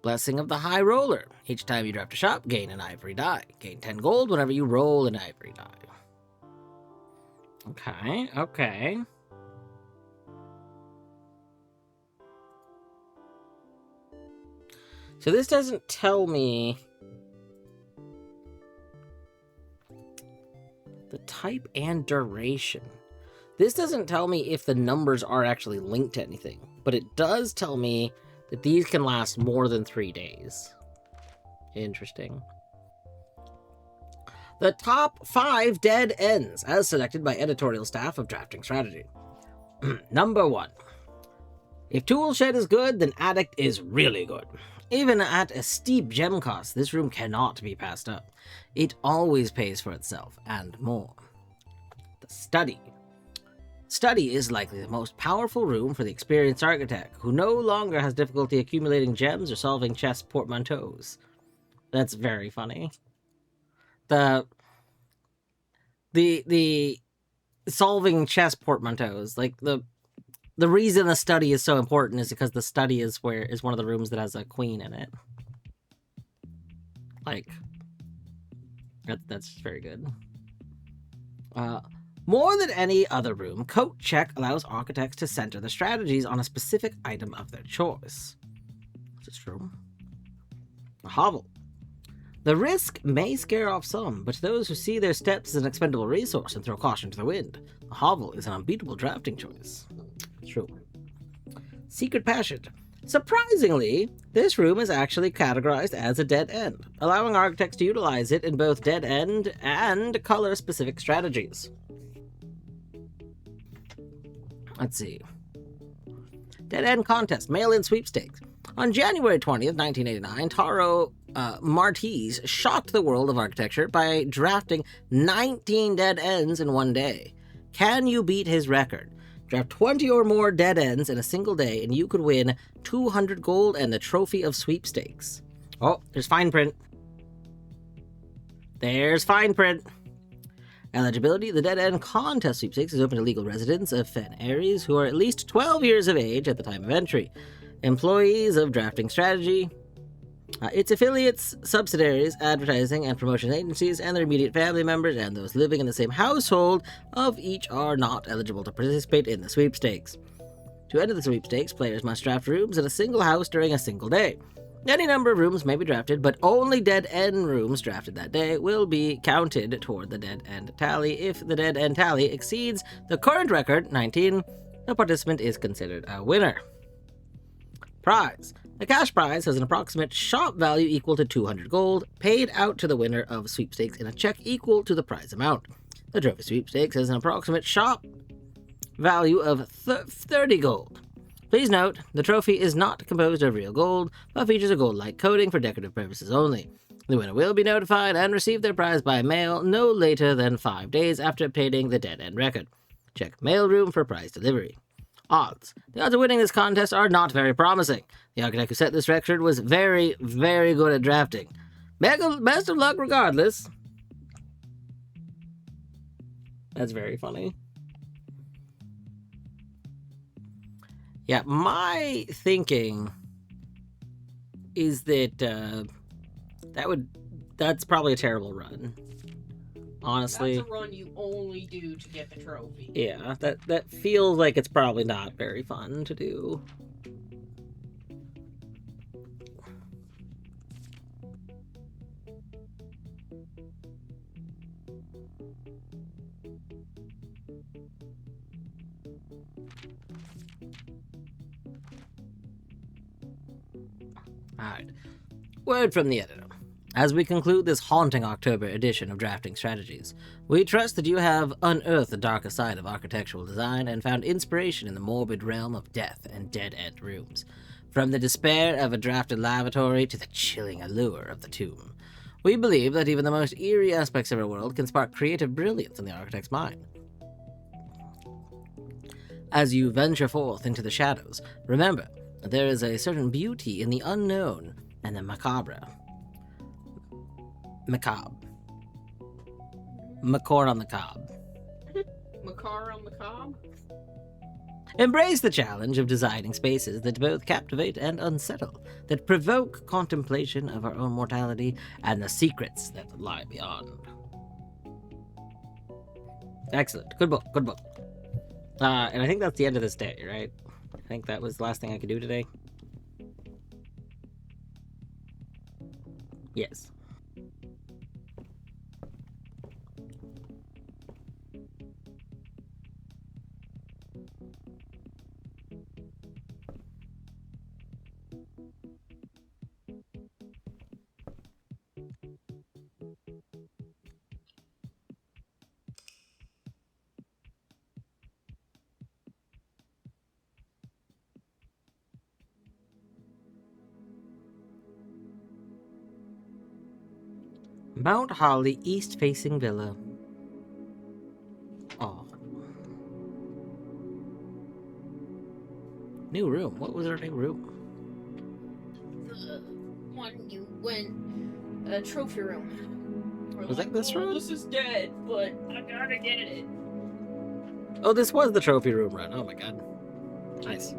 Speaker 1: Blessing of the High Roller. Each time you draft a shop, gain an ivory die. Gain 10 gold whenever you roll an ivory die. Okay. So this doesn't tell me the type and duration. This doesn't tell me if the numbers are actually linked to anything, but it does tell me that these can last more than 3 days. Interesting. The top 5 dead ends, as selected by editorial staff of Drafting Strategy. Number 1. If Toolshed is good, then Addict is really good. Even at a steep gem cost, this room cannot be passed up. It always pays for itself, and more. The Study. Study is likely the most powerful room for the experienced architect, who no longer has difficulty accumulating gems or solving chess portmanteaus. That's very funny. The solving chess portmanteaus, like the reason the study is so important is because the study is one of the rooms that has a queen in it. Like, that's very good. More than any other room, Coat Check allows architects to center their strategies on a specific item of their choice. Is this true? A hovel. The risk may scare off some, but to those who see their steps as an expendable resource and throw caution to the wind, a hovel is an unbeatable drafting choice. True. Secret Passage. Surprisingly, this room is actually categorized as a dead end, allowing architects to utilize it in both dead end and color-specific strategies. Let's see. Dead End Contest, Mail-In Sweepstakes. On January 20th, 1989, Taro Martese shocked the world of architecture by drafting 19 dead ends in one day. Can you beat his record? Draft 20 or more dead ends in a single day, and you could win 200 gold and the Trophy of Sweepstakes. Oh, there's fine print. There's fine print. Eligibility. The Dead End Contest Sweepstakes is open to legal residents of Fen Aries who are at least 12 years of age at the time of entry. Employees of Drafting Strategy, its affiliates, subsidiaries, advertising and promotion agencies, and their immediate family members and those living in the same household of each are not eligible to participate in the sweepstakes. To enter the sweepstakes, players must draft rooms in a single house during a single day. Any number of rooms may be drafted, but only dead end rooms drafted that day will be counted toward the dead end tally. If the dead end tally exceeds the current record, 19, the participant is considered a winner. Prize. The cash prize has an approximate shop value equal to 200 gold, paid out to the winner of sweepstakes in a check equal to the prize amount. The trophy sweepstakes has an approximate shop value of 30 gold. Please note, the trophy is not composed of real gold, but features a gold-like coating for decorative purposes only. The winner will be notified and receive their prize by mail no later than 5 days after obtaining the dead end record. Check mailroom for prize delivery. Odds. The odds of winning this contest are not very promising. The architect who set this record was very, very good at drafting. Best of luck regardless. That's very funny. Yeah, my thinking is that that's probably a terrible run. Honestly.
Speaker 2: That's a run you only do to get the trophy.
Speaker 1: Yeah, that feels like it's probably not very fun to do. Alright. Word from the editor. As we conclude this haunting October edition of Drafting Strategies, we trust that you have unearthed the darker side of architectural design and found inspiration in the morbid realm of death and dead-end rooms. From the despair of a drafted lavatory to the chilling allure of the tomb. We believe that even the most eerie aspects of our world can spark creative brilliance in the architect's mind. As you venture forth into the shadows, remember that there is a certain beauty in the unknown and the macabre. Macabre. Macabre on the cob.
Speaker 2: Macar on the cob?
Speaker 1: Embrace the challenge of designing spaces that both captivate and unsettle, that provoke contemplation of our own mortality and the secrets that lie beyond. Excellent. Good book. Good book. And I think that's the end of this day, right? I think that was the last thing I could do today. Yes. Mount Holly east-facing villa. Oh. New room. What was our new room?
Speaker 2: The one you went, trophy room. We're
Speaker 1: Was
Speaker 2: like,
Speaker 1: that this
Speaker 2: "Oh,
Speaker 1: room?
Speaker 2: This is dead, but I gotta get it.
Speaker 1: Oh, this was the trophy room run. Oh my god. Nice.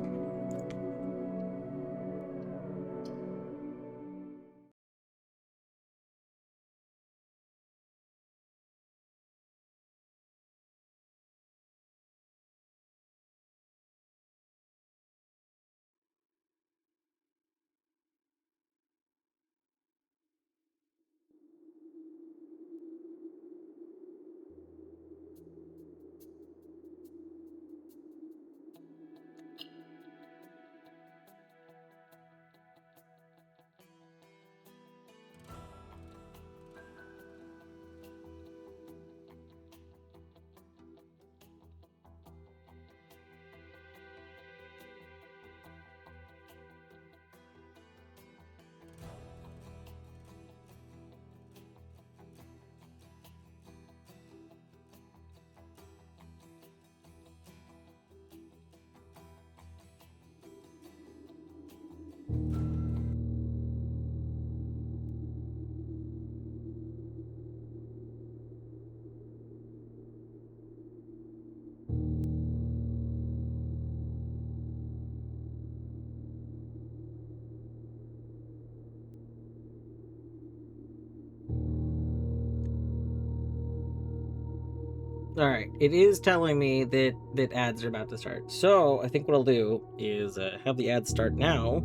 Speaker 1: All right, it is telling me that ads are about to start. So I think what I'll do is have the ads start now.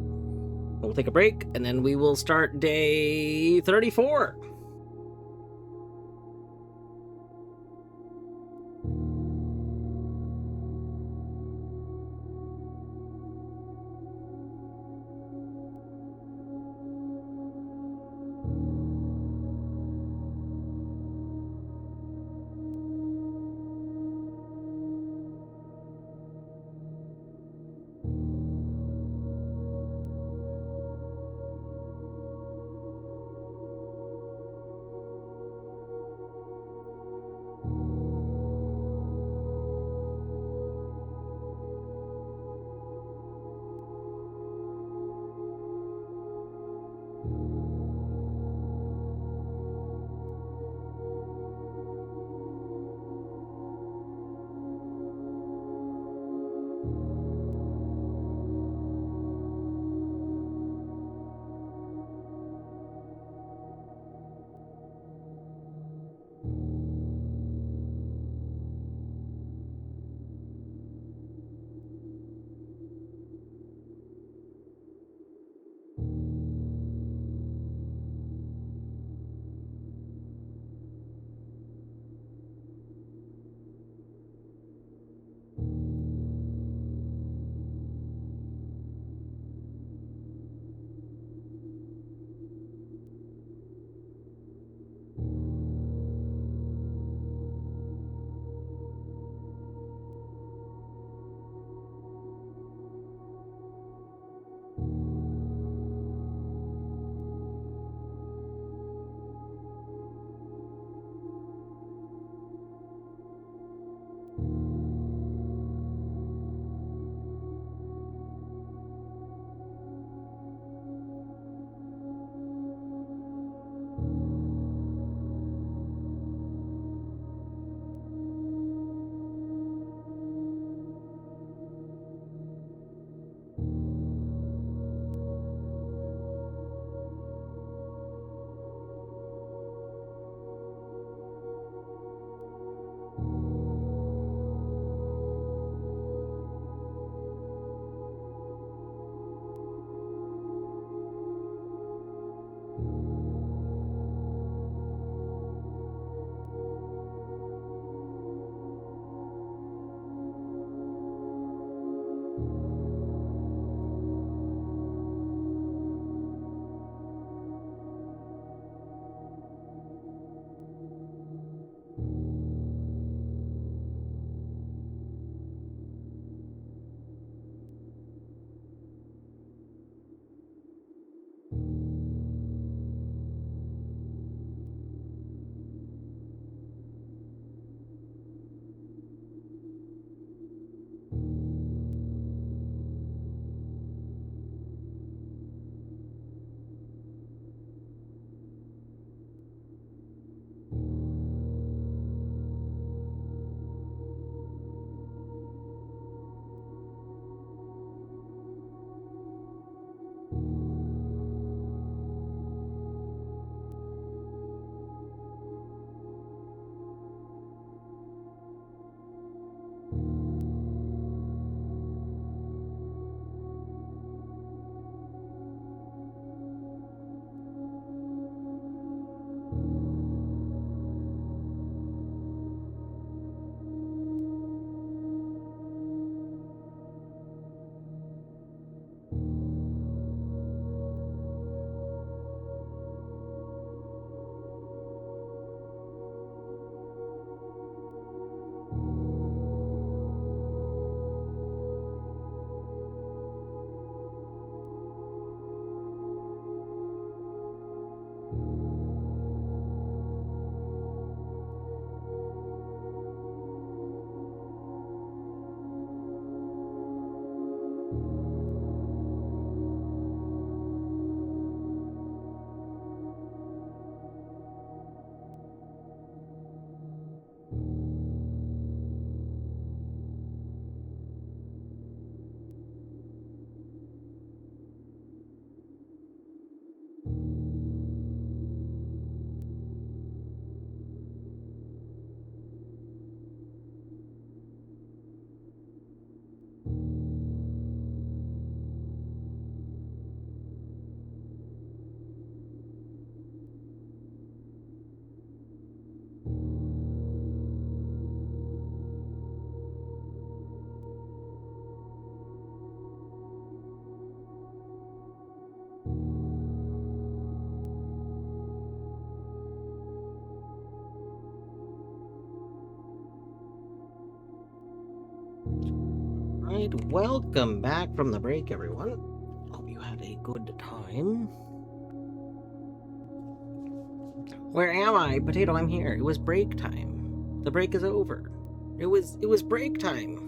Speaker 1: We'll take a break, and then we will start day 34. welcome back from the break, everyone. Hope you had a good time. Where am I? Potato, I'm here. It was break time. The break is over. It was break time.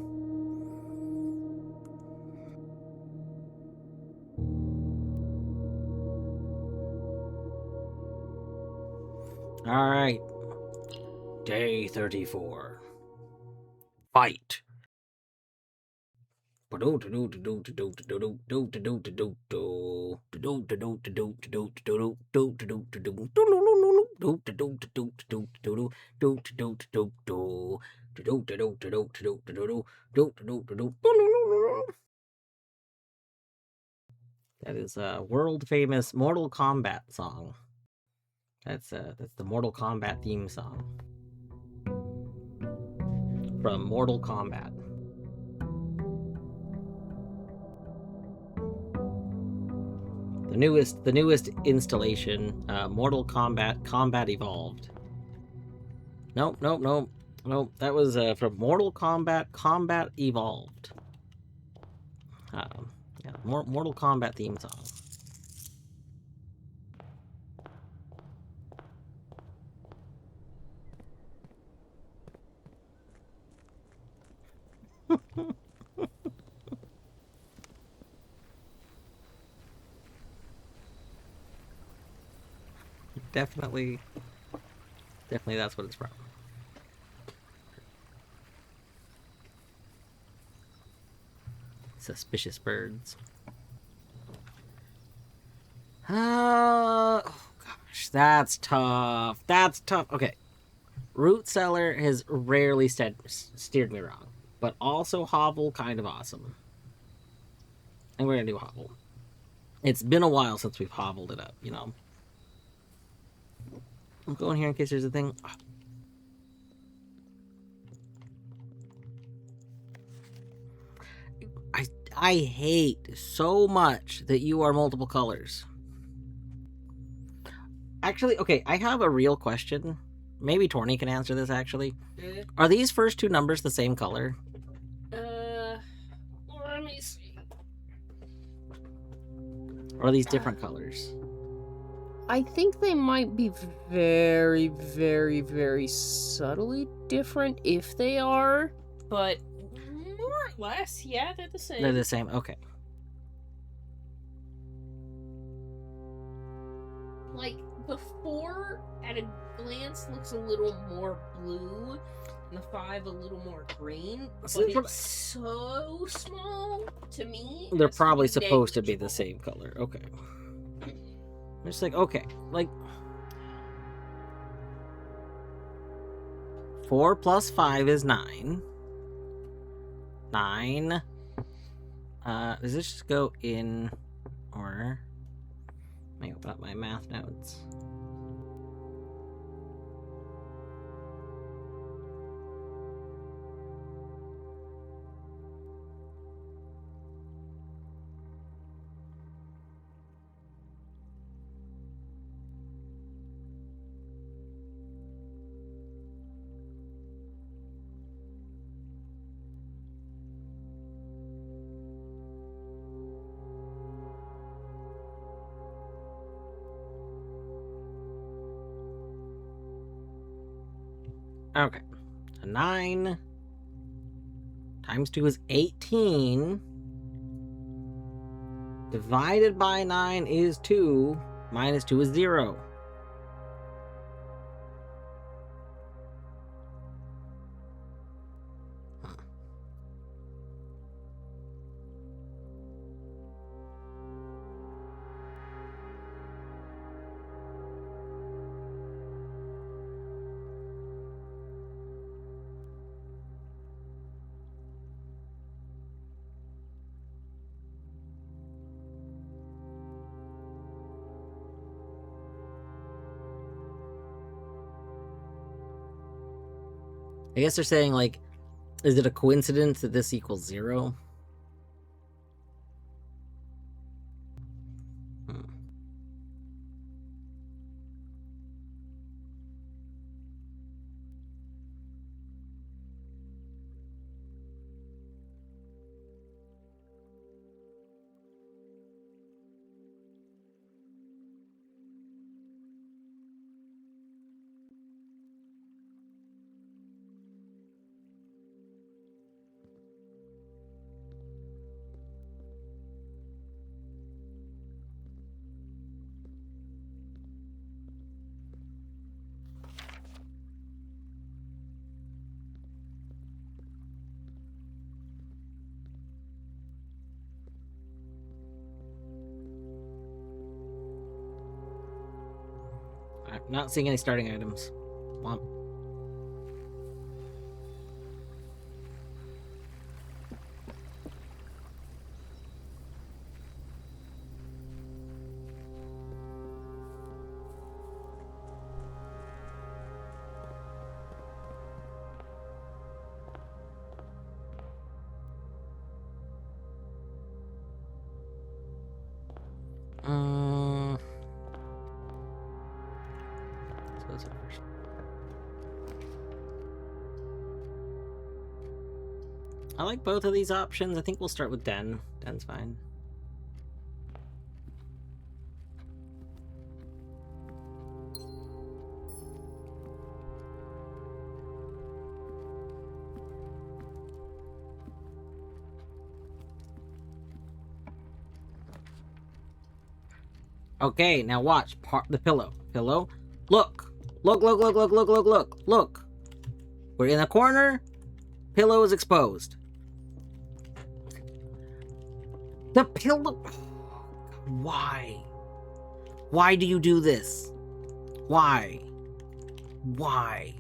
Speaker 1: All right. Day 34. Fight. That is a world famous Mortal Kombat song. That's the Mortal Kombat theme song from Mortal Kombat. The newest installation, Mortal Kombat Combat Evolved. Nope. That was from Mortal Kombat Combat Evolved. Yeah, Mortal Kombat theme song. Definitely that's what it's from. Suspicious birds. Oh gosh, that's tough. Okay, Root Cellar has rarely steered me wrong, but also Hovel kind of awesome. And we're gonna do Hovel. It's been a while since we've hoveled it up, you know. I'm going here in case there's a thing. I hate so much that you are multiple colors. Actually, okay, I have a real question. Maybe Torny can answer this, actually. Are these first two numbers the same color?
Speaker 2: Let me see.
Speaker 1: Or are these different colors?
Speaker 2: I think they might be very, very, very subtly different if they are, but more or less, yeah, they're the same.
Speaker 1: They're the same, okay.
Speaker 2: Like, the 4 at a glance looks a little more blue, and the 5 a little more green, but it's so small to me.
Speaker 1: They're probably supposed to be the same color, okay. I'm just like, okay, like 4 plus 5 is 9. 9. Does this just go in order? Let me open up my math notes. Okay, so 9 times 2 is 18. Divided by 9 is 2. Minus 2 is 0. I guess they're saying, like, is it a coincidence that this equals 0? not seeing any starting items. Womp. So that's our first. I like both of these options. I think we'll start with Den. Den's fine. Okay, now watch. The pillow. Pillow. Look. Look, look, look, look, look, look, look. Look. We're in a corner. Pillow is exposed. The pillow... Why? Why do you do this? Why? Why?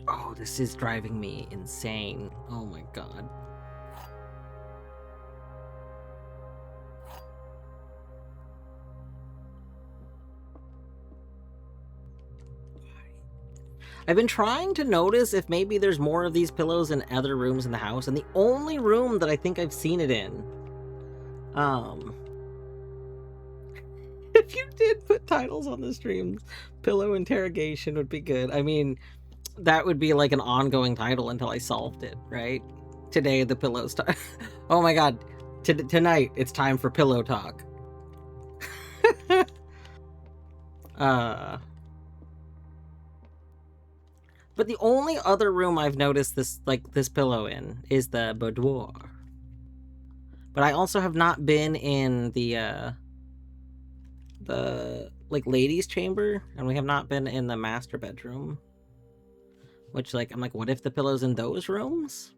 Speaker 1: Oh, this is driving me insane. Oh my god. I've been trying to notice if maybe there's more of these pillows in other rooms in the house, and the only room that I think I've seen it in, if you did put titles on the streams, pillow interrogation would be good. I mean, that would be like an ongoing title until I solved it, right? Today, the pillows talk. Oh my god. Tonight, it's time for pillow talk. But the only other room I've noticed this pillow in is the boudoir. But I also have not been in the ladies' chamber, and we have not been in the master bedroom. Which, I'm like, what if the pillow's in those rooms?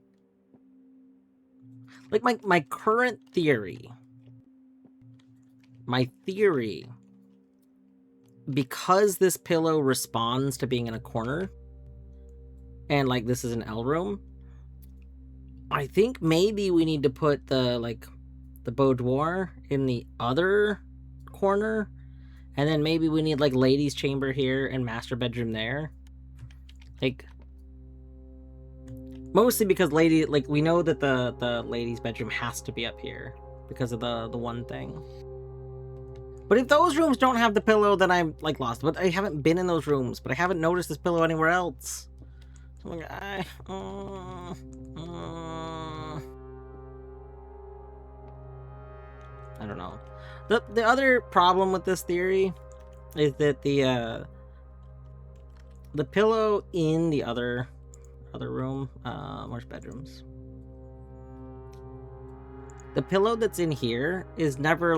Speaker 1: Like, my current theory... My theory... Because this pillow responds to being in a corner... And, this is an L room. I think maybe we need to put the boudoir in the other corner. And then maybe we need, ladies' chamber here and master bedroom there. Mostly because we know that the ladies' bedroom has to be up here. Because of the one thing. But if those rooms don't have the pillow, then I'm, lost. But I haven't been in those rooms. But I haven't noticed this pillow anywhere else. I don't know. The other problem with this theory is that the pillow in the other room, where's bedrooms? The pillow that's in here is never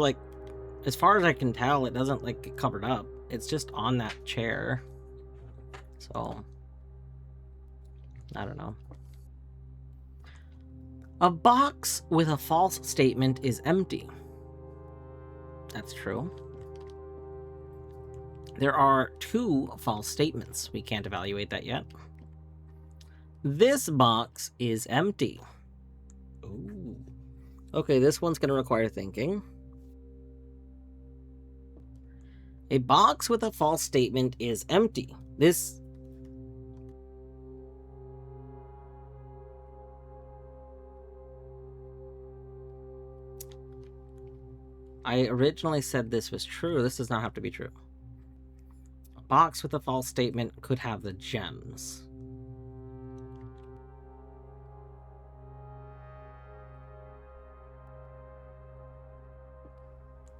Speaker 1: as far as I can tell, it doesn't get covered up. It's just on that chair. So I don't know. A box with a false statement is empty. That's true. There are 2 false statements. We can't evaluate that yet. This box is empty. Ooh. Okay, this one's going to require thinking. A box with a false statement is empty. This... I originally said this was true. This does not have to be true. A box with a false statement could have the gems.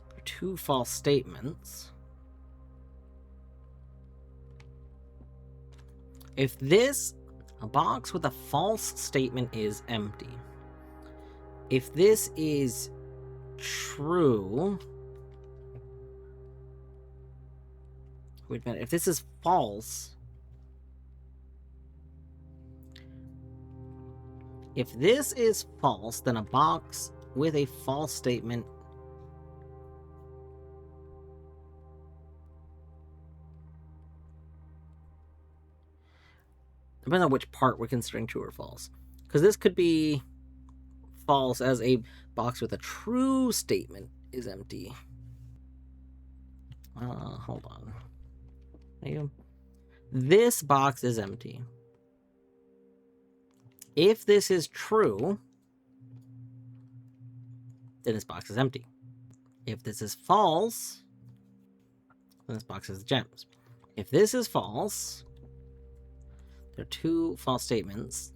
Speaker 1: There are 2 false statements. If a box with a false statement is empty. If this is true. Wait a minute. If this is false. If this is false, then a box with a false statement. Depends on which part we're considering true or false. Because this could be false as a box with a true statement is empty. Hold on. This box is empty. If this is true, then this box is empty. If this is false, then this box has gems. If this is false, there are two false statements.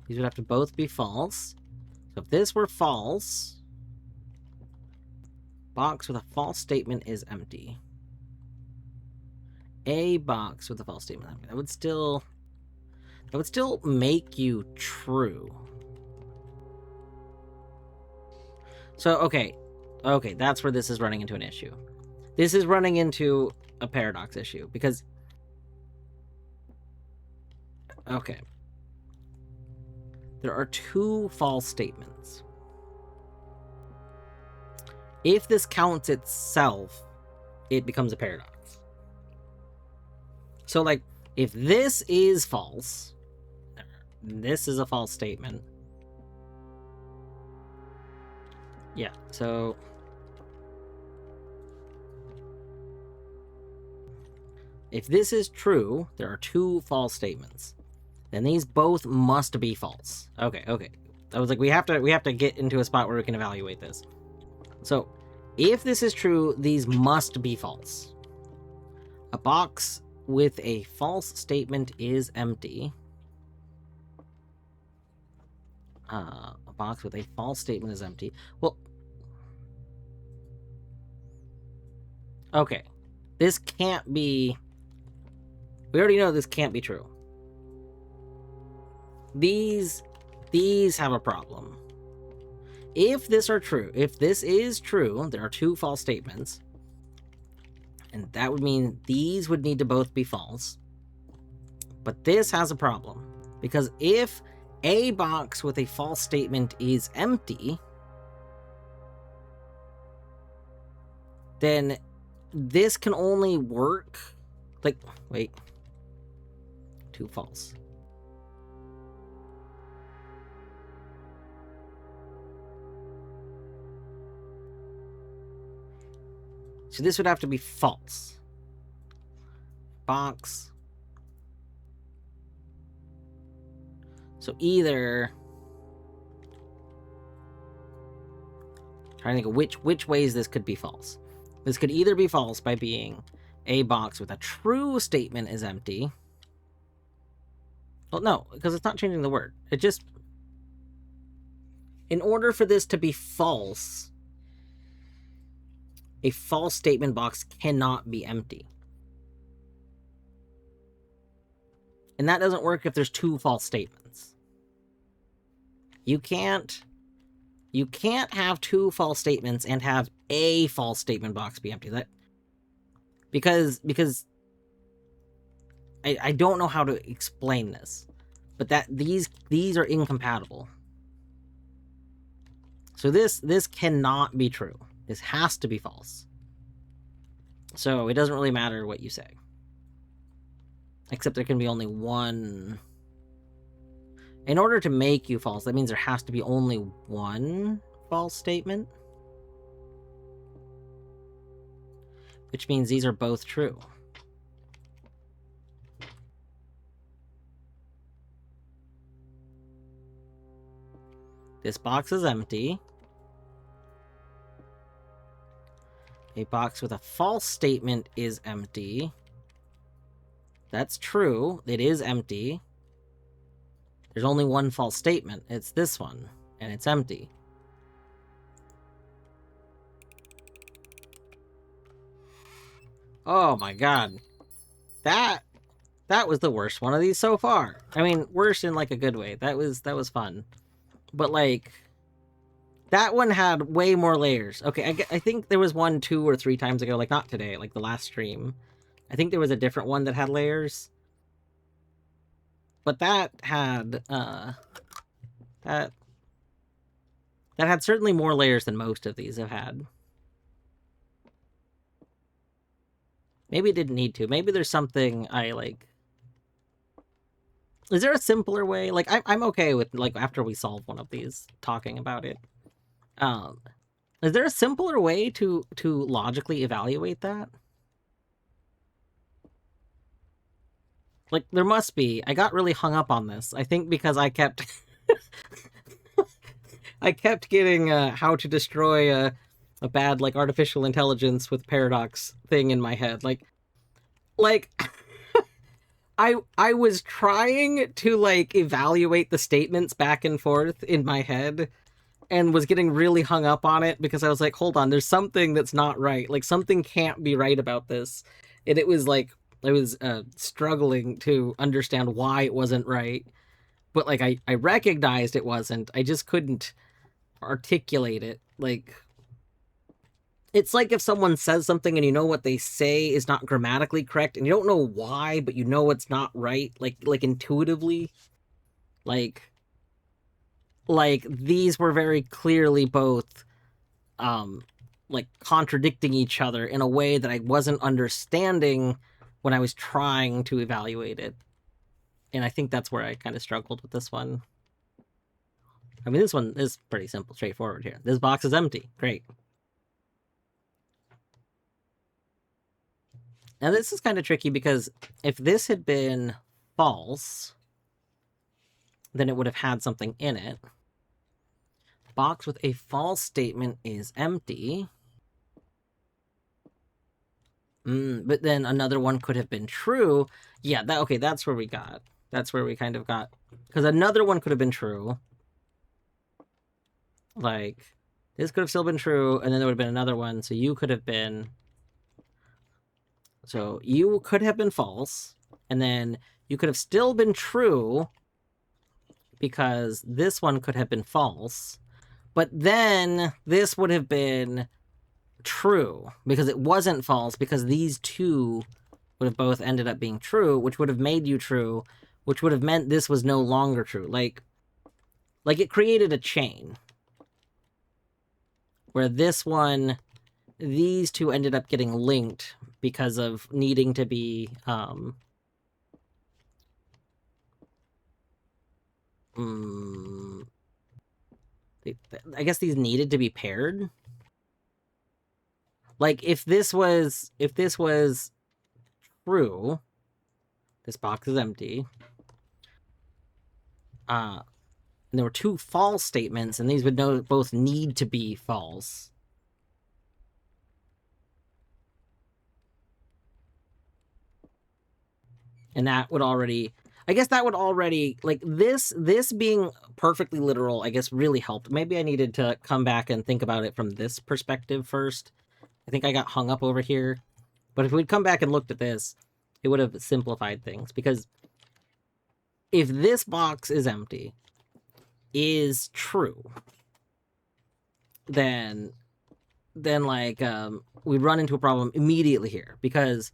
Speaker 1: These would have to both be false. So if this were false, box with a false statement is empty. A box with a false statement. That would still make you true. So okay, that's where this is running into an issue. This is running into a paradox issue because there are two false statements. If this counts itself, it becomes a paradox. So, like, if this is false, this is a false statement. Yeah, so... if this is true, there are two false statements. Then these both must be false. Okay. I was like, we have to get into a spot where we can evaluate this. So, if this is true, these must be false. A box with a false statement is empty. A box with a false statement is empty. Well, okay. This can't be... we already know this can't be true. These have a problem. If this is true, there are two false statements. And that would mean these would need to both be false. But this has a problem. Because if a box with a false statement is empty, then this can only work... like, wait. Two false. So this would have to be false. Box. So either... trying to think of which ways this could be false. This could either be false by being a box with a true statement is empty. Well, no, because it's not changing the word. It just... in order for this to be false... a false statement box cannot be empty. And that doesn't work if there's two false statements. You can't have two false statements and have a false statement box be empty. Because I don't know how to explain this, but that these are incompatible. So this cannot be true. This has to be false. So it doesn't really matter what you say. Except there can be only one. In order to make you false, that means there has to be only one false statement. Which means these are both true. This box is empty. A box with a false statement is empty. That's true. It is empty. There's only one false statement. It's this one. And it's empty. Oh my god. That was the worst one of these so far. I mean, worse in like a good way. That was fun. But like... that one had way more layers. Okay, I think there was one 2 or 3 times ago, like not today, like the last stream. I think there was a different one that had layers. But that had, that That had certainly more layers than most of these have had. Maybe it didn't need to. Maybe there's something I, like... Is there a simpler way? Like, I'm okay with, like, after we solve one of these, talking about it. Is there a simpler way to logically evaluate that? Like, there must be. I got really hung up on this. I think because I kept... I kept getting how to destroy a bad, like, artificial intelligence with paradox thing in my head. Like I was trying to, like, evaluate the statements back and forth in my head and was getting really hung up on it because I was like, hold on, there's something that's not right. Like, something can't be right about this. And it was like, I was struggling to understand why it wasn't right. But, like, I recognized it wasn't. I just couldn't articulate it. Like, it's like if someone says something and you know what they say is not grammatically correct and you don't know why, but you know it's not right, like intuitively. Like these were very clearly both like contradicting each other in a way that I wasn't understanding when I was trying to evaluate it. And I think that's where I kind of struggled with this one. I mean, this one is pretty simple, straightforward here. This box is empty. Great. Now, this is kind of tricky because if this had been false, then it would have had something in it. Box with a false statement is empty. But then another one could have been true. Yeah, okay, that's where we got. That's where we kind of got. Because another one could have been true. Like, this could have still been true, and then there would have been another one, so you could have been... So, you could have been false, and then you could have still been true, because this one could have been false, but then this would have been true, because it wasn't false, because these two would have both ended up being true, which would have made you true, which would have meant this was no longer true. Like it created a chain. Where this one, these two ended up getting linked because of needing to be, I guess these needed to be paired. Like, if this was true, this box is empty, and there were two false statements, and these would both need to be false. And that would already... I guess that would already... Like, this being perfectly literal, I guess, really helped. Maybe I needed to come back and think about it from this perspective first. I think I got hung up over here. But if we'd come back and looked at this, it would have simplified things. Because if this box is empty... is true, then like we run into a problem immediately here, because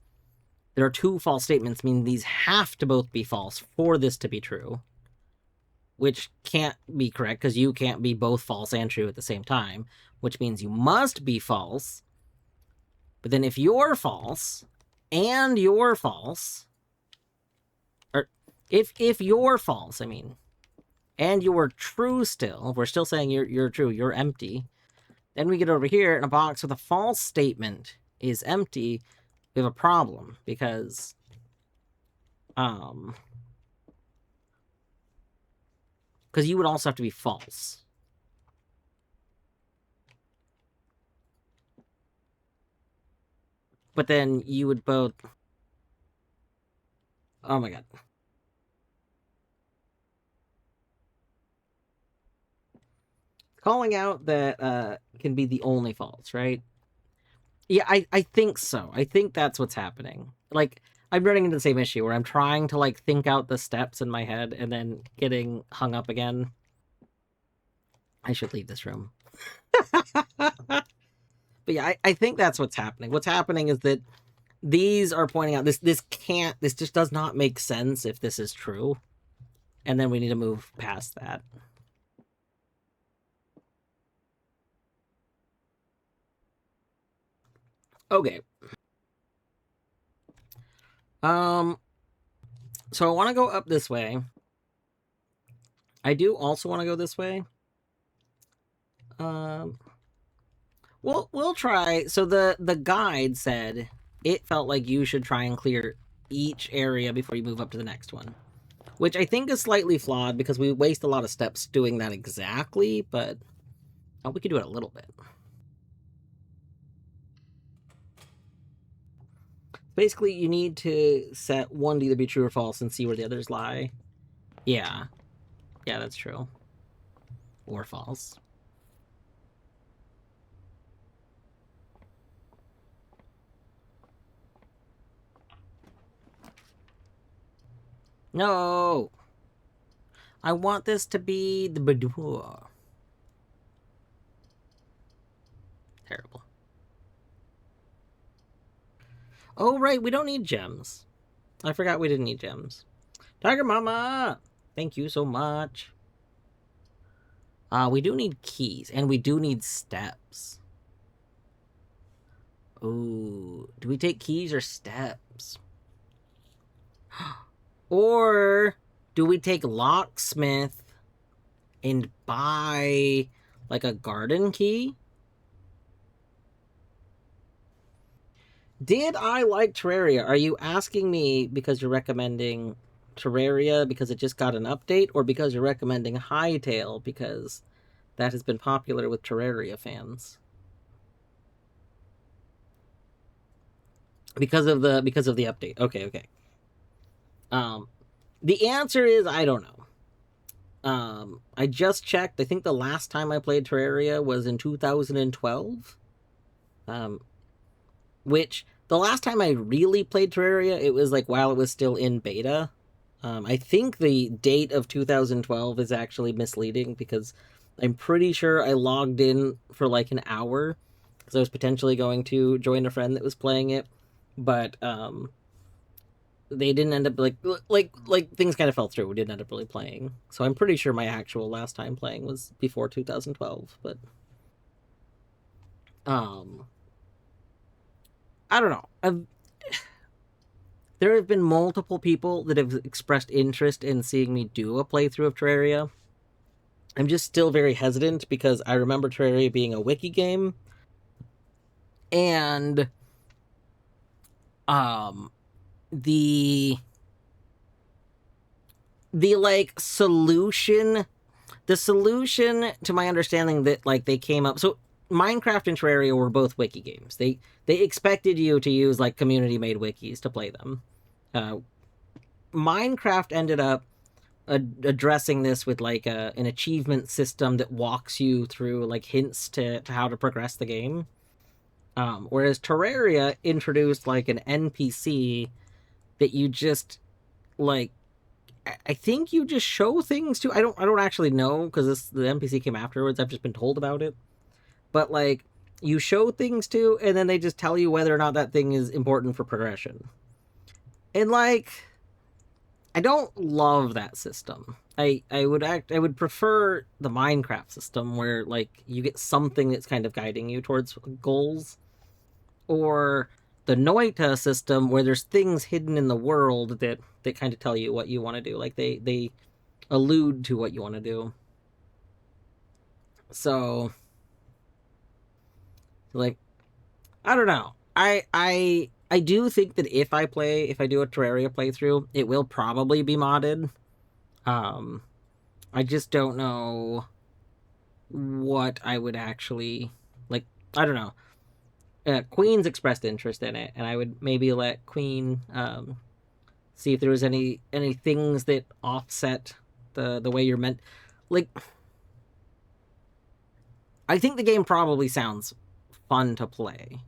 Speaker 1: there are two false statements, meaning these have to both be false for this to be true, which can't be correct because you can't be both false and true at the same time, which means you must be false. But then if you're false and you're false, or if you're false, I mean, and you're true still, we're still saying you're true, you're empty, then we get over here in a box with a false statement is empty, we have a problem, because you would also have to be false. But then you would both... Oh my god. Calling out that can be the only false, right? Yeah, I think so. I think that's what's happening. Like, I'm running into the same issue where I'm trying to, like, think out the steps in my head and then getting hung up again. I should leave this room. But yeah, I think that's what's happening. What's happening is that these are pointing out this just does not make sense if this is true. And then we need to move past that. Okay. So I want to go up this way. I do also want to go this way. We'll try. So the guide said it felt like you should try and clear each area before you move up to the next one, which I think is slightly flawed because we waste a lot of steps doing that exactly. But we could do it a little bit. Basically, you need to set one to either be true or false and see where the others lie. Yeah, that's true. Or false. No! I want this to be the Badur. Terrible. Oh, right, we don't need gems. I forgot we didn't need gems. Tiger Mama! Thank you so much. We do need keys, and we do need steps. Ooh, do we take keys or steps? Or do we take locksmith and buy like a garden key? Did I like Terraria? Are you asking me because you're recommending Terraria because it just got an update, or because you're recommending Hytale because that has been popular with Terraria fans? Because of the update. Okay. The answer is I don't know. I just checked. I think the last time I played Terraria was in 2012. Which the last time I really played Terraria, it was like while it was still in beta. I think the date of 2012 is actually misleading because I'm pretty sure I logged in for like an hour because I was potentially going to join a friend that was playing it, but they didn't end up like things kind of fell through. We didn't end up really playing, so I'm pretty sure my actual last time playing was before 2012. But I don't know. There have been multiple people that have expressed interest in seeing me do a playthrough of Terraria. I'm just still very hesitant because I remember Terraria being a wiki game, and the like solution to my understanding that like they came up. So Minecraft and Terraria were both wiki games. They expected you to use like community made wikis to play them. Minecraft ended up addressing this with like an achievement system that walks you through like hints to how to progress the game. Whereas Terraria introduced like an NPC that you just like. I think you just show things to. I don't actually know because the NPC came afterwards. I've just been told about it. But like you show things to, and then they just tell you whether or not that thing is important for progression. And like, I don't love that system. I would prefer the Minecraft system where like you get something that's kind of guiding you towards goals, or the Noita system where there's things hidden in the world that kind of tell you what you want to do. Like they allude to what you want to do. So like I don't know. I do think that if I do a Terraria playthrough, it will probably be modded. I just don't know what I would actually like. I don't know. Queen's expressed interest in it, and I would maybe let Queen see if there was any things that offset the way you're meant. Like, I think the game probably sounds fun to play.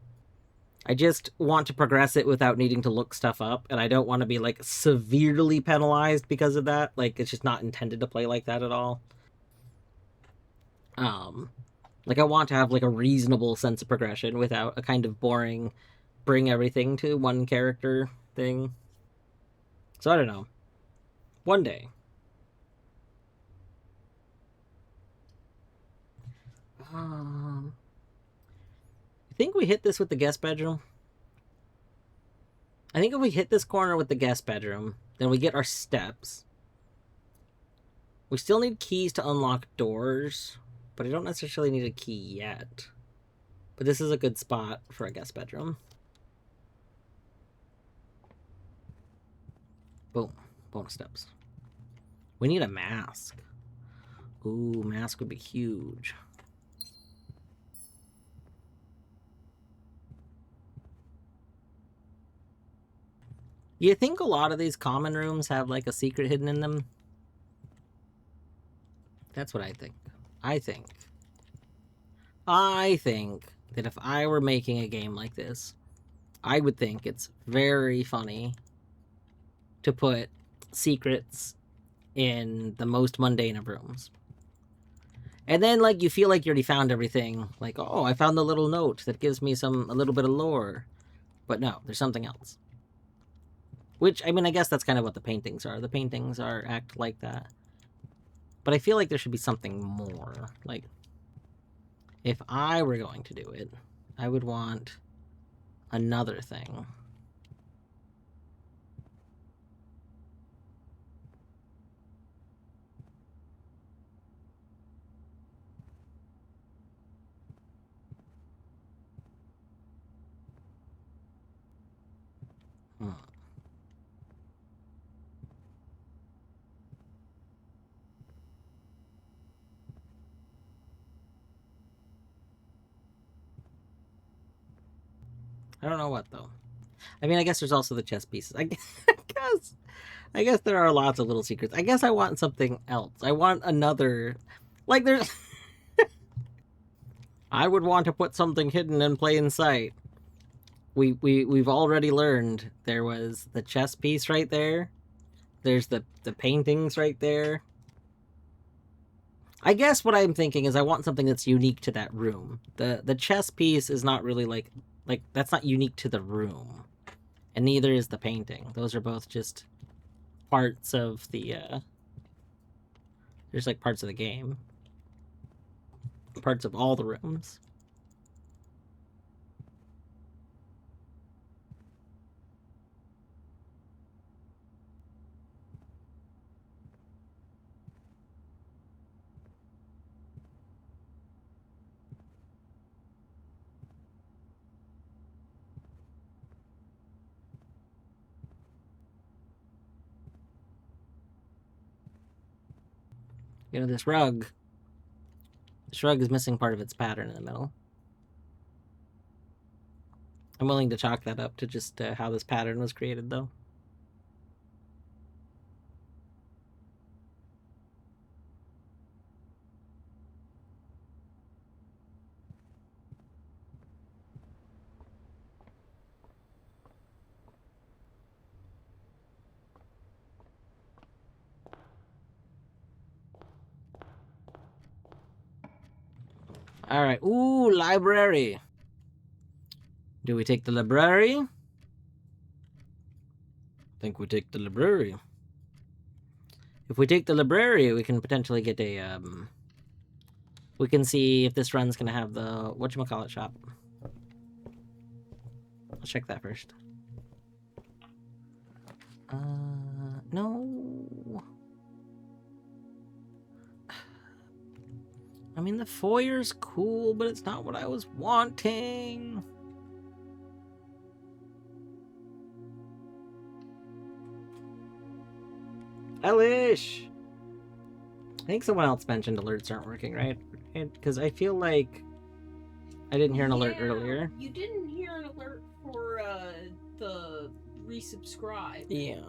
Speaker 1: I just want to progress it without needing to look stuff up, and I don't want to be like severely penalized because of that. Like, it's just not intended to play like that at all. Like I want to have like a reasonable sense of progression without a kind of boring bring everything to one character thing. So I don't know. One day. I think we hit this with the guest bedroom. I think if we hit this corner with the guest bedroom, then we get our steps. We still need keys to unlock doors, but I don't necessarily need a key yet. But this is a good spot for a guest bedroom. Boom. Bonus steps. We need a mask. Ooh, mask would be huge. You think a lot of these common rooms have like a secret hidden in them? That's what I think. I think that if I were making a game like this, I would think it's very funny to put secrets in the most mundane of rooms. And then, like, you feel like you already found everything. Like, oh, I found the little note that gives me a little bit of lore. But no, there's something else. Which, I mean, I guess that's kind of what the paintings are. The paintings act like that. But I feel like there should be something more. Like, if I were going to do it, I would want another thing. I don't know what, though. I mean, I guess there's also the chess pieces. I guess there are lots of little secrets. I guess I want something else. I want another... Like, there's... I would want to put something hidden in plain sight. We've already learned there was the chess piece right there. There's the paintings right there. I guess what I'm thinking is I want something that's unique to that room. The chess piece is not really like that's not unique to the room. And neither is the painting. Those are both just parts of the there's like parts of the game. Parts of all the rooms. You know, this rug is missing part of its pattern in the middle. I'm willing to chalk that up to just how this pattern was created, though. All right. Ooh, library. Do we take the library? I think we take the library. If we take the library, we can potentially get a, we can see if this run's gonna have the, whatchamacallit shop. Let's check that first. No. I mean, the foyer's cool, but it's not what I was wanting. Elish! I think someone else mentioned alerts aren't working, right? Because I feel like I didn't hear an alert earlier.
Speaker 2: You didn't hear an alert for the resubscribe.
Speaker 1: Yeah.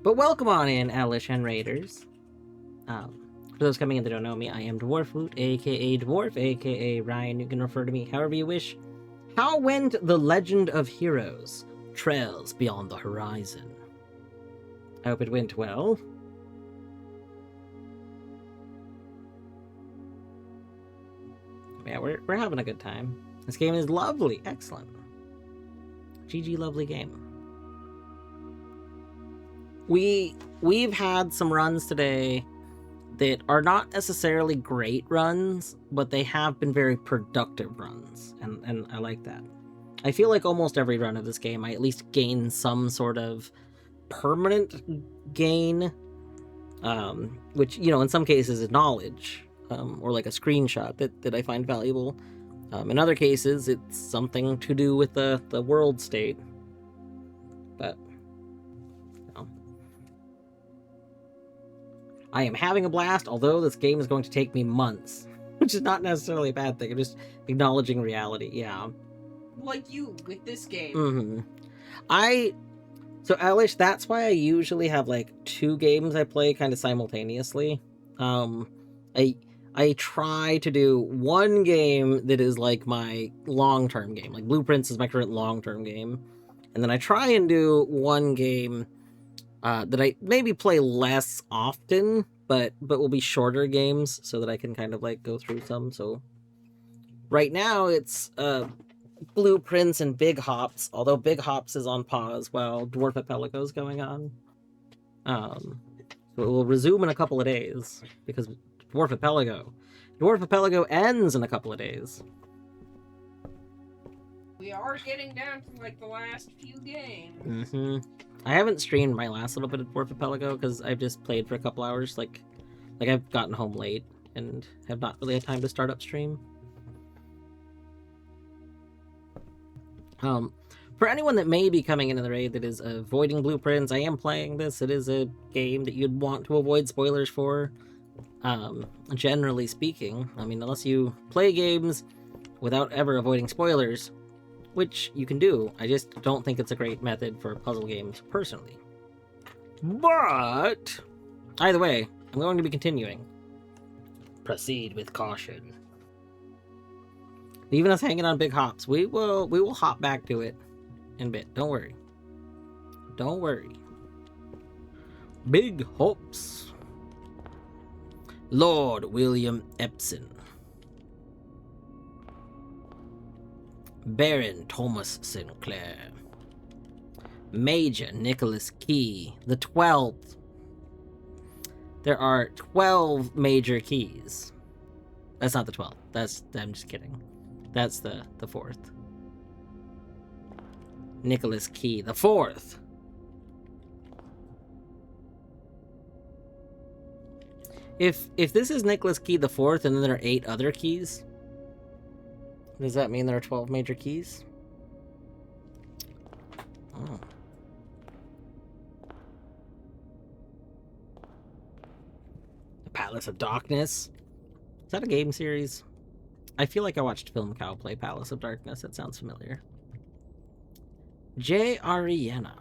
Speaker 1: But welcome on in, Elish and Raiders. For those coming in that don't know me, I am Dwarfloot, aka Dwarf, aka Ryan. You can refer to me however you wish. How went the Legend of Heroes? Trails Beyond the Horizon. I hope it went well. Yeah, we're having a good time. This game is lovely. Excellent. GG, lovely game. We've had some runs today that are not necessarily great runs, but they have been very productive runs, and I like that. I feel like almost every run of this game, I at least gain some sort of permanent gain, which, you know, in some cases is knowledge, or like a screenshot that I find valuable. In other cases, it's something to do with the world state. But, you know. I am having a blast, although this game is going to take me months, which is not necessarily a bad thing. I'm just acknowledging reality, yeah.
Speaker 2: Like you with this game.
Speaker 1: Mm-hmm. So, Alish, that's why I usually have like 2 games I play kind of simultaneously. I try to do one game that is like my long-term game. Like Blueprints is my current long-term game. And then I try and do one game that I maybe play less often, but will be shorter games so that I can kind of like go through some. So right now it's Blueprints and Big Hops, although Big Hops is on pause while Dwarf Archipelago is going on. So it will resume in a couple of days because Dwarf Archipelago ends in a couple of days.
Speaker 2: We are getting down to like the last few games.
Speaker 1: I haven't streamed my last little bit of Dwarf Archipelago because I've just played for a couple hours. Like I've gotten home late and have not really had time to start up stream. For anyone that may be coming into the raid that is avoiding Blueprints, I am playing this. It is a game that you'd want to avoid spoilers for. Generally speaking, I mean, unless you play games without ever avoiding spoilers, which you can do. I just don't think it's a great method for puzzle games, personally. But either way, I'm going to be continuing. Proceed with caution. Leaving us hanging on Big Hops. We will hop back to it in a bit. Don't worry. Don't worry. Big Hops. Lord William Epson. Baron Thomas Sinclair. Major Nicholas Key, the 12th. There are 12 major keys. That's not the 12th. I'm just kidding. That's the 4th. Nicholas Key, the 4th. If this is Nicholas Key the 4th and then there are 8 other keys, does that mean there are 12 major keys? Oh. The Palace of Darkness. Is that a game series? I feel like I watched Film Cow play Palace of Darkness. That sounds familiar. J. Ariana.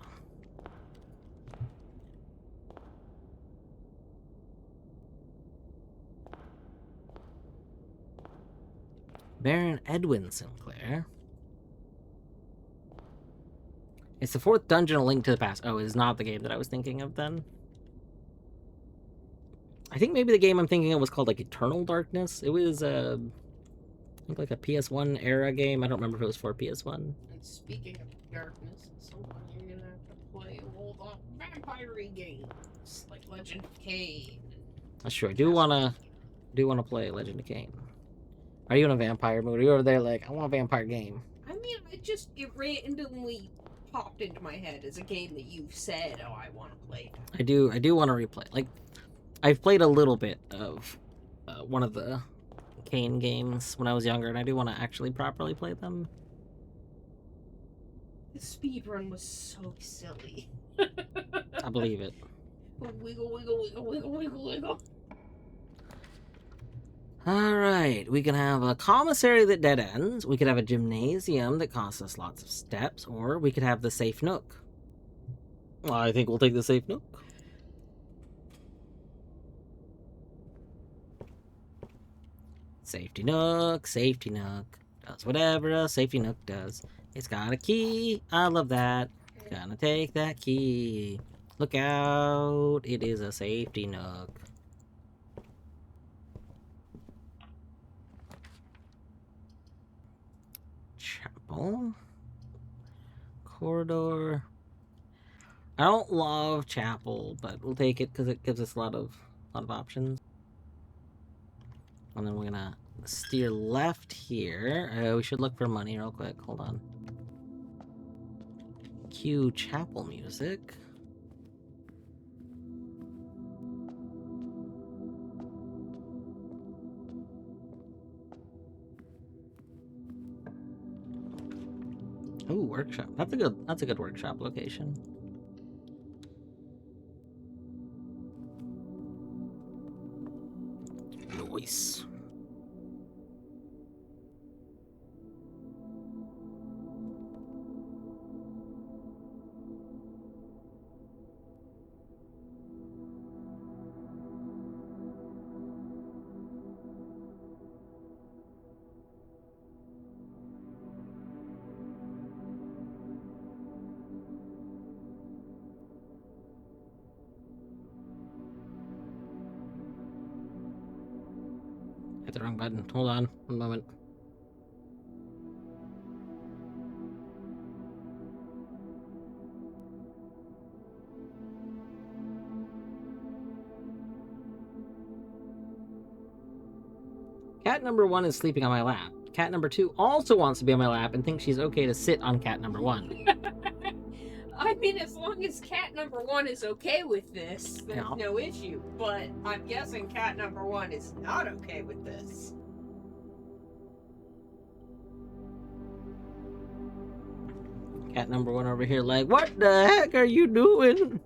Speaker 1: Baron Edwin Sinclair. It's the 4th dungeon, A Link to the Past. Oh, it is not the game that I was thinking of then. I think maybe the game I'm thinking of was called like Eternal Darkness. It was I think like a PS1 era game. I don't remember if it was for PS1.
Speaker 2: And speaking of darkness, at some point you're gonna have to play old vampire-y games like Legend of Kane.
Speaker 1: That's true. I do wanna play Legend of Kane. Are you in a vampire mood? Are you over there like, I want a vampire game?
Speaker 2: I mean, it randomly popped into my head as a game that you've said, oh, I want to play.
Speaker 1: I do want to replay. Like, I've played a little bit of one of the Kane games when I was younger, and I do want to actually properly play them.
Speaker 2: The speedrun was so silly.
Speaker 1: I believe it.
Speaker 2: Wiggle, wiggle, wiggle, wiggle, wiggle, wiggle.
Speaker 1: Alright, we can have a commissary that dead ends, we could have a gymnasium that costs us lots of steps, or we could have the safe nook. I think we'll take the safe nook. Safety nook, does whatever a safety nook does. It's got a key, I love that. Gonna take that key. Look out, it is a safety nook. Chapel. Corridor. I don't love chapel, but we'll take it because it gives us a lot of options. And then we're gonna steer left here. We should look for money real quick. Hold on. Cue chapel music. Ooh, workshop. That's a good workshop location. Nice. Hit the wrong button. Hold on. One moment. Cat number 1 is sleeping on my lap. Cat number 2 also wants to be on my lap and thinks she's okay to sit on cat number 1.
Speaker 2: I mean, as long as cat number 1 is okay with this, there's
Speaker 1: Yeah.
Speaker 2: no issue. But I'm guessing cat number 1 is not okay with this.
Speaker 1: Cat number 1 over here like, what the heck are you doing?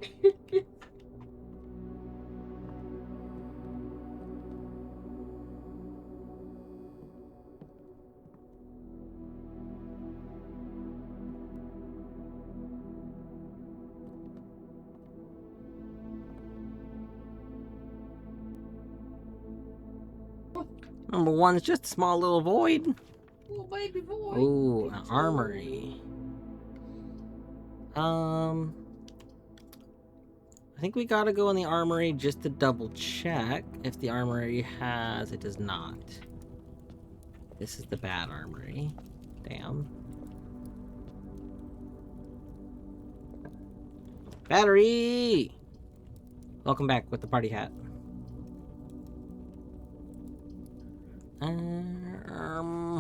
Speaker 1: Number 1's just a small little void.
Speaker 2: Little baby boy.
Speaker 1: Ooh, an armory. I think we gotta go in the armory just to double check if the armory has... It does not. This is the bad armory. Damn. Battery! Welcome back with the party hat.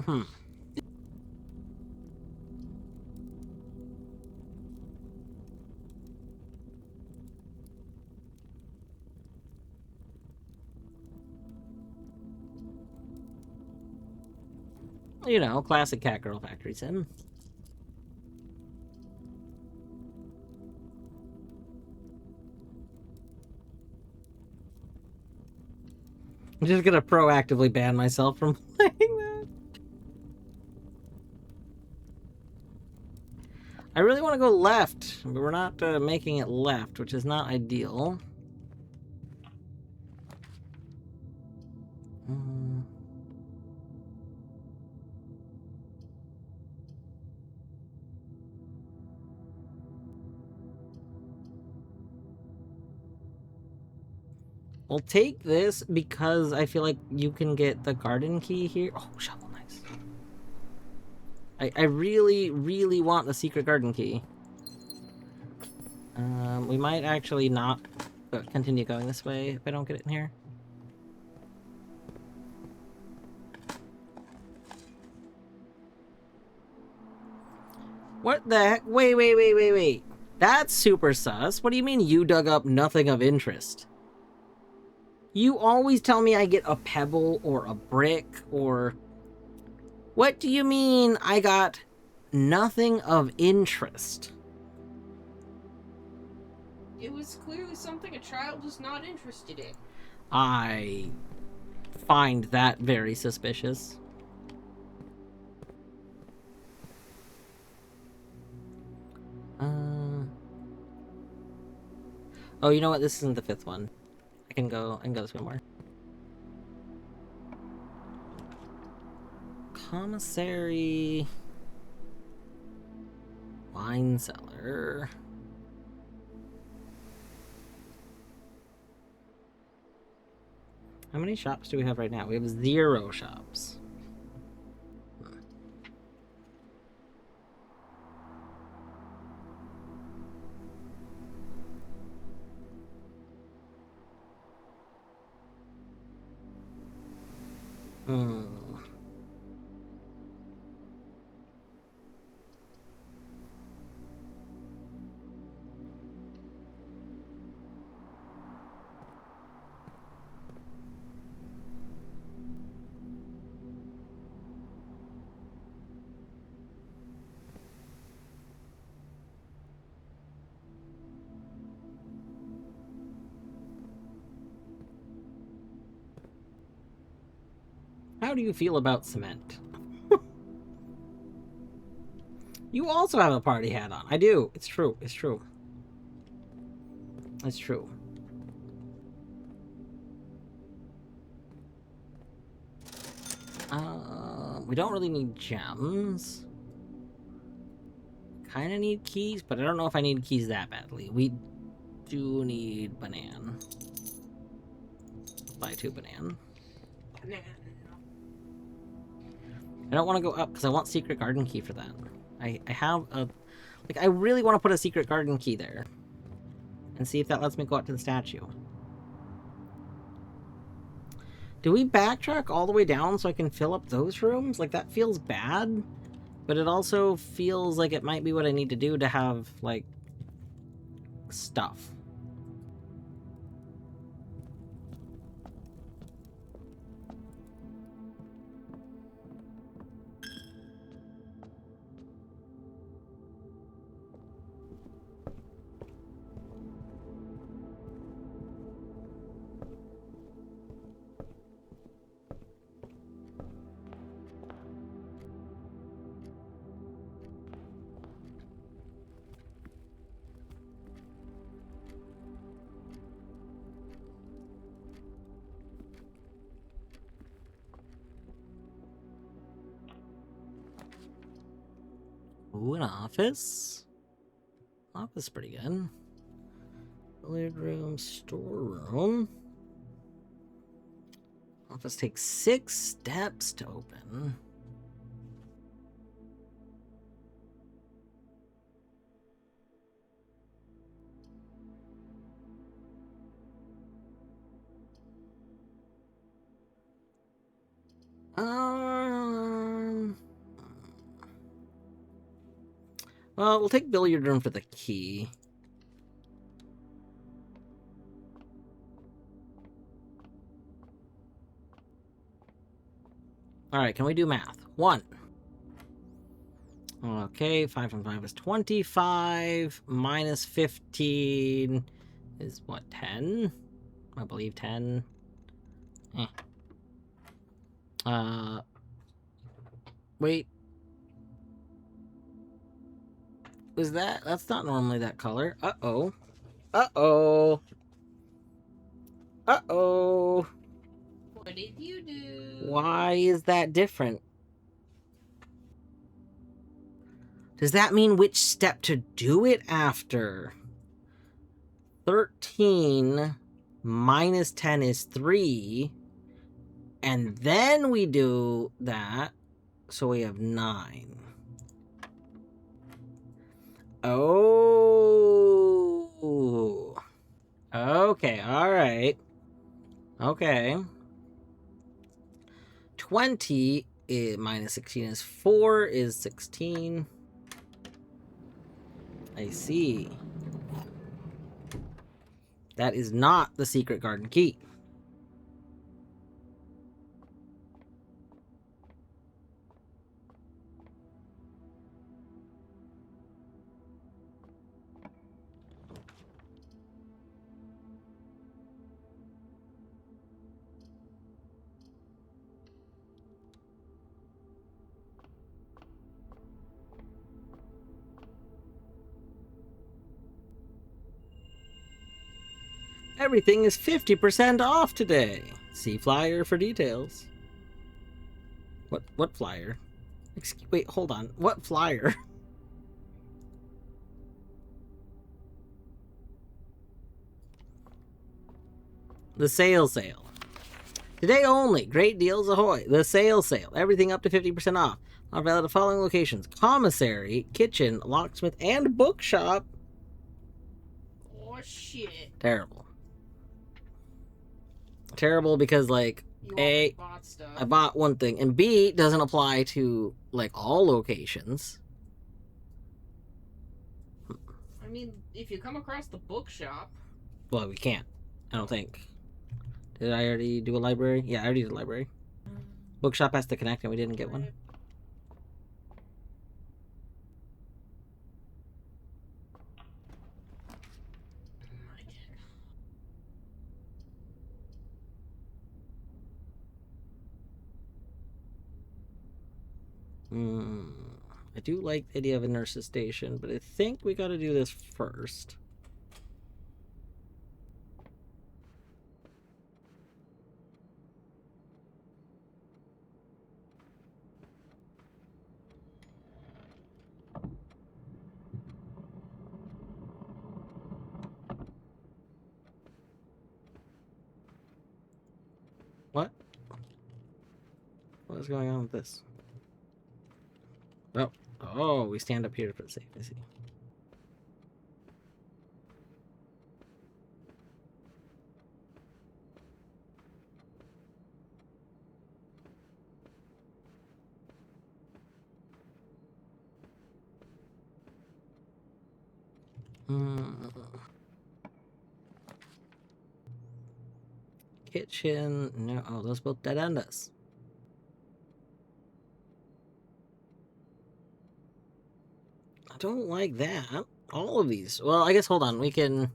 Speaker 1: Hmm. You know, classic Cat Girl Factory sim. I'm just gonna proactively ban myself from playing that. I really want to go left, but we're not making it left, which is not ideal. We'll take this because I feel like you can get the garden key here. Oh, shovel, nice. I really, really want the secret garden key. We might actually not continue going this way if I don't get it in here. What the heck? Wait. That's super sus. What do you mean you dug up nothing of interest? You always tell me I get a pebble or a brick or... What do you mean I got nothing of interest?
Speaker 2: It was clearly something a child was not interested in.
Speaker 1: I find that very suspicious. Oh, you know what? This isn't the 5th one. I can go this way more. Commissary. Wine cellar. How many shops do we have right now? We have 0 shops. Hmm. How do you feel about cement? You also have a party hat on. I do. It's true. It's true. It's true. We don't really need gems. Kind of need keys, but I don't know if I need keys that badly. We do need banana. Buy 2 banana. I don't want to go up because I want secret garden key for that. I have a... Like, I really want to put a secret garden key there. And see if that lets me go up to the statue. Do we backtrack all the way down so I can fill up those rooms? Like, that feels bad. But it also feels like it might be what I need to do to have, like, stuff. Ooh, an office. Office is pretty good. Billiard room, storeroom. Office takes 6 steps to open. Well, we'll take billiard room for the key. Alright, can we do math? 1. Okay, 5 and 5 is 25. Minus 15 is what, 10? I believe 10. Wait. Is that's not normally that color. Uh-oh. Uh-oh. Uh-oh.
Speaker 2: What did you do?
Speaker 1: Why is that different? Does that mean which step to do it after? 13 minus 10 is 3. And then we do that. So we have 9. Oh. Okay, alright. Okay. 20 minus 16 is 4 is 16. I see. That is not the secret garden key. Everything is 50% off today. See flyer for details. What flyer? Wait, hold on. What flyer? The sale. Today only. Great deals ahoy. The sale. Everything up to 50% off. Are valid at the following locations: commissary, kitchen, locksmith, and bookshop.
Speaker 2: Oh shit.
Speaker 1: Terrible. Terrible because, like,
Speaker 2: You
Speaker 1: A,
Speaker 2: already bought stuff.
Speaker 1: I bought one thing, and B, it doesn't apply to, like, all locations.
Speaker 2: I mean, if you come across the bookshop.
Speaker 1: Well, we can't. I don't think. Did I already do a library? Yeah, I already did a library. Bookshop has to connect, and we didn't get one. I do like the idea of a nurse's station, but I think we gotta do this first. What? What is going on with this? Oh, oh, we stand up here to put safe. I see. Kitchen. No, oh, those both dead end us. I don't like that. All of these. Well, I guess hold on. We can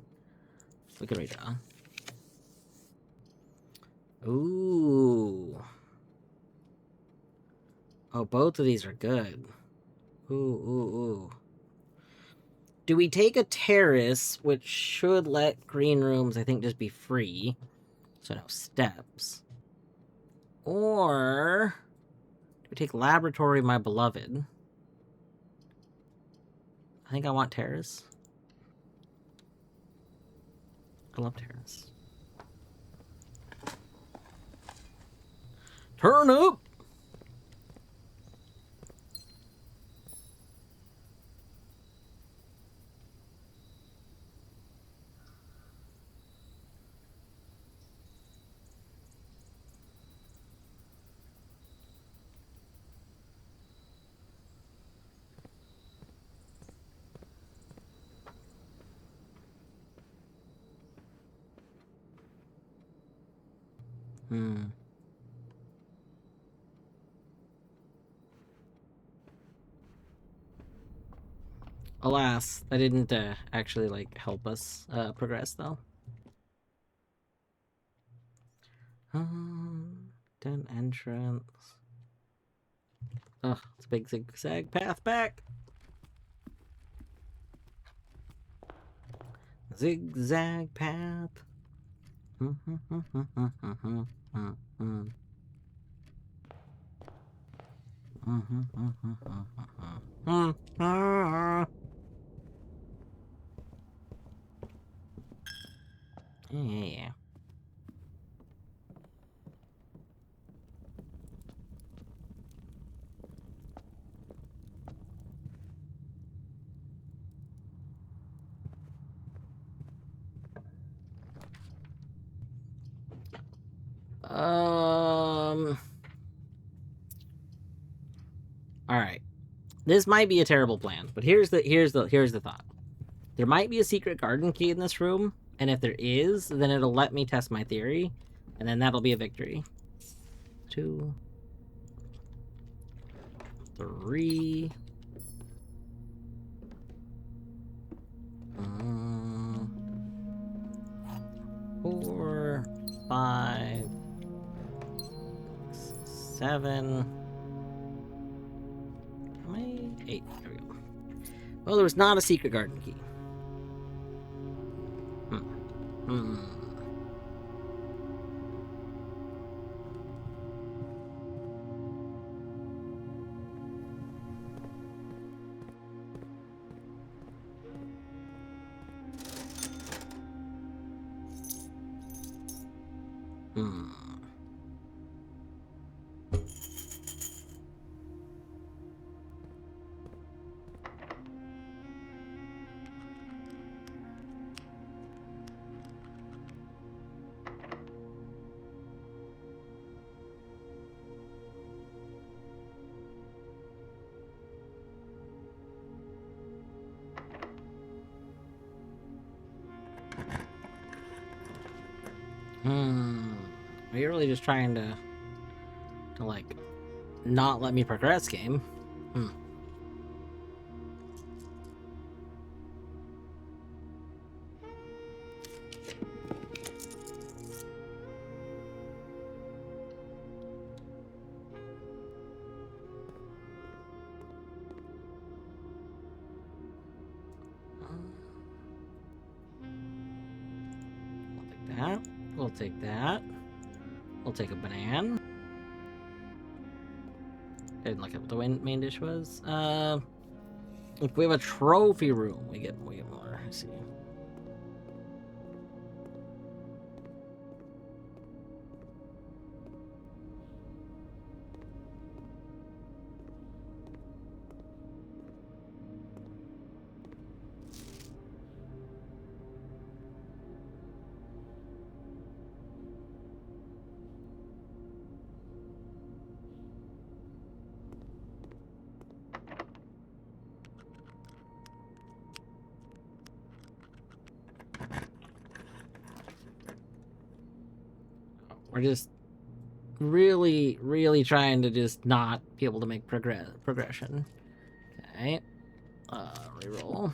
Speaker 1: read it. Ooh. Oh, both of these are good. Ooh, ooh, ooh. Do we take a terrace, which should let green rooms, I think, just be free? So no steps. Or do we take laboratory, my beloved? I think I want terrace. I love terrace. Turn up! Alas, that didn't actually like help us progress though. Den entrance. Oh, it's a big zigzag path back. Zigzag path. Yeah. All right. This might be a terrible plan, but here's the thought. There might be a secret garden key in this room, and if there is, then it'll let me test my theory, and then that'll be a victory. 2, 3. 4, 5, 7. How many? 8. There we go. Well, there was not a secret garden key. Are you really just trying to like, not let me progress, game? Hmm. That. We'll take that. We'll take a banana. Didn't look at what the main dish was. If we have a trophy room, we get more. I see. We're just really, really trying to just not be able to make progression. Okay. Reroll.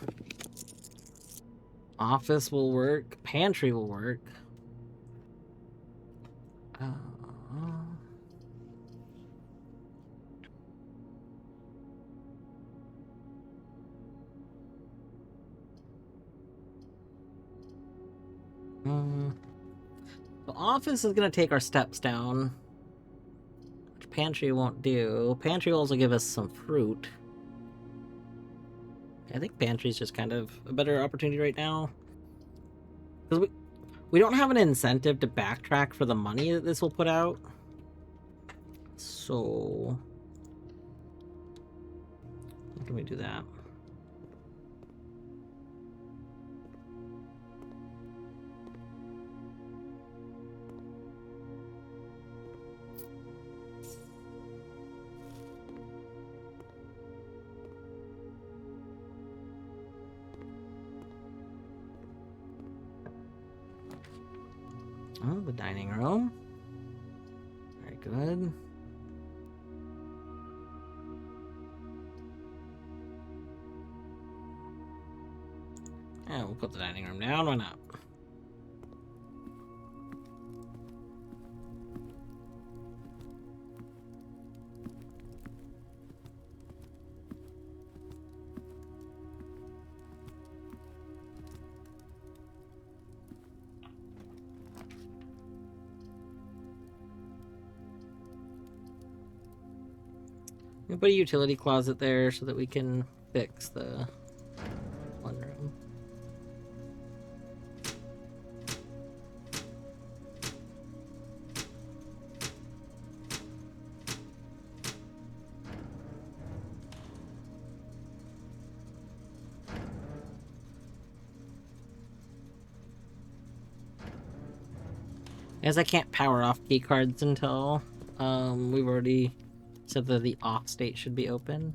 Speaker 1: Office will work. Pantry will work. The office is going to take our steps down, which pantry won't do. Pantry will also give us some fruit. I think pantry is just kind of a better opportunity right now. Because we don't have an incentive to backtrack for the money that this will put out. So... how can we do that? Oh, the dining room. Very good. Yeah, we'll put the dining room down. Why not? We put a utility closet there so that we can fix the one room. As I can't power off key cards until we've already said that the off state should be open.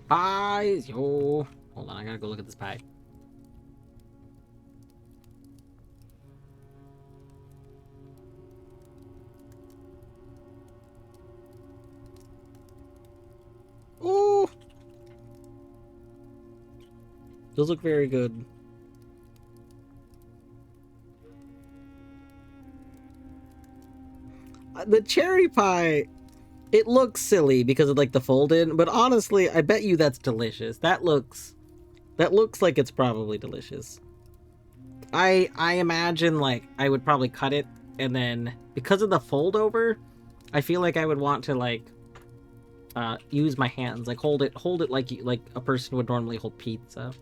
Speaker 1: Pies, yo. Hold on, I gotta go look at this pie. Ooh! Those look very good. The cherry pie, it looks silly because of like the fold-in, but honestly, I bet you that's delicious. That looks like it's probably delicious. I imagine like I would probably cut it, and then because of the fold over, I feel like I would want to like use my hands, like hold it like a person would normally hold pizza.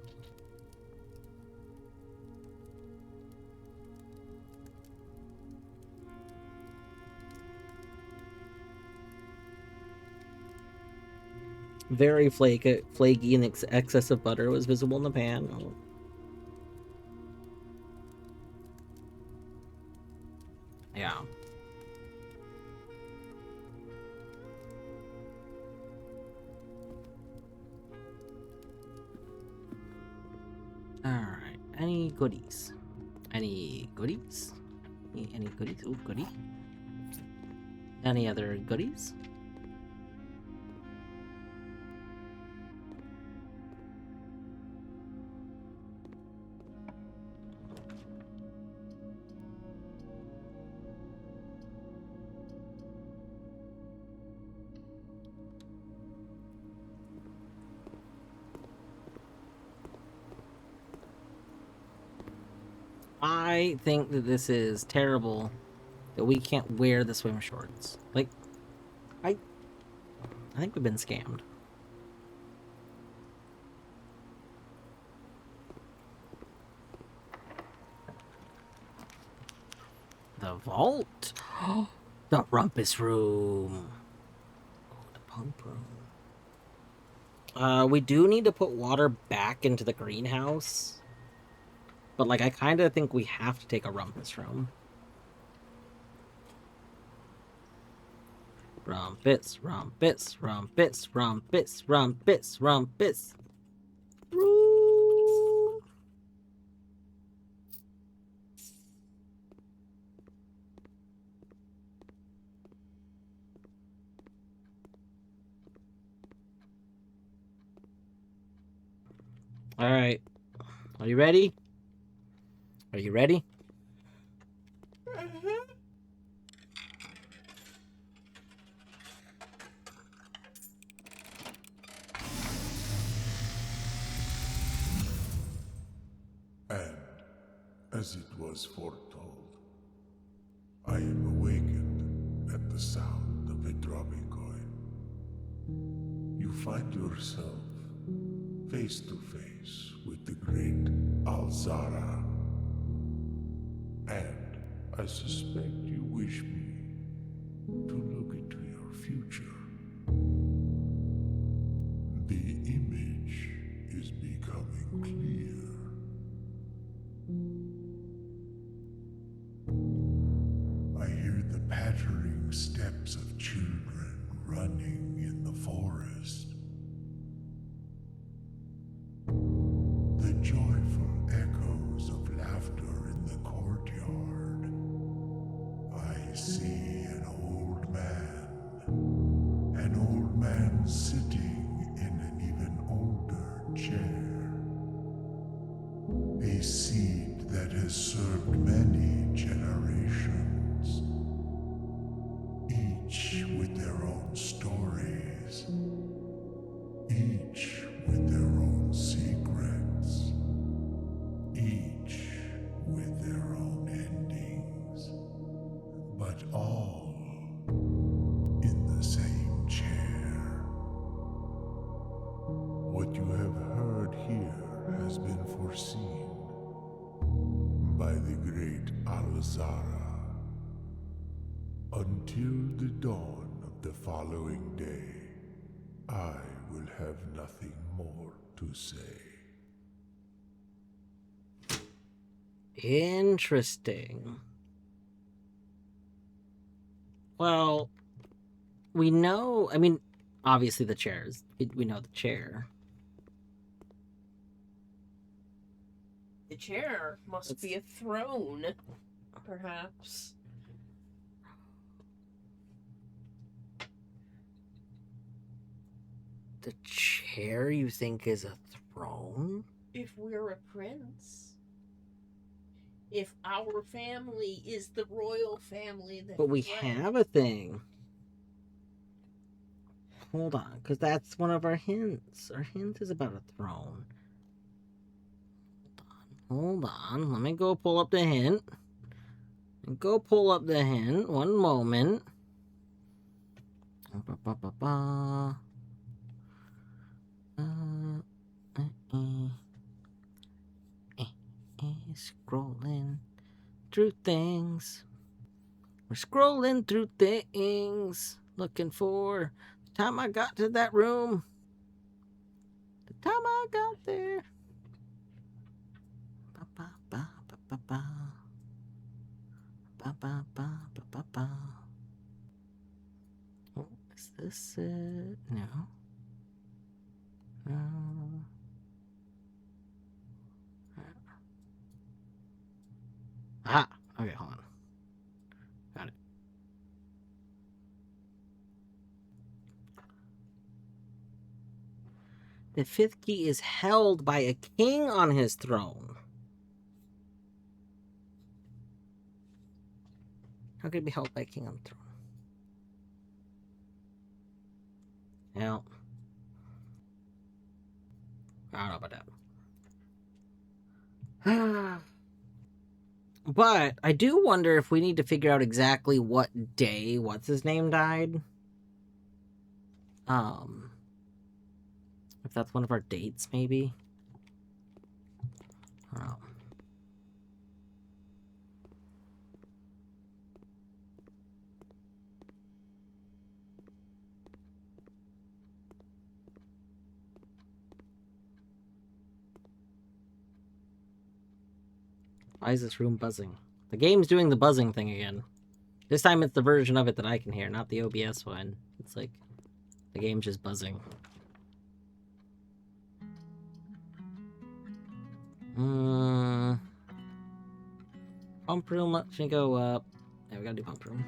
Speaker 1: Very flaky and excess of butter was visible in the pan. Oh. Yeah. Alright. Any goodies? Any goodies? Any goodies? Ooh, goodie. Any other goodies? I think that this is terrible that we can't wear the swim shorts. Like, I think we've been scammed. The vault. The rumpus room. Oh, the pump room. We do need to put water back into the greenhouse. But, like, I kind of think we have to take a rumpus room. Rumpus, rumpus, rumpus, rumpus, rumpus, rumpus. Room. All right. Are you ready? Are you ready?
Speaker 4: And, as it was foretold, I am awakened at the sound of a dropping coin. You find yourself face to face with the great Alzara. And I suspect you wish me to look into your future. The image is becoming clear. I hear the pattering steps of children running in the forest. The joyful echoes of laughter in the courtyard. I see an old man sitting in an even older chair. A seed that has served many generations, each with their own stories, each with their own secrets, each with their own endings, but all in the same chair. What you have heard here has been foreseen by the great Alzara. Until the dawn of the following day, I will have nothing more to say.
Speaker 1: Interesting. Well, we know, I mean, obviously the chairs. We know the chair.
Speaker 2: The chair must be a throne, perhaps.
Speaker 1: The chair you think is a throne?
Speaker 2: If we're a prince. If our family is the royal family that
Speaker 1: But we
Speaker 2: fled.
Speaker 1: have a thing. Hold on, because that's one of our hints. Our hint is about a throne. Hold on. Let me go pull up the hint. One moment. Scrolling through things. We're scrolling through things. Looking for the time I got to that room. How I got there. Ba, ba, ba, ba, ba, ba. Ba, ba, ba, ba, ba, ba. Oh, is this it? No. No. Ah, okay, hold on. Got it. The fifth key is held by a king on his throne. How could it be held by a king on the throne? Well, I don't know about that. But I do wonder if we need to figure out exactly what day what's his name died. If that's one of our dates, maybe. I don't know. Why is this room buzzing? The game's doing the buzzing thing again. This time it's the version of it that I can hear, not the OBS one. It's like the game's just buzzing. Pump room lets me go up. Yeah, we gotta do pump room.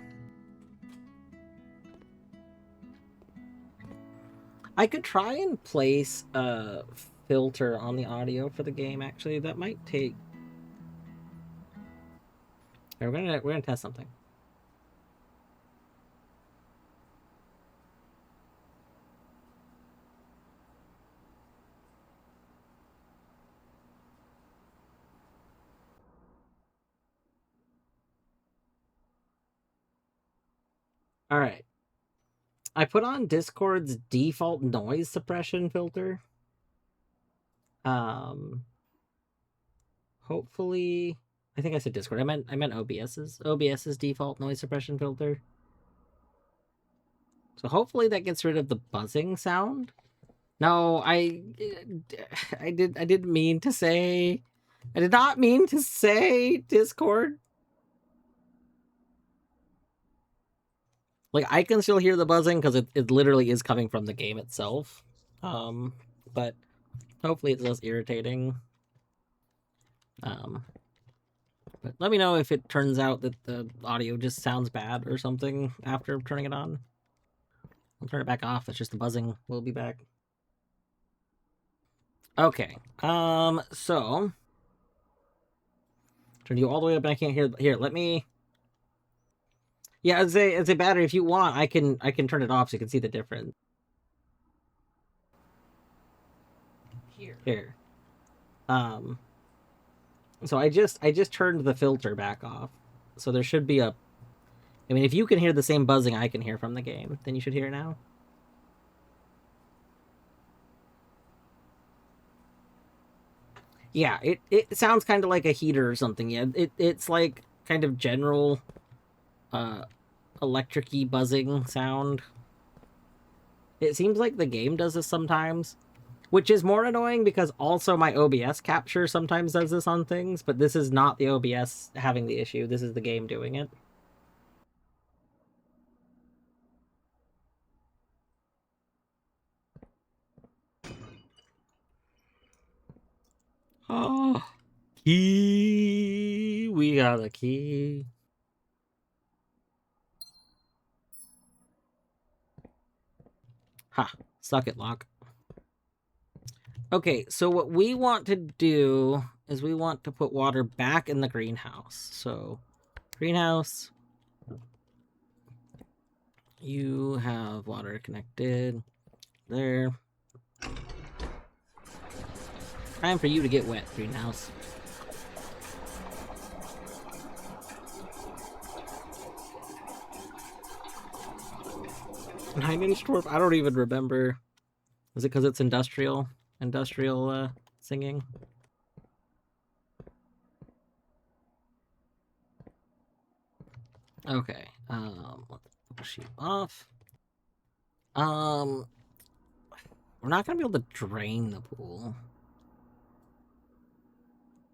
Speaker 1: I could try and place a filter on the audio for the game, actually. That might take... We're gonna test something. All right. I put on Discord's default noise suppression filter. Hopefully, I think I said Discord. I meant OBS's default noise suppression filter. So hopefully that gets rid of the buzzing sound. No, I didn't mean to say. I did not mean to say Discord. Like, I can still hear the buzzing because it literally is coming from the game itself. But hopefully it's less irritating. But let me know if it turns out that the audio just sounds bad or something after turning it on. I'll turn it back off. It's just the buzzing will be back. Okay. So turn you all the way up and I can't hear. Here, let me... Yeah, as a battery, if you want, I can turn it off so you can see the difference. Here. So I just turned the filter back off. So there should be a... I mean, if you can hear the same buzzing I can hear from the game, then you should hear it now. Yeah, it sounds kind of like a heater or something. Yeah, it's like kind of general electric-y buzzing sound. It seems like the game does this sometimes, which is more annoying because also my OBS capture sometimes does this on things, but this is not the OBS having the issue. This is the game doing it. Oh, key. We got a key. Ha, suck it, Locke. Okay, so what we want to do is we want to put water back in the greenhouse. So, greenhouse, you have water connected there. Time for you to get wet, greenhouse. 9-inch dwarf? I don't even remember. Is it because it's industrial singing? Okay. Let's push you off. We're not gonna be able to drain the pool.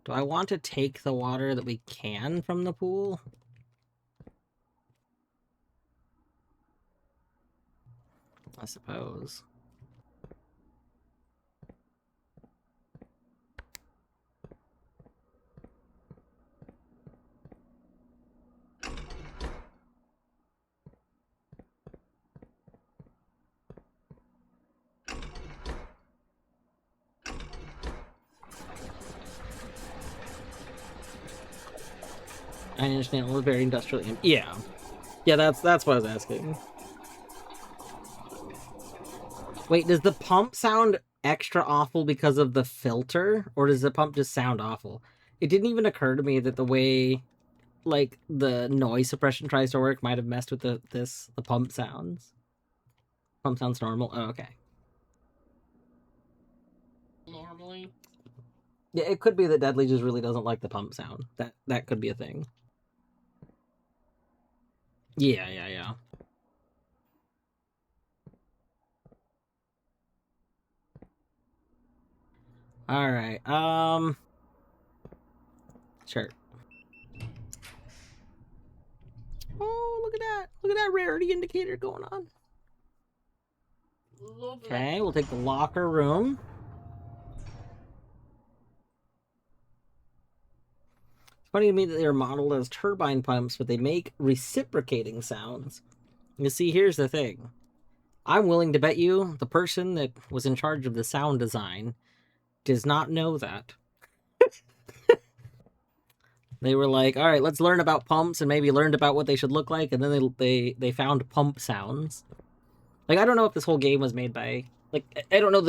Speaker 1: Do I want to take the water that we can from the pool? I suppose. I understand. We're very industrial. Yeah, yeah. That's what I was asking. Wait, does the pump sound extra awful because of the filter, or does the pump just sound awful? It didn't even occur to me that the way, like, the noise suppression tries to work might have messed with the pump sounds. Pump sounds normal. Oh, okay.
Speaker 2: Normally.
Speaker 1: Yeah, it could be that Deadly just really doesn't like the pump sound. That could be a thing. Yeah. All right. Sure. Oh, look at that! Look at that rarity indicator going on.
Speaker 2: Lovely.
Speaker 1: Okay, we'll take the locker room. It's funny to me that they're modeled as turbine pumps, but they make reciprocating sounds. You see, here's the thing. I'm willing to bet you the person that was in charge of the sound design does not know that. They were like, all right, let's learn about pumps, and maybe learned about what they should look like, and then they found pump sounds. Like, I don't know if this whole game was made by, like, I don't know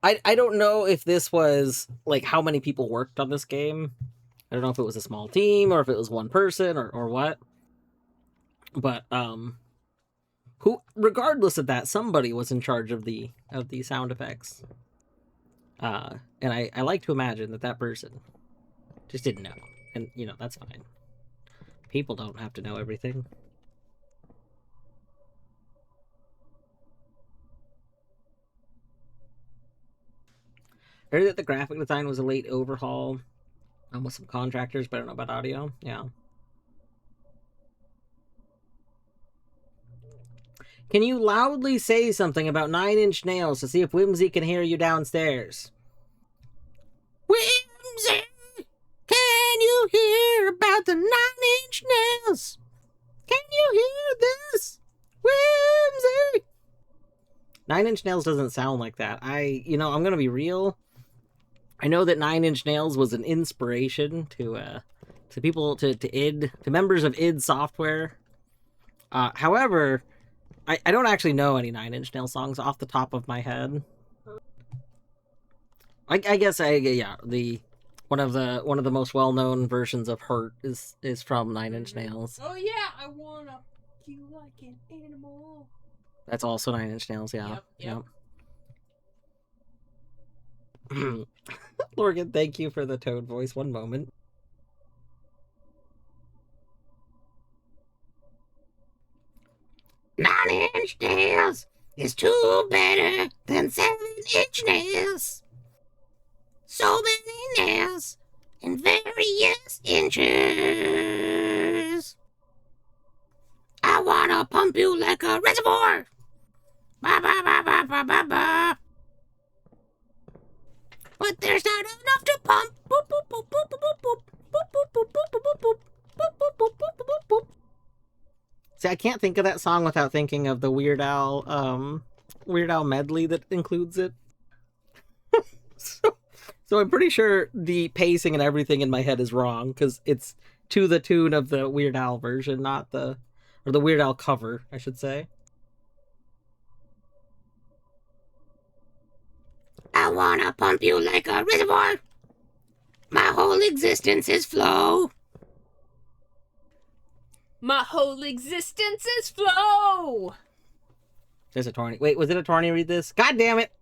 Speaker 1: I don't know if this was, like, how many people worked on this game. I don't know if it was a small team, or if it was one person, or what. But, regardless of that, somebody was in charge of the sound effects. And I like to imagine that person just didn't know. And, you know, that's fine. People don't have to know everything. I heard that the graphic design was a late overhaul with some contractors, but I don't know about audio. Yeah. Can you loudly say something about 9 Inch Nails to see if Whimsy can hear you downstairs? Whimsy! Can you hear about the 9 Inch Nails? Can you hear this? Whimsy! 9 Inch Nails doesn't sound like that. I'm gonna be real. I know that 9 Inch Nails was an inspiration to people, to members of id Software. However, I don't actually know any 9 Inch Nails songs off the top of my head. I guess one of the most well-known versions of Hurt is from 9 Inch Nails.
Speaker 2: Oh yeah, I wanna you like an animal.
Speaker 1: That's also 9 Inch Nails, yeah.
Speaker 2: Yep.
Speaker 1: Lorgan, thank you for the Toad voice. One moment. "9 Inch Nails is too better than 7-inch nails. So many nails in various inches. I wanna pump you like a reservoir. Ba ba ba ba ba ba ba. But there's not enough to pump. Boop boop boop boop boop boop boop boop boop boop boop boop boop boop boop boop boop boop." See, I can't think of that song without thinking of the Weird Al medley that includes it. So I'm pretty sure the pacing and everything in my head is wrong, because it's to the tune of the Weird Al version, or the Weird Al cover, I should say. I wanna pump you like a reservoir. My whole existence is flow.
Speaker 2: My whole existence is flow.
Speaker 1: There's a Torny. Wait, was it a Torny read this? God damn it!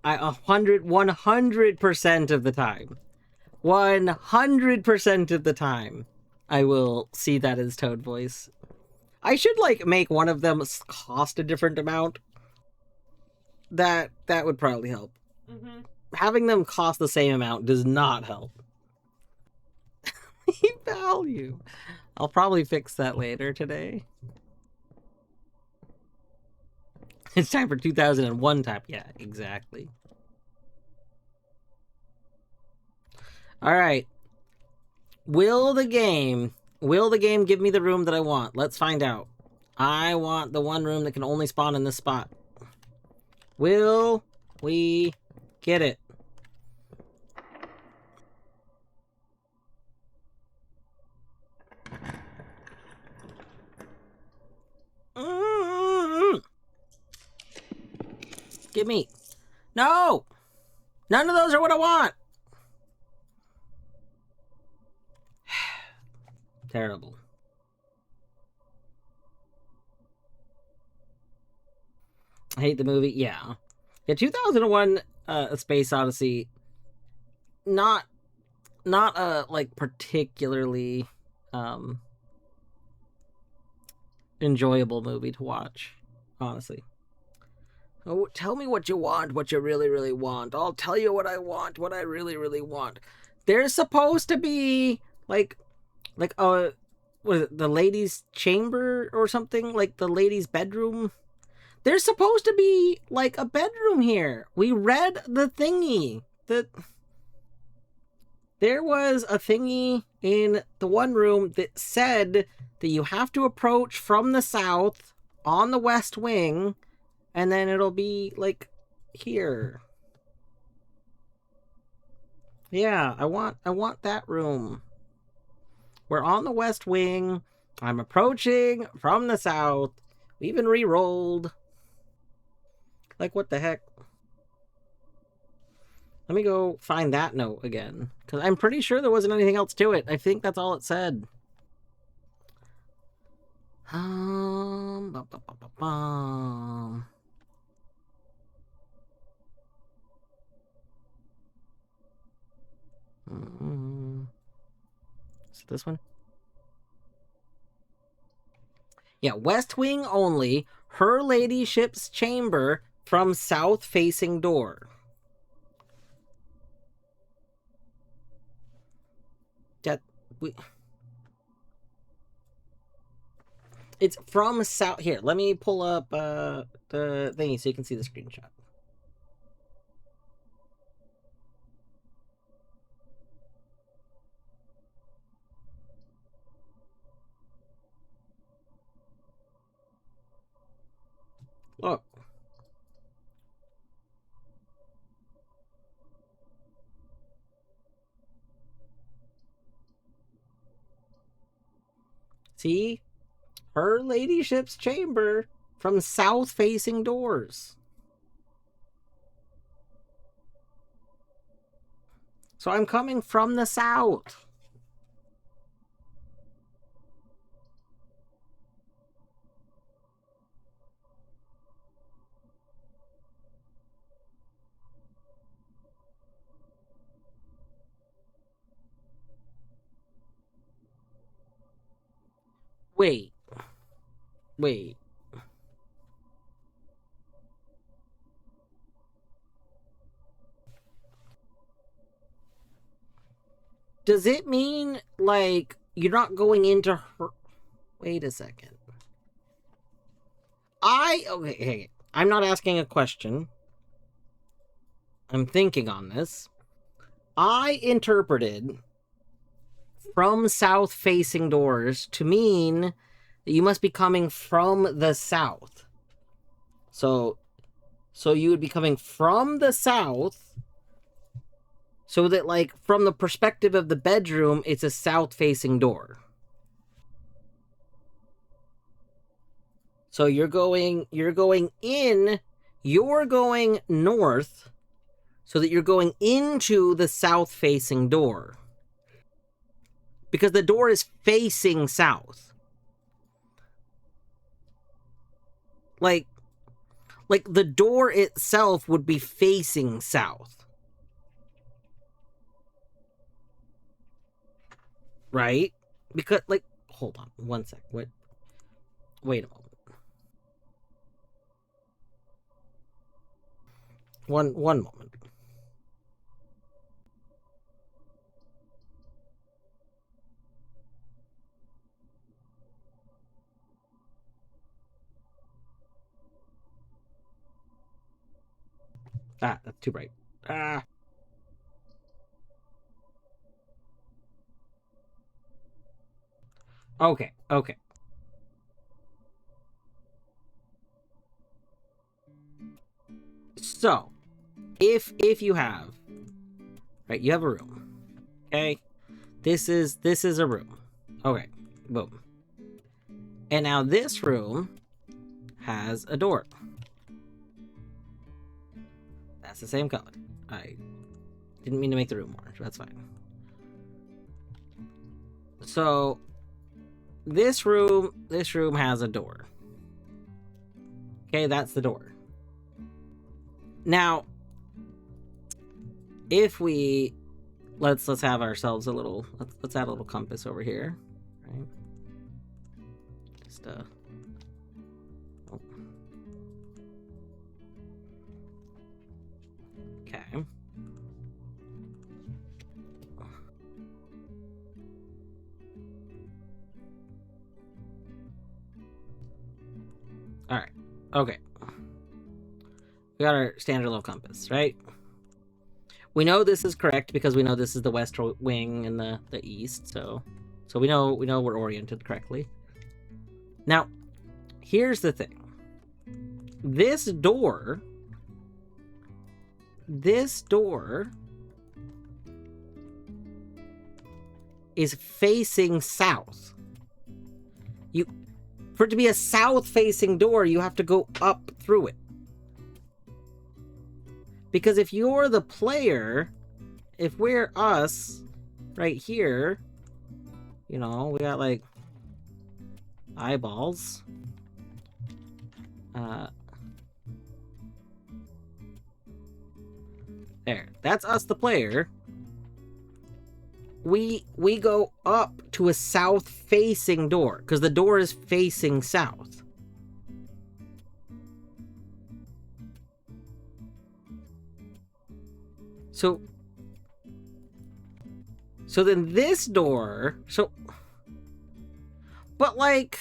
Speaker 1: 100% of the time. 100% of the time, I will see that as Toad voice. I should, like, make one of them cost a different amount. That would probably help.
Speaker 2: Mm-hmm.
Speaker 1: Having them cost the same amount does not help. Value. I'll probably fix that later today. It's time for 2001 type. Yeah, exactly. Alright. Will the game give me the room that I want? Let's find out. I want the one room that can only spawn in this spot. Will we get it? Give me. No! None of those are what I want! Terrible. I hate the movie. Yeah. Yeah, 2001 A Space Odyssey, not a, like, particularly enjoyable movie to watch, honestly. Oh, tell me what you want, what you really, really want. I'll tell you what I want, what I really, really want. There's supposed to be, like what is it, the ladies' chamber or something? Like, the ladies' bedroom? There's supposed to be, like, a bedroom here. We read the thingy. There was a thingy in the one room that said that you have to approach from the south on the west wing, and then it'll be, like, here. Yeah, I want that room. We're on the west wing. I'm approaching from the south. We even re-rolled. Like, what the heck? Let me go find that note again. Because I'm pretty sure there wasn't anything else to it. I think that's all it said. Is it this one? Yeah, west wing only. Her ladyship's chamber from south facing door. It's from south. Here, let me pull up the thingy so you can see the screenshot. Look. See? Her ladyship's chamber from south-facing doors. So I'm coming from the south. Wait. Does it mean, like, you're not going into her... Wait a second. Okay, I'm not asking a question. I'm thinking on this. I interpreted from south-facing doors to mean that you must be coming from the south. So you would be coming from the south, so that, like, from the perspective of the bedroom, it's a south-facing door. So you're going north, so that you're going into the south-facing door. Because the door is facing south. Like the door itself would be facing south. Right? Because, like, hold on one sec. Wait a moment. One moment. Ah, that's too bright. Ah. Okay, okay. So, if you have, right, you have a room. Okay? This is a room. Okay. Boom. And now this room has a door. That's the same color. I didn't mean to make the room orange. That's fine. So this room has a door. Okay, that's the door. Now, if we let's have ourselves a little let's add a little compass over here, right? Just oh. Okay. All right. Okay. We got our standard little compass, right? We know this is correct because we know this is the west wing and the east, so we know we're oriented correctly. Now, here's the thing. This door is facing south. For it to be a south-facing door, you have to go up through it. Because if you're the player, if we're us, right here, you know, we got, like, eyeballs. There. That's us, the player. We go up to a south-facing door, because the door is facing south. So then this door, but like,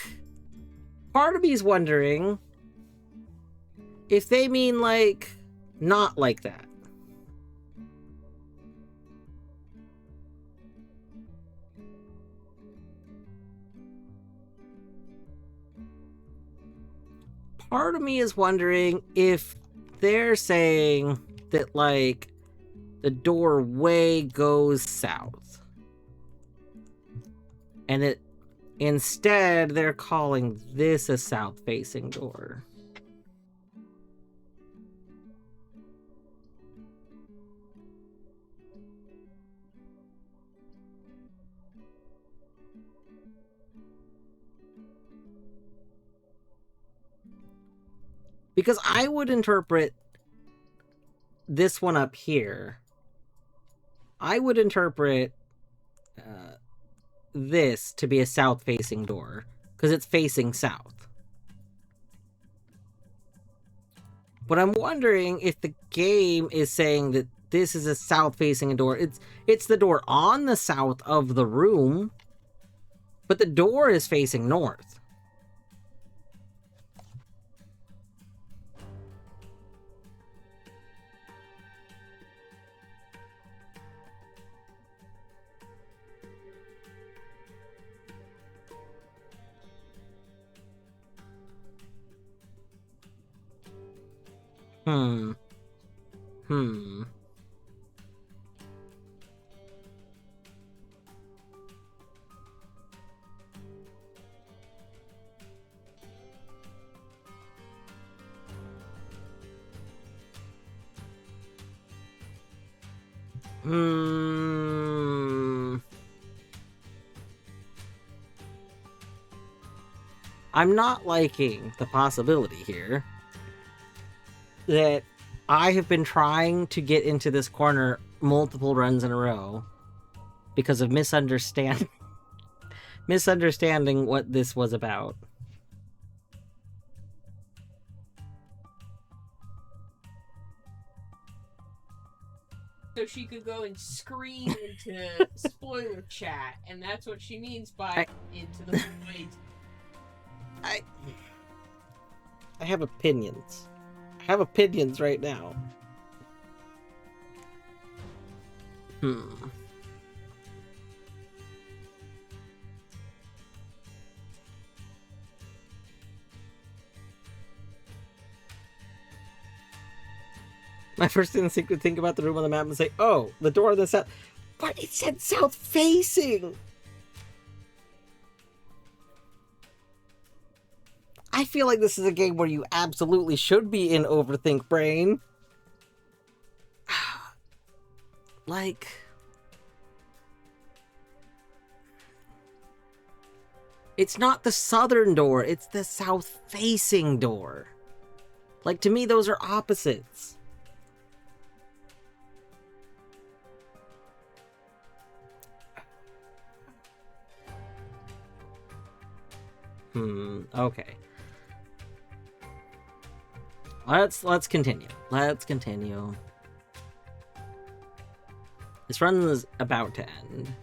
Speaker 1: part of me's wondering if they mean like, not like that. Part of me is wondering if they're saying that, like, the doorway goes south. And it instead they're calling this a south-facing door. Because I would interpret this one up here. I would interpret this to be a south-facing door. Because it's facing south. But I'm wondering if the game is saying that this is a south-facing door. It's the door on the south of the room. But the door is facing north. I'm not liking the possibility here that I have been trying to get into this corner multiple runs in a row because of misunderstanding what this was about.
Speaker 2: so she could go and scream into spoiler chat, and that's what she means by into the void.
Speaker 1: I have opinions. I have opinions right now. My first instinct would think about the room on the map and say, oh, the door on the south. But it said south facing! I feel like this is a game where you absolutely should be in Overthink Brain. Like... It's not the southern door, it's the south-facing door. Like, to me, those are opposites. Okay. Let's continue. Let's continue. This run is about to end.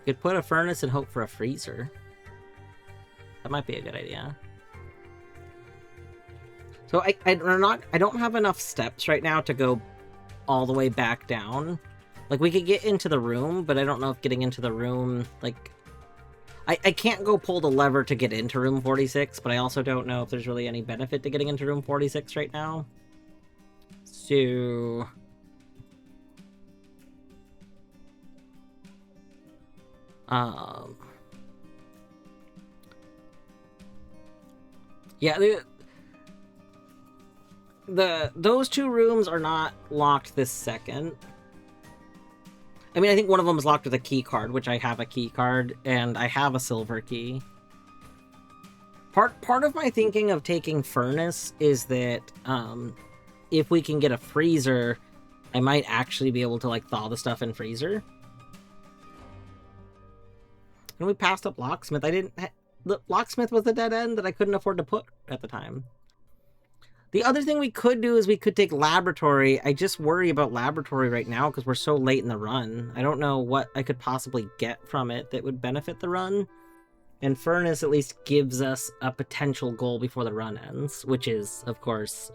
Speaker 1: Could put a furnace and hope for a freezer. That might be a good idea. So I don't have enough steps right now to go all the way back down. Like, we could get into the room, but I don't know if getting into the room, like... I can't go pull the lever to get into room 46, but I also don't know if there's really any benefit to getting into room 46 right now. So... Yeah, those two rooms are not locked this second. I mean, I think one of them is locked with a key card, which I have a key card, and I have a silver key. Part of my thinking of taking Furnace is that, if we can get a freezer, I might actually be able to, like, thaw the stuff in freezer. And we passed up Locksmith. The Locksmith was a dead end that I couldn't afford to put at the time. The other thing we could do is we could take Laboratory. I just worry about Laboratory right now because we're so late in the run. I don't know what I could possibly get from it that would benefit the run. And Furnace at least gives us a potential goal before the run ends, which is, of course,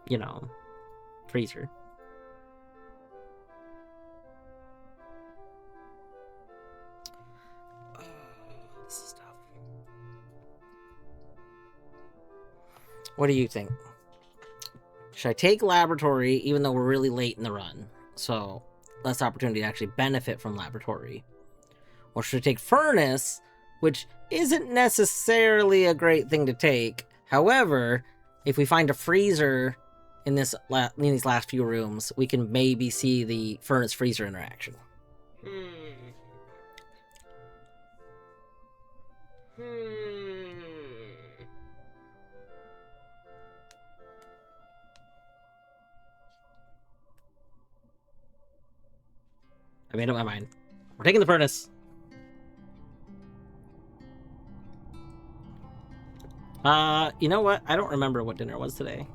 Speaker 1: you know, Freezer. What do you think? Should I take Laboratory, even though we're really late in the run? So, less opportunity to actually benefit from Laboratory. Or should I take Furnace, which isn't necessarily a great thing to take. However, if we find a freezer in these last few rooms, we can maybe see the Furnace-Freezer interaction. I made up my mind. We're taking the Furnace. You know what? I don't remember what dinner was today.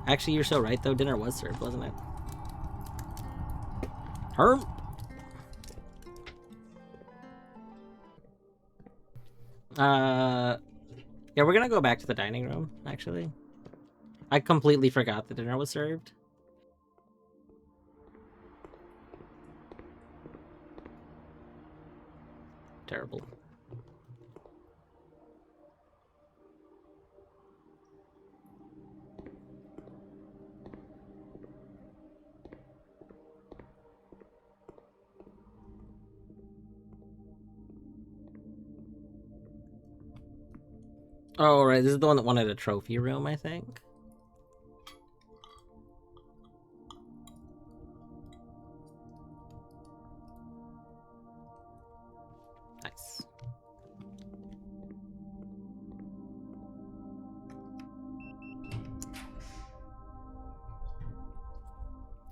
Speaker 1: Actually, you're so right, though. Dinner was served, wasn't it? Herm? Yeah, we're gonna go back to the dining room, actually. I completely forgot the dinner was served. Terrible. Oh, right. This is the one that wanted a trophy room, I think. Nice.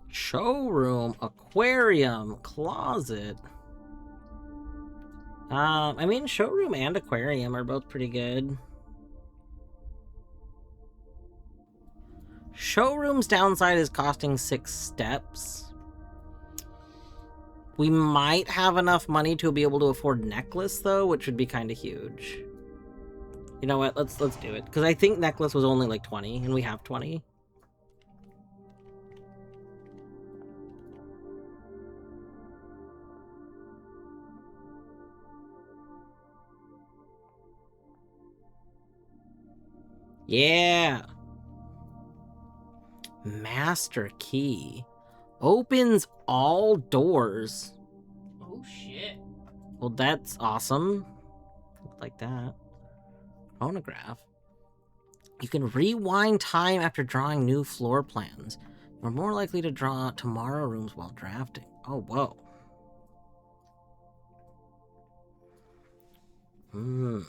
Speaker 1: Showroom, aquarium, closet. I mean, showroom and aquarium are both pretty good. Showroom's downside is costing 6 steps. We might have enough money to be able to afford Necklace, though, which would be kind of huge. You know what? Let's do it. Because I think Necklace was only like 20, and we have 20. Yeah! Master Key. Opens all doors.
Speaker 2: Oh shit.
Speaker 1: Well, that's awesome. Like that. Phonograph. You can rewind time after drawing new floor plans. You're more likely to draw tomorrow rooms while drafting. Oh, whoa. Hmm.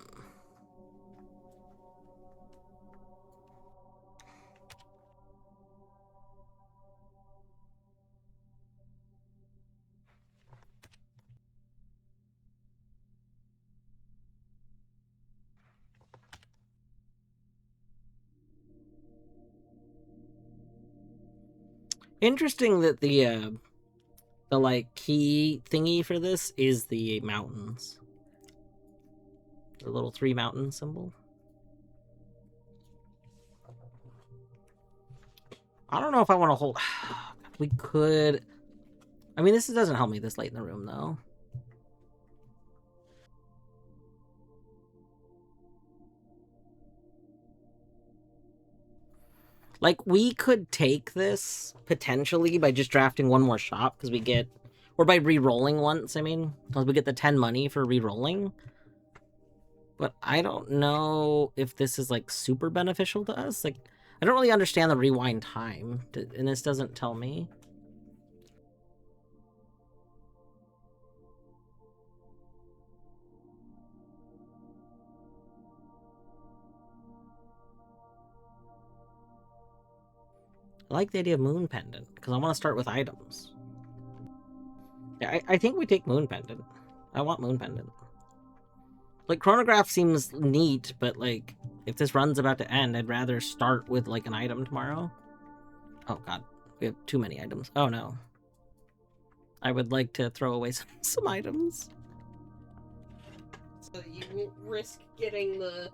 Speaker 1: Interesting that the like key thingy for this is the mountains. The little 3 mountain symbol. I don't know if I want to hold. We could. I mean, this doesn't help me this late in the room, though. Like, we could take this, potentially, by just drafting one more shop, because we get... Or by re-rolling once, I mean. Because we get the 10 money for re-rolling. But I don't know if this is, like, super beneficial to us. Like, I don't really understand the rewind time, and this doesn't tell me. I like the idea of Moon Pendant, because I want to start with items. Yeah, I think we take Moon Pendant. I want Moon Pendant. Like, Chronograph seems neat, but, like, if this run's about to end, I'd rather start with, like, an item tomorrow. Oh, God. We have too many items. Oh, no. I would like to throw away some items.
Speaker 2: So you won't risk getting the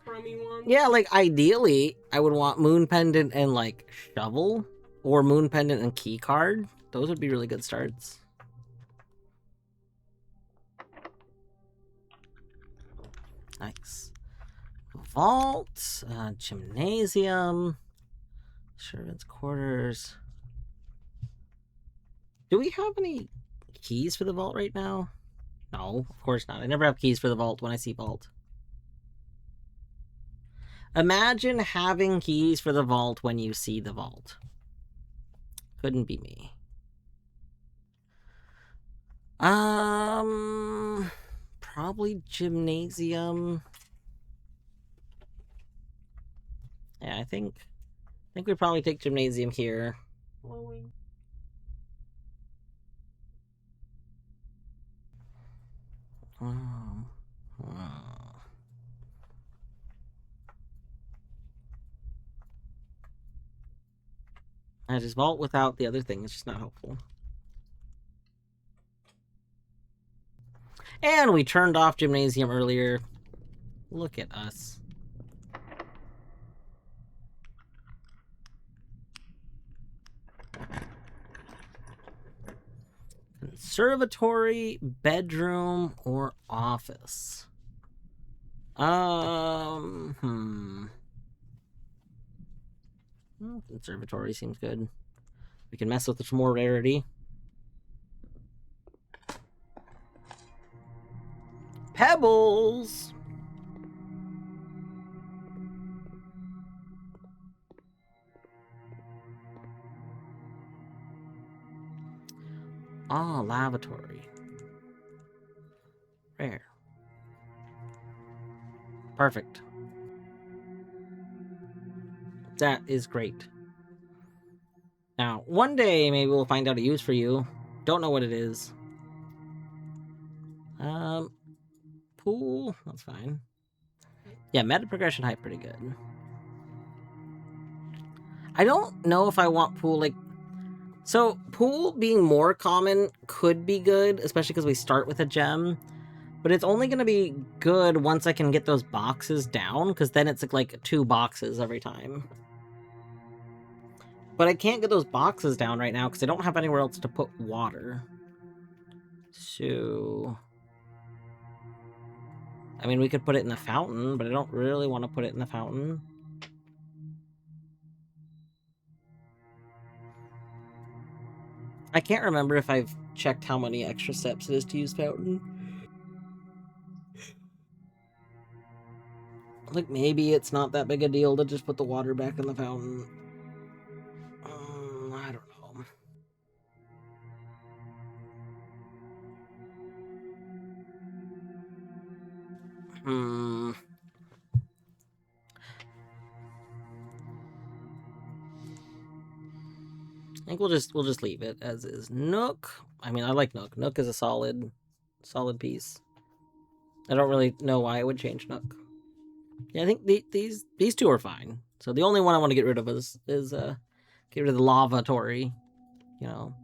Speaker 2: crummy one?
Speaker 1: Yeah, like, ideally, I would want Moon Pendant and, like, Shovel. Or Moon Pendant and Key Card. Those would be really good starts. Nice. Vault. Gymnasium. Servants' quarters. Do we have any keys for the vault right now? No, of course not. I never have keys for the vault when I see vault. Imagine having keys for the vault when you see the vault. Couldn't be me. Probably gymnasium. Yeah, I think we probably take gymnasium here.
Speaker 2: Glowing.
Speaker 1: I just vault without the other thing. It's just not helpful. And we turned off gymnasium earlier. Look at us. Conservatory, bedroom, or office? Conservatory seems good. We can mess with some more rarity. Pebbles! Ah, lavatory. Rare. Perfect. That is great. Now, one day maybe we'll find out a use for you. Don't know what it is. Pool, that's fine. Yeah, meta progression height pretty good. I don't know if I want pool, like... So, pool being more common could be good, especially because we start with a gem. But it's only going to be good once I can get those boxes down, because then it's like 2 boxes every time. But I can't get those boxes down right now, because I don't have anywhere else to put water. So... I mean, we could put it in the fountain, but I don't really want to put it in the fountain. I can't remember if I've checked how many extra steps it is to use fountain. Like, maybe it's not that big a deal to just put the water back in the fountain. I don't know. I think we'll just leave it as is. Nook. I mean, I like Nook. Nook is a solid piece. I don't really know why I would change Nook. Yeah, I think these two are fine. So the only one I want to get rid of is get rid of the lavatory, you know.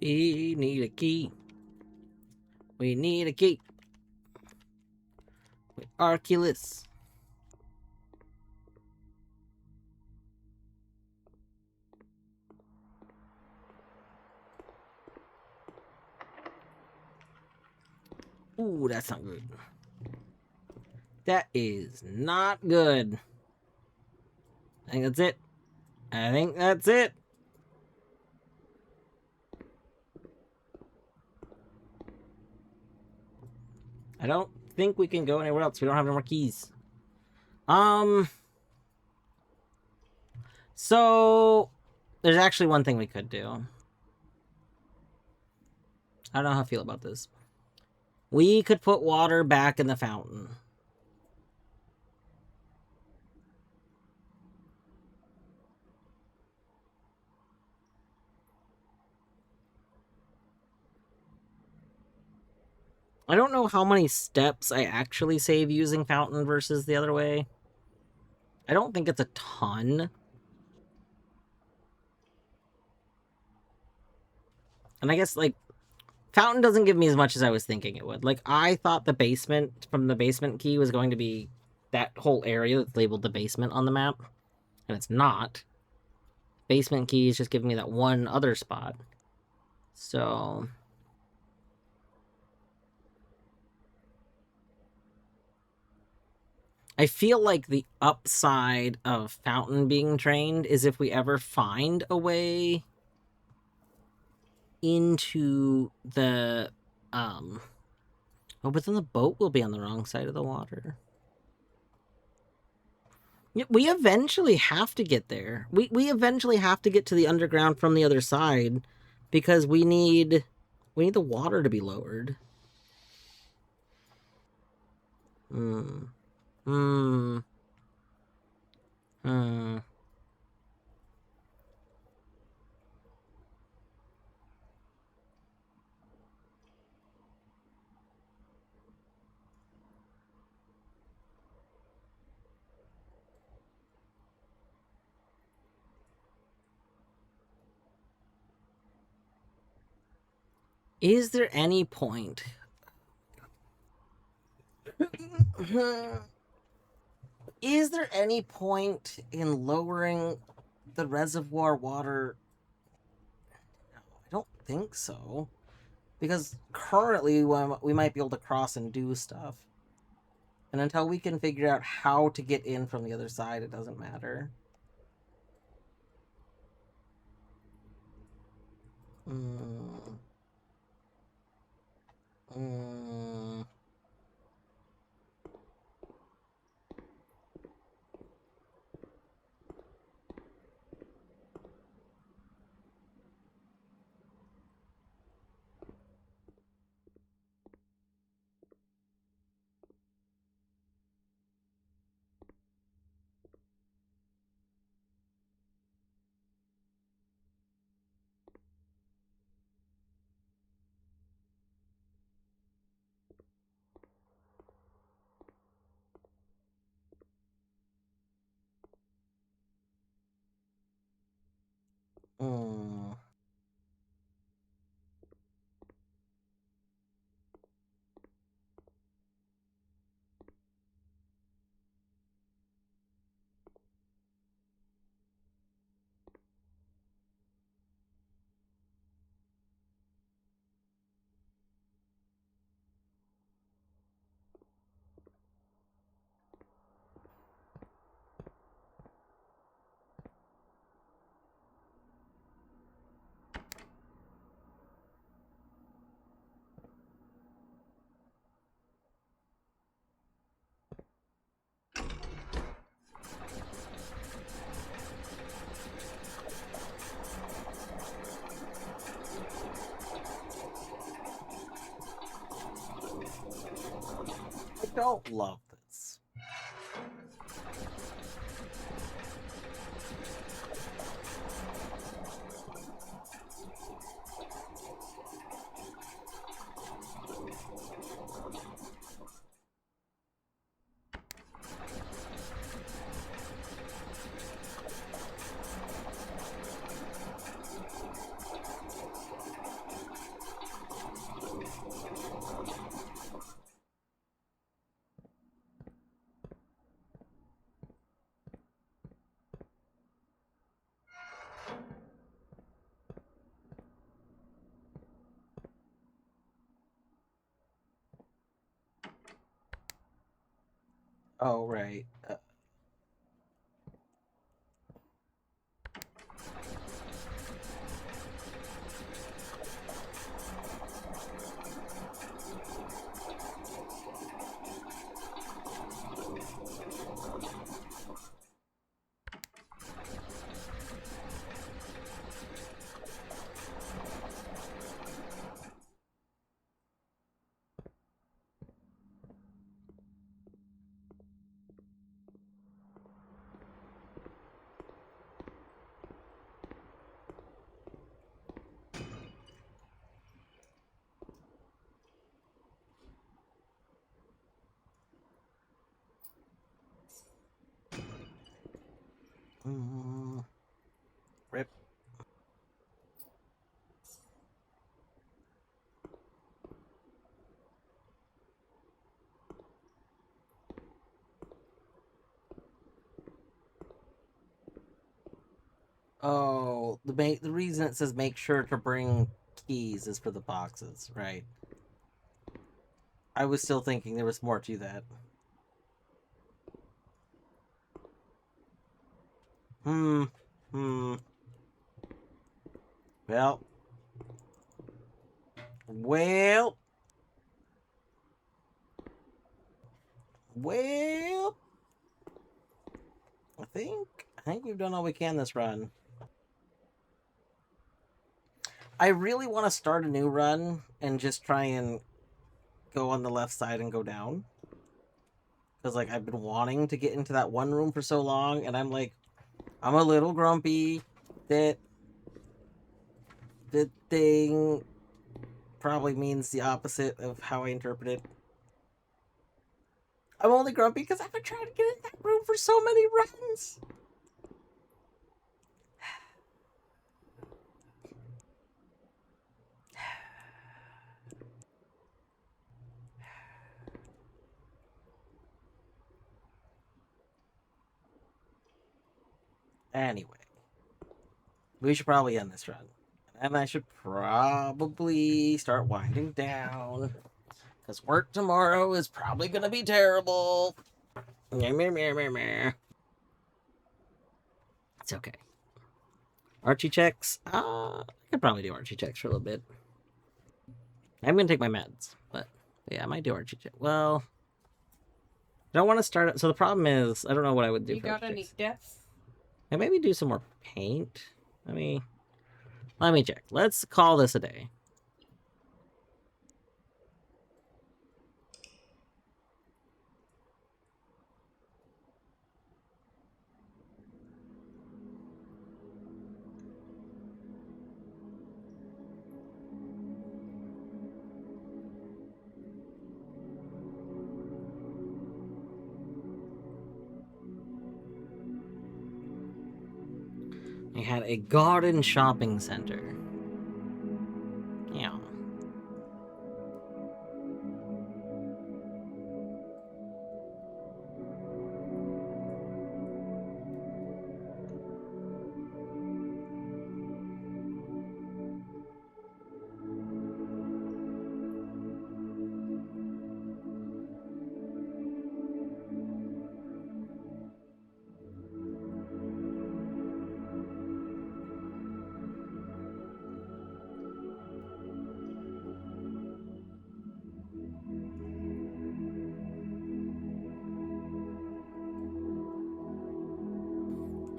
Speaker 1: We need a key. We need a key. Arculus. Ooh, that's not good. That is not good. I think that's it. I think that's it. I don't think we can go anywhere else. We don't have any more keys. So there's actually one thing we could do. I don't know how I feel about this. We could put water back in the fountain. I don't know how many steps I actually save using fountain versus the other way. I don't think it's a ton. And I guess, like, fountain doesn't give me as much as I was thinking it would. Like, I thought the basement from the basement key was going to be that whole area that's labeled the basement on the map. And it's not. Basement key is just giving me that one other spot. So... I feel like the upside of fountain being trained is if we ever find a way into the oh, but then the boat will be on the wrong side of the water. We eventually have to get there. We eventually have to get to the underground from the other side because we need the water to be lowered. Is there any point? Is there any point in lowering the reservoir water? No, I don't think so. Because currently we might be able to cross and do stuff. And until we can figure out how to get in from the other side, it doesn't matter. Mm. Mm. Mm. I don't love this. Oh, right. Mm. Rip. Oh, the reason it says make sure to bring keys is for the boxes, right? I was still thinking there was more to that. Hmm. Hmm. Well. Well. Well. I think we've done all we can this run. I really want to start a new run and just try and go on the left side and go down. Because, like, I've been wanting to get into that one room for so long, and I'm a little grumpy that the thing probably means the opposite of how I interpret it. I'm only grumpy because I've been trying to get in that room for so many runs. Anyway, we should probably end this run. And I should probably start winding down. Because work tomorrow is probably going to be terrible. Meh, meh, meh, meh, meh. It's okay. Archie checks. I could probably do Archie checks for a little bit. I'm going to take my meds. But yeah, I might do Archie checks. Well, I don't want to start. So the problem is, I don't know what I would do
Speaker 2: You
Speaker 1: for
Speaker 2: got
Speaker 1: Archie
Speaker 2: any
Speaker 1: checks.
Speaker 2: depth?
Speaker 1: And maybe do some more paint. Let me check. Let's call this a day. I had a garden shopping center. Yeah.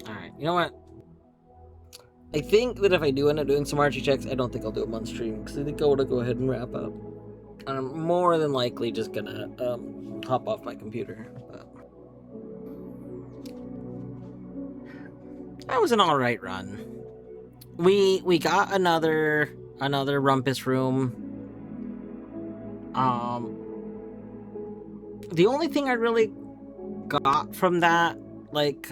Speaker 1: Alright, you know what? I think that if I do end up doing some Archie checks, I don't think I'll do them on stream, because I think I want to go ahead and wrap up. And I'm more than likely just gonna hop off my computer. But that was an alright run. We got another rumpus room. The only thing I really got from that, like,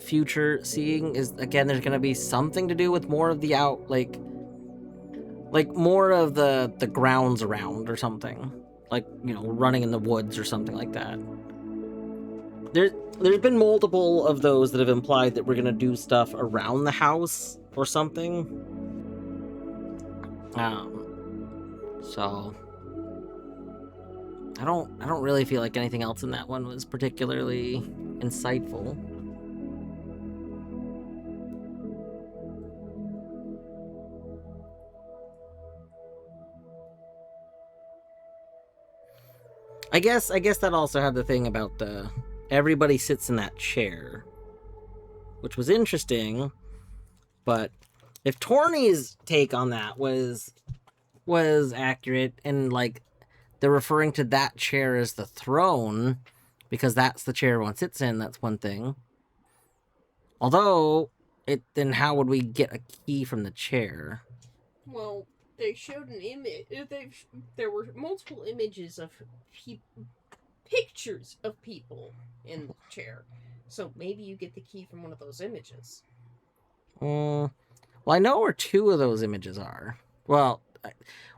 Speaker 1: future seeing is, again, there's gonna be something to do with more of the like more of the grounds around or something, like, you know, running in the woods or something like that. There's been multiple of those that have implied that we're gonna do stuff around the house or something. So I don't really feel like anything else in that one was particularly insightful. I guess that also had the thing about the everybody sits in that chair, which was interesting, but if Torny's take on that was accurate, and like they're referring to that chair as the throne because that's the chair everyone sits in, that's one thing. Although, then how would we get a key from the chair?
Speaker 2: Well, they showed an image. There were multiple images of pictures of people in the chair. So maybe you get the key from one of those images.
Speaker 1: Well, I know where two of those images are. Well,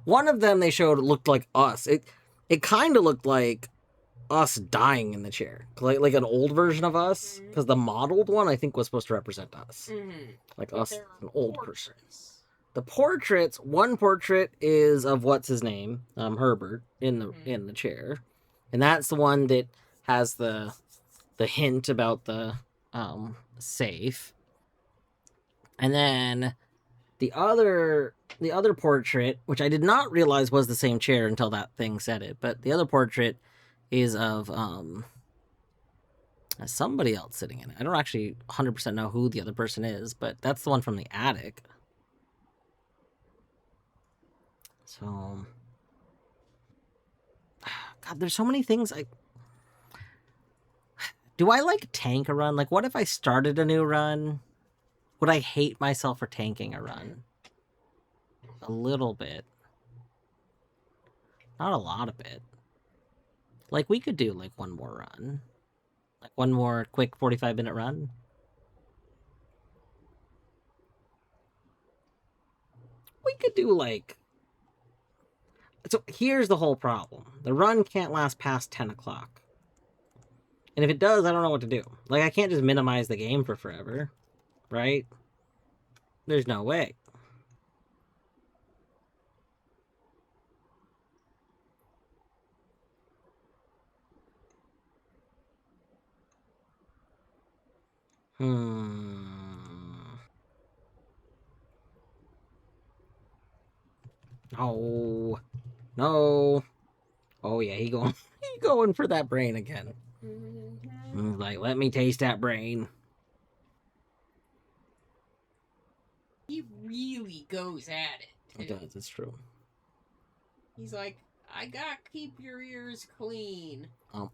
Speaker 1: one of them they showed looked like us. It kind of looked like us dying in the chair, like an old version of us, because the modeled one I think was supposed to represent us, like
Speaker 2: But
Speaker 1: us,
Speaker 2: there are
Speaker 1: an old person.
Speaker 2: portraits.
Speaker 1: The portraits, one portrait is of what's his name, Herbert, in the chair, and that's the one that has the hint about the safe. And then the other portrait, which I did not realize was the same chair until that thing said it, but the other portrait is of somebody else sitting in it. I don't actually 100% know who the other person is, but that's the one from the attic. So, God, there's so many things. Do I like tank a run? Like, what if I started a new run? Would I hate myself for tanking a run? A little bit. Not a lot of it. Like, we could do, like, one more run. Like, one more quick 45-minute run. We could do, like... So, here's the whole problem. The run can't last past 10 o'clock. And if it does, I don't know what to do. Like, I can't just minimize the game for forever. right? There's no way. No. No. Oh yeah, he going he going for that brain again. Like, let me taste that brain.
Speaker 2: He really goes at it.
Speaker 1: It does, it's true.
Speaker 2: He's like, I gotta keep your ears clean.
Speaker 1: Oh.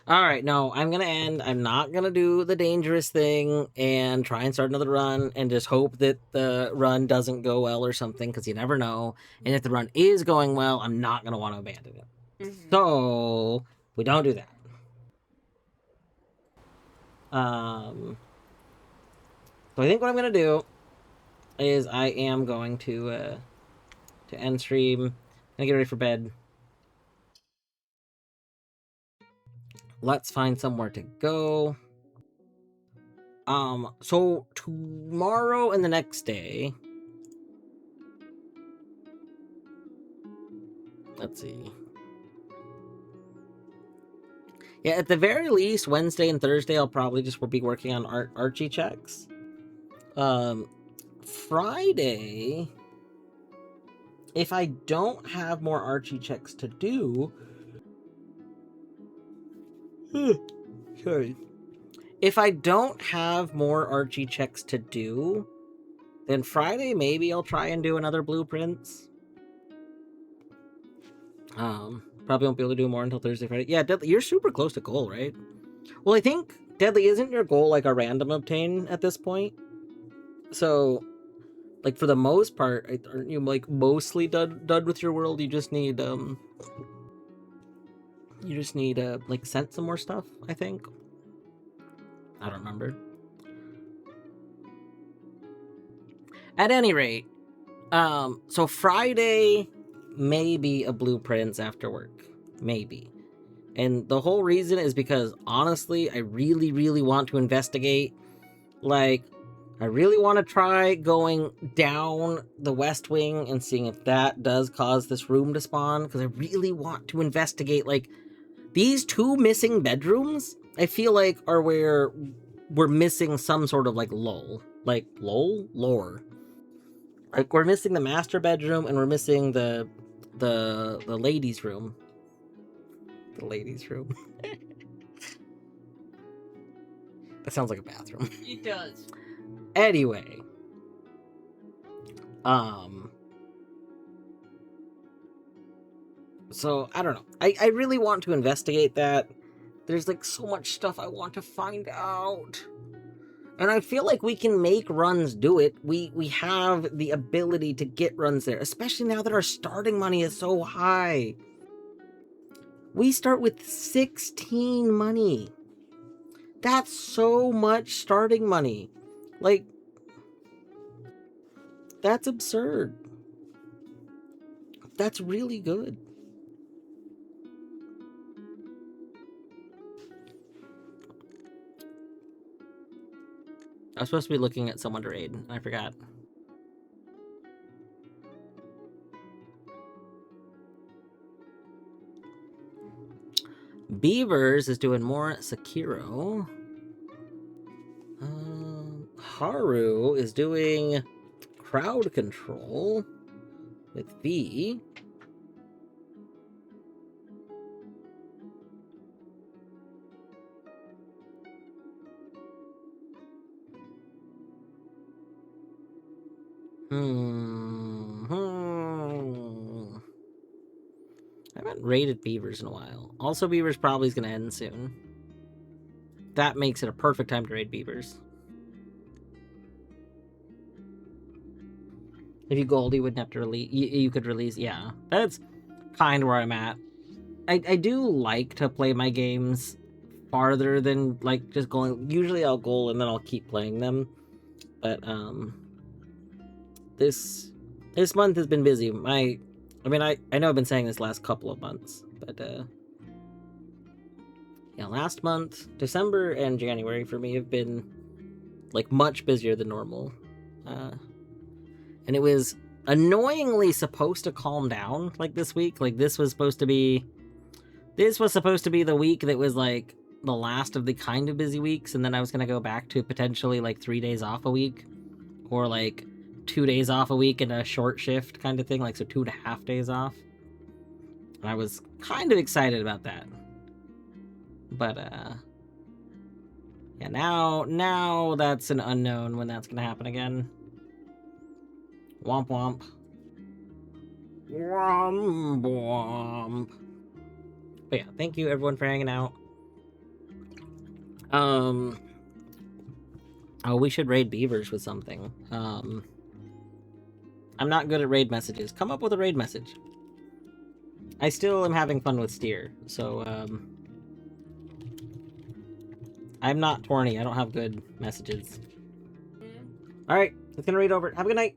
Speaker 1: Alright, no, I'm gonna end. I'm not gonna do the dangerous thing and try and start another run and just hope that the run doesn't go well or something, because you never know. And if the run is going well, I'm not gonna want to abandon it. So we don't do that. So I think what I'm gonna do is I am going to end stream. I'm gonna get ready for bed. Let's find somewhere to go. So tomorrow and the next day. Let's see. Yeah, at the very least, Wednesday and Thursday, I'll probably just be working on Archie checks. Friday, if I don't have more Archie checks to do... Sorry. If I don't have more Archie checks to do, then Friday, maybe I'll try and do another Blueprints. Probably won't be able to do more until Thursday, Friday. Yeah, Deadly, you're super close to goal, right? Well, I think, Deadly, isn't your goal like a random obtain at this point? So, like, for the most part, aren't you, like, mostly done with your world? You just need, like, sent some more stuff, I think. I don't remember. At any rate, so Friday, maybe a Blueprints after work. Maybe. And the whole reason is because, honestly, I really, really want to investigate. Like, I really want to try going down the West Wing and seeing if that does cause this room to spawn. Because I really want to investigate, like, these two missing bedrooms, I feel like, are where we're missing some sort of, like, lull. Like, lull? Lore. Like, we're missing the master bedroom and we're missing the ladies' room. The ladies' room. That sounds like a bathroom.
Speaker 2: It does.
Speaker 1: Anyway. So, I don't know. I really want to investigate that. There's, like, so much stuff I want to find out. And I feel like we can make runs do it. We have the ability to get runs there, especially now that our starting money is so high. We start with 16 money. That's so much starting money. Like, that's absurd. That's really good. I was supposed to be looking at someone to raid. I forgot. Beavers is doing more Sekiro. Haru is doing crowd control with V. I haven't raided Beavers in a while. Also, Beavers probably is going to end soon. That makes it a perfect time to raid Beavers. If you gold, you wouldn't have to release. You could release. Yeah, that's kind of where I'm at. I do like to play my games farther than like just going. Usually, I'll goal and then I'll keep playing them. But this month has been busy. I know I've been saying this last couple of months, but Yeah, last month, December and January for me have been like much busier than normal. And it was annoyingly supposed to calm down like this week. Like this was supposed to be the week that was like the last of the kind of busy weeks, and then I was gonna go back to potentially like 3 days off a week, or like 2 days off a week and a short shift kind of thing, like so 2.5 days off. And I was kind of excited about that. But yeah, now that's an unknown when that's gonna happen again. Womp womp. Womp womp. But yeah, thank you everyone for hanging out. Oh, we should raid beavers with something. I'm not good at raid messages. Come up with a raid message. I still am having fun with steer, so I'm not Torny. I don't have good messages. Alright, it's gonna raid over. Have a good night.